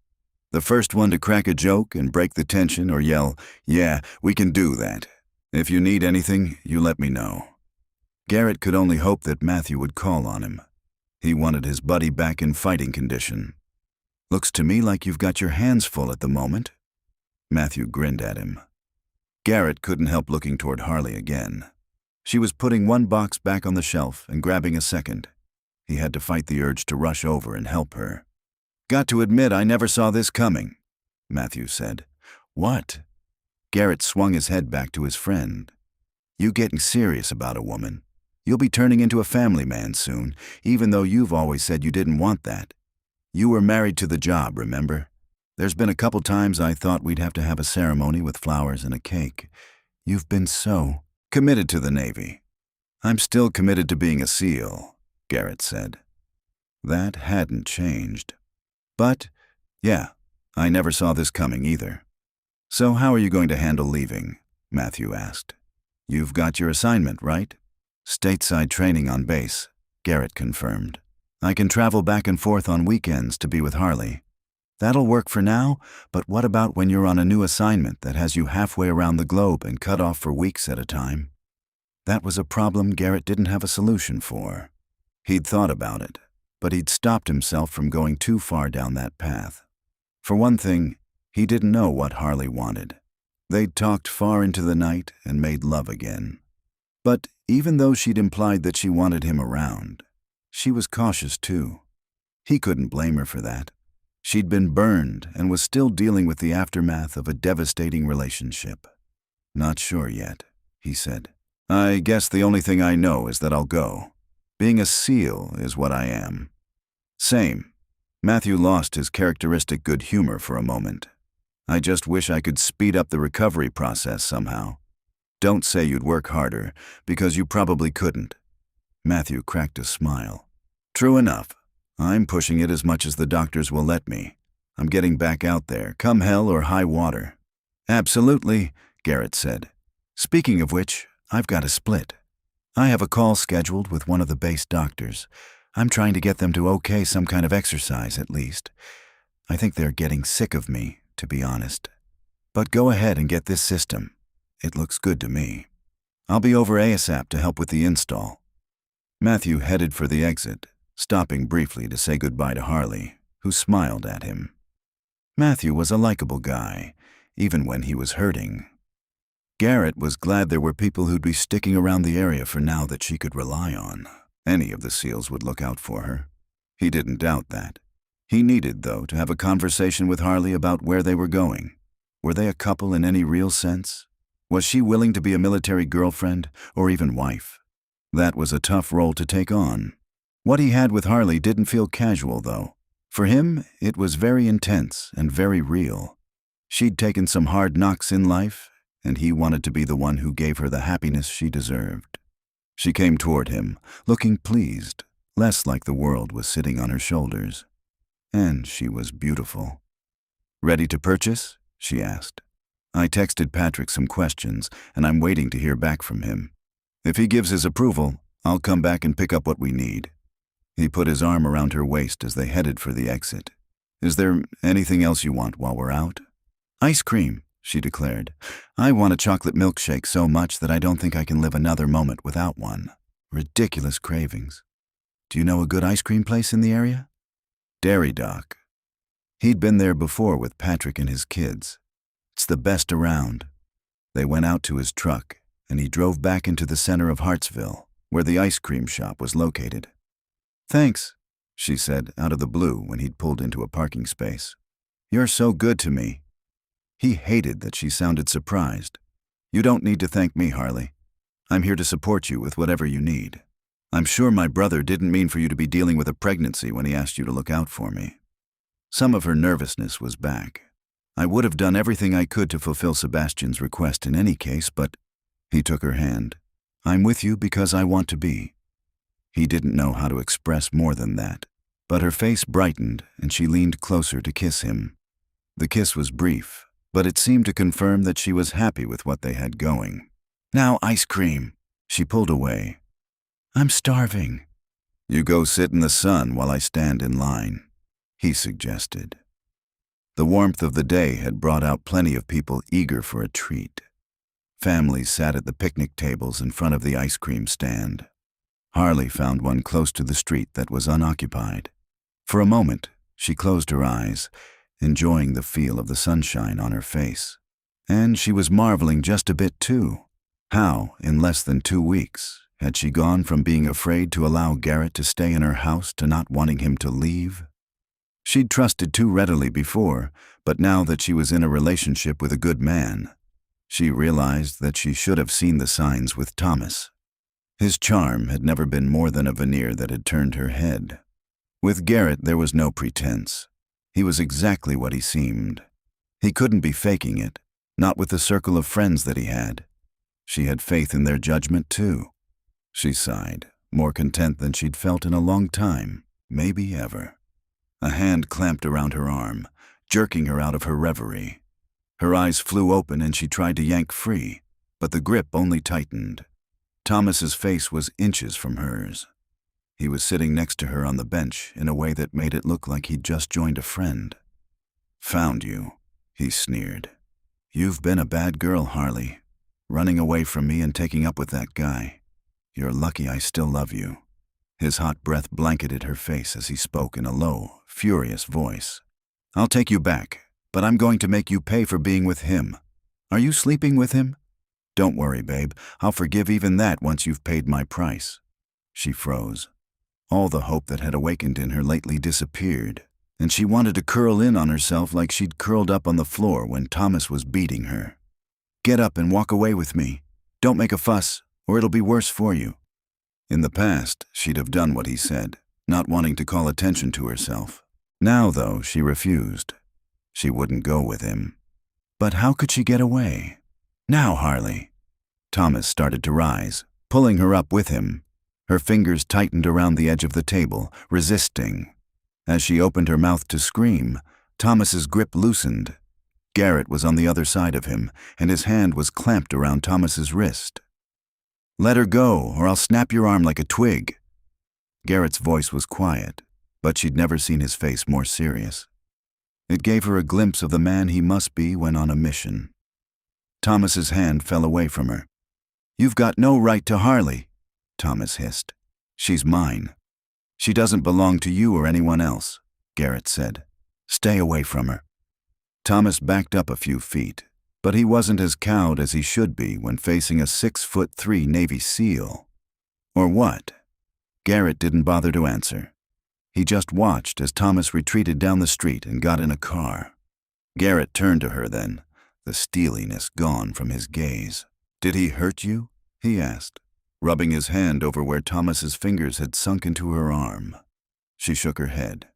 The first one to crack a joke and break the tension or yell, yeah, we can do that. If you need anything, you let me know. Garrett could only hope that Matthew would call on him. He wanted his buddy back in fighting condition. Looks to me like you've got your hands full at the moment. Matthew grinned at him. Garrett couldn't help looking toward Harley again. She was putting one box back on the shelf and grabbing a second. He had to fight the urge to rush over and help her. Got to admit I never saw this coming, Matthew said. What? Garrett swung his head back to his friend. You getting serious about a woman? You'll be turning into a family man soon, even though you've always said you didn't want that. You were married to the job, remember? There's been a couple times I thought we'd have to have a ceremony with flowers and a cake. You've been so committed to the Navy. I'm still committed to being a SEAL, Garrett said. That hadn't changed. But, yeah, I never saw this coming either. So how are you going to handle leaving? Matthew asked. You've got your assignment, right? Stateside training on base, Garrett confirmed. I can travel back and forth on weekends to be with Harley. That'll work for now, but what about when you're on a new assignment that has you halfway around the globe and cut off for weeks at a time? That was a problem Garrett didn't have a solution for. He'd thought about it, but he'd stopped himself from going too far down that path. For one thing, he didn't know what Harley wanted. They'd talked far into the night and made love again. But even though she'd implied that she wanted him around, she was cautious too. He couldn't blame her for that. She'd been burned and was still dealing with the aftermath of a devastating relationship. Not sure yet, he said. I guess the only thing I know is that I'll go. Being a SEAL is what I am. Same. Matthew lost his characteristic good humor for a moment. I just wish I could speed up the recovery process somehow. Don't say you'd work harder, because you probably couldn't. Matthew cracked a smile. True enough. I'm pushing it as much as the doctors will let me. I'm getting back out there, come hell or high water. Absolutely, Garrett said. Speaking of which, I've got a split. I have a call scheduled with one of the base doctors. I'm trying to get them to okay some kind of exercise at least. I think they're getting sick of me, to be honest. But go ahead and get this system. It looks good to me. I'll be over ASAP to help with the install. Matthew headed for the exit, stopping briefly to say goodbye to Harley, who smiled at him. Matthew was a likable guy, even when he was hurting. Garrett was glad there were people who'd be sticking around the area for now that she could rely on. Any of the SEALs would look out for her. He didn't doubt that. He needed, though, to have a conversation with Harley about where they were going. Were they a couple in any real sense? Was she willing to be a military girlfriend or even wife? That was a tough role to take on. What he had with Harley didn't feel casual, though. For him, it was very intense and very real. She'd taken some hard knocks in life, and he wanted to be the one who gave her the happiness she deserved. She came toward him, looking pleased, less like the world was sitting on her shoulders. And she was beautiful. Ready to purchase? She asked. I texted Patrick some questions, and I'm waiting to hear back from him. If he gives his approval, I'll come back and pick up what we need. He put his arm around her waist as they headed for the exit. Is there anything else you want while we're out? Ice cream, she declared. I want a chocolate milkshake so much that I don't think I can live another moment without one. Ridiculous cravings. Do you know a good ice cream place in the area? Dairy Dock. He'd been there before with Patrick and his kids. It's the best around. They went out to his truck, and he drove back into the center of Hartsville, where the ice cream shop was located. Thanks, she said out of the blue when he'd pulled into a parking space. You're so good to me. He hated that she sounded surprised. You don't need to thank me, Harley. I'm here to support you with whatever you need. I'm sure my brother didn't mean for you to be dealing with a pregnancy when he asked you to look out for me. Some of her nervousness was back. I would have done everything I could to fulfill Sebastian's request in any case, but he took her hand. I'm with you because I want to be. He didn't know how to express more than that, but her face brightened and she leaned closer to kiss him. The kiss was brief, but it seemed to confirm that she was happy with what they had going. Now ice cream. She pulled away. I'm starving. You go sit in the sun while I stand in line, he suggested. The warmth of the day had brought out plenty of people eager for a treat. Families sat at the picnic tables in front of the ice cream stand. Harley found one close to the street that was unoccupied. For a moment, she closed her eyes, enjoying the feel of the sunshine on her face. And she was marveling just a bit too. How, in less than 2 weeks, had she gone from being afraid to allow Garrett to stay in her house to not wanting him to leave? She'd trusted too readily before, but now that she was in a relationship with a good man, she realized that she should have seen the signs with Thomas. His charm had never been more than a veneer that had turned her head. With Garrett, there was no pretense. He was exactly what he seemed. He couldn't be faking it, not with the circle of friends that he had. She had faith in their judgment, too. She sighed, more content than she'd felt in a long time, maybe ever. A hand clamped around her arm, jerking her out of her reverie. Her eyes flew open and she tried to yank free, but the grip only tightened. Thomas's face was inches from hers. He was sitting next to her on the bench in a way that made it look like he'd just joined a friend. "Found you," he sneered. "You've been a bad girl, Harley, running away from me and taking up with that guy. You're lucky I still love you." His hot breath blanketed her face as he spoke in a low, furious voice. "I'll take you back, but I'm going to make you pay for being with him. Are you sleeping with him? Don't worry, babe. I'll forgive even that once you've paid my price." She froze. All the hope that had awakened in her lately disappeared, and she wanted to curl in on herself like she'd curled up on the floor when Thomas was beating her. "Get up and walk away with me. Don't make a fuss, or it'll be worse for you." In the past, she'd have done what he said, not wanting to call attention to herself. Now, though, she refused. She wouldn't go with him. But how could she get away? "Now, Harley." Thomas started to rise, pulling her up with him. Her fingers tightened around the edge of the table, resisting. As she opened her mouth to scream, Thomas's grip loosened. Garrett was on the other side of him, and his hand was clamped around Thomas's wrist. "Let her go, or I'll snap your arm like a twig." Garrett's voice was quiet, but she'd never seen his face more serious. It gave her a glimpse of the man he must be when on a mission. Thomas's hand fell away from her. "You've got no right to Harley," Thomas hissed. "She's mine." "She doesn't belong to you or anyone else," Garrett said. "Stay away from her." Thomas backed up a few feet, but he wasn't as cowed as he should be when facing a 6'3" Navy SEAL. Or what? Garrett didn't bother to answer. He just watched as Thomas retreated down the street and got in a car. Garrett turned to her then, the steeliness gone from his gaze. "Did he hurt you?" he asked, rubbing his hand over where Thomas's fingers had sunk into her arm. She shook her head.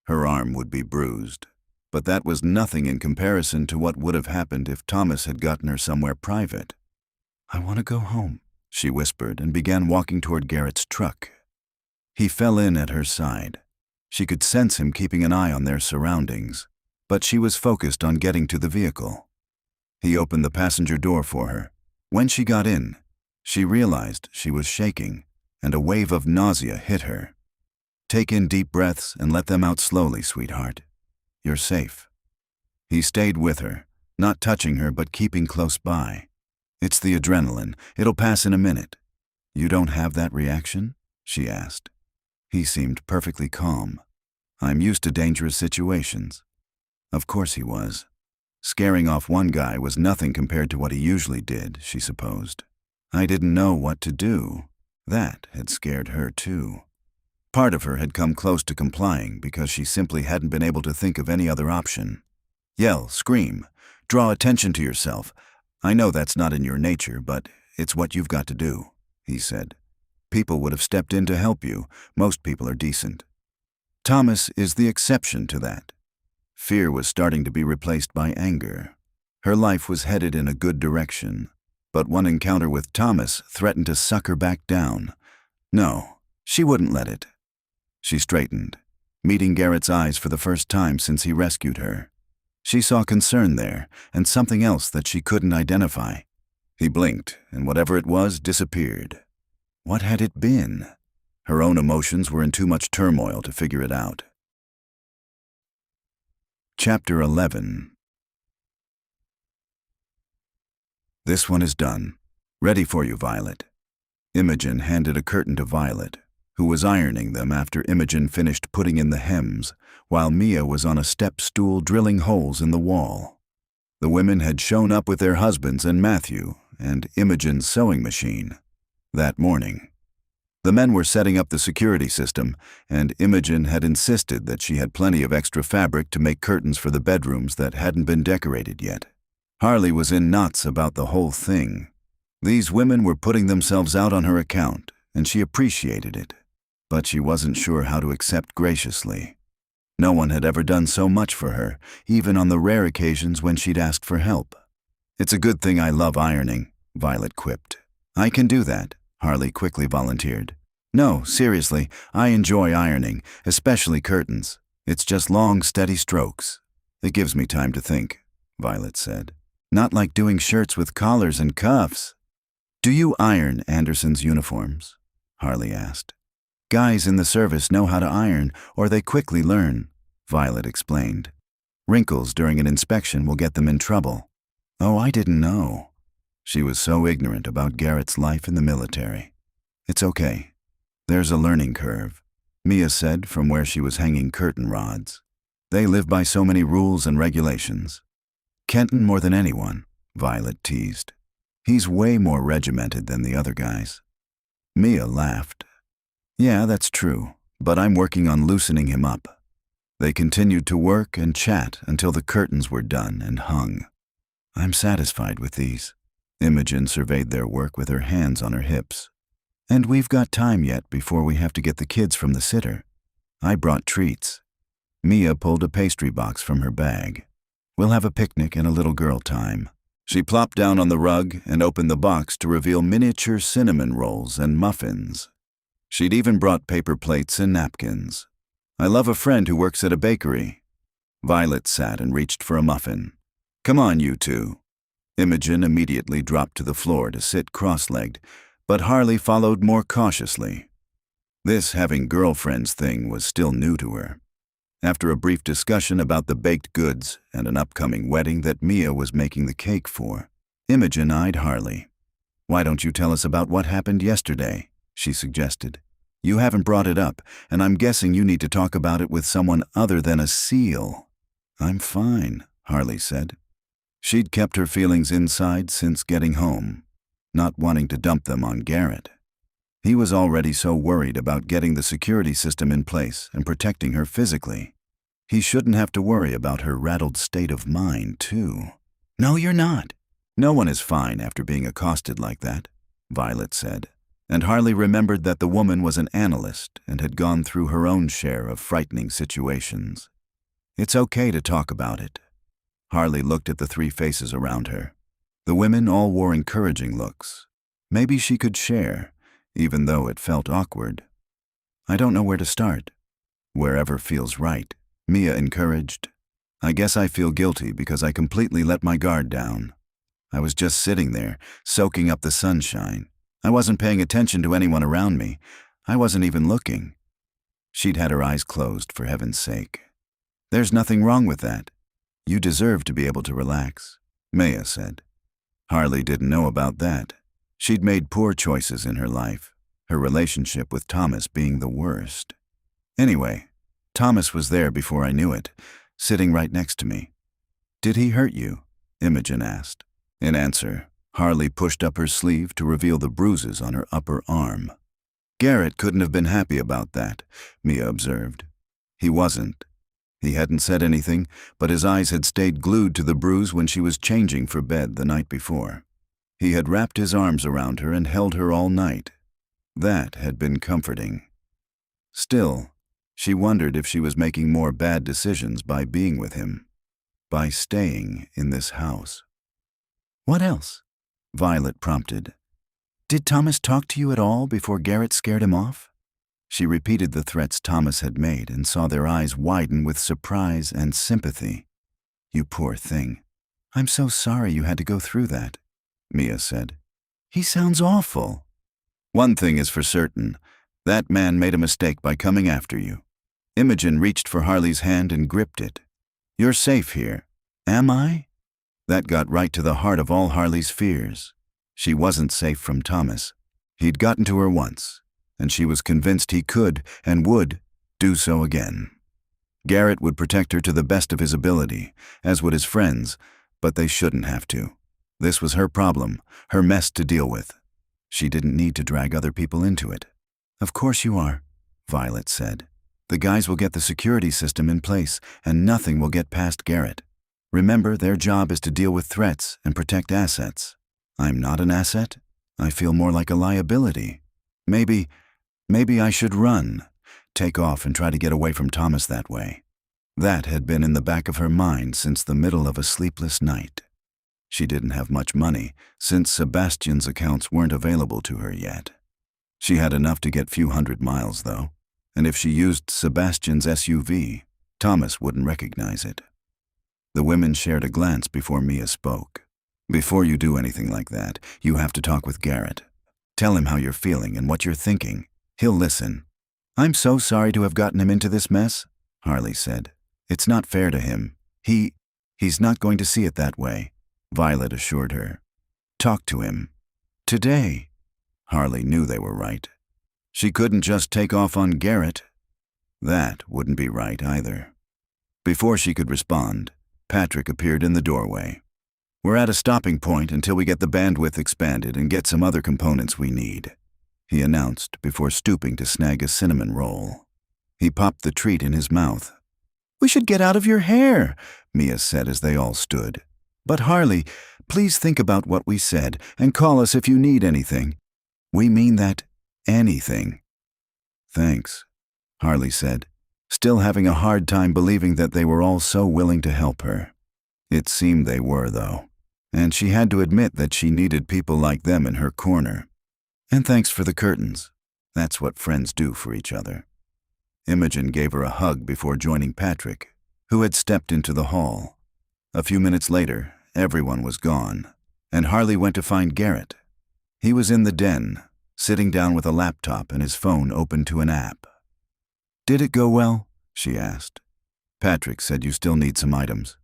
Her arm would be bruised, but that was nothing in comparison to what would have happened if Thomas had gotten her somewhere private. "I want to go home," she whispered and began walking toward Garrett's truck. He fell in at her side. She could sense him keeping an eye on their surroundings, but she was focused on getting to the vehicle. He opened the passenger door for her. When she got in, she realized she was shaking, and a wave of nausea hit her. "Take in deep breaths and let them out slowly, sweetheart. You're safe." He stayed with her, not touching her but keeping close by. "It's the adrenaline. It'll pass in a minute." "You don't have that reaction?" she asked. He seemed perfectly calm. "I'm used to dangerous situations." Of course he was. Scaring off one guy was nothing compared to what he usually did, she supposed. "I didn't know what to do." That had scared her too. Part of her had come close to complying because she simply hadn't been able to think of any other option. Yell, scream, draw attention to yourself. "I know that's not in your nature, but it's what you've got to do," he said. "People would have stepped in to help you. Most people are decent. Thomas is the exception to that." Fear was starting to be replaced by anger. Her life was headed in a good direction, but one encounter with Thomas threatened to suck her back down. No, she wouldn't let it. She straightened, meeting Garrett's eyes for the first time since he rescued her. She saw concern there, and something else that she couldn't identify. He blinked, and whatever it was disappeared. What had it been? Her own emotions were in too much turmoil to figure it out. Chapter 11. "This one is done. Ready for you, Violet." Imogen handed a curtain to Violet, who was ironing them after Imogen finished putting in the hems, while Mia was on a step stool drilling holes in the wall. The women had shown up with their husbands and Matthew and Imogen's sewing machine that morning. The men were setting up the security system, and Imogen had insisted that she had plenty of extra fabric to make curtains for the bedrooms that hadn't been decorated yet. Harley was in knots about the whole thing. These women were putting themselves out on her account, and she appreciated it. But she wasn't sure how to accept graciously. No one had ever done so much for her, even on the rare occasions when she'd asked for help. "It's a good thing I love ironing," Violet quipped. "I can do that," Harley quickly volunteered. "No, seriously, I enjoy ironing, especially curtains. It's just long, steady strokes. It gives me time to think," Violet said. "Not like doing shirts with collars and cuffs." "Do you iron Anderson's uniforms?" Harley asked. "Guys in the service know how to iron, or they quickly learn," Violet explained. "Wrinkles during an inspection will get them in trouble." "Oh, I didn't know." She was so ignorant about Garrett's life in the military. "It's okay. There's a learning curve," Mia said from where she was hanging curtain rods. "They live by so many rules and regulations." "Kenton more than anyone," Violet teased. "He's way more regimented than the other guys." Mia laughed. "Yeah, that's true, but I'm working on loosening him up." They continued to work and chat until the curtains were done and hung. "I'm satisfied with these." Imogen surveyed their work with her hands on her hips. "And we've got time yet before we have to get the kids from the sitter. I brought treats." Mia pulled a pastry box from her bag. "We'll have a picnic and a little girl time." She plopped down on the rug and opened the box to reveal miniature cinnamon rolls and muffins. She'd even brought paper plates and napkins. "I love a friend who works at a bakery." Violet sat and reached for a muffin. "Come on, you two." Imogen immediately dropped to the floor to sit cross-legged, but Harley followed more cautiously. This having girlfriends thing was still new to her. After a brief discussion about the baked goods and an upcoming wedding that Mia was making the cake for, Imogen eyed Harley. "Why don't you tell us about what happened yesterday?" she suggested. "You haven't brought it up, and I'm guessing you need to talk about it with someone other than a SEAL." "I'm fine," Harley said. She'd kept her feelings inside since getting home, not wanting to dump them on Garrett. He was already so worried about getting the security system in place and protecting her physically. He shouldn't have to worry about her rattled state of mind, too. "No, you're not." "No one is fine after being accosted like that," Violet said, and Harley remembered that the woman was an analyst and had gone through her own share of frightening situations. "It's okay to talk about it." Harley looked at the three faces around her. The women all wore encouraging looks. Maybe she could share, even though it felt awkward. "I don't know where to start." "Wherever feels right," Mia encouraged. "I guess I feel guilty because I completely let my guard down. I was just sitting there, soaking up the sunshine. I wasn't paying attention to anyone around me. I wasn't even looking." She'd had her eyes closed, for heaven's sake. "There's nothing wrong with that. You deserve to be able to relax," Maya said. Harley didn't know about that. She'd made poor choices in her life, her relationship with Thomas being the worst. Anyway, Thomas was there before I knew it, sitting right next to me. "Did he hurt you?" Imogen asked. In answer, Harley pushed up her sleeve to reveal the bruises on her upper arm. "Garrett couldn't have been happy about that," Mia observed. "He wasn't. He hadn't said anything, but his eyes had stayed glued to the bruise when she was changing for bed the night before. He had wrapped his arms around her and held her all night. That had been comforting. Still, she wondered if she was making more bad decisions by being with him, by staying in this house. "What else?" Violet prompted. "Did Thomas talk to you at all before Garrett scared him off?" She repeated the threats Thomas had made and saw their eyes widen with surprise and sympathy. "You poor thing. I'm so sorry you had to go through that," Mia said. "He sounds awful." "One thing is for certain. That man made a mistake by coming after you." Imogen reached for Harley's hand and gripped it. "You're safe here." "Am I?" That got right to the heart of all Harley's fears. She wasn't safe from Thomas. He'd gotten to her once, and she was convinced he could and would do so again. Garrett would protect her to the best of his ability, as would his friends, but they shouldn't have to. This was her problem, her mess to deal with. She didn't need to drag other people into it. "Of course you are," Violet said. "The guys will get the security system in place, and nothing will get past Garrett. Remember, their job is to deal with threats and protect assets." "I'm not an asset?" I feel more like a liability. Maybe I should run, take off and try to get away from Thomas that way. That had been in the back of her mind since the middle of a sleepless night. She didn't have much money, since Sebastian's accounts weren't available to her yet. She had enough to get few hundred miles, though, and if she used Sebastian's SUV, Thomas wouldn't recognize it. The women shared a glance before Mia spoke. Before you do anything like that, you have to talk with Garrett. Tell him how you're feeling and what you're thinking. He'll listen. I'm so sorry to have gotten him into this mess, Harley said. It's not fair to him. He's not going to see it that way, Violet assured her. Talk to him. Today. Harley knew they were right. She couldn't just take off on Garrett. That wouldn't be right either. Before she could respond, Patrick appeared in the doorway. We're at a stopping point until we get the bandwidth expanded and get some other components we need, he announced before stooping to snag a cinnamon roll. He popped the treat in his mouth. We should get out of your hair, Mia said as they all stood. But Harley, please think about what we said and call us if you need anything. We mean that anything. Thanks, Harley said, still having a hard time believing that they were all so willing to help her. It seemed they were, though, and she had to admit that she needed people like them in her corner. And thanks for the curtains. That's what friends do for each other. Imogen gave her a hug before joining Patrick, who had stepped into the hall. A few minutes later, everyone was gone, and Harley went to find Garrett. He was in the den, sitting down with a laptop and his phone open to an app. Did it go well? She asked. Patrick said you still need some items.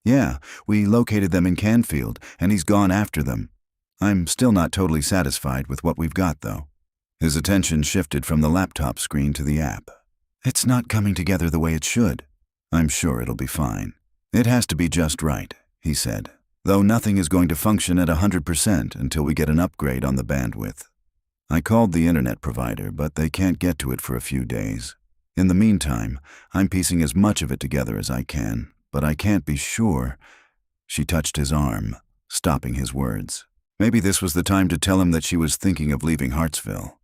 Yeah, we located them in Canfield, and he's gone after them. I'm still not totally satisfied with what we've got, though. His attention shifted from the laptop screen to the app. It's not coming together the way it should. I'm sure it'll be fine. It has to be just right, he said, though nothing is going to function at 100% until we get an upgrade on the bandwidth. I called the internet provider, but they can't get to it for a few days. In the meantime, I'm piecing as much of it together as I can, but I can't be sure. She touched his arm, stopping his words. Maybe this was the time to tell him that she was thinking of leaving Hartsville.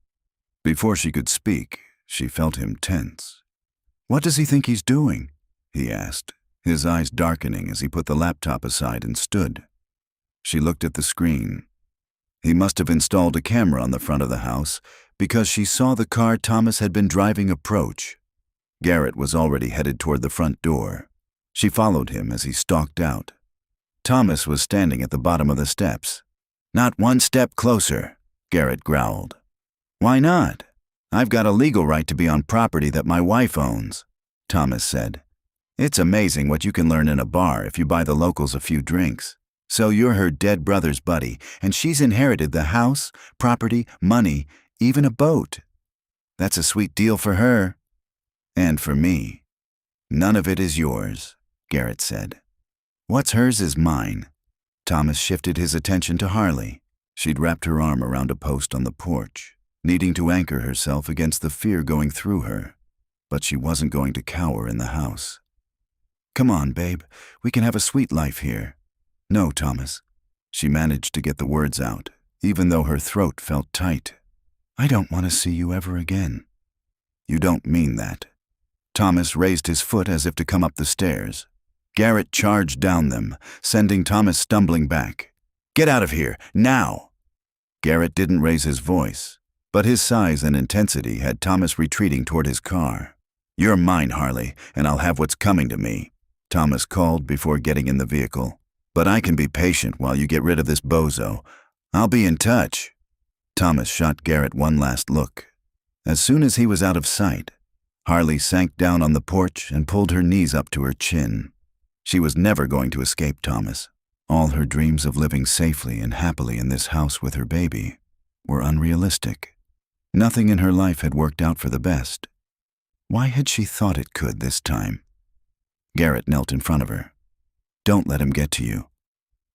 Before she could speak, she felt him tense. What does he think he's doing? He asked, his eyes darkening as he put the laptop aside and stood. She looked at the screen. He must have installed a camera on the front of the house because she saw the car Thomas had been driving approach. Garrett was already headed toward the front door. She followed him as he stalked out. Thomas was standing at the bottom of the steps. Not one step closer, Garrett growled. Why not? I've got a legal right to be on property that my wife owns, Thomas said. It's amazing what you can learn in a bar if you buy the locals a few drinks. So you're her dead brother's buddy, and she's inherited the house, property, money, even a boat. That's a sweet deal for her. And for me. None of it is yours, Garrett said. What's hers is mine. Thomas shifted his attention to Harley. She'd wrapped her arm around a post on the porch, needing to anchor herself against the fear going through her. But she wasn't going to cower in the house. Come on, babe. We can have a sweet life here. No, Thomas. She managed to get the words out, even though her throat felt tight. I don't want to see you ever again. You don't mean that. Thomas raised his foot as if to come up the stairs. Garrett charged down them, sending Thomas stumbling back. Get out of here, now! Garrett didn't raise his voice, but his size and intensity had Thomas retreating toward his car. You're mine, Harley, and I'll have what's coming to me, Thomas called before getting in the vehicle. But I can be patient while you get rid of this bozo. I'll be in touch. Thomas shot Garrett one last look. As soon as he was out of sight, Harley sank down on the porch and pulled her knees up to her chin. She was never going to escape Thomas. All her dreams of living safely and happily in this house with her baby were unrealistic. Nothing in her life had worked out for the best. Why had she thought it could this time? Garrett knelt in front of her. Don't let him get to you.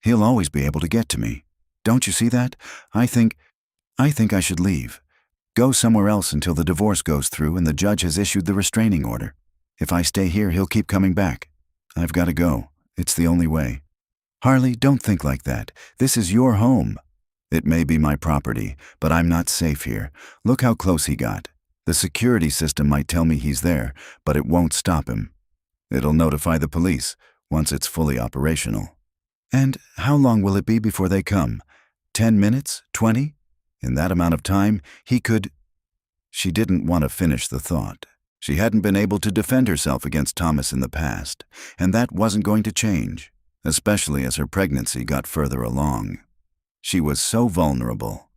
He'll always be able to get to me. Don't you see that? I think I should leave. Go somewhere else until the divorce goes through and the judge has issued the restraining order. If I stay here, he'll keep coming back. I've got to go. It's the only way. Harley, don't think like that. This is your home. It may be my property, but I'm not safe here. Look how close he got. The security system might tell me he's there, but it won't stop him. It'll notify the police once it's fully operational. And how long will it be before they come? 10 minutes? 20? In that amount of time, he could... She didn't want to finish the thought. She hadn't been able to defend herself against Thomas in the past, and that wasn't going to change, especially as her pregnancy got further along. She was so vulnerable.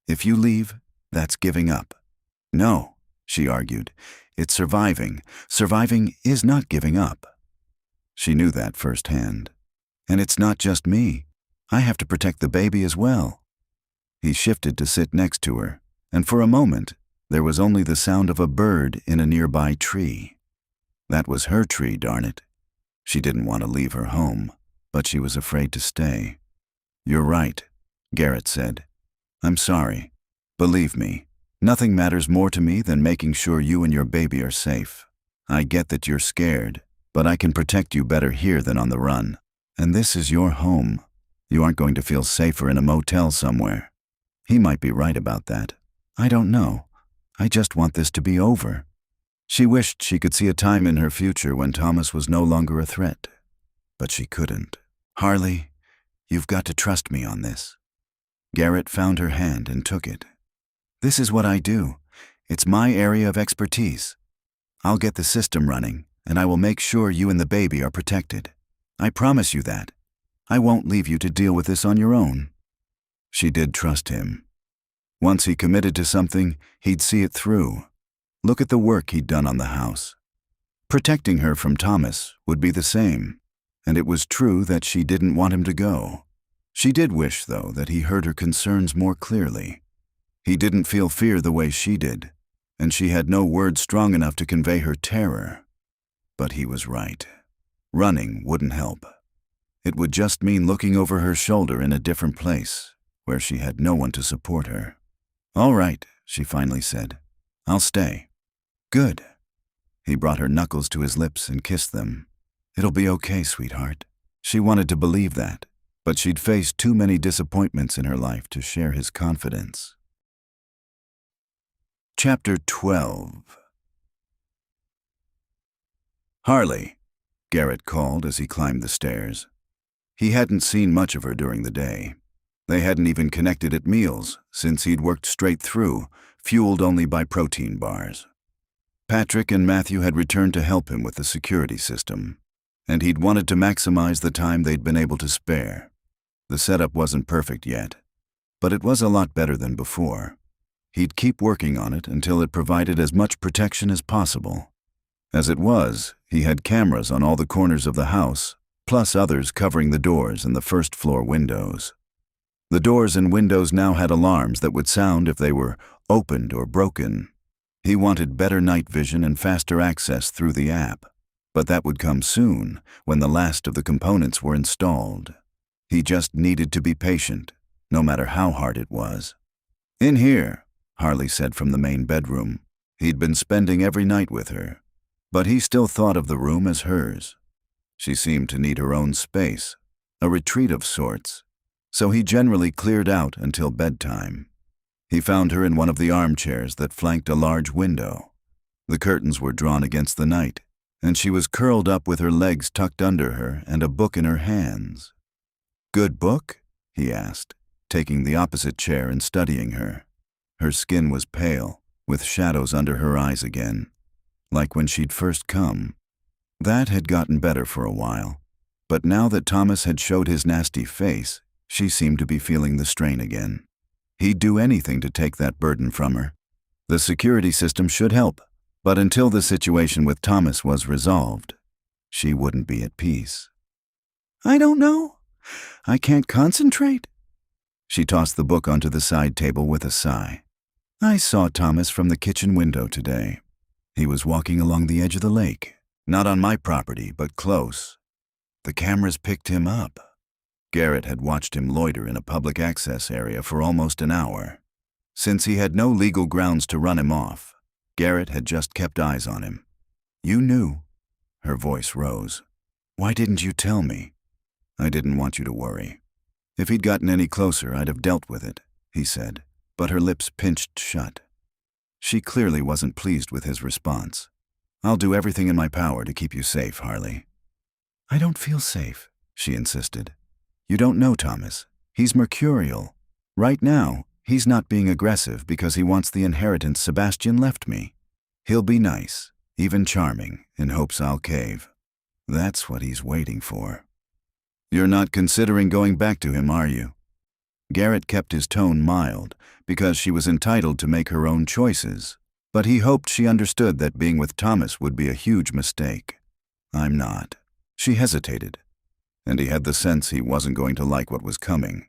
If you leave, that's giving up. No, she argued. It's surviving. Surviving is not giving up. She knew that firsthand. And it's not just me. I have to protect the baby as well. He shifted to sit next to her, and for a moment, there was only the sound of a bird in a nearby tree. That was her tree, darn it. She didn't want to leave her home, but she was afraid to stay. You're right, Garrett said. I'm sorry. Believe me, nothing matters more to me than making sure you and your baby are safe. I get that you're scared, but I can protect you better here than on the run. And this is your home. You aren't going to feel safer in a motel somewhere. He might be right about that. I don't know. I just want this to be over. She wished she could see a time in her future when Thomas was no longer a threat. But she couldn't. Harley, you've got to trust me on this. Garrett found her hand and took it. This is what I do. It's my area of expertise. I'll get the system running, and I will make sure you and the baby are protected. I promise you that. I won't leave you to deal with this on your own. She did trust him. Once he committed to something, he'd see it through. Look at the work he'd done on the house. Protecting her from Thomas would be the same, and it was true that she didn't want him to go. She did wish, though, that he heard her concerns more clearly. He didn't feel fear the way she did, and she had no words strong enough to convey her terror. But he was right. Running wouldn't help. It would just mean looking over her shoulder in a different place, where she had no one to support her. All right, she finally said. I'll stay. Good. He brought her knuckles to his lips and kissed them. It'll be okay, sweetheart. She wanted to believe that, but she'd faced too many disappointments in her life to share his confidence. Chapter 12. Harley, Garrett called as he climbed the stairs. He hadn't seen much of her during the day. They hadn't even connected at meals, since he'd worked straight through, fueled only by protein bars. Patrick and Matthew had returned to help him with the security system, and he'd wanted to maximize the time they'd been able to spare. The setup wasn't perfect yet, but it was a lot better than before. He'd keep working on it until it provided as much protection as possible. As it was, he had cameras on all the corners of the house, plus others covering the doors and the first-floor windows. The doors and windows now had alarms that would sound if they were opened or broken. He wanted better night vision and faster access through the app, but that would come soon, when the last of the components were installed. He just needed to be patient, no matter how hard it was. In here, Harley said from the main bedroom. He'd been spending every night with her, but he still thought of the room as hers. She seemed to need her own space, a retreat of sorts, so he generally cleared out until bedtime. He found her in one of the armchairs that flanked a large window. The curtains were drawn against the night, and she was curled up with her legs tucked under her and a book in her hands. "Good book?" he asked, taking the opposite chair and studying her. Her skin was pale, with shadows under her eyes again, like when she'd first come. That had gotten better for a while, but now that Thomas had showed his nasty face, she seemed to be feeling the strain again. He'd do anything to take that burden from her. The security system should help, but until the situation with Thomas was resolved, she wouldn't be at peace. "I don't know. I can't concentrate." She tossed the book onto the side table with a sigh. "I saw Thomas from the kitchen window today. He was walking along the edge of the lake, not on my property, but close. The cameras picked him up." Garrett had watched him loiter in a public access area for almost an hour. Since he had no legal grounds to run him off, Garrett had just kept eyes on him. "You knew." Her voice rose. "Why didn't you tell me?" "I didn't want you to worry." If he'd gotten any closer, I'd have dealt with it, he said, but her lips pinched shut. She clearly wasn't pleased with his response. I'll do everything in my power to keep you safe, Harley. I don't feel safe, she insisted. You don't know Thomas. He's mercurial. Right now, he's not being aggressive because he wants the inheritance Sebastian left me. He'll be nice, even charming, in hopes I'll cave. That's what he's waiting for. You're not considering going back to him, are you? Garrett kept his tone mild because she was entitled to make her own choices, but he hoped she understood that being with Thomas would be a huge mistake. I'm not. She hesitated, and he had the sense he wasn't going to like what was coming.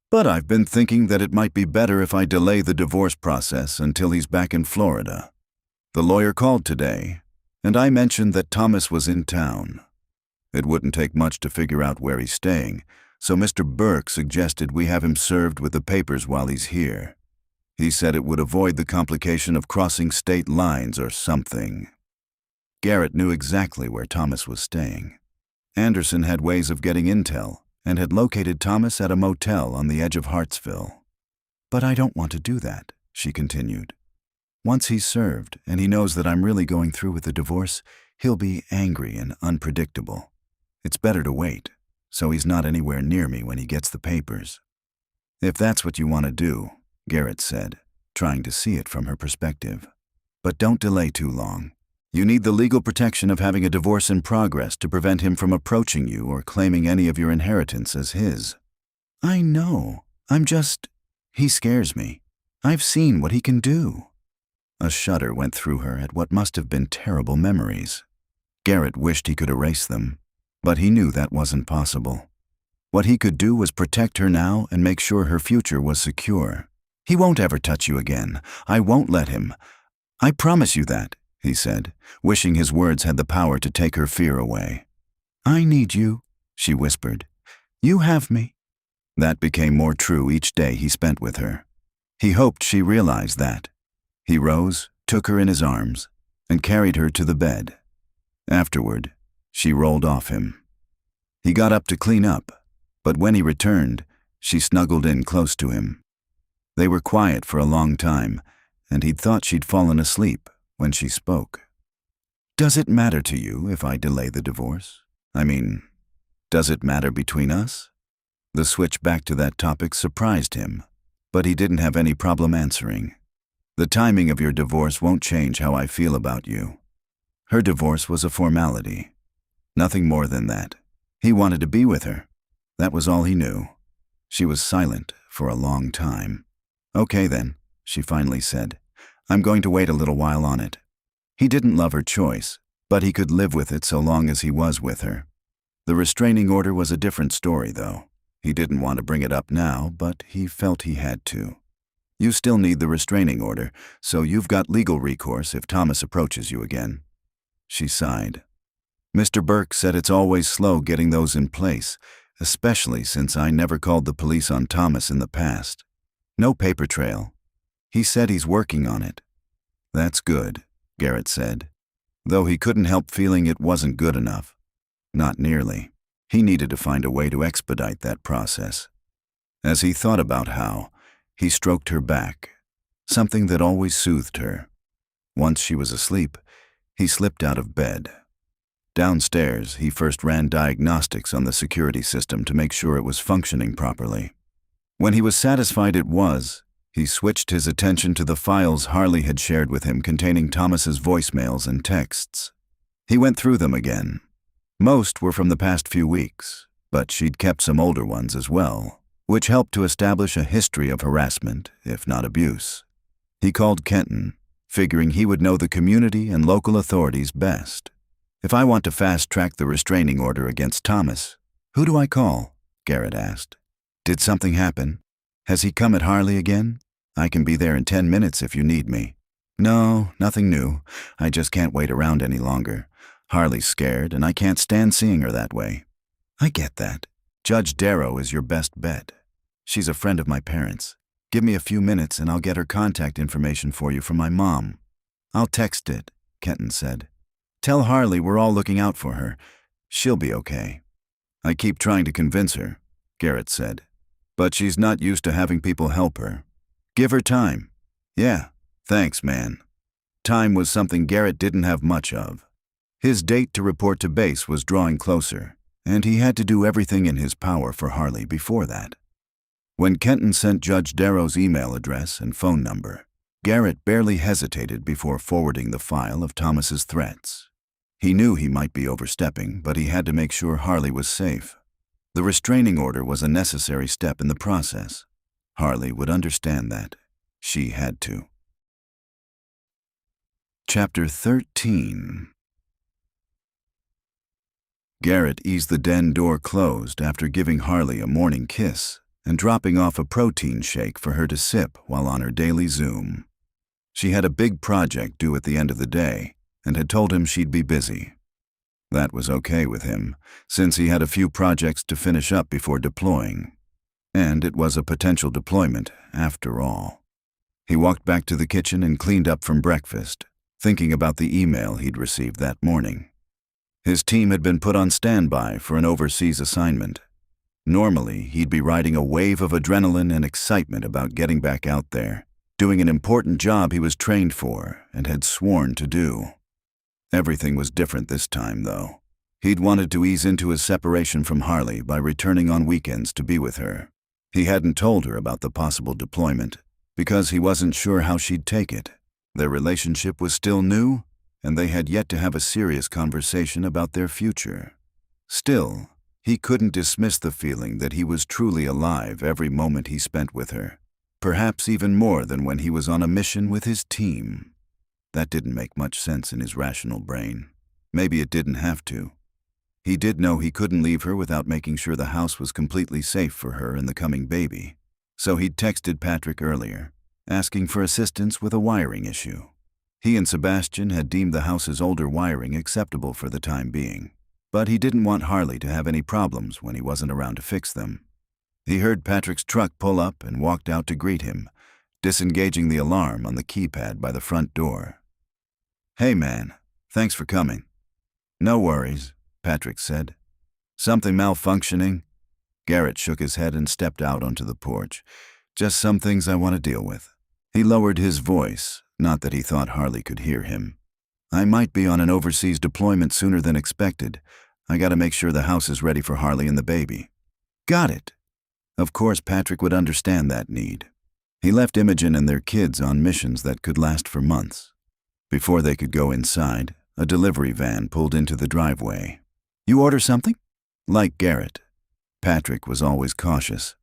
But I've been thinking that it might be better if I delay the divorce process until he's back in Florida. The lawyer called today, and I mentioned that Thomas was in town. It wouldn't take much to figure out where he's staying, so Mr. Burke suggested we have him served with the papers while he's here. He said it would avoid the complication of crossing state lines or something. Garrett knew exactly where Thomas was staying. Anderson had ways of getting intel and had located Thomas at a motel on the edge of Hartsville. But I don't want to do that, she continued. Once he's served and he knows that I'm really going through with the divorce, he'll be angry and unpredictable. It's better to wait, so he's not anywhere near me when he gets the papers. If that's what you want to do, Garrett said, trying to see it from her perspective. But don't delay too long. You need the legal protection of having a divorce in progress to prevent him from approaching you or claiming any of your inheritance as his. I know. He scares me. I've seen what he can do. A shudder went through her at what must have been terrible memories. Garrett wished he could erase them, but he knew that wasn't possible. What he could do was protect her now and make sure her future was secure. He won't ever touch you again. I won't let him. I promise you that, he said, wishing his words had the power to take her fear away. I need you, she whispered. You have me. That became more true each day he spent with her. He hoped she realized that. He rose, took her in his arms, and carried her to the bed. Afterward, she rolled off him. He got up to clean up, but when he returned, she snuggled in close to him. They were quiet for a long time, and he'd thought she'd fallen asleep when she spoke. Does it matter to you if I delay the divorce? Does it matter between us? The switch back to that topic surprised him, but he didn't have any problem answering. The timing of your divorce won't change how I feel about you. Her divorce was a formality. Nothing more than that. He wanted to be with her. That was all he knew. She was silent for a long time. Okay then, she finally said. I'm going to wait a little while on it. He didn't love her choice, but he could live with it so long as he was with her. The restraining order was a different story, though. He didn't want to bring it up now, but he felt he had to. You still need the restraining order, so you've got legal recourse if Thomas approaches you again. She sighed. Mr. Burke said it's always slow getting those in place, especially since I never called the police on Thomas in the past. No paper trail. He said he's working on it. That's good, Garrett said, though he couldn't help feeling it wasn't good enough. Not nearly. He needed to find a way to expedite that process. As he thought about how, he stroked her back, something that always soothed her. Once she was asleep, he slipped out of bed. Downstairs, he first ran diagnostics on the security system to make sure it was functioning properly. When he was satisfied it was, he switched his attention to the files Harley had shared with him containing Thomas's voicemails and texts. He went through them again. Most were from the past few weeks, but she'd kept some older ones as well, which helped to establish a history of harassment, if not abuse. He called Kenton, figuring he would know the community and local authorities best. If I want to fast-track the restraining order against Thomas, who do I call? Garrett asked. Did something happen? Has he come at Harley again? I can be there in 10 minutes if you need me. No, nothing new. I just can't wait around any longer. Harley's scared, and I can't stand seeing her that way. I get that. Judge Darrow is your best bet. She's a friend of my parents. Give me a few minutes and I'll get her contact information for you from my mom. I'll text it, Kenton said. Tell Harley we're all looking out for her. She'll be okay. I keep trying to convince her, Garrett said. But she's not used to having people help her. Give her time. Yeah, thanks, man. Time was something Garrett didn't have much of. His date to report to base was drawing closer, and he had to do everything in his power for Harley before that. When Kenton sent Judge Darrow's email address and phone number, Garrett barely hesitated before forwarding the file of Thomas's threats. He knew he might be overstepping, but he had to make sure Harley was safe. The restraining order was a necessary step in the process. Harley would understand that. She had to. Chapter 13. Garrett eased the den door closed after giving Harley a morning kiss and dropping off a protein shake for her to sip while on her daily Zoom. She had a big project due at the end of the day and had told him she'd be busy. That was okay with him, since he had a few projects to finish up before deploying. And it was a potential deployment, after all. He walked back to the kitchen and cleaned up from breakfast, thinking about the email he'd received that morning. His team had been put on standby for an overseas assignment. Normally, he'd be riding a wave of adrenaline and excitement about getting back out there, doing an important job he was trained for and had sworn to do. Everything was different this time, though. He'd wanted to ease into his separation from Harley by returning on weekends to be with her. He hadn't told her about the possible deployment, because he wasn't sure how she'd take it. Their relationship was still new, and they had yet to have a serious conversation about their future. Still, he couldn't dismiss the feeling that he was truly alive every moment he spent with her, perhaps even more than when he was on a mission with his team. That didn't make much sense in his rational brain. Maybe it didn't have to. He did know he couldn't leave her without making sure the house was completely safe for her and the coming baby, so he'd texted Patrick earlier, asking for assistance with a wiring issue. He and Sebastian had deemed the house's older wiring acceptable for the time being, but he didn't want Harley to have any problems when he wasn't around to fix them. He heard Patrick's truck pull up and walked out to greet him, disengaging the alarm on the keypad by the front door. "Hey man, thanks for coming." "No worries," Patrick said. "Something malfunctioning?" Garrett shook his head and stepped out onto the porch. "Just some things I want to deal with." He lowered his voice, not that he thought Harley could hear him. "I might be on an overseas deployment sooner than expected. I gotta make sure the house is ready for Harley and the baby." "Got it." Of course Patrick would understand that need. He left Imogen and their kids on missions that could last for months. Before they could go inside, a delivery van pulled into the driveway. "You order something?" Like Garrett, Patrick was always cautious.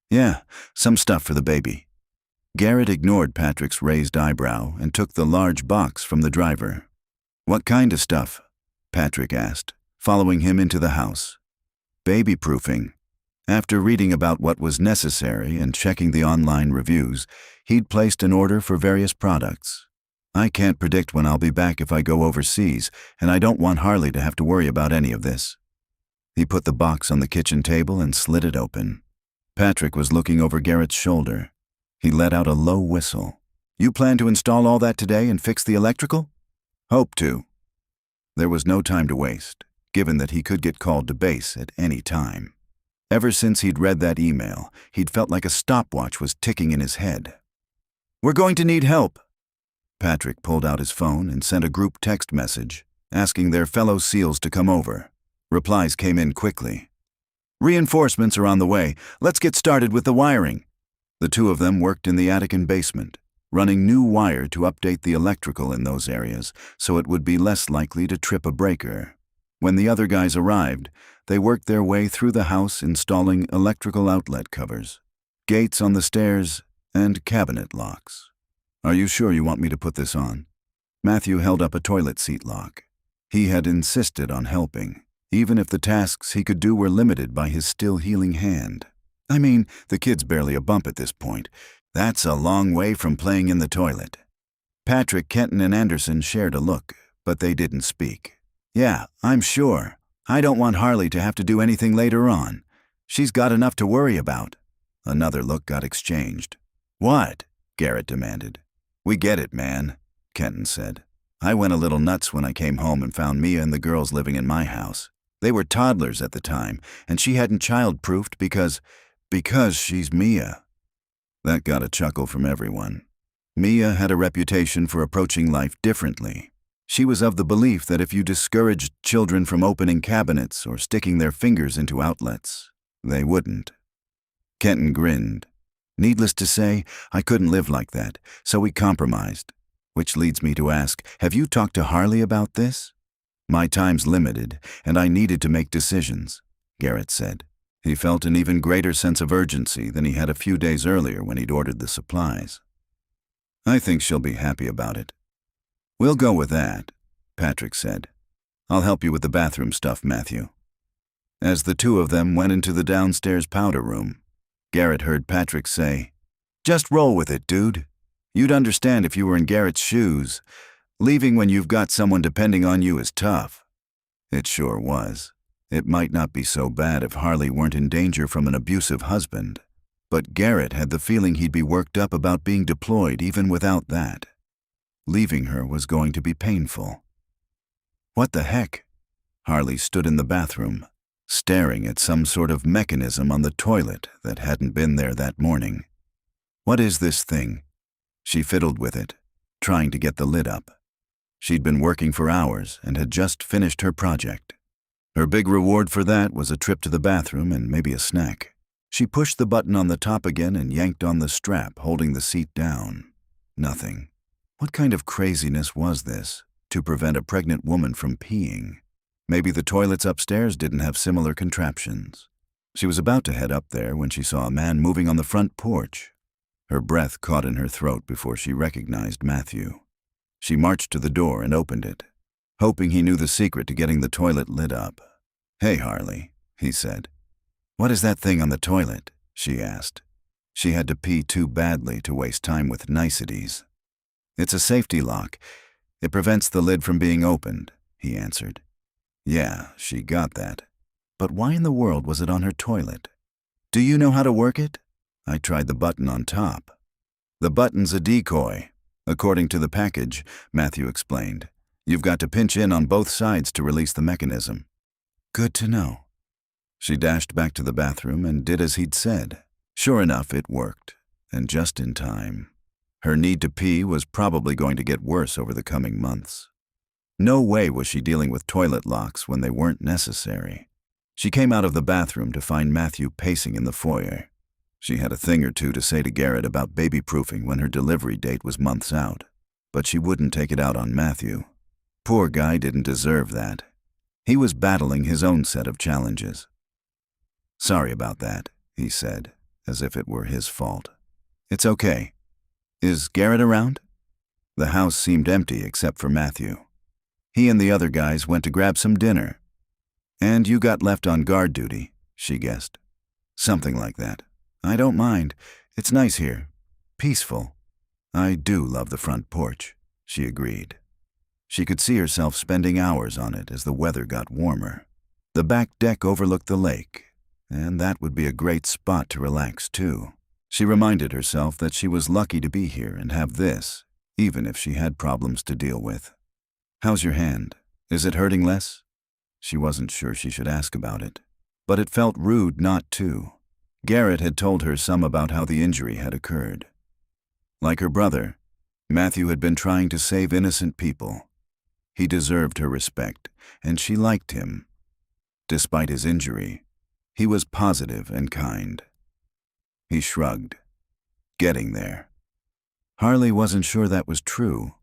"Yeah, some stuff for the baby." Garrett ignored Patrick's raised eyebrow and took the large box from the driver. "What kind of stuff?" Patrick asked, following him into the house. "Baby-proofing." After reading about what was necessary and checking the online reviews, he'd placed an order for various products. "I can't predict when I'll be back if I go overseas, and I don't want Harley to have to worry about any of this." He put the box on the kitchen table and slid it open. Patrick was looking over Garrett's shoulder. He let out a low whistle. "You plan to install all that today and fix the electrical?" "Hope to." There was no time to waste, given that he could get called to base at any time. Ever since he'd read that email, he'd felt like a stopwatch was ticking in his head. "We're going to need help." Patrick pulled out his phone and sent a group text message, asking their fellow SEALs to come over. Replies came in quickly. "Reinforcements are on the way. Let's get started with the wiring." The two of them worked in the attic and basement, running new wire to update the electrical in those areas so it would be less likely to trip a breaker. When the other guys arrived, they worked their way through the house installing electrical outlet covers, gates on the stairs, and cabinet locks. "Are you sure you want me to put this on?" Matthew held up a toilet seat lock. He had insisted on helping, even if the tasks he could do were limited by his still healing hand. I mean, the kid's barely a bump at this point. That's a long way from playing in the toilet. Patrick, Kenton, and Anderson shared a look, but they didn't speak. "Yeah, I'm sure. I don't want Harley to have to do anything later on. She's got enough to worry about." Another look got exchanged. "What?" Garrett demanded. "We get it, man," Kenton said. "I went a little nuts when I came home and found Mia and the girls living in my house. They were toddlers at the time, and she hadn't child-proofed because, Because she's Mia. That got a chuckle from everyone. Mia had a reputation for approaching life differently. She was of the belief that if you discouraged children from opening cabinets or sticking their fingers into outlets, they wouldn't. Kenton grinned. Needless to say, I couldn't live like that, so we compromised. Which leads me to ask, have you talked to Harley about this? My time's limited, and I needed to make decisions, Garrett said. He felt an even greater sense of urgency than he had a few days earlier when he'd ordered the supplies. I think she'll be happy about it. We'll go with that, Patrick said. I'll help you with the bathroom stuff, Matthew. As the two of them went into the downstairs powder room, Garrett heard Patrick say, "Just roll with it, dude. You'd understand if you were in Garrett's shoes. Leaving when you've got someone depending on you is tough." It sure was. It might not be so bad if Harley weren't in danger from an abusive husband, but Garrett had the feeling he'd be worked up about being deployed even without that. Leaving her was going to be painful. What the heck? Harley stood in the bathroom, staring at some sort of mechanism on the toilet that hadn't been there that morning. What is this thing? She fiddled with it, trying to get the lid up. She'd been working for hours and had just finished her project. Her big reward for that was a trip to the bathroom and maybe a snack. She pushed the button on the top again and yanked on the strap, holding the seat down. Nothing. What kind of craziness was this, to prevent a pregnant woman from peeing? Maybe the toilets upstairs didn't have similar contraptions. She was about to head up there when she saw a man moving on the front porch. Her breath caught in her throat before she recognized Matthew. She marched to the door and opened it, hoping he knew the secret to getting the toilet lit up. "Hey, Harley," he said. "What is that thing on the toilet?" she asked. She had to pee too badly to waste time with niceties. "It's a safety lock. It prevents the lid from being opened," he answered. Yeah, she got that. But why in the world was it on her toilet? "Do you know how to work it?" "I tried the button on top." "The button's a decoy. According to the package," Matthew explained, "you've got to pinch in on both sides to release the mechanism." "Good to know." She dashed back to the bathroom and did as he'd said. Sure enough, it worked, and just in time. Her need to pee was probably going to get worse over the coming months. No way was she dealing with toilet locks when they weren't necessary. She came out of the bathroom to find Matthew pacing in the foyer. She had a thing or two to say to Garrett about baby-proofing when her delivery date was months out, but she wouldn't take it out on Matthew. Poor guy didn't deserve that. He was battling his own set of challenges. "Sorry about that," he said, as if it were his fault. "It's okay. Is Garrett around?" The house seemed empty except for Matthew. He and the other guys went to grab some dinner. "And you got left on guard duty," she guessed. "Something like that. I don't mind. It's nice here. Peaceful. I do love the front porch," she agreed. She could see herself spending hours on it as the weather got warmer. The back deck overlooked the lake, and that would be a great spot to relax too. She reminded herself that she was lucky to be here and have this, even if she had problems to deal with. "How's your hand? Is it hurting less?" She wasn't sure she should ask about it, but it felt rude not to. Garrett had told her some about how the injury had occurred. Like her brother, Matthew had been trying to save innocent people. He deserved her respect, and she liked him. Despite his injury, he was positive and kind. He shrugged. Getting there. Harley wasn't sure that was true,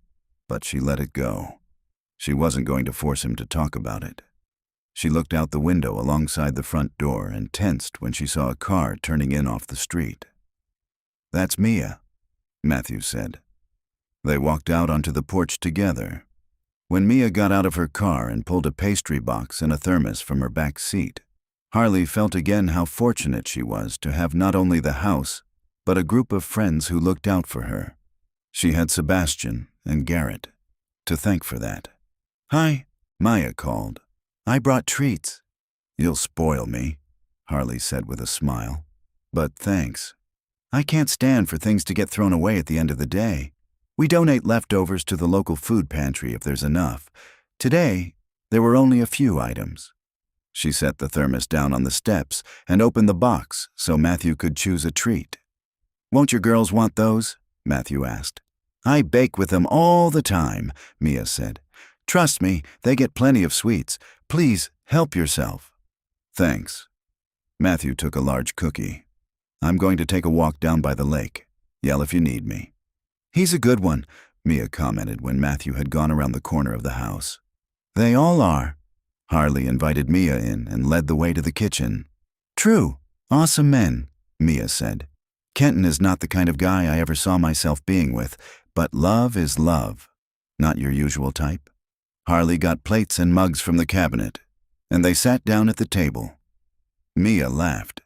but she let it go. She wasn't going to force him to talk about it. She looked out the window alongside the front door and tensed when she saw a car turning in off the street. "That's Mia," Matthew said. They walked out onto the porch together. When Mia got out of her car and pulled a pastry box and a thermos from her back seat, Harley felt again how fortunate she was to have not only the house, but a group of friends who looked out for her. She had Sebastian and Garrett to thank for that. "Hi," Maya called. "I brought treats." "You'll spoil me," Harley said with a smile. "But thanks. I can't stand for things to get thrown away at the end of the day. We donate leftovers to the local food pantry if there's enough. Today, there were only a few items." She set the thermos down on the steps and opened the box so Matthew could choose a treat. "Won't your girls want those?" Matthew asked. "I bake with them all the time," Mia said. "Trust me, they get plenty of sweets. Please, help yourself." "Thanks." Matthew took a large cookie. "I'm going to take a walk down by the lake. Yell if you need me." "He's a good one," Mia commented when Matthew had gone around the corner of the house. "They all are." Harley invited Mia in and led the way to the kitchen. "True. Awesome men," Mia said. "Kenton is not the kind of guy I ever saw myself being with, but love is love. Not your usual type?" Harley got plates and mugs from the cabinet, and they sat down at the table. Mia laughed.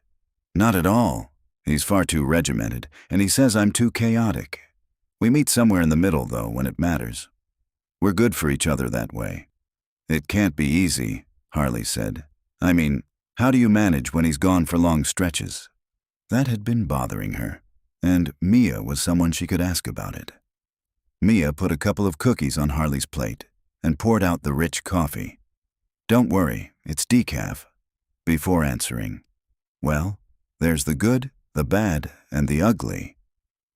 "Not at all. He's far too regimented, and he says I'm too chaotic. We meet somewhere in the middle, though, when it matters. We're good for each other that way." "It can't be easy," Harley said. "I mean, how do you manage when he's gone for long stretches?" That had been bothering her, and Mia was someone she could ask about it. Mia put a couple of cookies on Harley's plate and poured out the rich coffee. "Don't worry, it's decaf," before answering. "Well, there's the good, the bad, and the ugly.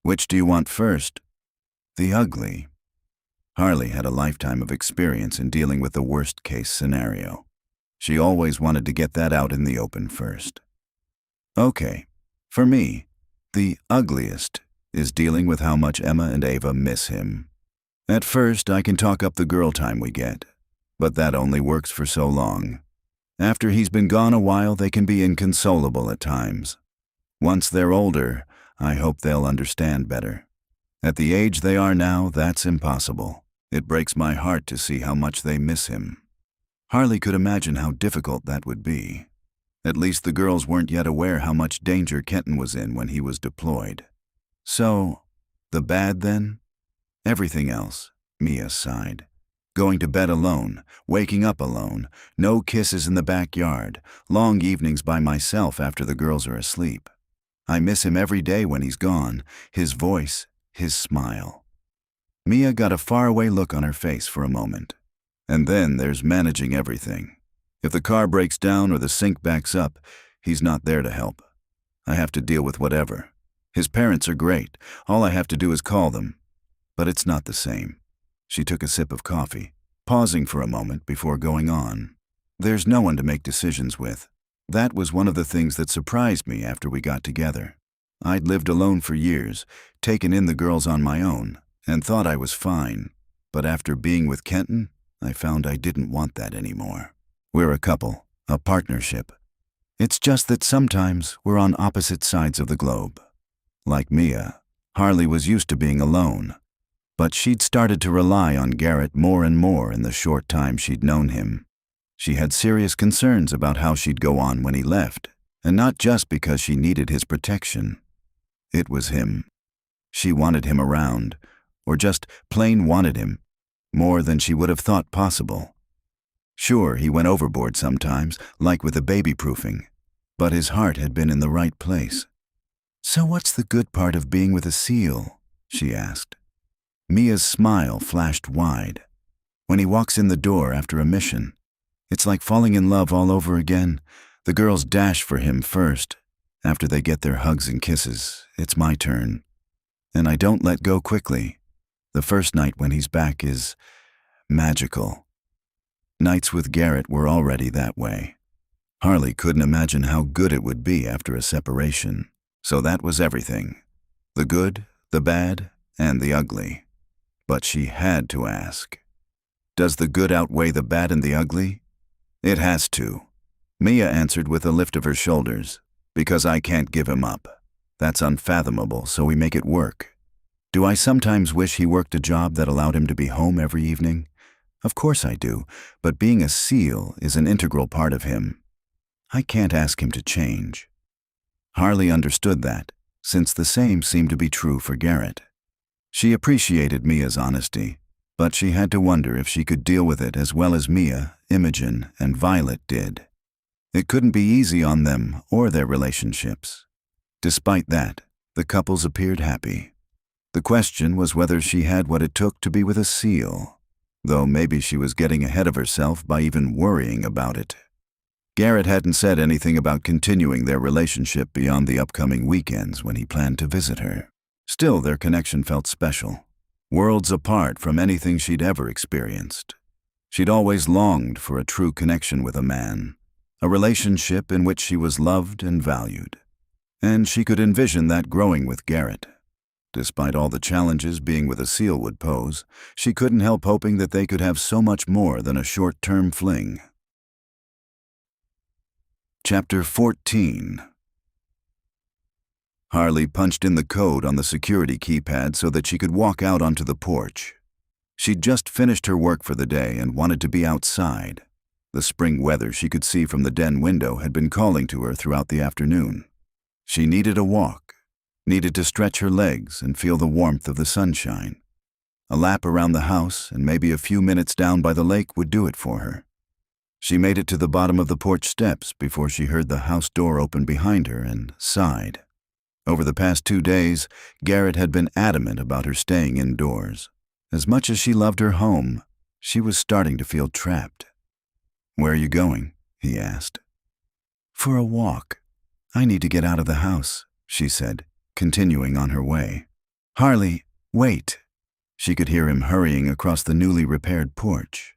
Which do you want first?" "The ugly." Harley had a lifetime of experience in dealing with the worst-case scenario. She always wanted to get that out in the open first. "Okay, for me, the ugliest is dealing with how much Emma and Ava miss him. At first, I can talk up the girl time we get, but that only works for so long. After he's been gone a while, they can be inconsolable at times. Once they're older, I hope they'll understand better. At the age they are now, that's impossible. It breaks my heart to see how much they miss him." Harley could imagine how difficult that would be. At least the girls weren't yet aware how much danger Kenton was in when he was deployed. "So, the bad then?" "Everything else," Mia sighed. "Going to bed alone, waking up alone, no kisses in the backyard, long evenings by myself after the girls are asleep. I miss him every day when he's gone, his voice, his smile." Mia got a faraway look on her face for a moment. "And then there's managing everything. If the car breaks down or the sink backs up, he's not there to help. I have to deal with whatever. His parents are great. All I have to do is call them. But it's not the same." She took a sip of coffee, pausing for a moment before going on. "There's no one to make decisions with. That was one of the things that surprised me after we got together. I'd lived alone for years, taken in the girls on my own, and thought I was fine. But after being with Kenton, I found I didn't want that anymore. We're a couple, a partnership. It's just that sometimes we're on opposite sides of the globe." Like Mia, Harley was used to being alone, but she'd started to rely on Garrett more and more in the short time she'd known him. She had serious concerns about how she'd go on when he left, and not just because she needed his protection. It was him. She wanted him around, or just plain wanted him, more than she would have thought possible. Sure, he went overboard sometimes, like with the baby-proofing, but his heart had been in the right place. "So what's the good part of being with a SEAL?" she asked. Mia's smile flashed wide. "When he walks in the door after a mission, it's like falling in love all over again. The girls dash for him first. After they get their hugs and kisses, it's my turn. And I don't let go quickly. The first night when he's back is magical." Nights with Garrett were already that way. Harley couldn't imagine how good it would be after a separation. So that was everything. The good, the bad, and the ugly. But she had to ask. Does the good outweigh the bad and the ugly? It has to. Mia answered with a lift of her shoulders. Because I can't give him up. That's unfathomable, so we make it work. Do I sometimes wish he worked a job that allowed him to be home every evening? Of course I do, but being a SEAL is an integral part of him. I can't ask him to change. Harley understood that, since the same seemed to be true for Garrett. She appreciated Mia's honesty, but she had to wonder if she could deal with it as well as Mia, Imogen, and Violet did. It couldn't be easy on them or their relationships. Despite that, the couples appeared happy. The question was whether she had what it took to be with a SEAL, though maybe she was getting ahead of herself by even worrying about it. Garrett hadn't said anything about continuing their relationship beyond the upcoming weekends when he planned to visit her. Still, their connection felt special, worlds apart from anything she'd ever experienced. She'd always longed for a true connection with a man, a relationship in which she was loved and valued. And she could envision that growing with Garrett. Despite all the challenges being with a SEAL would pose, she couldn't help hoping that they could have so much more than a short-term fling. Chapter 14. Harley punched in the code on the security keypad so that she could walk out onto the porch. She'd just finished her work for the day and wanted to be outside. The spring weather she could see from the den window had been calling to her throughout the afternoon. She needed a walk, needed to stretch her legs and feel the warmth of the sunshine. A lap around the house and maybe a few minutes down by the lake would do it for her. She made it to the bottom of the porch steps before she heard the house door open behind her and sighed. Over the past 2 days, Garrett had been adamant about her staying indoors. As much as she loved her home, she was starting to feel trapped. "Where are you going?" he asked. "For a walk. I need to get out of the house," she said, continuing on her way. "Harley, wait." She could hear him hurrying across the newly repaired porch.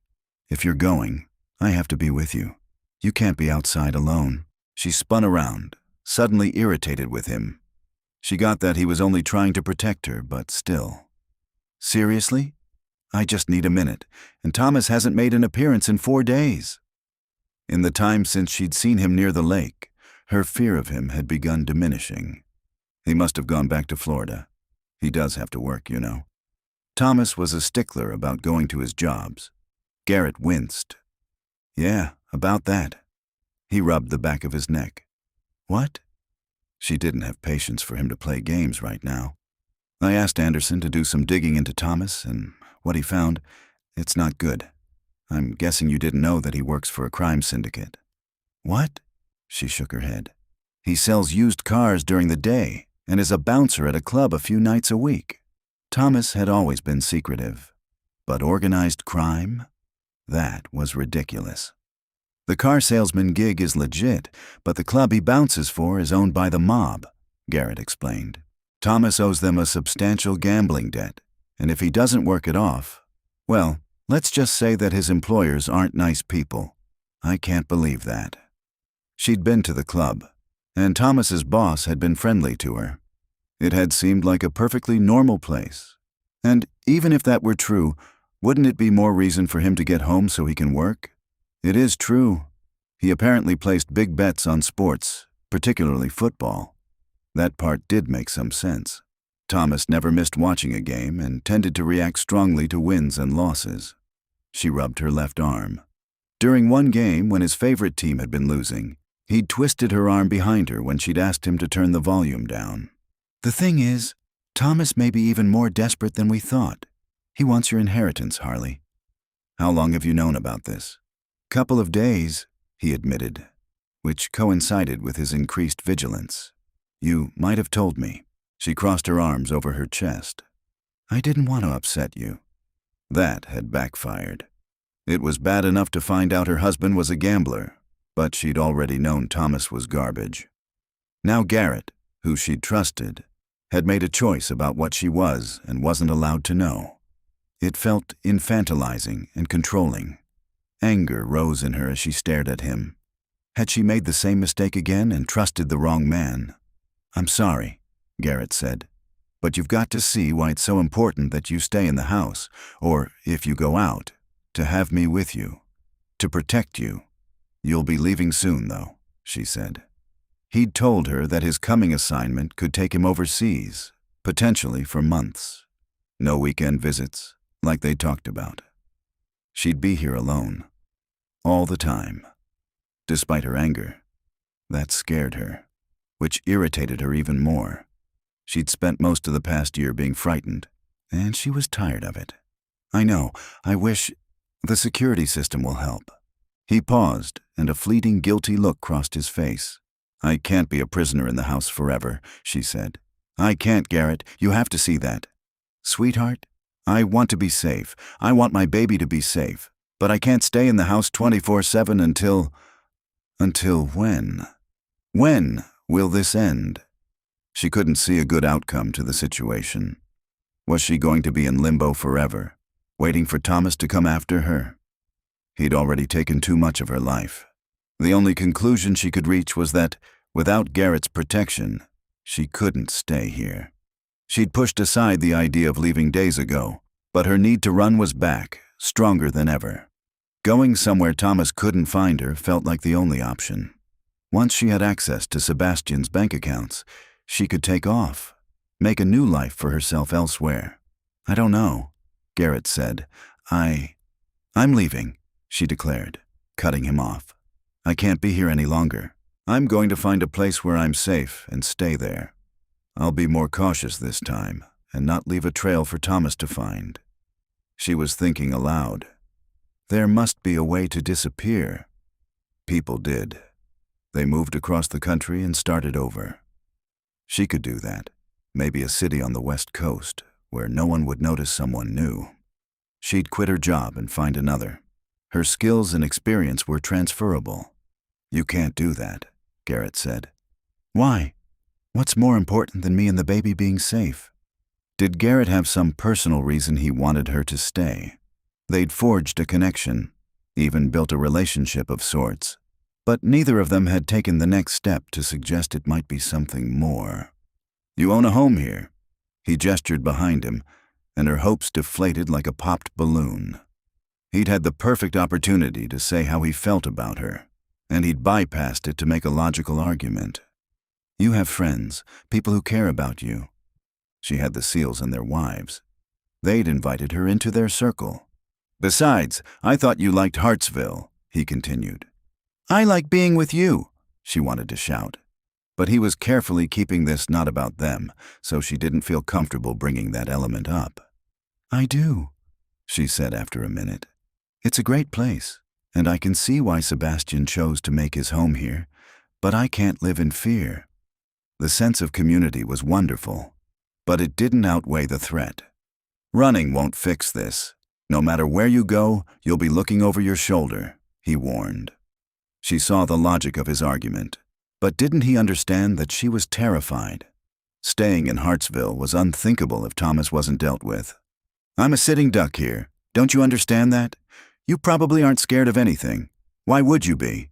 "If you're going, I have to be with you. You can't be outside alone." She spun around, suddenly irritated with him. She got that he was only trying to protect her, but still. "Seriously? I just need a minute, and Thomas hasn't made an appearance in 4 days." In the time since she'd seen him near the lake, her fear of him had begun diminishing. He must have gone back to Florida. He does have to work, you know. Thomas was a stickler about going to his jobs. Garrett winced. "Yeah, about that." He rubbed the back of his neck. "What?" She didn't have patience for him to play games right now. "I asked Anderson to do some digging into Thomas, and what he found, it's not good. I'm guessing you didn't know that he works for a crime syndicate." "What?" She shook her head. "He sells used cars during the day and is a bouncer at a club a few nights a week." Thomas had always been secretive, but organized crime? That was ridiculous. "The car salesman gig is legit, but the club he bounces for is owned by the mob," Garrett explained. "Thomas owes them a substantial gambling debt, and if he doesn't work it off, well, let's just say that his employers aren't nice people. I can't believe that." She'd been to the club, and Thomas's boss had been friendly to her. It had seemed like a perfectly normal place. And even if that were true, wouldn't it be more reason for him to get home so he can work? It is true. He apparently placed big bets on sports, particularly football. That part did make some sense. Thomas never missed watching a game and tended to react strongly to wins and losses. She rubbed her left arm. During one game, when his favorite team had been losing, he'd twisted her arm behind her when she'd asked him to turn the volume down. "The thing is, Thomas may be even more desperate than we thought. He wants your inheritance, Harley." "How long have you known about this?" "Couple of days," he admitted, which coincided with his increased vigilance. "You might have told me." She crossed her arms over her chest. "I didn't want to upset you." That had backfired. It was bad enough to find out her husband was a gambler, but she'd already known Thomas was garbage. Now Garrett, who she'd trusted, had made a choice about what she was and wasn't allowed to know. It felt infantilizing and controlling. Anger rose in her as she stared at him. Had she made the same mistake again and trusted the wrong man? "I'm sorry," Garrett said, "but you've got to see why it's so important that you stay in the house, or, if you go out, to have me with you, to protect you. You'll be leaving soon, though," she said. He'd told her that his coming assignment could take him overseas, potentially for months. No weekend visits, like they talked about. She'd be here alone, all the time. Despite her anger, that scared her, which irritated her even more. She'd spent most of the past year being frightened, and she was tired of it. "I know, I wish the security system will help." He paused, and a fleeting guilty look crossed his face. "I can't be a prisoner in the house forever," she said. "I can't, Garrett. You have to see that." "Sweetheart, I want to be safe. I want my baby to be safe. But I can't stay in the house 24/7 until..." Until when? When will this end? She couldn't see a good outcome to the situation. Was she going to be in limbo forever, waiting for Thomas to come after her? He'd already taken too much of her life. The only conclusion she could reach was that, without Garrett's protection, she couldn't stay here. She'd pushed aside the idea of leaving days ago, but her need to run was back, stronger than ever. Going somewhere Thomas couldn't find her felt like the only option. Once she had access to Sebastian's bank accounts, she could take off, make a new life for herself elsewhere. "I don't know," Garrett said. I'm leaving," she declared, cutting him off. "I can't be here any longer. I'm going to find a place where I'm safe and stay there. I'll be more cautious this time and not leave a trail for Thomas to find." She was thinking aloud. There must be a way to disappear. People did. They moved across the country and started over. She could do that. Maybe a city on the West Coast, where no one would notice someone new. She'd quit her job and find another. Her skills and experience were transferable. "You can't do that," Garrett said. "Why? What's more important than me and the baby being safe?" Did Garrett have some personal reason he wanted her to stay? They'd forged a connection, even built a relationship of sorts, but neither of them had taken the next step to suggest it might be something more. "You own a home here." He gestured behind him, and her hopes deflated like a popped balloon. He'd had the perfect opportunity to say how he felt about her, and he'd bypassed it to make a logical argument. "You have friends, people who care about you." She had the SEALs and their wives. They'd invited her into their circle. "Besides, I thought you liked Hartsville," he continued. "I like being with you," she wanted to shout. But he was carefully keeping this not about them, so she didn't feel comfortable bringing that element up. "I do," she said after a minute. "It's a great place, and I can see why Sebastian chose to make his home here, but I can't live in fear." The sense of community was wonderful, but it didn't outweigh the threat. "Running won't fix this. No matter where you go, you'll be looking over your shoulder," he warned. She saw the logic of his argument, but didn't he understand that she was terrified? Staying in Hartsville was unthinkable if Thomas wasn't dealt with. "I'm a sitting duck here. Don't you understand that? You probably aren't scared of anything. Why would you be?"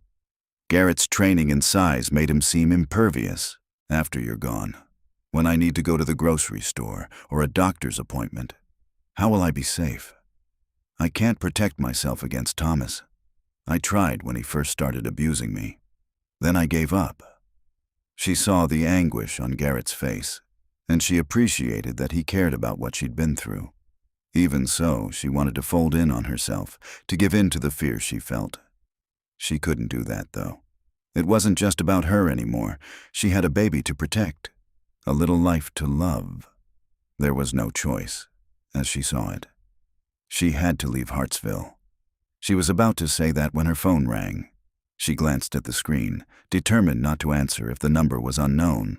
Garrett's training and size made him seem impervious. "After you're gone, when I need to go to the grocery store or a doctor's appointment, how will I be safe? I can't protect myself against Thomas. I tried when he first started abusing me. Then I gave up." She saw the anguish on Garrett's face, and she appreciated that he cared about what she'd been through. Even so, she wanted to fold in on herself, to give in to the fear she felt. She couldn't do that, though. It wasn't just about her anymore. She had a baby to protect, a little life to love. There was no choice, as she saw it. She had to leave Hartsville. She was about to say that when her phone rang. She glanced at the screen, determined not to answer if the number was unknown.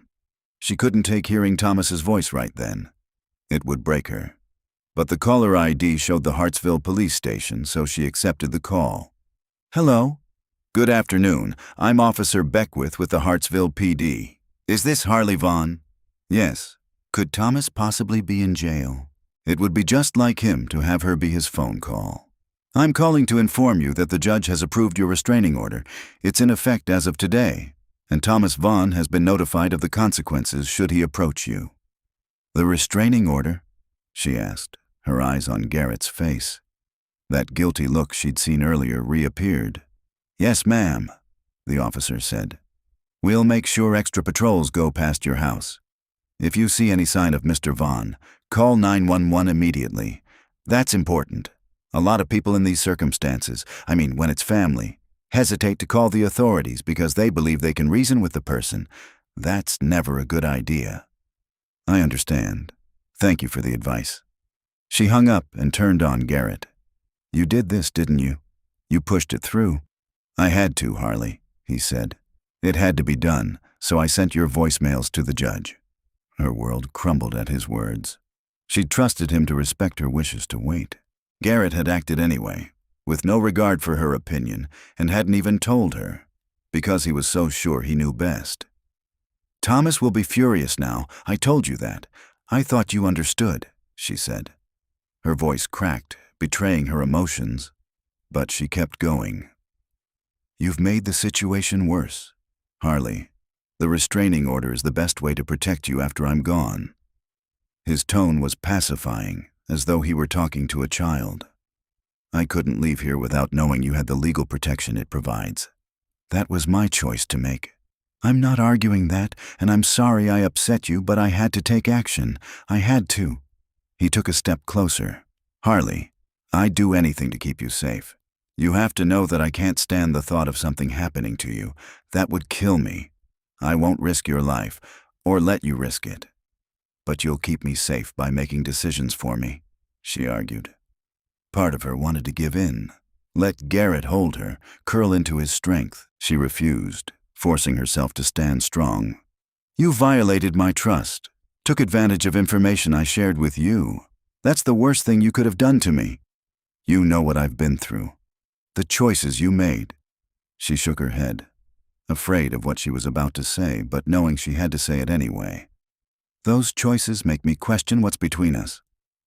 She couldn't take hearing Thomas's voice right then. It would break her. But the caller ID showed the Hartsville police station, so she accepted the call. "Hello?" "Good afternoon. I'm Officer Beckwith with the Hartsville PD. Is this Harley Vaughn?" "Yes." Could Thomas possibly be in jail? It would be just like him to have her be his phone call. "I'm calling to inform you that the judge has approved your restraining order. It's in effect as of today, and Thomas Vaughn has been notified of the consequences should he approach you." "The restraining order?" she asked, her eyes on Garrett's face. That guilty look she'd seen earlier reappeared. "Yes, ma'am," the officer said. "We'll make sure extra patrols go past your house. If you see any sign of Mr. Vaughn, call 911 immediately. That's important. A lot of people in these circumstances, when it's family, hesitate to call the authorities because they believe they can reason with the person. That's never a good idea." "I understand. Thank you for the advice." She hung up and turned on Garrett. "You did this, didn't you? You pushed it through." "I had to, Harley," he said. "It had to be done, so I sent your voicemails to the judge." Her world crumbled at his words. She'd trusted him to respect her wishes to wait. Garrett had acted anyway, with no regard for her opinion, and hadn't even told her. because he was so sure he knew best. "Thomas will be furious now. I told you that. I thought you understood," she said. Her voice cracked, betraying her emotions, but she kept going. "You've made the situation worse. Harley, the restraining order is the best way to protect you after I'm gone." His tone was pacifying, as though he were talking to a child. "I couldn't leave here without knowing you had the legal protection it provides. That was my choice to make. I'm not arguing that, and I'm sorry I upset you, but I had to take action. I had to." He took a step closer. "Harley, I'd do anything to keep you safe. You have to know that I can't stand the thought of something happening to you. That would kill me. I won't risk your life, or let you risk it. But you'll keep me safe by making decisions for me," she argued. Part of her wanted to give in. Let Garrett hold her, curl into his strength. She refused, forcing herself to stand strong. "You violated my trust, took advantage of information I shared with you. That's the worst thing you could have done to me. You know what I've been through. The choices you made." She shook her head, afraid of what she was about to say, but knowing she had to say it anyway. "Those choices make me question what's between us."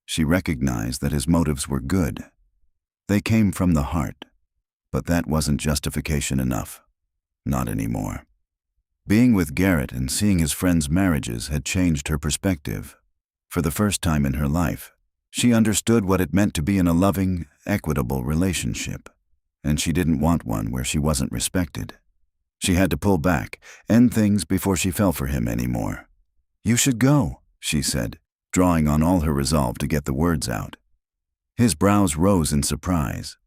She recognized that his motives were good. They came from the heart, but that wasn't justification enough. Not anymore. Being with Garrett and seeing his friends' marriages had changed her perspective. For the first time in her life, she understood what it meant to be in a loving, equitable relationship, and she didn't want one where she wasn't respected. She had to pull back, end things before she fell for him anymore. "You should go," she said, drawing on all her resolve to get the words out. His brows rose in surprise.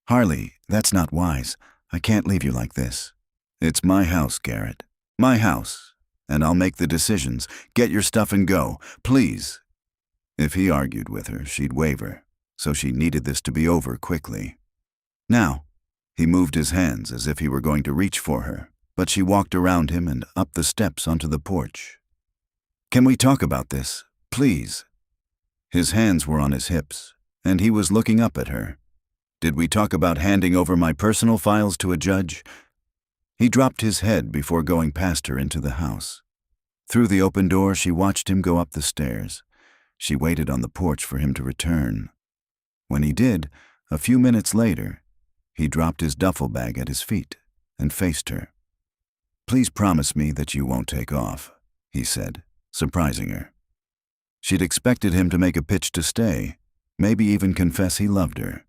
"Harley, that's not wise. I can't leave you like this." "It's my house, Garrett. My house. And I'll make the decisions. Get your stuff and go. Please." If he argued with her, she'd waver, so she needed this to be over quickly. "Now." He moved his hands as if he were going to reach for her, but she walked around him and up the steps onto the porch. "Can we talk about this, please?" His hands were on his hips, and he was looking up at her. "Did we talk about handing over my personal files to a judge?" He dropped his head before going past her into the house. Through the open door, she watched him go up the stairs. She waited on the porch for him to return. When he did, a few minutes later, he dropped his duffel bag at his feet and faced her. "Please promise me that you won't take off," he said, surprising her. She'd expected him to make a pitch to stay, maybe even confess he loved her.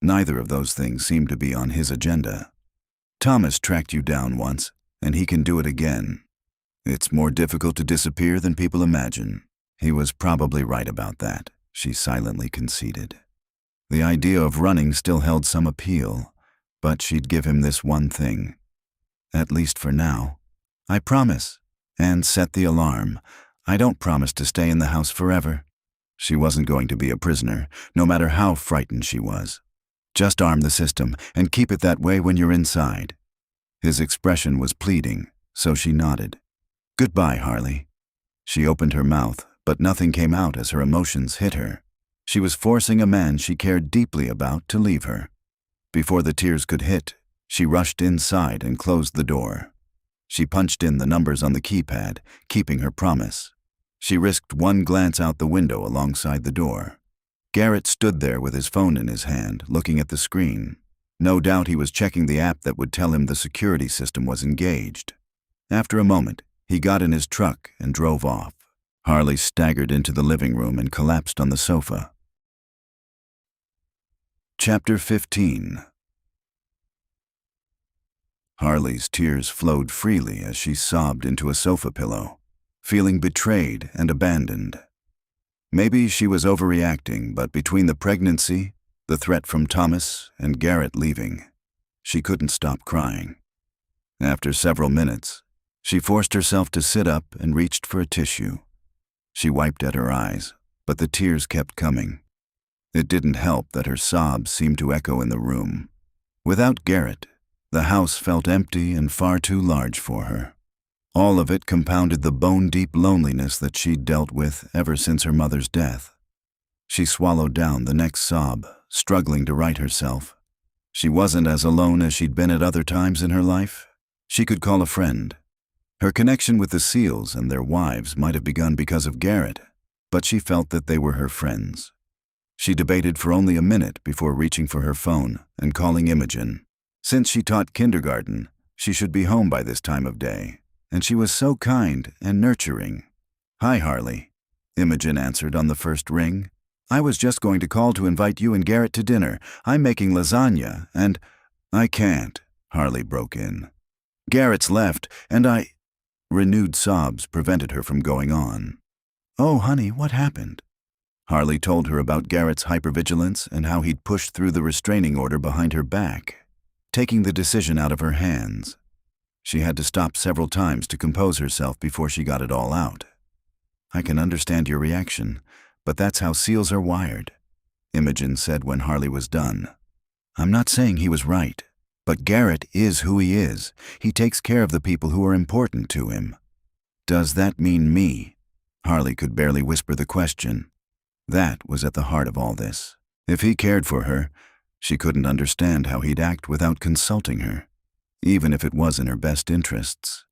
Neither of those things seemed to be on his agenda. "Thomas tracked you down once, and he can do it again. It's more difficult to disappear than people imagine." He was probably right about that, she silently conceded. The idea of running still held some appeal, but she'd give him this one thing. "At least for now. I promise." And set the alarm. "I don't promise to stay in the house forever." She wasn't going to be a prisoner, no matter how frightened she was. "Just arm the system, and keep it that way when you're inside." His expression was pleading, so she nodded. "Goodbye, Harley." She opened her mouth, but nothing came out as her emotions hit her. She was forcing a man she cared deeply about to leave her. Before the tears could hit, she rushed inside and closed the door. She punched in the numbers on the keypad, keeping her promise. She risked one glance out the window alongside the door. Garrett stood there with his phone in his hand, looking at the screen. No doubt he was checking the app that would tell him the security system was engaged. After a moment, he got in his truck and drove off. Harley staggered into the living room and collapsed on the sofa. Chapter 15. Harley's tears flowed freely as she sobbed into a sofa pillow, feeling betrayed and abandoned. Maybe she was overreacting, but between the pregnancy, the threat from Thomas, and Garrett leaving, she couldn't stop crying. After several minutes, she forced herself to sit up and reached for a tissue. She wiped at her eyes, but the tears kept coming. It didn't help that her sobs seemed to echo in the room. Without Garrett, the house felt empty and far too large for her. All of it compounded the bone-deep loneliness that she'd dealt with ever since her mother's death. She swallowed down the next sob, struggling to right herself. She wasn't as alone as she'd been at other times in her life, She could call a friend. Her connection with the SEALs and their wives might have begun because of Garrett, but she felt that they were her friends. She debated for only a minute before reaching for her phone and calling Imogen. Since she taught kindergarten, she should be home by this time of day, and she was so kind and nurturing. "Hi, Harley," Imogen answered on the first ring. "I was just going to call to invite you and Garrett to dinner. I'm making lasagna, and—" "I can't," Harley broke in. "Garrett's left, and I—" Renewed sobs prevented her from going on. "Oh, honey, what happened?" Harley told her about Garrett's hypervigilance and how he'd pushed through the restraining order behind her back, taking the decision out of her hands. She had to stop several times to compose herself before she got it all out. "I can understand your reaction, but that's how SEALs are wired," Imogen said when Harley was done. "I'm not saying he was right, but Garrett is who he is. He takes care of the people who are important to him." "Does that mean me?" Harley could barely whisper the question. That was at the heart of all this. If he cared for her, she couldn't understand how he'd act without consulting her, even if it was in her best interests.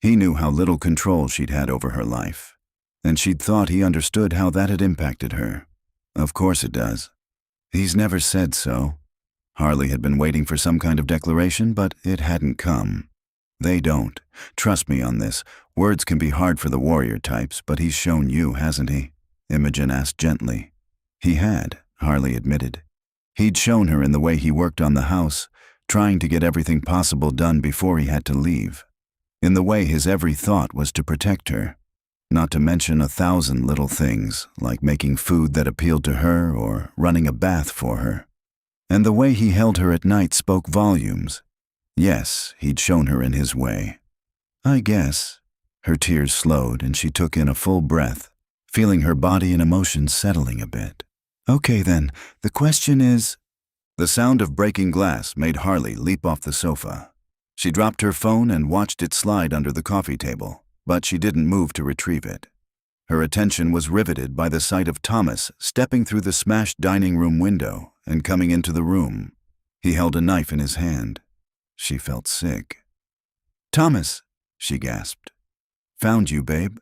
He knew how little control she'd had over her life, and she'd thought he understood how that had impacted her. Of course it does. He's never said so. Harley had been waiting for some kind of declaration, but it hadn't come. They don't. Trust me on this. Words can be hard for the warrior types, but he's shown you, hasn't he? Imogen asked gently. He had, Harley admitted. He'd shown her in the way he worked on the house, trying to get everything possible done before he had to leave. In the way his every thought was to protect her, not to mention 1,000 little things, like making food that appealed to her or running a bath for her. And the way he held her at night spoke volumes. Yes, he'd shown her in his way. "I guess." Her tears slowed and she took in a full breath, feeling her body and emotions settling a bit. "Okay then, the question is—" The sound of breaking glass made Harley leap off the sofa. She dropped her phone and watched it slide under the coffee table, but she didn't move to retrieve it. Her attention was riveted by the sight of Thomas stepping through the smashed dining room window and coming into the room. He held a knife in his hand. She felt sick. "Thomas," she gasped. "Found you, babe."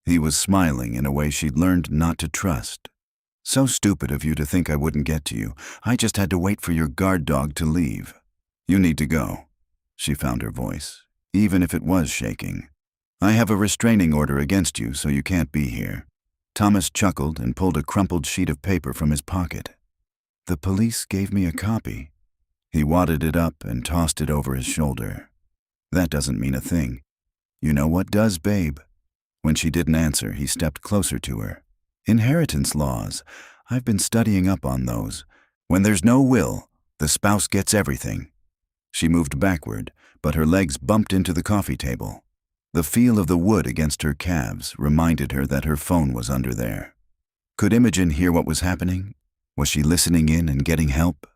He was smiling in a way she'd learned not to trust. "So stupid of you to think I wouldn't get to you. I just had to wait for your guard dog to leave. You need to go." She found her voice, even if it was shaking. "I have a restraining order against you, so you can't be here." Thomas chuckled and pulled a crumpled sheet of paper from his pocket. "The police gave me a copy." He wadded it up and tossed it over his shoulder. "That doesn't mean a thing. You know what does, babe?" When she didn't answer, he stepped closer to her. "Inheritance laws. I've been studying up on those. When there's no will, the spouse gets everything." She moved backward, but her legs bumped into the coffee table. The feel of the wood against her calves reminded her that her phone was under there. Could Imogen hear what was happening? Was she listening in and getting help?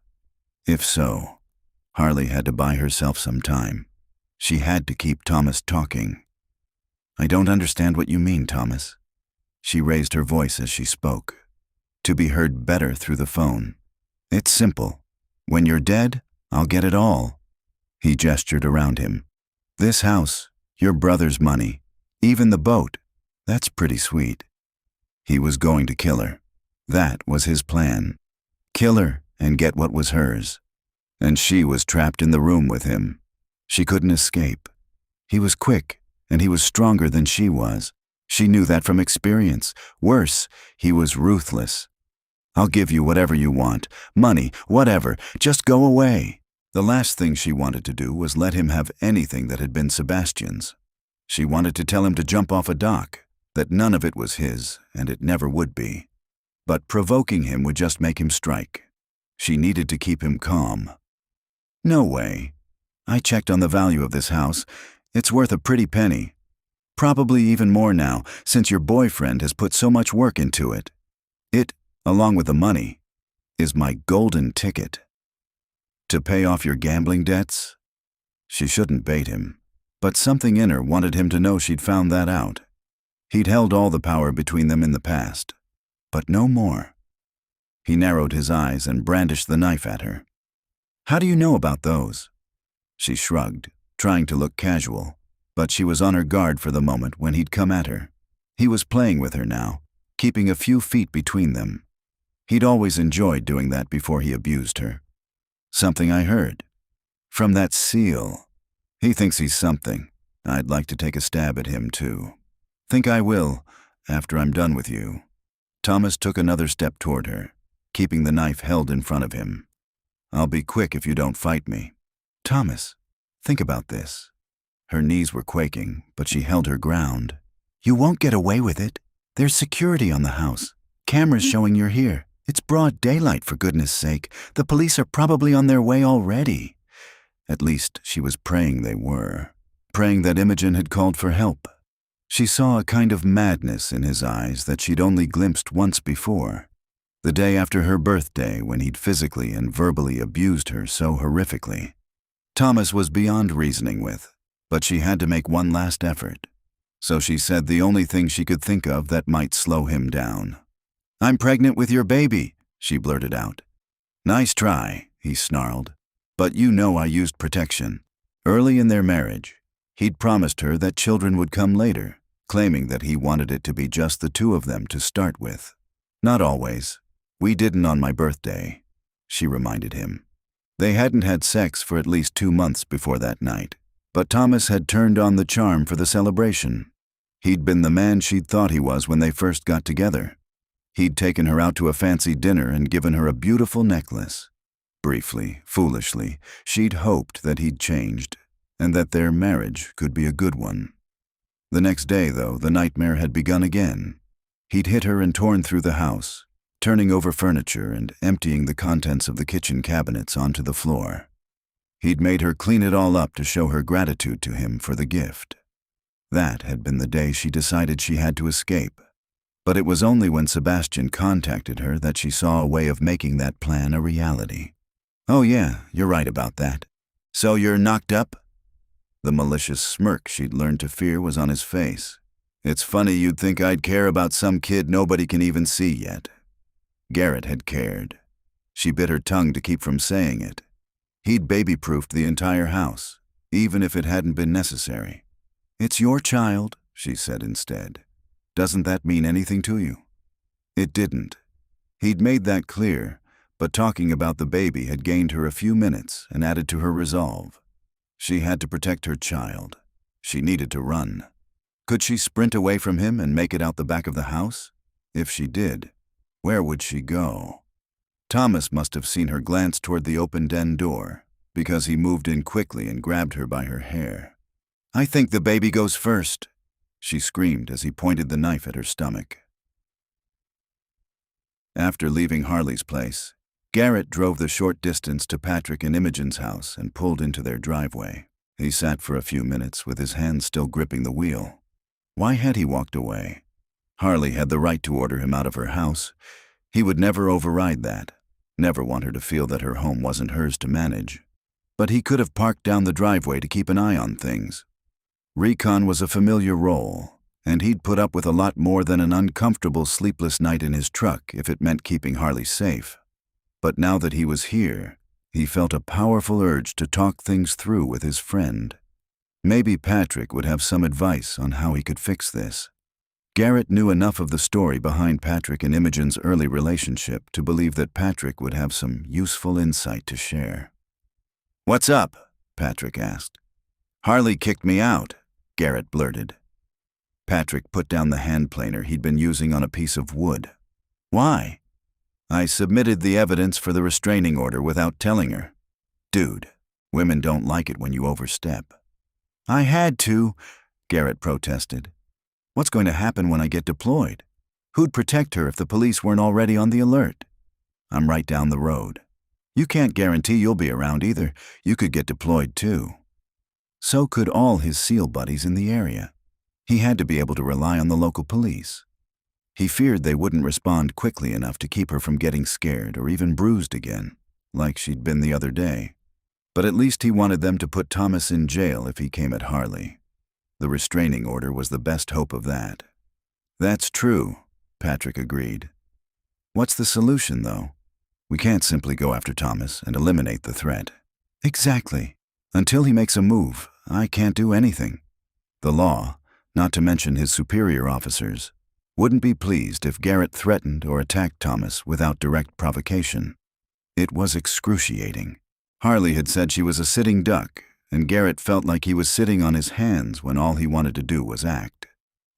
If so, Harley had to buy herself some time. She had to keep Thomas talking. "I don't understand what you mean, Thomas." She raised her voice as she spoke, to be heard better through the phone. "It's simple. When you're dead, I'll get it all." He gestured around him. "This house, your brother's money, even the boat. That's pretty sweet." He was going to kill her. That was his plan. Kill her and get what was hers. And she was trapped in the room with him. She couldn't escape. He was quick, and he was stronger than she was. She knew that from experience. Worse, he was ruthless. "I'll give you whatever you want. Money, whatever. Just go away." The last thing she wanted to do was let him have anything that had been Sebastian's. She wanted to tell him to jump off a dock, that none of it was his, and it never would be. But provoking him would just make him strike. She needed to keep him calm. "No way. I checked on the value of this house. It's worth a pretty penny. Probably even more now, since your boyfriend has put so much work into it. It, along with the money, is my golden ticket." "To pay off your gambling debts?" She shouldn't bait him, but something in her wanted him to know she'd found that out. He'd held all the power between them in the past, but no more. He narrowed his eyes and brandished the knife at her. "How do you know about those?" She shrugged. trying to look casual, but she was on her guard for the moment when he'd come at her. He was playing with her now, keeping a few feet between them. He'd always enjoyed doing that before he abused her. Something I heard. From that SEAL. He thinks he's something. I'd like to take a stab at him, too. Think I will, after I'm done with you. Thomas took another step toward her, keeping the knife held in front of him. I'll be quick if you don't fight me. Thomas, think about this. Her knees were quaking, but she held her ground. You won't get away with it. There's security on the house. Cameras showing you're here. It's broad daylight, for goodness sake. The police are probably on their way already. At least she was praying they were. Praying that Imogen had called for help. She saw a kind of madness in his eyes that she'd only glimpsed once before. The day after her birthday, when he'd physically and verbally abused her so horrifically. Thomas was beyond reasoning with, but she had to make one last effort. So she said the only thing she could think of that might slow him down. I'm pregnant with your baby, she blurted out. Nice try, he snarled. But you know I used protection. Early in their marriage, he'd promised her that children would come later, claiming that he wanted it to be just the two of them to start with. Not always. We didn't on my birthday, she reminded him. They hadn't had sex for at least 2 months before that night, but Thomas had turned on the charm for the celebration. He'd been the man she'd thought he was when they first got together. He'd taken her out to a fancy dinner and given her a beautiful necklace. Briefly, foolishly, she'd hoped that he'd changed, and that their marriage could be a good one. The next day, though, the nightmare had begun again. He'd hit her and torn through the house, turning over furniture and emptying the contents of the kitchen cabinets onto the floor. He'd made her clean it all up to show her gratitude to him for the gift. That had been the day she decided she had to escape. But it was only when Sebastian contacted her that she saw a way of making that plan a reality. Oh yeah, you're right about that. So you're knocked up? The malicious smirk she'd learned to fear was on his face. It's funny you'd think I'd care about some kid nobody can even see yet. Garrett had cared. She bit her tongue to keep from saying it. He'd baby-proofed the entire house, even if it hadn't been necessary. It's your child, she said instead. Doesn't that mean anything to you? It didn't. He'd made that clear, but talking about the baby had gained her a few minutes and added to her resolve. She had to protect her child. She needed to run. Could she sprint away from him and make it out the back of the house? If she did, where would she go? Thomas must have seen her glance toward the open den door, because he moved in quickly and grabbed her by her hair. I think the baby goes first, she screamed as he pointed the knife at her stomach. After leaving Harley's place, Garrett drove the short distance to Patrick and Imogen's house and pulled into their driveway. He sat for a few minutes with his hands still gripping the wheel. Why had he walked away? Harley had the right to order him out of her house. He would never override that, never want her to feel that her home wasn't hers to manage. But he could have parked down the driveway to keep an eye on things. Recon was a familiar role, and he'd put up with a lot more than an uncomfortable sleepless night in his truck if it meant keeping Harley safe. But now that he was here, he felt a powerful urge to talk things through with his friend. Maybe Patrick would have some advice on how he could fix this. Garrett knew enough of the story behind Patrick and Imogen's early relationship to believe that Patrick would have some useful insight to share. What's up? Patrick asked. Harley kicked me out, Garrett blurted. Patrick put down the hand planer he'd been using on a piece of wood. Why? I submitted the evidence for the restraining order without telling her. Dude, women don't like it when you overstep. I had to, Garrett protested. What's going to happen when I get deployed? Who'd protect her if the police weren't already on the alert? I'm right down the road. You can't guarantee you'll be around either. You could get deployed too. So could all his SEAL buddies in the area. He had to be able to rely on the local police. He feared they wouldn't respond quickly enough to keep her from getting scared or even bruised again, like she'd been the other day. But at least he wanted them to put Thomas in jail if he came at Harley. The restraining order was the best hope of that. That's true, Patrick agreed. What's the solution, though? We can't simply go after Thomas and eliminate the threat. Exactly. Until he makes a move, I can't do anything. The law, not to mention his superior officers, wouldn't be pleased if Garrett threatened or attacked Thomas without direct provocation. It was excruciating. Harley had said she was a sitting duck, and Garrett felt like he was sitting on his hands when all he wanted to do was act.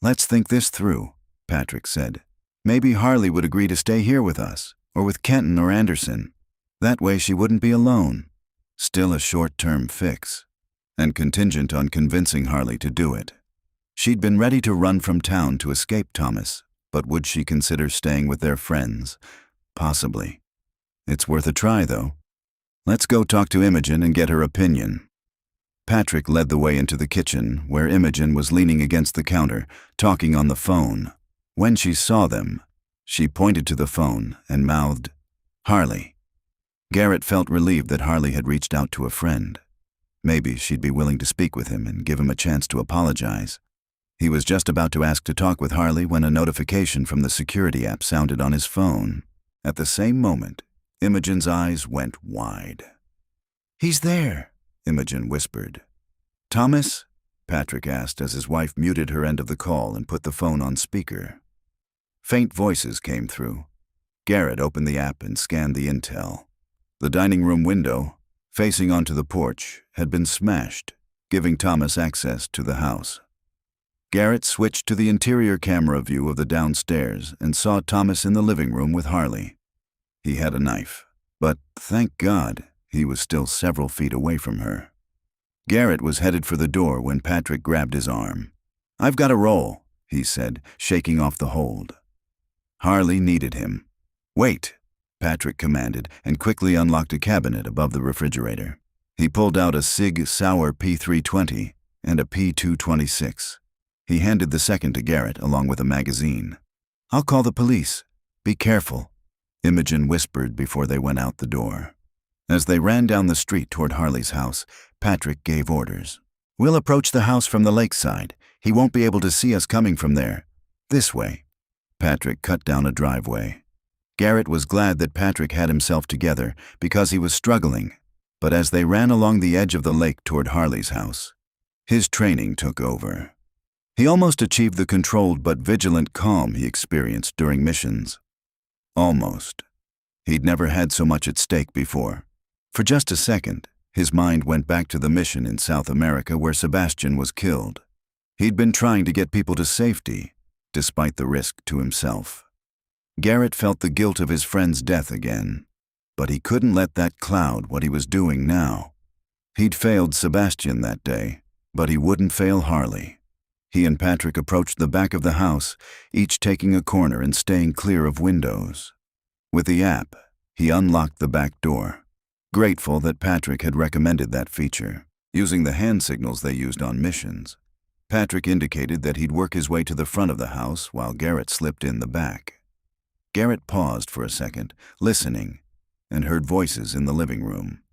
"Let's think this through," Patrick said. "Maybe Harley would agree to stay here with us, or with Kenton or Anderson. That way she wouldn't be alone." Still a short-term fix, and contingent on convincing Harley to do it. She'd been ready to run from town to escape Thomas, but would she consider staying with their friends? Possibly. It's worth a try, though. "Let's go talk to Imogen and get her opinion." Patrick led the way into the kitchen, where Imogen was leaning against the counter, talking on the phone. When she saw them, she pointed to the phone and mouthed, "Harley." Garrett felt relieved that Harley had reached out to a friend. Maybe she'd be willing to speak with him and give him a chance to apologize. He was just about to ask to talk with Harley when a notification from the security app sounded on his phone. At the same moment, Imogen's eyes went wide. "He's there," Imogen whispered. "Thomas?" Patrick asked as his wife muted her end of the call and put the phone on speaker. Faint voices came through. Garrett opened the app and scanned the intel. The dining room window, facing onto the porch, had been smashed, giving Thomas access to the house. Garrett switched to the interior camera view of the downstairs and saw Thomas in the living room with Harley. He had a knife, but thank God he was still several feet away from her. Garrett was headed for the door when Patrick grabbed his arm. "I've got to roll," he said, shaking off the hold. Harley needed him. "Wait," Patrick commanded, and quickly unlocked a cabinet above the refrigerator. He pulled out a Sig Sauer P320 and a P226. He handed the second to Garrett along with a magazine. "I'll call the police. Be careful," Imogen whispered before they went out the door. As they ran down the street toward Harley's house, Patrick gave orders. "We'll approach the house from the lakeside. He won't be able to see us coming from there. This way." Patrick cut down a driveway. Garrett was glad that Patrick had himself together because he was struggling, but as they ran along the edge of the lake toward Harley's house, his training took over. He almost achieved the controlled but vigilant calm he experienced during missions. Almost. He'd never had so much at stake before. For just a second, his mind went back to the mission in South America where Sebastian was killed. He'd been trying to get people to safety, despite the risk to himself. Garrett felt the guilt of his friend's death again, but he couldn't let that cloud what he was doing now. He'd failed Sebastian that day, but he wouldn't fail Harley. He and Patrick approached the back of the house, each taking a corner and staying clear of windows. With the app, he unlocked the back door, grateful that Patrick had recommended that feature, using the hand signals they used on missions. Patrick indicated that he'd work his way to the front of the house while Garrett slipped in the back. Garrett paused for a second, listening, and heard voices in the living room.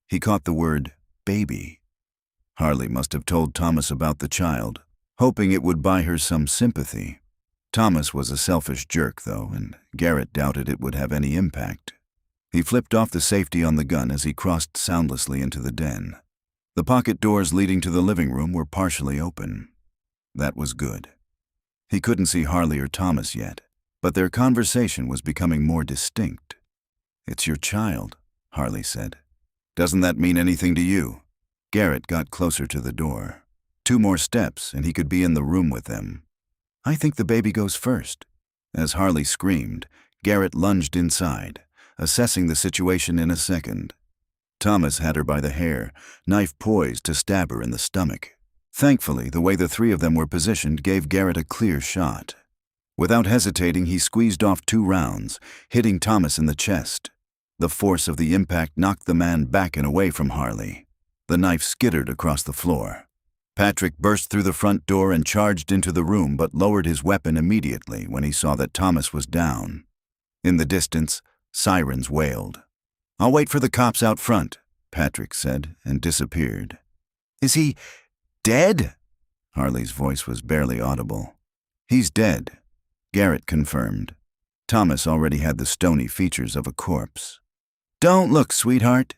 He caught the word, "baby." Harley must have told Thomas about the child, hoping it would buy her some sympathy. Thomas was a selfish jerk, though, and Garrett doubted it would have any impact. He flipped off the safety on the gun as he crossed soundlessly into the den. The pocket doors leading to the living room were partially open. That was good. He couldn't see Harley or Thomas yet, but their conversation was becoming more distinct. "It's your child," Harley said. "Doesn't that mean anything to you?" Garrett got closer to the door. 2 more steps and he could be in the room with them. "I think the baby goes first." As Harley screamed, Garrett lunged inside, assessing the situation in a second. Thomas had her by the hair, knife poised to stab her in the stomach. Thankfully, the way the 3 of them were positioned gave Garrett a clear shot. Without hesitating, he squeezed off 2 rounds, hitting Thomas in the chest. The force of the impact knocked the man back and away from Harley. The knife skittered across the floor. Patrick burst through the front door and charged into the room but lowered his weapon immediately when he saw that Thomas was down. In the distance, sirens wailed. "I'll wait for the cops out front," Patrick said, and disappeared. "Is he dead?" Harley's voice was barely audible. "He's dead," Garrett confirmed. Thomas already had the stony features of a corpse. "Don't look, sweetheart."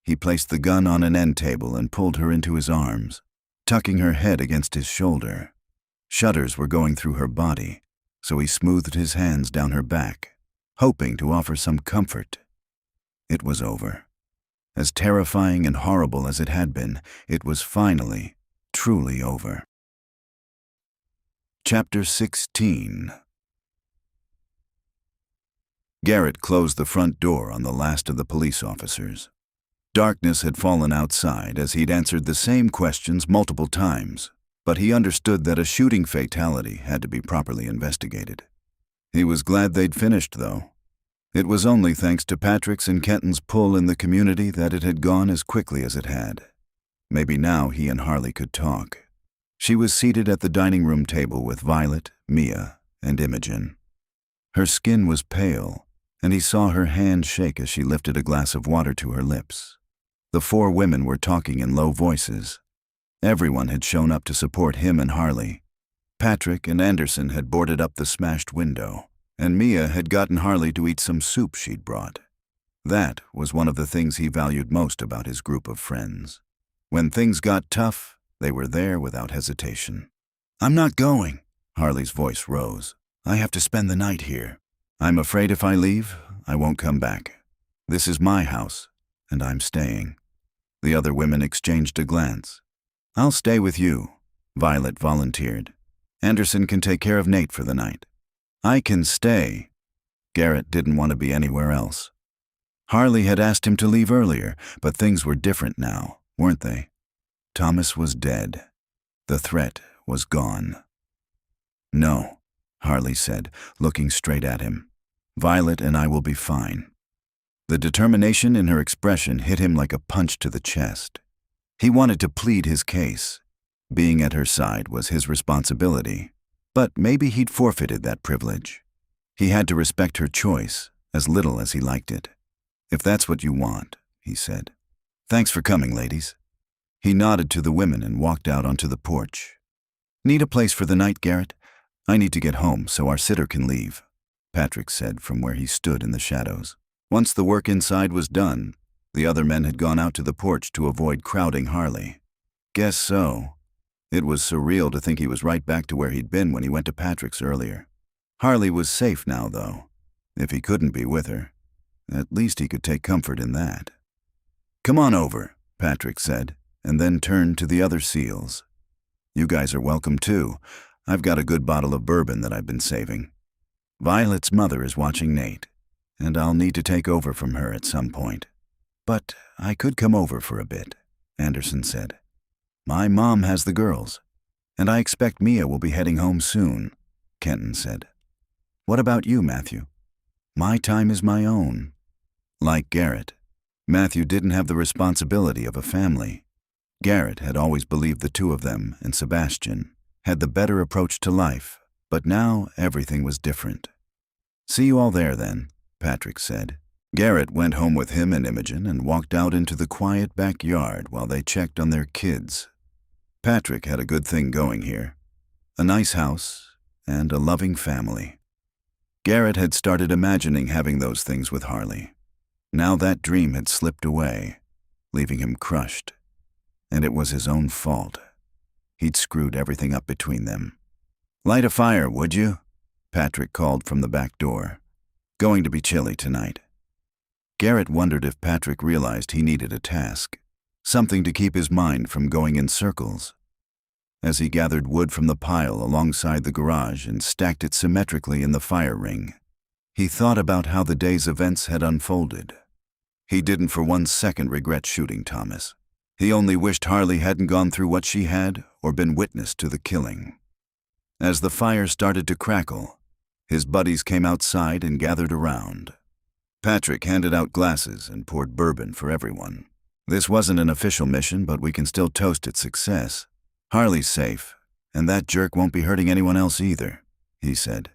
He placed the gun on an end table and pulled her into his arms. tucking her head against his shoulder. Shudders were going through her body, so he smoothed his hands down her back, hoping to offer some comfort. It was over. As terrifying and horrible as it had been, it was finally, truly over. Chapter 16. Garrett closed the front door on the last of the police officers. Darkness had fallen outside as he'd answered the same questions multiple times, but he understood that a shooting fatality had to be properly investigated. He was glad they'd finished, though. It was only thanks to Patrick's and Kenton's pull in the community that it had gone as quickly as it had. Maybe now he and Harley could talk. She was seated at the dining room table with Violet, Mia, and Imogen. Her skin was pale, and he saw her hand shake as she lifted a glass of water to her lips. The four women were talking in low voices. Everyone had shown up to support him and Harley. Patrick and Anderson had boarded up the smashed window, and Mia had gotten Harley to eat some soup she'd brought. That was one of the things he valued most about his group of friends. When things got tough, they were there without hesitation. "I'm not going," Harley's voice rose. "I have to spend the night here. I'm afraid if I leave, I won't come back. This is my house, and I'm staying." The other women exchanged a glance. "I'll stay with you," Violet volunteered. "Anderson can take care of Nate for the night." "I can stay." Garrett didn't want to be anywhere else. Harley had asked him to leave earlier, but things were different now, weren't they? Thomas was dead. The threat was gone. "No," Harley said, looking straight at him. "Violet and I will be fine." The determination in her expression hit him like a punch to the chest. He wanted to plead his case. Being at her side was his responsibility. But maybe he'd forfeited that privilege. He had to respect her choice, as little as he liked it. "If that's what you want," he said. "Thanks for coming, ladies." He nodded to the women and walked out onto the porch. "Need a place for the night, Garrett? I need to get home so our sitter can leave," Patrick said from where he stood in the shadows. Once the work inside was done, the other men had gone out to the porch to avoid crowding Harley. Guess so. It was surreal to think he was right back to where he'd been when he went to Patrick's earlier. Harley was safe now, though. If he couldn't be with her, at least he could take comfort in that. "Come on over," Patrick said, and then turned to the other SEALs. "You guys are welcome too. I've got a good bottle of bourbon that I've been saving. Violet's mother is watching Nate, and I'll need to take over from her at some point. But I could come over for a bit," Anderson said. "My mom has the girls, and I expect Mia will be heading home soon," Kenton said. "What about you, Matthew?" "My time is my own." Like Garrett, Matthew didn't have the responsibility of a family. Garrett had always believed the two of them and Sebastian had the better approach to life, but now everything was different. "See you all there then," Patrick said. Garrett went home with him and Imogen and walked out into the quiet backyard while they checked on their kids. Patrick had a good thing going here. A nice house and a loving family. Garrett had started imagining having those things with Harley. Now that dream had slipped away, leaving him crushed. And it was his own fault. He'd screwed everything up between them. "Light a fire, would you?" Patrick called from the back door. "Going to be chilly tonight." Garrett wondered if Patrick realized he needed a task, something to keep his mind from going in circles. As he gathered wood from the pile alongside the garage and stacked it symmetrically in the fire ring, he thought about how the day's events had unfolded. He didn't for 1 second regret shooting Thomas. He only wished Harley hadn't gone through what she had or been witness to the killing. As the fire started to crackle, his buddies came outside and gathered around. Patrick handed out glasses and poured bourbon for everyone. "This wasn't an official mission, but we can still toast its success. Harley's safe, and that jerk won't be hurting anyone else either," he said.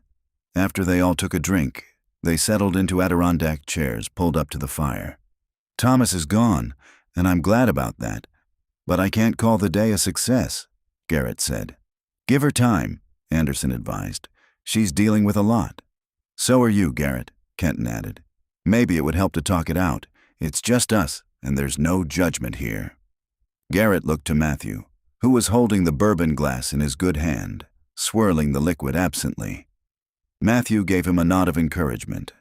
After they all took a drink, they settled into Adirondack chairs pulled up to the fire. "Thomas is gone, and I'm glad about that, but I can't call the day a success," Garrett said. "Give her time," Anderson advised. "She's dealing with a lot." "So are you, Garrett," Kenton added. "Maybe it would help to talk it out. It's just us, and there's no judgment here." Garrett looked to Matthew, who was holding the bourbon glass in his good hand, swirling the liquid absently. Matthew gave him a nod of encouragement.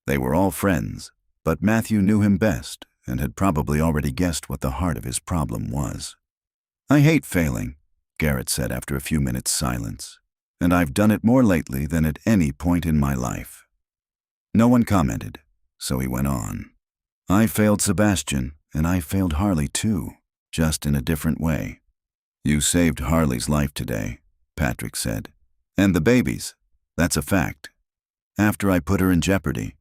They were all friends, but Matthew knew him best and had probably already guessed what the heart of his problem was. "I hate failing," Garrett said after a few minutes' silence, "and I've done it more lately than at any point in my life." No one commented, so he went on. "I failed Sebastian, and I failed Harley too, just in a different way." "You saved Harley's life today," Patrick said. "And the baby's. That's a fact. After I put her in jeopardy."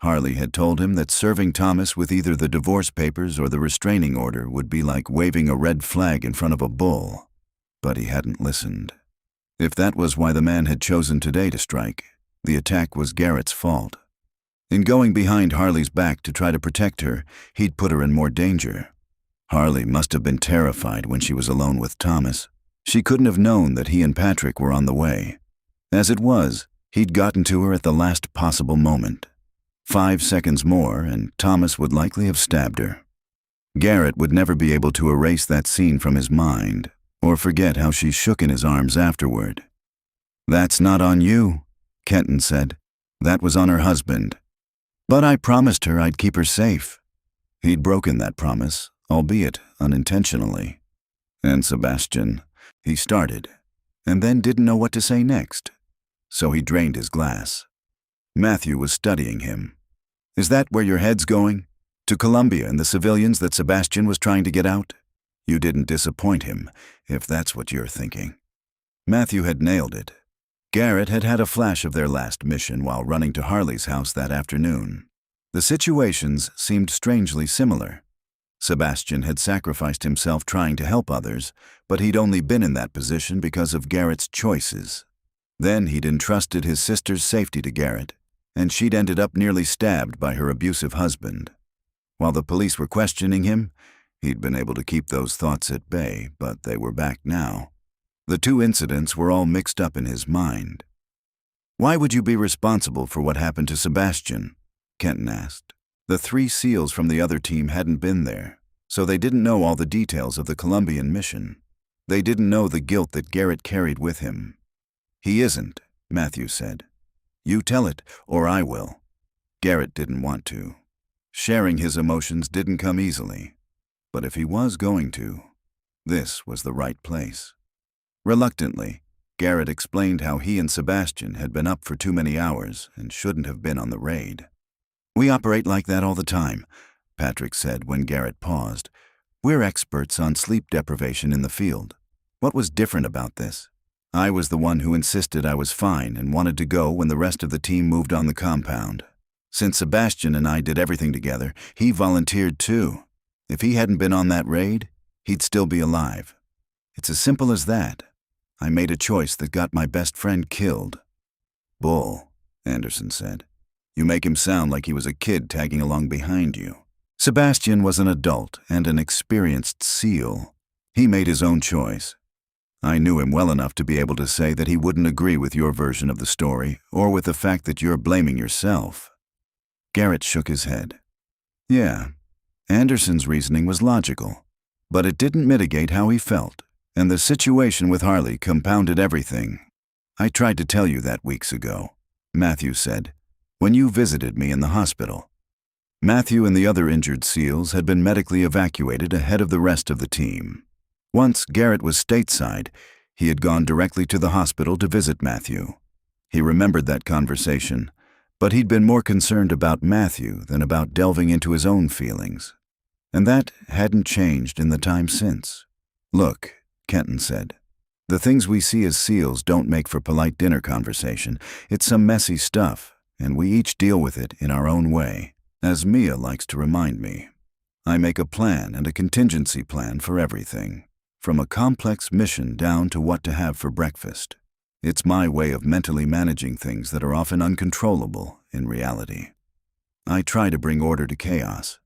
Harley had told him that serving Thomas with either the divorce papers or the restraining order would be like waving a red flag in front of a bull, but he hadn't listened. If that was why the man had chosen today to strike, the attack was Garrett's fault. In going behind Harley's back to try to protect her, he'd put her in more danger. Harley must have been terrified when she was alone with Thomas. She couldn't have known that he and Patrick were on the way. As it was, he'd gotten to her at the last possible moment. 5 seconds more, and Thomas would likely have stabbed her. Garrett would never be able to erase that scene from his mind, or forget how she shook in his arms afterward. "That's not on you," Kenton said. "That was on her husband. But I promised her I'd keep her safe." He'd broken that promise, albeit unintentionally. "And Sebastian," he started, and then didn't know what to say next. So he drained his glass. Matthew was studying him. "Is that where your head's going? To Colombia and the civilians that Sebastian was trying to get out? You didn't disappoint him, if that's what you're thinking." Matthew had nailed it. Garrett had had a flash of their last mission while running to Harley's house that afternoon. The situations seemed strangely similar. Sebastian had sacrificed himself trying to help others, but he'd only been in that position because of Garrett's choices. Then he'd entrusted his sister's safety to Garrett, and she'd ended up nearly stabbed by her abusive husband. While the police were questioning him, he'd been able to keep those thoughts at bay, but they were back now. The two incidents were all mixed up in his mind. "Why would you be responsible for what happened to Sebastian?" Kenton asked. The 3 SEALs from the other team hadn't been there, so they didn't know all the details of the Colombian mission. They didn't know the guilt that Garrett carried with him. "He isn't," Matthew said. "You tell it, or I will." Garrett didn't want to. Sharing his emotions didn't come easily. But if he was going to, this was the right place. Reluctantly, Garrett explained how he and Sebastian had been up for too many hours and shouldn't have been on the raid. "We operate like that all the time," Patrick said when Garrett paused. "We're experts on sleep deprivation in the field. What was different about this? I was the one who insisted I was fine and wanted to go when the rest of the team moved on the compound. Since Sebastian and I did everything together, he volunteered too. If he hadn't been on that raid, he'd still be alive. It's as simple as that. I made a choice that got my best friend killed." "Bull," Anderson said. "You make him sound like he was a kid tagging along behind you." Sebastian was an adult and an experienced SEAL. He made his own choice. I knew him well enough to be able to say that he wouldn't agree with your version of the story or with the fact that you're blaming yourself. Garrett shook his head. Yeah, Anderson's reasoning was logical, but it didn't mitigate how he felt, and the situation with Harley compounded everything. "I tried to tell you that weeks ago," Matthew said, "when you visited me in the hospital." Matthew and the other injured SEALs had been medically evacuated ahead of the rest of the team. Once Garrett was stateside, he had gone directly to the hospital to visit Matthew. He remembered that conversation, but he'd been more concerned about Matthew than about delving into his own feelings. And that hadn't changed in the time since. "Look," Kenton said, "the things we see as SEALs don't make for polite dinner conversation. It's some messy stuff, and we each deal with it in our own way. As Mia likes to remind me, I make a plan and a contingency plan for everything, from a complex mission down to what to have for breakfast. It's my way of mentally managing things that are often uncontrollable in reality. I try to bring order to chaos.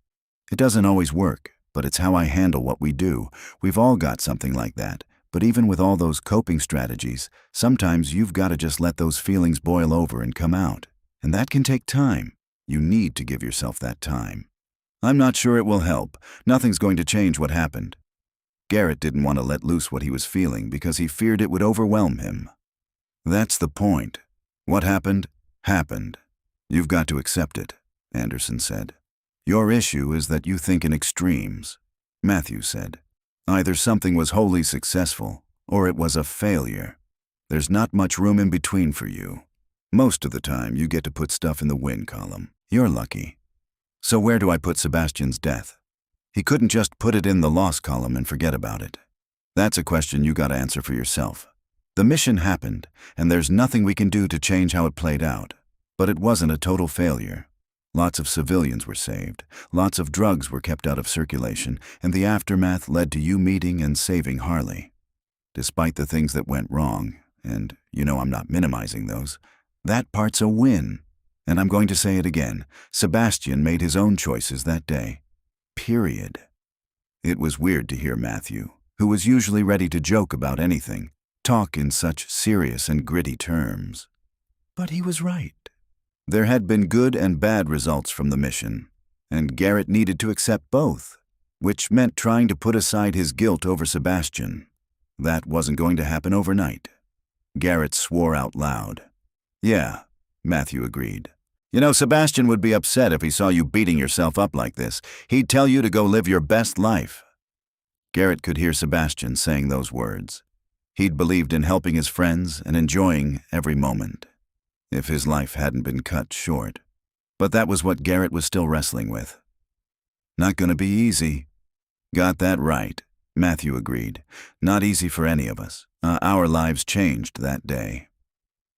It doesn't always work, but it's how I handle what we do. We've all got something like that, but even with all those coping strategies, sometimes you've got to just let those feelings boil over and come out. And that can take time. You need to give yourself that time. I'm not sure it will help. Nothing's going to change what happened." Garrett didn't want to let loose what he was feeling because he feared it would overwhelm him. That's the point. What happened, happened. You've got to accept it, Anderson said. Your issue is that you think in extremes, Matthew said. Either something was wholly successful, or it was a failure. There's not much room in between for you. Most of the time, you get to put stuff in the win column. You're lucky. So where do I put Sebastian's death? He couldn't just put it in the loss column and forget about it. That's a question you gotta answer for yourself. The mission happened, and there's nothing we can do to change how it played out. But it wasn't a total failure. Lots of civilians were saved, lots of drugs were kept out of circulation, and the aftermath led to you meeting and saving Harley. Despite the things that went wrong, and you know I'm not minimizing those, that part's a win. And I'm going to say it again, Sebastian made his own choices that day. Period. It was weird to hear Matthew, who was usually ready to joke about anything, talk in such serious and gritty terms. But he was right. There had been good and bad results from the mission, and Garrett needed to accept both, which meant trying to put aside his guilt over Sebastian. That wasn't going to happen overnight. Garrett swore out loud. Yeah, Matthew agreed. You know, Sebastian would be upset if he saw you beating yourself up like this. He'd tell you to go live your best life. Garrett could hear Sebastian saying those words. He'd believed in helping his friends and enjoying every moment, if his life hadn't been cut short. But that was what Garrett was still wrestling with. Not gonna be easy. Got that right, Matthew agreed. Not easy for any of us. Our lives changed that day.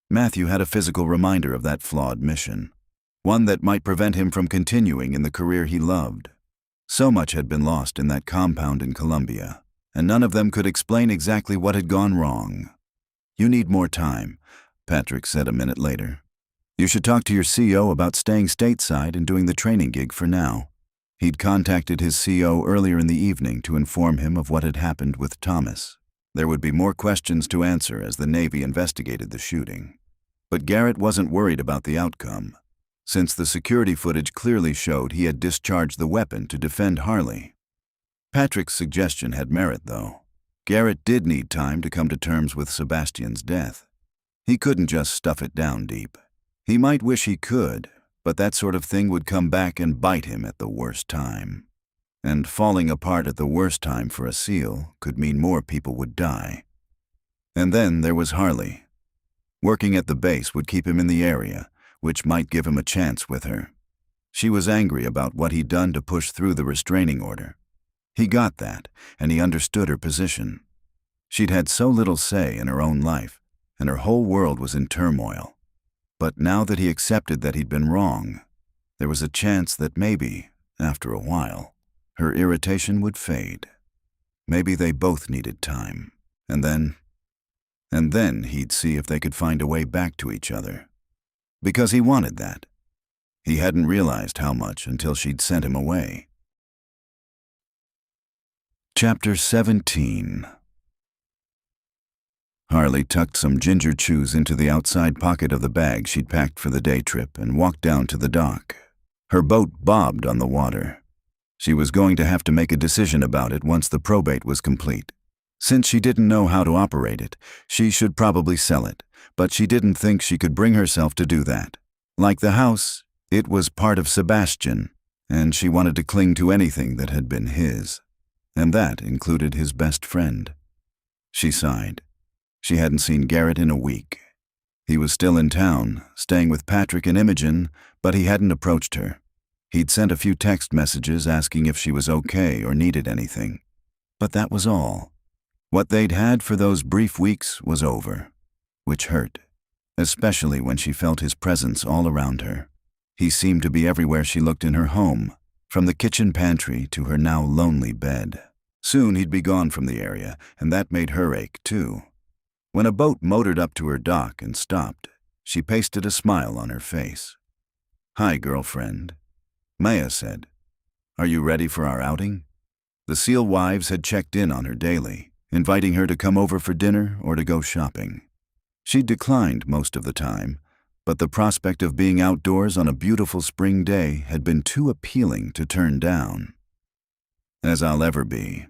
Matthew had a physical reminder of that flawed mission, one that might prevent him from continuing in the career he loved. So much had been lost in that compound in Columbia, and none of them could explain exactly what had gone wrong. You need more time, Patrick said a minute later. You should talk to your CO about staying stateside and doing the training gig for now. He'd contacted his CO earlier in the evening to inform him of what had happened with Thomas. There would be more questions to answer as the Navy investigated the shooting. But Garrett wasn't worried about the outcome, since the security footage clearly showed he had discharged the weapon to defend Harley. Patrick's suggestion had merit, though. Garrett did need time to come to terms with Sebastian's death. He couldn't just stuff it down deep. He might wish he could, but that sort of thing would come back and bite him at the worst time. And falling apart at the worst time for a SEAL could mean more people would die. And then there was Harley. Working at the base would keep him in the area, which might give him a chance with her. She was angry about what he'd done to push through the restraining order. He got that, and he understood her position. She'd had so little say in her own life, and her whole world was in turmoil. But now that he accepted that he'd been wrong, there was a chance that maybe, after a while, her irritation would fade. Maybe they both needed time, and then he'd see if they could find a way back to each other. Because he wanted that. He hadn't realized how much until she'd sent him away. Chapter 17. Harley tucked some ginger chews into the outside pocket of the bag she'd packed for the day trip and walked down to the dock. Her boat bobbed on the water. She was going to have to make a decision about it once the probate was complete. Since she didn't know how to operate it, she should probably sell it, but she didn't think she could bring herself to do that. Like the house, it was part of Sebastian, and she wanted to cling to anything that had been his. And that included his best friend. She sighed. She hadn't seen Garrett in a week. He was still in town, staying with Patrick and Imogen, but he hadn't approached her. He'd sent a few text messages asking if she was okay or needed anything. But that was all. What they'd had for those brief weeks was over, which hurt, especially when she felt his presence all around her. He seemed to be everywhere she looked in her home, from the kitchen pantry to her now lonely bed. Soon he'd be gone from the area, and that made her ache too. When a boat motored up to her dock and stopped, she pasted a smile on her face. "Hi, girlfriend," Maya said. "Are you ready for our outing?" The SEAL wives had checked in on her daily, inviting her to come over for dinner or to go shopping. She declined most of the time, but the prospect of being outdoors on a beautiful spring day had been too appealing to turn down. "As I'll ever be,"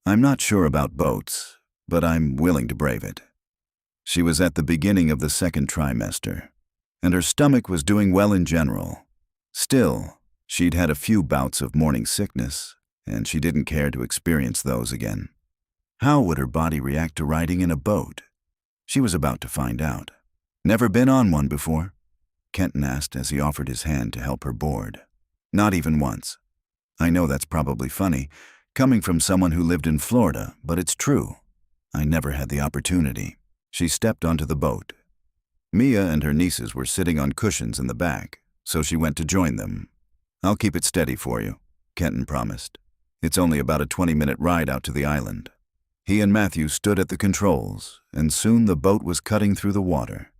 I'm not sure about boats, but I'm willing to brave it. She was at the beginning of the second trimester, and her stomach was doing well in general. Still, she'd had a few bouts of morning sickness, and she didn't care to experience those again. How would her body react to riding in a boat? She was about to find out. Never been on one before? Kenton asked as he offered his hand to help her board. Not even once. I know that's probably funny, coming from someone who lived in Florida, but it's true. I never had the opportunity. She stepped onto the boat. Mia and her nieces were sitting on cushions in the back, so she went to join them. I'll keep it steady for you, Kenton promised. It's only about a 20-minute ride out to the island. He and Matthew stood at the controls, and soon the boat was cutting through the water.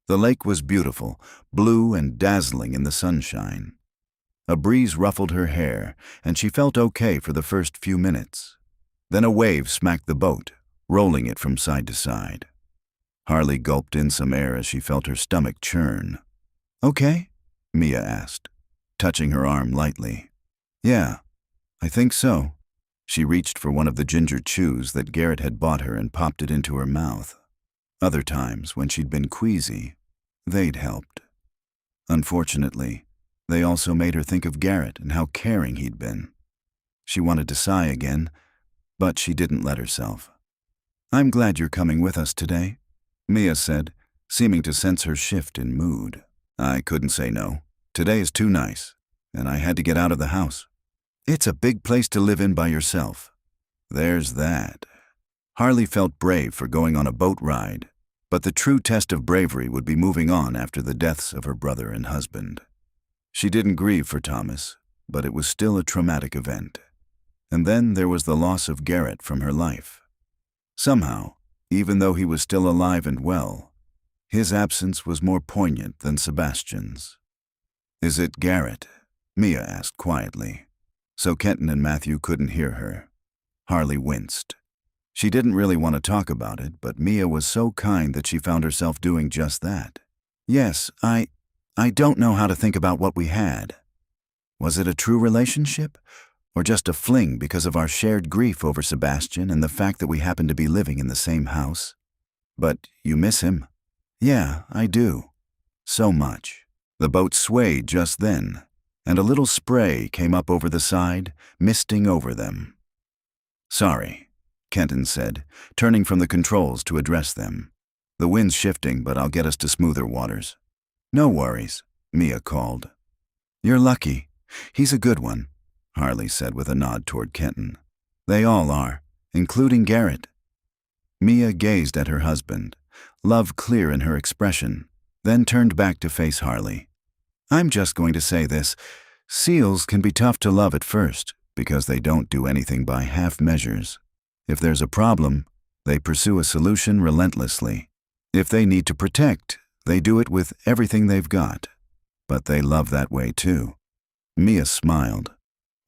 The lake was beautiful, blue and dazzling in the sunshine. A breeze ruffled her hair, and she felt okay for the first few minutes. Then a wave smacked the boat, rolling it from side to side. Harley gulped in some air as she felt her stomach churn. Okay? Mia asked, touching her arm lightly. Yeah, I think so. She reached for one of the ginger chews that Garrett had bought her and popped it into her mouth. Other times, when she'd been queasy, they'd helped. Unfortunately, they also made her think of Garrett and how caring he'd been. She wanted to sigh again, but she didn't let herself. I'm glad you're coming with us today, Mia said, seeming to sense her shift in mood. I couldn't say no. Today is too nice, and I had to get out of the house. It's a big place to live in by yourself. There's that. Harley felt brave for going on a boat ride, but the true test of bravery would be moving on after the deaths of her brother and husband. She didn't grieve for Thomas, but it was still a traumatic event. And then there was the loss of Garrett from her life. Somehow, even though he was still alive and well, his absence was more poignant than Sebastian's. Is it Garrett? Mia asked quietly, so Kenton and Matthew couldn't hear her. Harley winced. She didn't really want to talk about it, but Mia was so kind that she found herself doing just that. Yes, I don't know how to think about what we had. Was it a true relationship, or just a fling because of our shared grief over Sebastian and the fact that we happened to be living in the same house? But you miss him. Yeah, I do. So much. The boat swayed just then, and a little spray came up over the side, misting over them. Sorry, Kenton said, turning from the controls to address them. The wind's shifting, but I'll get us to smoother waters. No worries, Mia called. You're lucky. He's a good one, Harley said with a nod toward Kenton. They all are, including Garrett. Mia gazed at her husband, love clear in her expression, then turned back to face Harley. I'm just going to say this. SEALs can be tough to love at first because they don't do anything by half measures. If there's a problem, they pursue a solution relentlessly. If they need to protect, they do it with everything they've got. But they love that way too. Mia smiled.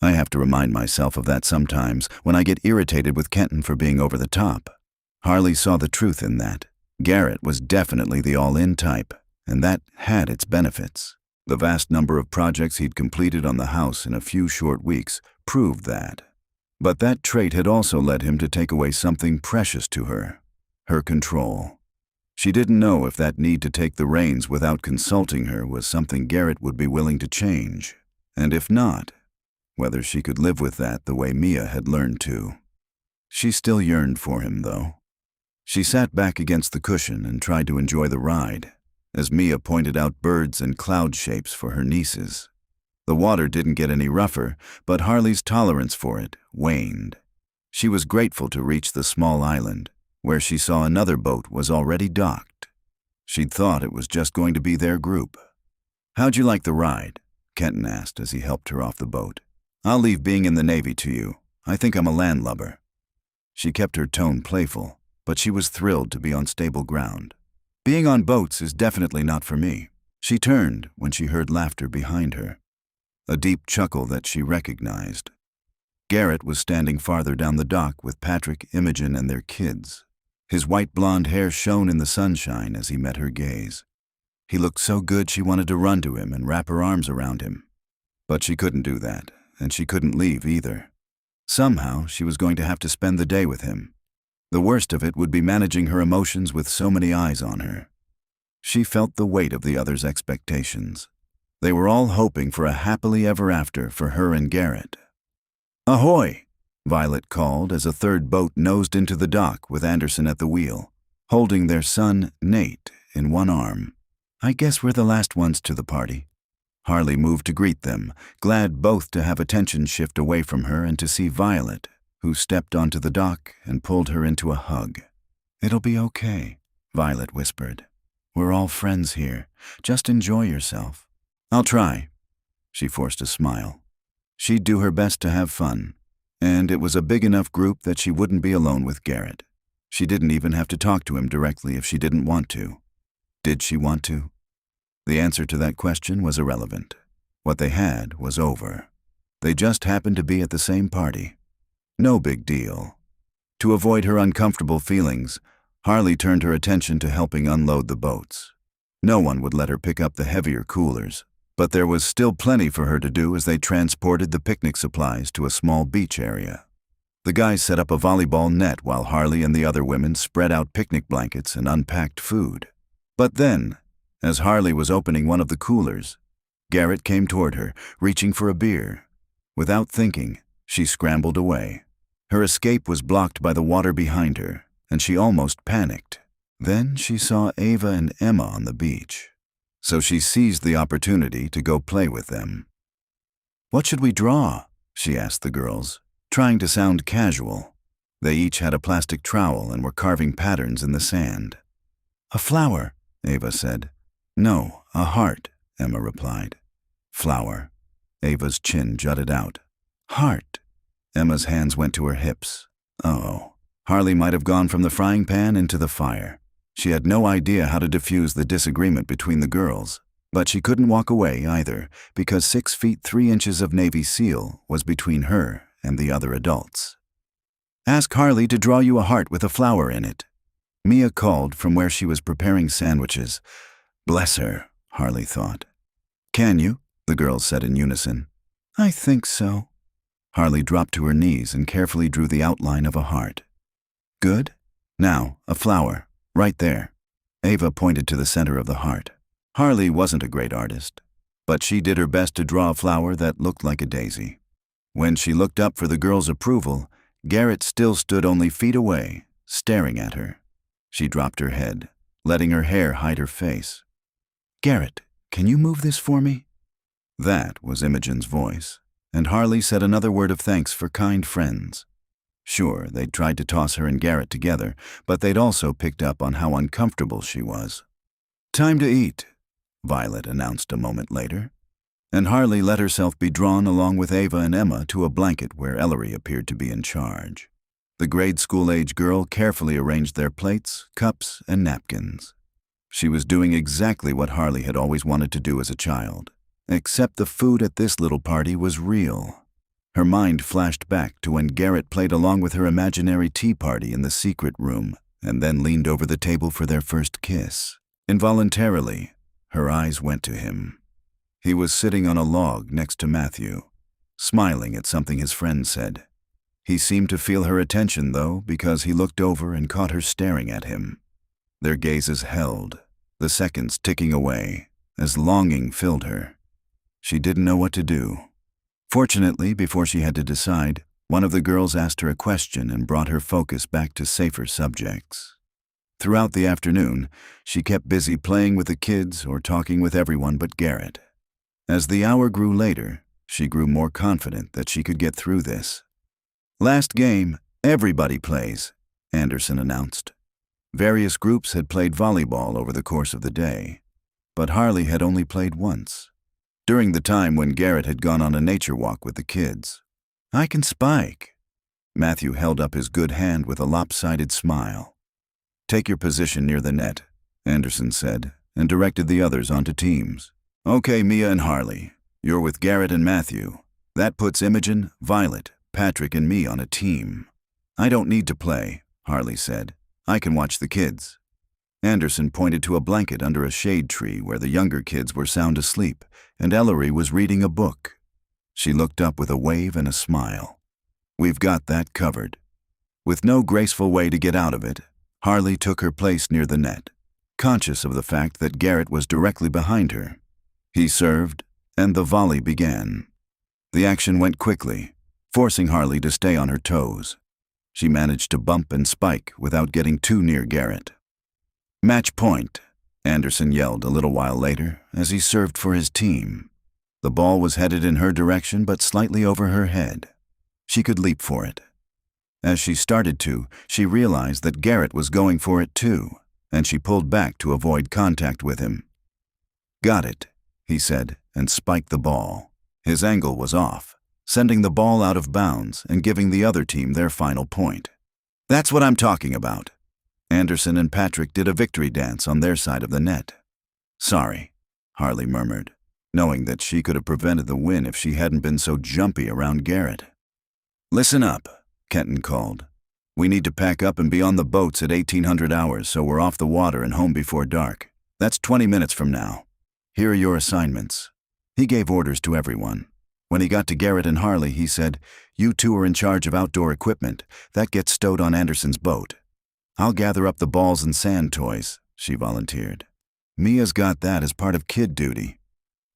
I have to remind myself of that sometimes when I get irritated with Kenton for being over the top. Harley saw the truth in that. Garrett was definitely the all-in type, and that had its benefits. The vast number of projects he'd completed on the house in a few short weeks proved that. But that trait had also led him to take away something precious to her, her control. She didn't know if that need to take the reins without consulting her was something Garrett would be willing to change, and if not, whether she could live with that the way Mia had learned to. She still yearned for him, though. She sat back against the cushion and tried to enjoy the ride, as Mia pointed out birds and cloud shapes for her nieces. The water didn't get any rougher, but Harley's tolerance for it waned. She was grateful to reach the small island, where she saw another boat was already docked. She'd thought it was just going to be their group. How'd you like the ride? Kenton asked as he helped her off the boat. I'll leave being in the Navy to you. I think I'm a landlubber. She kept her tone playful, but she was thrilled to be on stable ground. Being on boats is definitely not for me. She turned when she heard laughter behind her, a deep chuckle that she recognized. Garrett was standing farther down the dock with Patrick, Imogen, and their kids. His white blonde hair shone in the sunshine as he met her gaze. He looked so good she wanted to run to him and wrap her arms around him. But she couldn't do that, and she couldn't leave either. Somehow, she was going to have to spend the day with him. The worst of it would be managing her emotions with so many eyes on her. She felt the weight of the others' expectations. They were all hoping for a happily ever after for her and Garrett. "Ahoy!" Violet called as a third boat nosed into the dock with Anderson at the wheel, holding their son, Nate, in one arm. "I guess we're the last ones to the party." Harley moved to greet them, glad both to have attention shift away from her and to see Violet, who stepped onto the dock and pulled her into a hug. "It'll be okay," Violet whispered. "We're all friends here. Just enjoy yourself." "I'll try." She forced a smile. She'd do her best to have fun, and it was a big enough group that she wouldn't be alone with Garrett. She didn't even have to talk to him directly if she didn't want to. Did she want to? The answer to that question was irrelevant. What they had was over. They just happened to be at the same party. No big deal. To avoid her uncomfortable feelings, Harley turned her attention to helping unload the boats. No one would let her pick up the heavier coolers, but there was still plenty for her to do as they transported the picnic supplies to a small beach area. The guys set up a volleyball net while Harley and the other women spread out picnic blankets and unpacked food. But then, as Harley was opening one of the coolers, Garrett came toward her, reaching for a beer. Without thinking, she scrambled away. Her escape was blocked by the water behind her, and she almost panicked. Then she saw Ava and Emma on the beach, so she seized the opportunity to go play with them. "What should we draw?" she asked the girls, trying to sound casual. They each had a plastic trowel and were carving patterns in the sand. "A flower," Ava said. "No, a heart," Emma replied. "Flower." Ava's chin jutted out. "Heart." Emma's hands went to her hips. Oh, Harley might have gone from the frying pan into the fire. She had no idea how to diffuse the disagreement between the girls, but she couldn't walk away either, because 6 feet 3 inches of Navy SEAL was between her and the other adults. "Ask Harley to draw you a heart with a flower in it," Mia called from where she was preparing sandwiches. Bless her, Harley thought. "Can you?" the girls said in unison. "I think so." Harley dropped to her knees and carefully drew the outline of a heart. "Good. Now, a flower. Right there." Ava pointed to the center of the heart. Harley wasn't a great artist, but she did her best to draw a flower that looked like a daisy. When she looked up for the girls' approval, Garrett still stood only feet away, staring at her. She dropped her head, letting her hair hide her face. "Garrett, can you move this for me?" That was Imogen's voice, and Harley said another word of thanks for kind friends. Sure, they'd tried to toss her and Garrett together, but they'd also picked up on how uncomfortable she was. "Time to eat," Violet announced a moment later, and Harley let herself be drawn along with Ava and Emma to a blanket where Ellery appeared to be in charge. The grade school-age girl carefully arranged their plates, cups, and napkins. She was doing exactly what Harley had always wanted to do as a child, except the food at this little party was real. Her mind flashed back to when Garrett played along with her imaginary tea party in the secret room and then leaned over the table for their first kiss. Involuntarily, her eyes went to him. He was sitting on a log next to Matthew, smiling at something his friend said. He seemed to feel her attention, though, because he looked over and caught her staring at him. Their gazes held, the seconds ticking away, as longing filled her. She didn't know what to do. Fortunately, before she had to decide, one of the girls asked her a question and brought her focus back to safer subjects. Throughout the afternoon, she kept busy playing with the kids or talking with everyone but Garrett. As the hour grew later, she grew more confident that she could get through this. "Last game, everybody plays," Anderson announced. Various groups had played volleyball over the course of the day, but Harley had only played once, during the time when Garrett had gone on a nature walk with the kids. "I can spike." Matthew held up his good hand with a lopsided smile. "Take your position near the net," Anderson said, and directed the others onto teams. "Okay, Mia and Harley, you're with Garrett and Matthew. That puts Imogen, Violet, Patrick, and me on a team." "I don't need to play," Harley said. "I can watch the kids." Anderson pointed to a blanket under a shade tree where the younger kids were sound asleep, and Ellery was reading a book. She looked up with a wave and a smile. We've got that covered." With no graceful way to get out of it, Harley took her place near the net, conscious of the fact that Garrett was directly behind her. He served, and the volley began. The action went quickly, forcing Harley to stay on her toes. She managed to bump and spike without getting too near Garrett. "Match point," Anderson yelled a little while later as he served for his team. The ball was headed in her direction but slightly over her head. She could leap for it. As she started to, she realized that Garrett was going for it too, and she pulled back to avoid contact with him. "Got it," he said, and spiked the ball. His angle was off, sending the ball out of bounds and giving the other team their final point. "That's what I'm talking about." Anderson and Patrick did a victory dance on their side of the net. "Sorry," Harley murmured, knowing that she could have prevented the win if she hadn't been so jumpy around Garrett. "Listen up," Kenton called. "We need to pack up and be on the boats at 1800 hours so we're off the water and home before dark. That's 20 minutes from now. Here are your assignments." He gave orders to everyone. When he got to Garrett and Harley, he said, "You two are in charge of outdoor equipment. That gets stowed on Anderson's boat. I'll gather up the balls and sand toys," she volunteered. "Mia's got that as part of kid duty."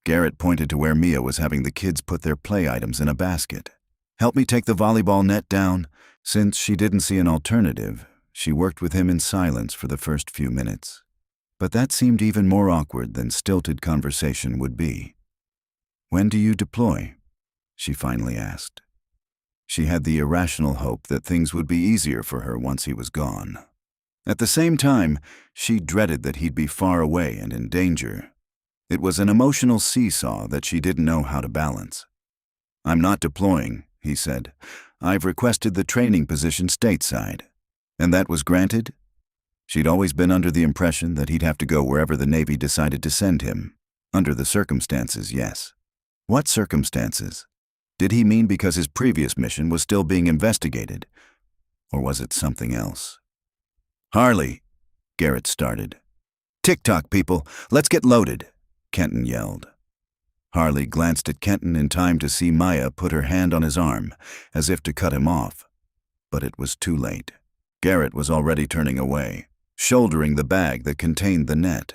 Garrett pointed to where Mia was having the kids put their play items in a basket. "Help me take the volleyball net down." Since she didn't see an alternative, she worked with him in silence for the first few minutes. But that seemed even more awkward than stilted conversation would be. "When do you deploy?" she finally asked. She had the irrational hope that things would be easier for her once he was gone. At the same time, she dreaded that he'd be far away and in danger. It was an emotional seesaw that she didn't know how to balance. "I'm not deploying," he said. "I've requested the training position stateside." "And that was granted?" She'd always been under the impression that he'd have to go wherever the Navy decided to send him. Under the circumstances, yes. What circumstances? Did he mean because his previous mission was still being investigated? Or was it something else? "Harley," Garrett started. "Tick-tock, people, let's get loaded," Kenton yelled. Harley glanced at Kenton in time to see Maya put her hand on his arm, as if to cut him off. But it was too late. Garrett was already turning away, shouldering the bag that contained the net.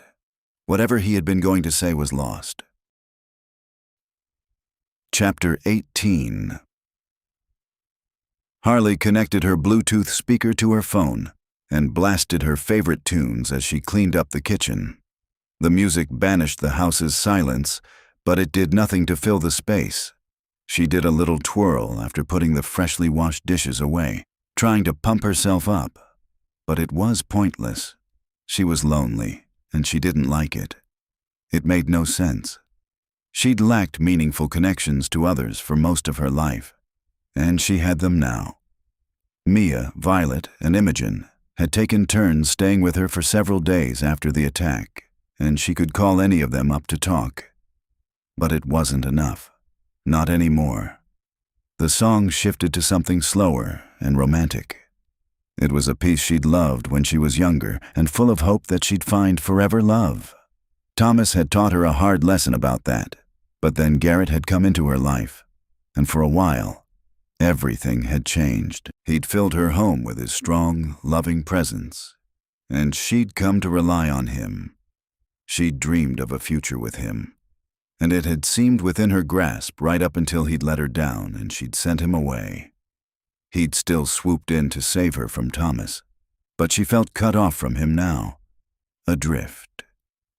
Whatever he had been going to say was lost. Chapter 18. Harley connected her Bluetooth speaker to her phone and blasted her favorite tunes as she cleaned up the kitchen. The music banished the house's silence, but it did nothing to fill the space. She did a little twirl after putting the freshly washed dishes away, trying to pump herself up. But it was pointless. She was lonely, and she didn't like it. It made no sense. She'd lacked meaningful connections to others for most of her life, and she had them now. Mia, Violet, and Imogen had taken turns staying with her for several days after the attack, and she could call any of them up to talk. But it wasn't enough. Not anymore. The song shifted to something slower and romantic. It was a piece she'd loved when she was younger and full of hope that she'd find forever love. Thomas had taught her a hard lesson about that, but then Garrett had come into her life, and for a while, everything had changed. He'd filled her home with his strong, loving presence, and she'd come to rely on him. She'd dreamed of a future with him, and it had seemed within her grasp right up until he'd let her down and she'd sent him away. He'd still swooped in to save her from Thomas, but she felt cut off from him now, adrift.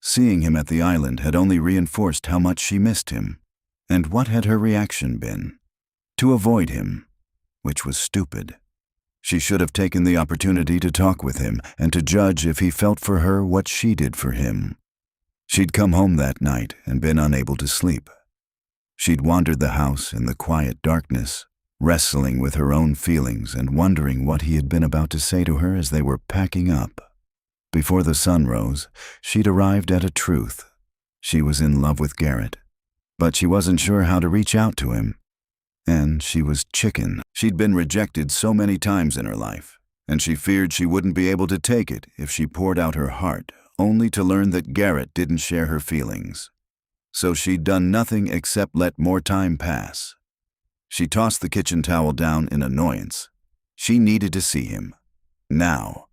Seeing him at the island had only reinforced how much she missed him. And what had her reaction been? To avoid him, which was stupid. She should have taken the opportunity to talk with him and to judge if he felt for her what she did for him. She'd come home that night and been unable to sleep. She'd wandered the house in the quiet darkness, wrestling with her own feelings and wondering what he had been about to say to her as they were packing up. Before the sun rose, she'd arrived at a truth. She was in love with Garrett, but she wasn't sure how to reach out to him. And she was chicken. She'd been rejected so many times in her life, and she feared she wouldn't be able to take it if she poured out her heart, only to learn that Garrett didn't share her feelings. So she'd done nothing except let more time pass. She tossed the kitchen towel down in annoyance. She needed to see him. Now.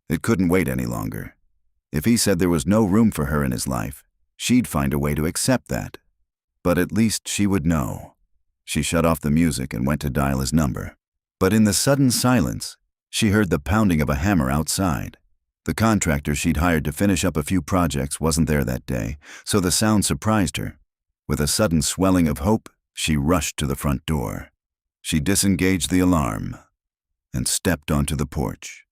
It couldn't wait any longer. If he said there was no room for her in his life, she'd find a way to accept that. But at least she would know. She shut off the music and went to dial his number. But in the sudden silence, she heard the pounding of a hammer outside. The contractor she'd hired to finish up a few projects wasn't there that day, so the sound surprised her. With a sudden swelling of hope, she rushed to the front door. She disengaged the alarm and stepped onto the porch.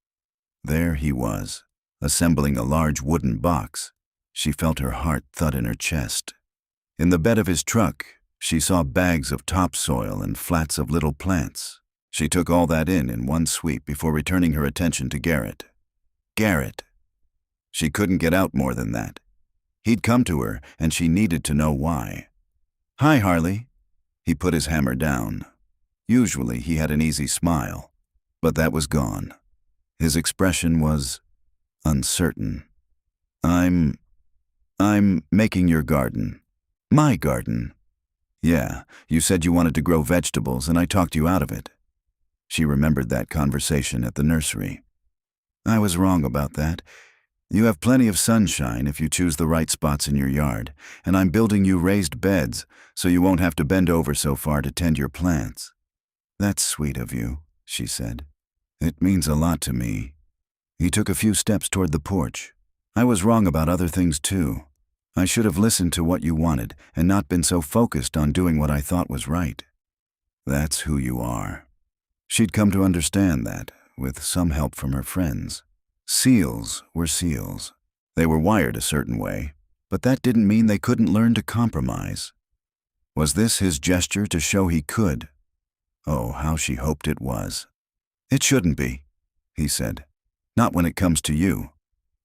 There he was, assembling a large wooden box. She felt her heart thud in her chest. In the bed of his truck, she saw bags of topsoil and flats of little plants. She took all that in one sweep before returning her attention to Garrett. Garrett. She couldn't get out more than that. He'd come to her, and she needed to know why. "Hi, Harley." He put his hammer down. Usually he had an easy smile, but that was gone. His expression was uncertain. I'm making your garden." "My garden?" "Yeah, you said you wanted to grow vegetables, and I talked you out of it." She remembered that conversation at the nursery. "I was wrong about that. You have plenty of sunshine if you choose the right spots in your yard, and I'm building you raised beds so you won't have to bend over so far to tend your plants." "That's sweet of you," she said. "It means a lot to me." He took a few steps toward the porch. "I was wrong about other things too. I should have listened to what you wanted and not been so focused on doing what I thought was right." That's who you are. She'd come to understand that, with some help from her friends. SEALs were SEALs. They were wired a certain way, but that didn't mean they couldn't learn to compromise. Was this his gesture to show he could? Oh, how she hoped it was. "It shouldn't be," he said. "Not when it comes to you.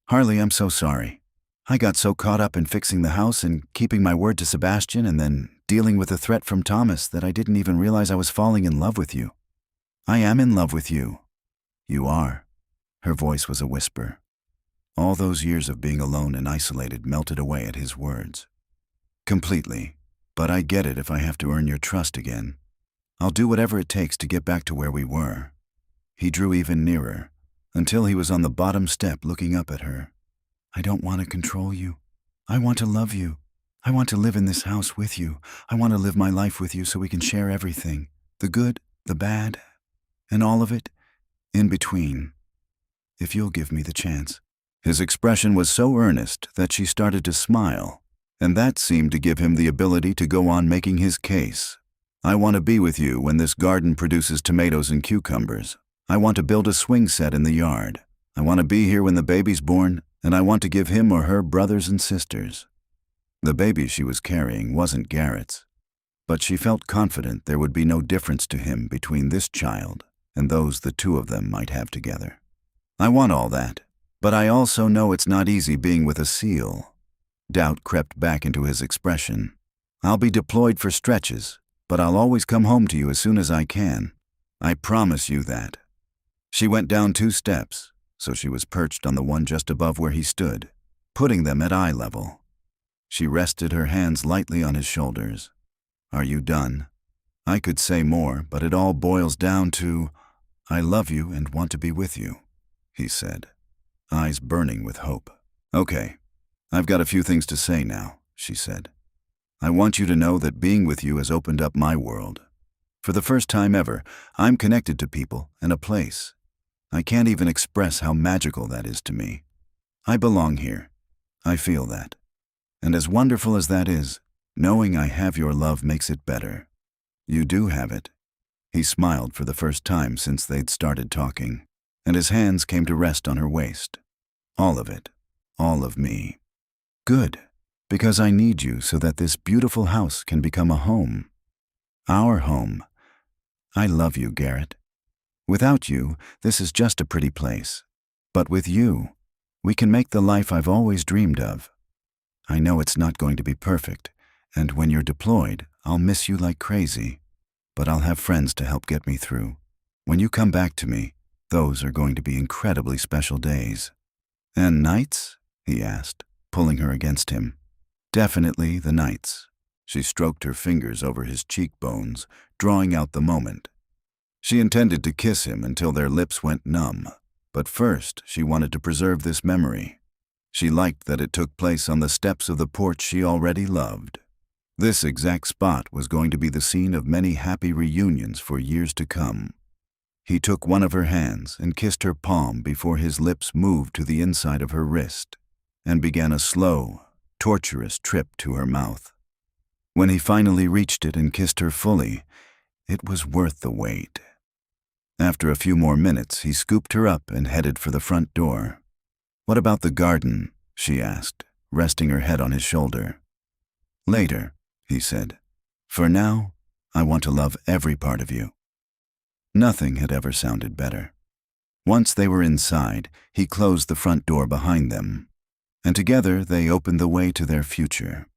Harley, I'm so sorry. I got so caught up in fixing the house and keeping my word to Sebastian and then dealing with the threat from Thomas that I didn't even realize I was falling in love with you. I am in love with you." "You are." Her voice was a whisper. All those years of being alone and isolated melted away at his words. "Completely. But I get it if I have to earn your trust again. I'll do whatever it takes to get back to where we were." He drew even nearer, until he was on the bottom step looking up at her. "I don't want to control you. I want to love you. I want to live in this house with you. I want to live my life with you so we can share everything. The good, the bad, and all of it in between. If you'll give me the chance." His expression was so earnest that she started to smile, and that seemed to give him the ability to go on making his case. "I want to be with you when this garden produces tomatoes and cucumbers. I want to build a swing set in the yard. I want to be here when the baby's born, and I want to give him or her brothers and sisters." The baby she was carrying wasn't Garrett's, but she felt confident there would be no difference to him between this child and those the two of them might have together. "I want all that, but I also know it's not easy being with a SEAL." Doubt crept back into his expression. "I'll be deployed for stretches, but I'll always come home to you as soon as I can. I promise you that." She went down 2 steps, so she was perched on the one just above where he stood, putting them at eye level. She rested her hands lightly on his shoulders. "Are you done? I could say more, but it all boils down to, I love you and want to be with you," he said, eyes burning with hope. "Okay, I've got a few things to say now," she said. "I want you to know that being with you has opened up my world. For the first time ever, I'm connected to people and a place. I can't even express how magical that is to me. I belong here. I feel that. And as wonderful as that is, knowing I have your love makes it better. You do have it." He smiled for the first time since they'd started talking, and his hands came to rest on her waist. "All of it. All of me." "Good, because I need you so that this beautiful house can become a home. Our home. I love you, Garrett. Without you, this is just a pretty place. But with you, we can make the life I've always dreamed of. I know it's not going to be perfect, and when you're deployed, I'll miss you like crazy. But I'll have friends to help get me through. When you come back to me, those are going to be incredibly special days." "And nights?" he asked, pulling her against him. "Definitely the nights." She stroked her fingers over his cheekbones, drawing out the moment. She intended to kiss him until their lips went numb, but first she wanted to preserve this memory. She liked that it took place on the steps of the porch she already loved. This exact spot was going to be the scene of many happy reunions for years to come. He took one of her hands and kissed her palm before his lips moved to the inside of her wrist and began a slow, torturous trip to her mouth. When he finally reached it and kissed her fully, it was worth the wait. After a few more minutes, he scooped her up and headed for the front door. "What about the garden?" she asked, resting her head on his shoulder. "Later," he said. "For now, I want to love every part of you." Nothing had ever sounded better. Once they were inside, he closed the front door behind them, and together they opened the way to their future.